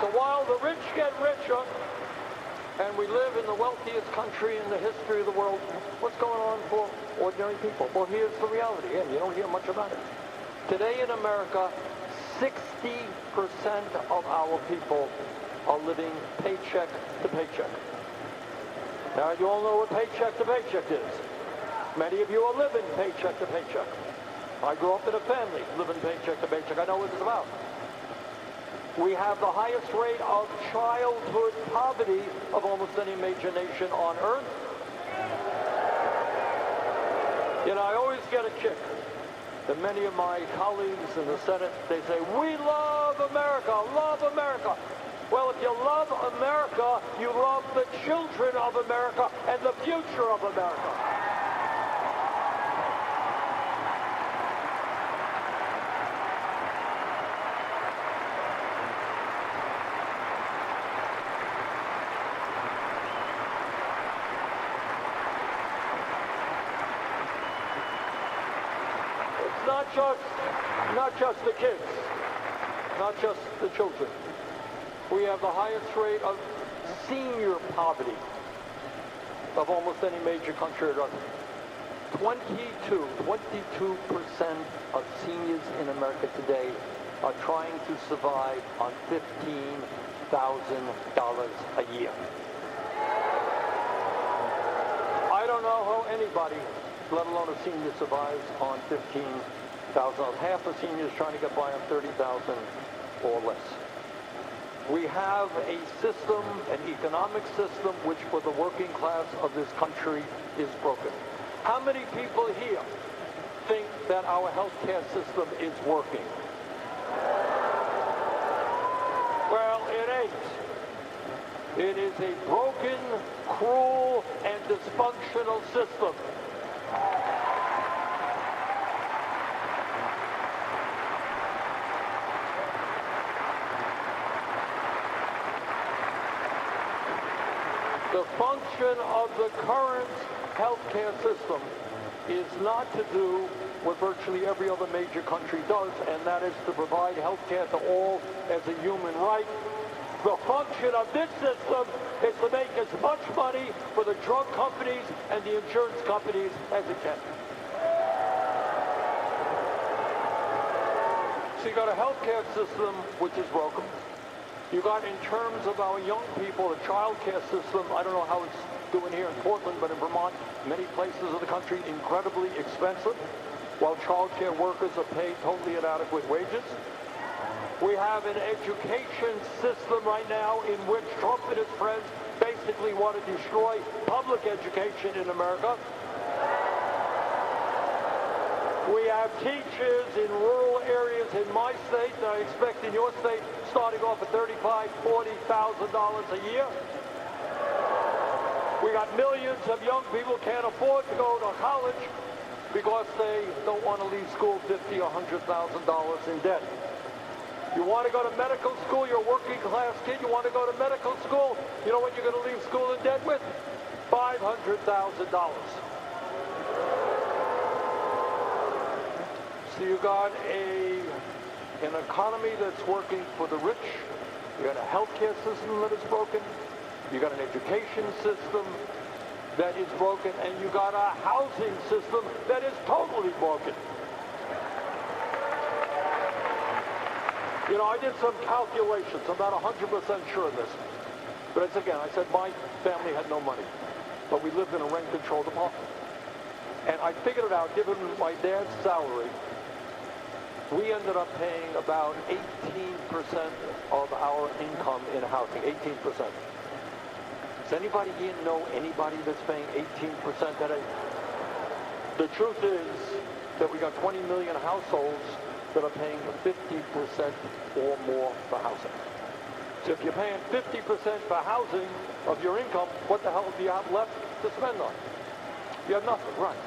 So while the rich get richer, and we live in the wealthiest country in the history of the world, what's going on for ordinary people? Well, here's the reality, and you don't hear much about it. Today in America, 60% of our people are living paycheck to paycheck. Now, you all know what paycheck to paycheck is. Many of you are living paycheck to paycheck. I grew up in a family living paycheck to paycheck. I know what it's about. We have the highest rate of childhood poverty of almost any major nation on earth. You know, I always get a kick. And many of my colleagues in the Senate, they say, we love America, love America. Well, if you love America, you love the children of America and the future of America. Not just the kids, not just the children. We have the highest rate of senior poverty of almost any major country on earth. 22% of seniors in America today are trying to survive on $15,000 a year. I don't know how anybody let alone a senior survives on $15,000. Half of seniors trying to get by on $30,000 or less. We have a system, an economic system, which for the working class of this country is broken. How many people here think that our healthcare system is working? Well, it ain't. It is a broken, cruel, and dysfunctional system. The function of the current healthcare system is not to do what virtually every other major country does, and that is to provide healthcare to all as a human right. The function of this system is to make as much money for the drug companies and the insurance companies as it can. So you got a healthcare system which is broken. You got, in terms of our young people, the child care system. I don't know how it's doing here in Portland, but in Vermont, many places of the country, incredibly expensive, while child care workers are paid totally inadequate wages. We have an education system right now in which Trump and his friends basically want to destroy public education in America. We have teachers in rural areas in my state, and I expect in your state, starting off at $35,000, $40,000 a year. We got millions of young people can't afford to go to college because they don't want to leave school $50,000 or $100,000 in debt. You want to go to medical school, you're a working class kid, you want to go to medical school, you know what you're going to leave school in debt with? $500,000. So you got an economy that's working for the rich, you got a healthcare system that is broken, you got an education system that is broken, and you got a housing system that is totally broken. You know, I did some calculations. I'm not 100% sure of this. But it's, again, I said my family had no money. But we lived in a rent-controlled apartment. And I figured it out, given my dad's salary, we ended up paying about 18% of our income in housing, 18%. Does anybody here know anybody that's paying 18% today? The truth is that we got 20 million households that are paying 50% or more for housing. So if you're paying 50% for housing of your income, what the hell do you have left to spend on? You have nothing, right?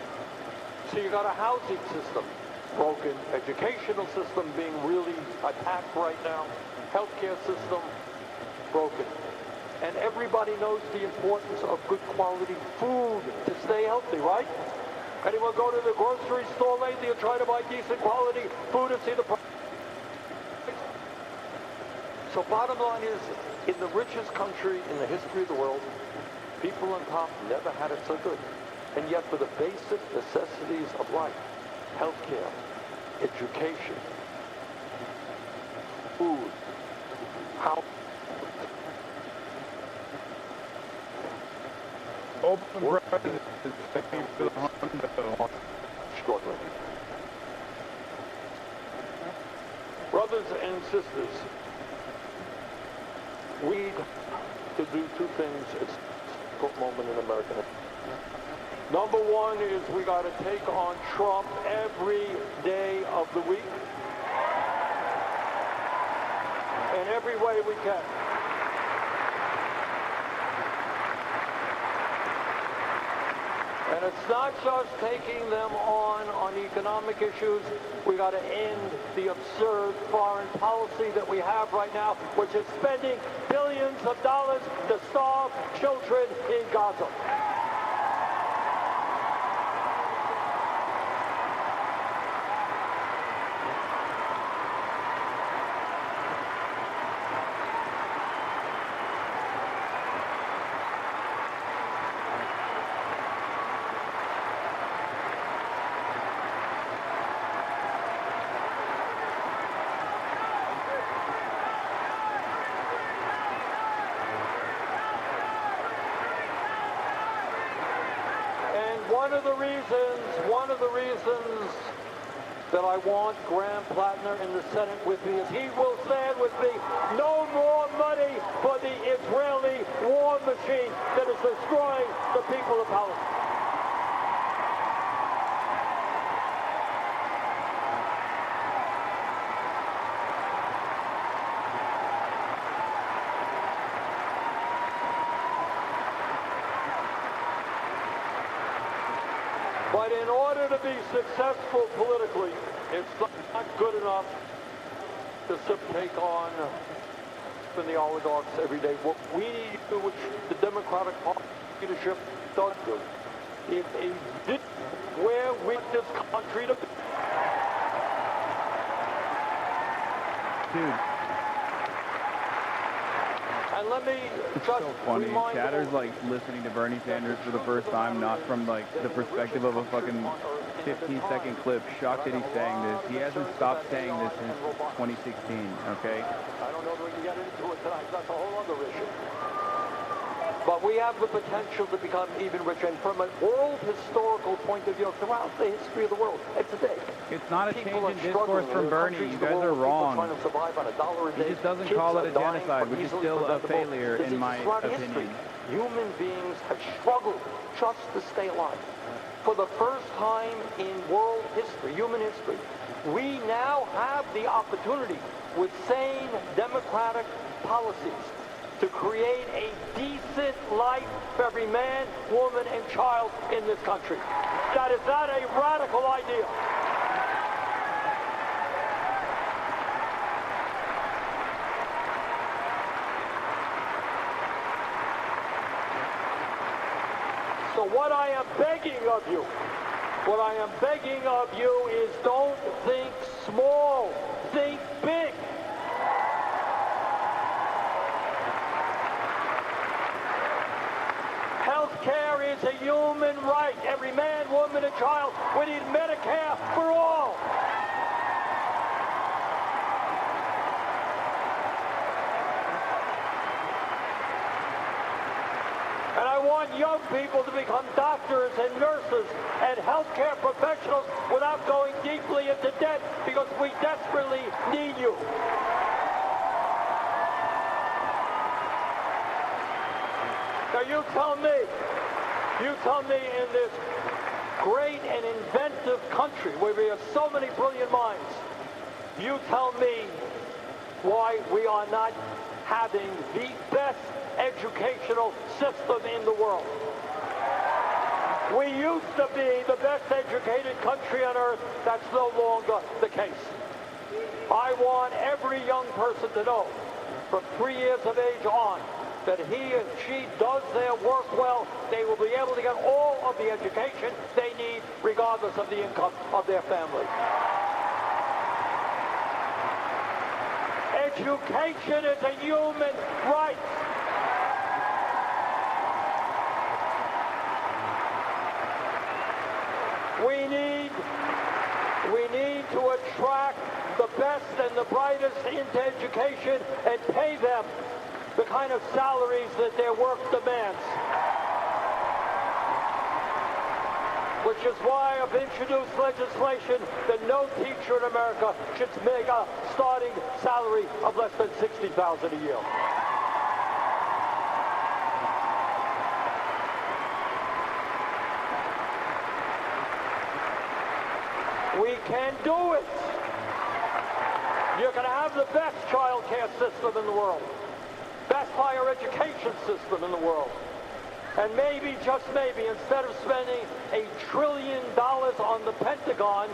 So you got a housing system broken, educational system being really attacked right now, healthcare system broken. And everybody knows the importance of good quality food to stay healthy, right? Anyone go to the grocery store lately and try to buy decent quality food and see the price? So bottom line is, in the richest country in the history of the world, people on top never had it so good. And yet for the basic necessities of life, healthcare, education, food, house, open president is paying for the Honda. struggling. Brothers and sisters, we need to do two things at this difficult moment in American history. Number one is we got to take on Trump every day of the week in every way we can. And it's not just taking them on economic issues. We got to end the absurd foreign policy that we have right now, which is spending billions of dollars to starve children in Gaza. One of the reasons that I want Graham Plattner in the Senate with me is he will stand with me. No more money for the Israeli war machine that is destroying the people of Palestine. But in order to be successful politically, it's not good enough to take on the oligarchs every day. What we need to do, which the Democratic Party leadership does do, is a vision where we want this country to be. Dude. And let me It's so funny. Chatter's like listening to Bernie Sanders for the first time, not from like the perspective of a fucking 15-second clip. Shocked that he's saying this. He hasn't stopped saying this since 2016, okay? I don't know that we can get into it tonight. That's a whole other issue. But we have the potential to become even richer. And from an world historical point of view, throughout the history of the world, and today, it's not a change in discourse from Bernie. You guys are wrong. He just doesn't call it a genocide, which is still a failure in my opinion. Human beings have struggled just to stay alive. For the first time in world history, human history, we now have the opportunity with sane democratic policies to create a decent life for every man, woman, and child in this country. That is not a radical idea. So what I am begging of you is don't think small, think big. Healthcare is a human right. Every man, woman, and child. We need Medicare for all. And I want young people to become doctors and nurses and healthcare professionals without going deeply into debt, because we desperately need you. Now you tell me in this great and inventive country where we have so many brilliant minds, you tell me why we are not having the best educational system in the world. We used to be the best educated country on earth. That's no longer the case. I want every young person to know, from 3 years of age on, that he and she does their work well, they will be able to get all of the education they need, regardless of the income of their family. Education is a human right. We need to attract the best and the brightest into education and pay them the kind of salaries that their work demands. Which is why I've introduced legislation that no teacher in America should make a starting salary of less than $60,000 a year. We can do it. You're going to have the best child care system in the world. Best higher education system in the world. And maybe, just maybe, instead of spending $1 trillion on the Pentagon,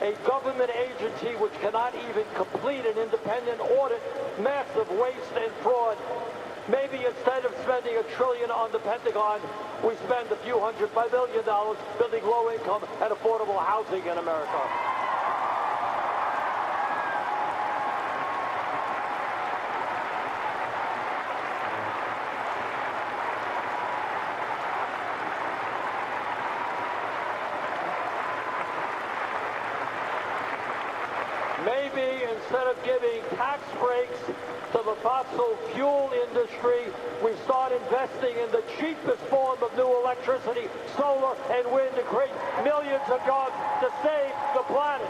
a government agency which cannot even complete an independent audit, massive waste and fraud, maybe instead of spending $1 trillion on the Pentagon, we spend a few $100 billion building low-income and affordable housing in America. maybe instead of giving tax breaks to the fossil fuel industry, we start investing in the cheapest form of new electricity, solar and wind, to create millions of jobs to save the planet.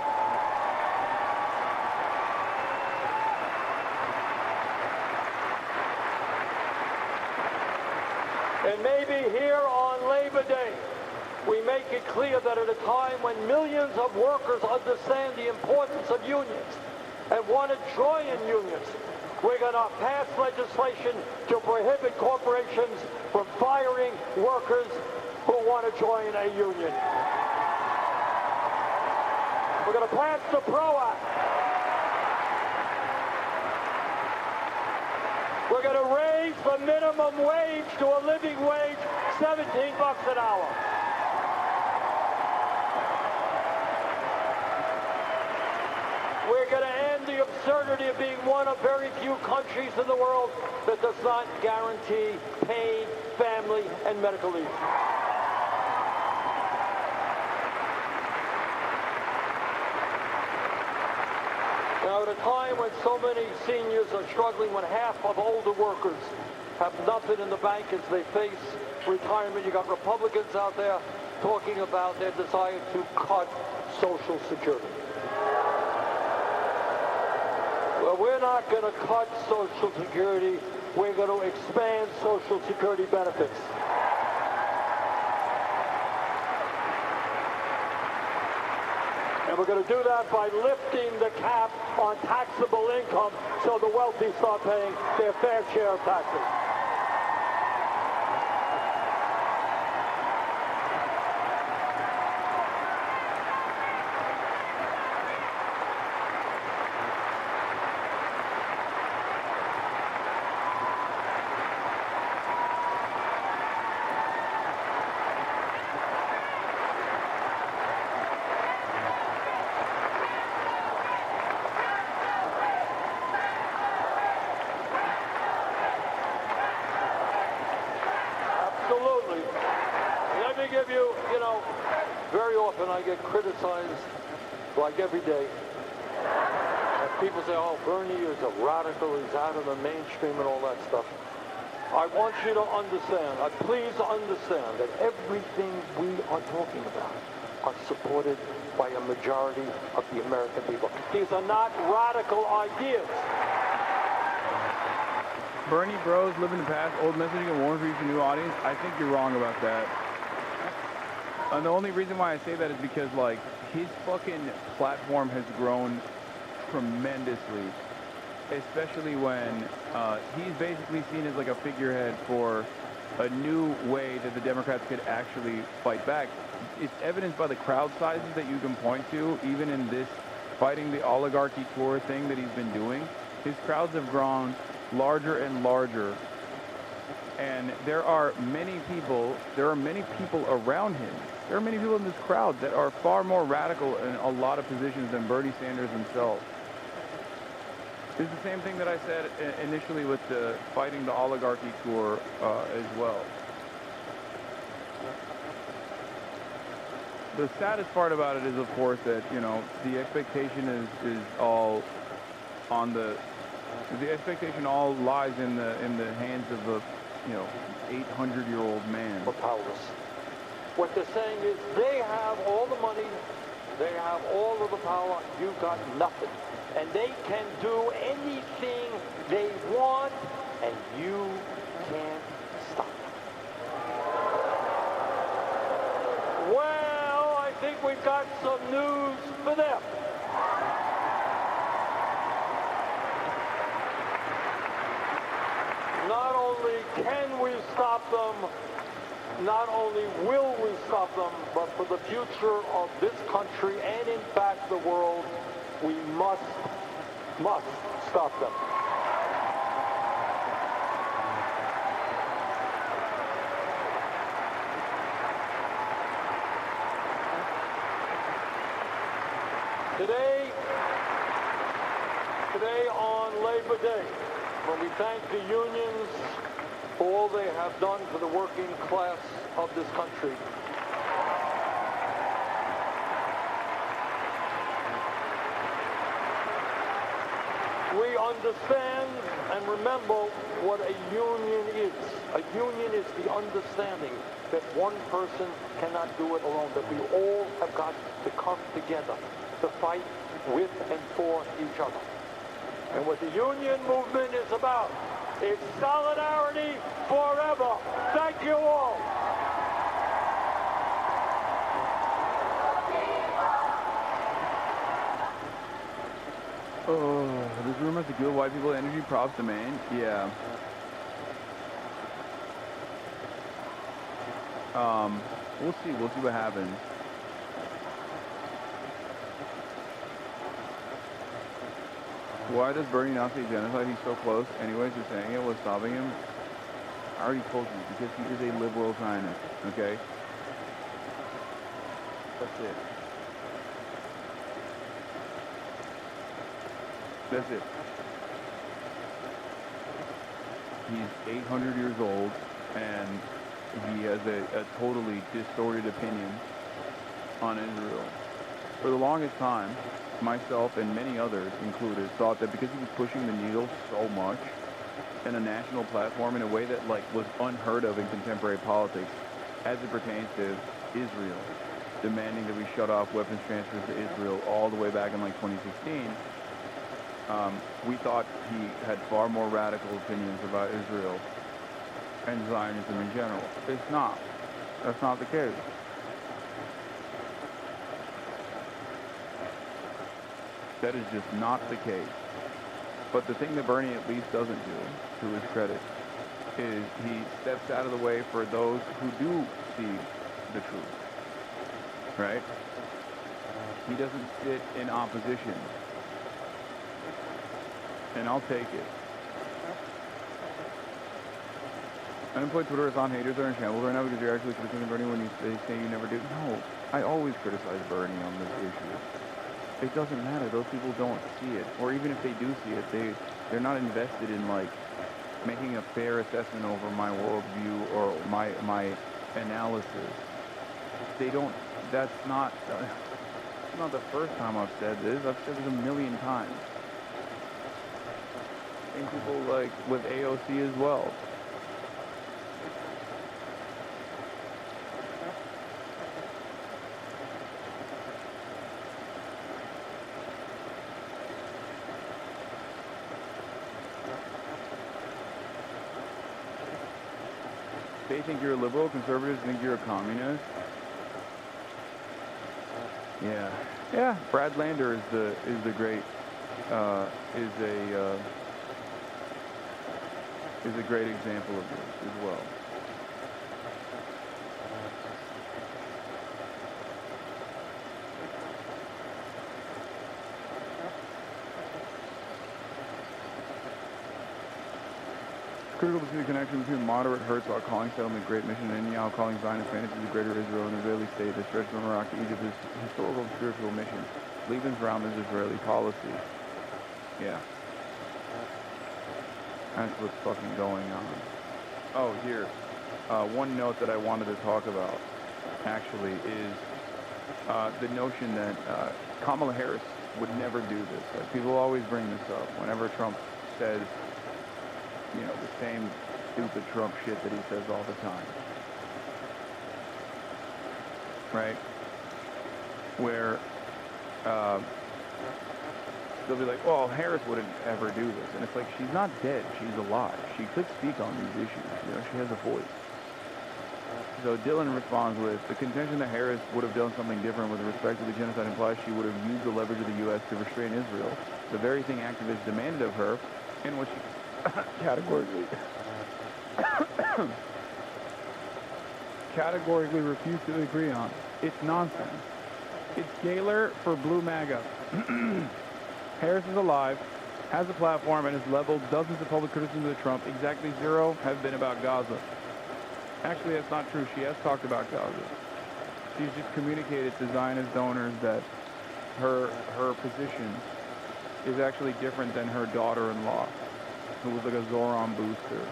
And maybe here on Labor Day, we make it clear that at a time when millions of workers understand the importance of unions and want to join in unions, we're going to pass legislation to prohibit corporations from firing workers who want to join a union. We're going to pass the PRO Act. We're going to raise the minimum wage to a living wage, $17 an hour. We're going to end the absurdity of being one of very few countries in the world that does not guarantee paid family and medical leave. Now, at a time when so many seniors are struggling, when half of older workers have nothing in the bank as they face retirement, you got Republicans out there talking about their desire to cut Social Security. Well, we're not going to cut Social Security. We're going to expand Social Security benefits. And we're going to do that by lifting the cap on taxable income so the wealthy start paying their fair share of taxes. Very often I get criticized, like every day. And people say, oh, Bernie is a radical, he's out of the mainstream and all that stuff. I want you to understand, please understand that everything we are talking about are supported by a majority of the American people. These are not radical ideas. Bernie bros live in the past, old messaging and warm for you for new audience. I think you're wrong about that. And the only reason why I say that is because, like, his fucking platform has grown tremendously, especially when he's basically seen as like a figurehead for a new way that the Democrats could actually fight back. It's evidenced by the crowd sizes that you can point to, even in this fighting the oligarchy tour thing that he's been doing. His crowds have grown larger and larger. And there are many people around him. There are many people in this crowd that are far more radical in a lot of positions than Bernie Sanders himself. It's the same thing that I said initially with the fighting the oligarchy tour as well. The saddest part about it is, of course, that, you know, the expectation is all on the expectation all lies in the hands of the, you know, 800-year-old man. We're powerless. What they're saying is they have all the money, they have all of the power, you've got nothing. And they can do anything they want, and you can't stop them. Well, I think we've got some news for them. Not only can we stop them, not only will we stop them, but for the future of this country and in fact the world, we must stop them. Today on Labor Day, when we thank the unions for all they have done for the working class of this country, understands and remember what a union is. A union is the understanding that one person cannot do it alone, that we all have got to come together to fight with and for each other. And what the union movement is about is solidarity forever. Thank you all. Oh, this room has the good white people energy props domain. Yeah. We'll see what happens. Why does Bernie not say genocide? He's so close. Anyways, you're saying it. What's stopping him? I already told you, because he is a liberal Zionist, okay? That's it. That's it. He's 800 years old, and he has a totally distorted opinion on Israel. For the longest time, myself and many others included thought that because he was pushing the needle so much in a national platform in a way that was unheard of in contemporary politics as it pertains to Israel, demanding that we shut off weapons transfers to Israel all the way back in 2016, we thought he had far more radical opinions about Israel and Zionism in general. It's not. That's not the case. That is just not the case. But the thing that Bernie at least doesn't do, to his credit, is he steps out of the way for those who do see the truth. Right? He doesn't sit in opposition. And I'll take it. Unemployed Twitter is on. Haters are in shambles right now because you're actually criticizing Bernie when they say you never did. No, I always criticize Bernie on this issue. It doesn't matter. Those people don't see it. Or even if they do see it, they're not invested in making a fair assessment over my worldview or my analysis. They don't. That's not the first time I've said this. I've said this a million times. And people with AOC as well. They think you're a liberal, conservatives think you're a communist. Yeah. Yeah, Brad Lander is a great example of this as well. It's critical to see the connection between moderate Herzog calling settlement great mission and Netanyahu calling Zionist fantasy the greater Israel and Israeli state that stretches from Iraq to Egypt is historical and spiritual mission. Lebensraum is Israeli policy. Yeah. That's what's fucking going on. Oh, here. One note that I wanted to talk about, actually, is the notion that Kamala Harris would never do this. People always bring this up whenever Trump says, the same stupid Trump shit that he says all the time. Right? Where they'll be like, well, Harris wouldn't ever do this. And it's like, she's not dead. She's alive. She could speak on these issues. She has a voice. So Dylan responds with, the contention that Harris would have done something different with respect to the genocide implies she would have used the leverage of the U.S. to restrain Israel, the very thing activists demanded of her, and what she categorically refused to agree on. It's nonsense. It's Gaylor for Blue MAGA. Harris is alive, has a platform, and has leveled dozens of public criticisms of Trump. Exactly zero have been about Gaza. Actually, that's not true. She has talked about Gaza. She's just communicated to Zionist donors that her position is actually different than her daughter-in-law, who was like a Zoran booster.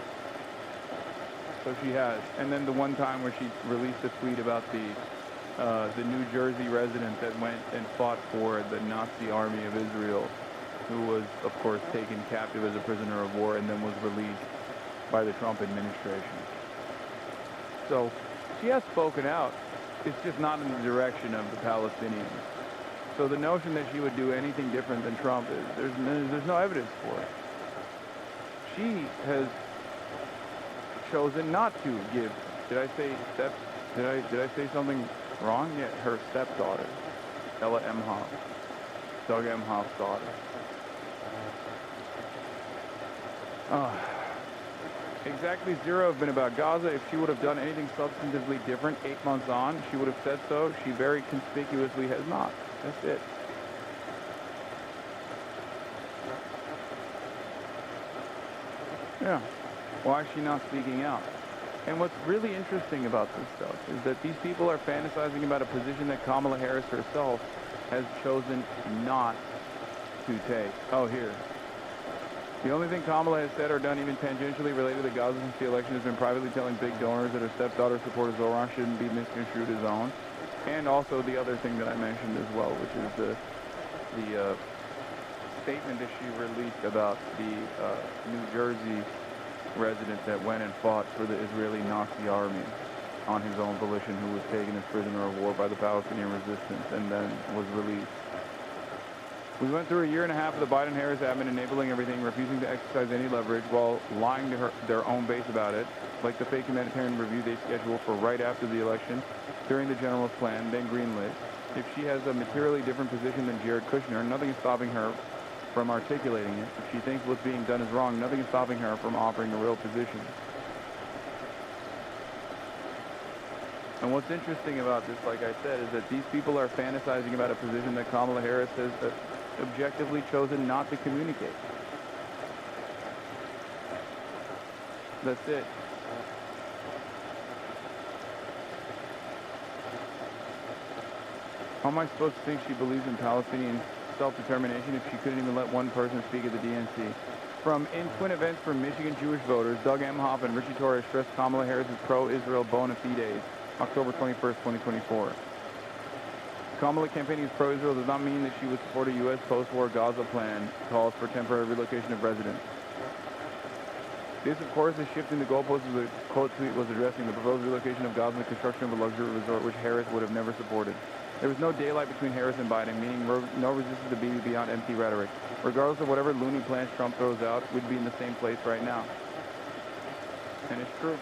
So she has. And then the one time where she released a tweet about the New Jersey resident that went and fought for the Nazi army of Israel who was, of course, taken captive as a prisoner of war and then was released by the Trump administration. So she has spoken out. It's just not in the direction of the Palestinians. So the notion that she would do anything different than Trump is, there's no evidence for it. She has chosen not to give. Did I say something wrong? Yeah, her stepdaughter, Ella Emhoff, Doug Emhoff's daughter. Exactly zero have been about Gaza. If she would have done anything substantively different 8 months on, she would have said so. She very conspicuously has not. That's it. Yeah. Why is she not speaking out? And what's really interesting about this stuff is that these people are fantasizing about a position that Kamala Harris herself has chosen not to take. Oh, here. The only thing Kamala has said or done even tangentially related to Gaza since the election has been privately telling big donors that her stepdaughter supporter Zoran shouldn't be misconstrued as own. And also the other thing that I mentioned as well, which is the statement that she released about the New Jersey resident that went and fought for the Israeli Nazi army on his own volition, who was taken as prisoner of war by the Palestinian resistance and then was released. We went through a year and a half of the Biden-Harris admin enabling everything, refusing to exercise any leverage while lying to their own base about it, like the fake humanitarian review they scheduled for right after the election, during the general's plan, then greenlit. If she has a materially different position than Jared Kushner, nothing is stopping her from articulating it. If she thinks what's being done is wrong, nothing is stopping her from offering a real position. And what's interesting about this, like I said, is that these people are fantasizing about a position that Kamala Harris has objectively chosen not to communicate. That's it. How am I supposed to think she believes in Palestinian self-determination if she couldn't even let one person speak at the DNC? From in twin events for Michigan Jewish voters, Doug Emhoff and Richie Torres stressed Kamala Harris' pro-Israel bona fides, October 21st, 2024. Kamala campaigning as pro-Israel does not mean that she would support a U.S. post-war Gaza plan calls for temporary relocation of residents. This, of course, is shifting the goalposts as the quote tweet was addressing the proposed relocation of Gaza and the construction of a luxury resort, which Harris would have never supported. There was no daylight between Harris and Biden, meaning no resistance to be beyond empty rhetoric. Regardless of whatever loony plans Trump throws out, we'd be in the same place right now. And it's true.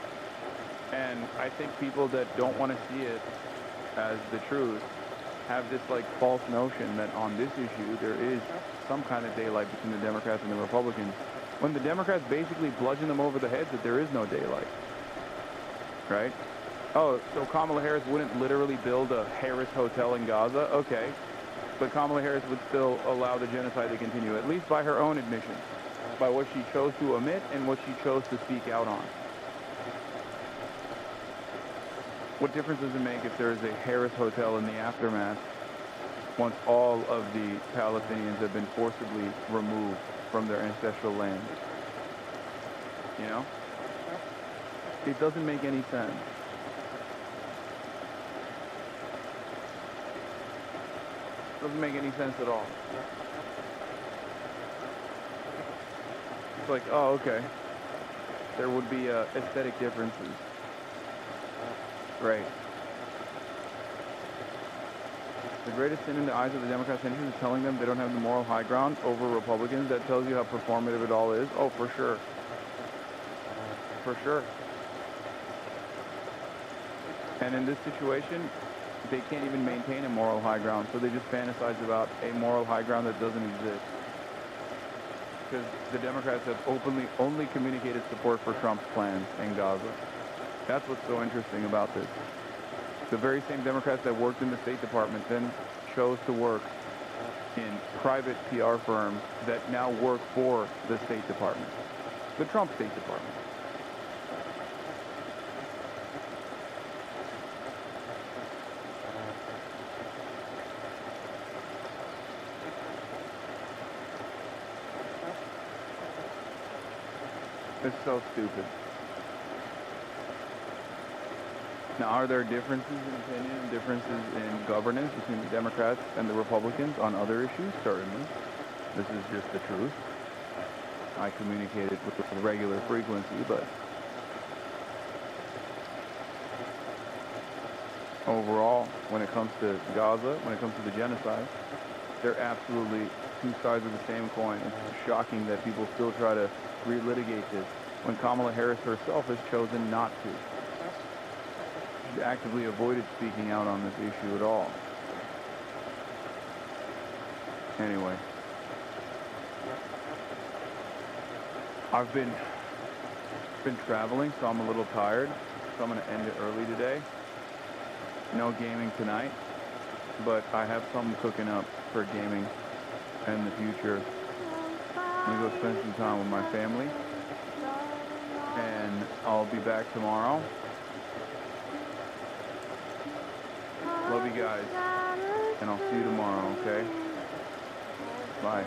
And I think people that don't want to see it as the truth have this like false notion that on this issue there is some kind of daylight between the Democrats and the Republicans, when the Democrats basically bludgeon them over the heads that there is no daylight. Right? Oh, so Kamala Harris wouldn't literally build a Harris hotel in Gaza? Okay. But Kamala Harris would still allow the genocide to continue, at least by her own admission, by what she chose to omit and what she chose to speak out on. What difference does it make if there is a Harris hotel in the aftermath once all of the Palestinians have been forcibly removed from their ancestral land? You know? It doesn't make any sense. It doesn't make any sense at all. It's like, oh, okay. There would be aesthetic differences. Right. The greatest sin in the eyes of the Democrats is telling them they don't have the moral high ground over Republicans. That tells you how performative it all is. Oh, for sure. For sure. And in this situation, they can't even maintain a moral high ground, so they just fantasize about a moral high ground that doesn't exist. Because the Democrats have openly only communicated support for Trump's plans in Gaza. That's what's so interesting about this. The very same Democrats that worked in the State Department then chose to work in private PR firms that now work for the State Department, the Trump State Department. It's so stupid. Now, are there differences in opinion and differences in governance between the Democrats and the Republicans on other issues? Certainly. This is just the truth. I communicate it with regular frequency, but overall, when it comes to Gaza, when it comes to the genocide, they're absolutely two sides of the same coin. It's shocking that people still try to relitigate this when Kamala Harris herself has chosen not to. She's actively avoided speaking out on this issue at all. Anyway, I've been traveling, so I'm a little tired, so I'm going to end it early today. No gaming tonight, but I have something cooking up for gaming in the future. I'm going to go spend some time with my family, and I'll be back tomorrow. Love you guys, and I'll see you tomorrow, okay? Bye.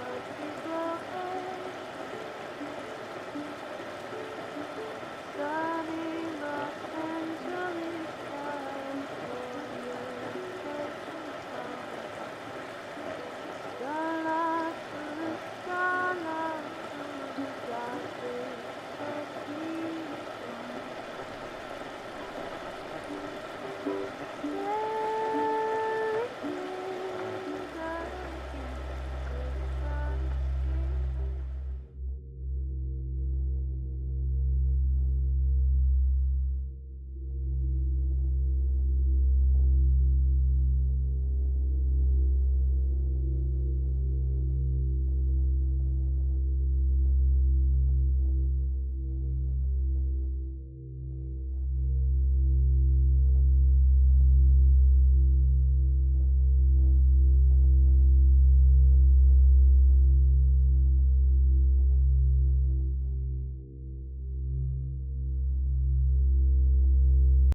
Yeah.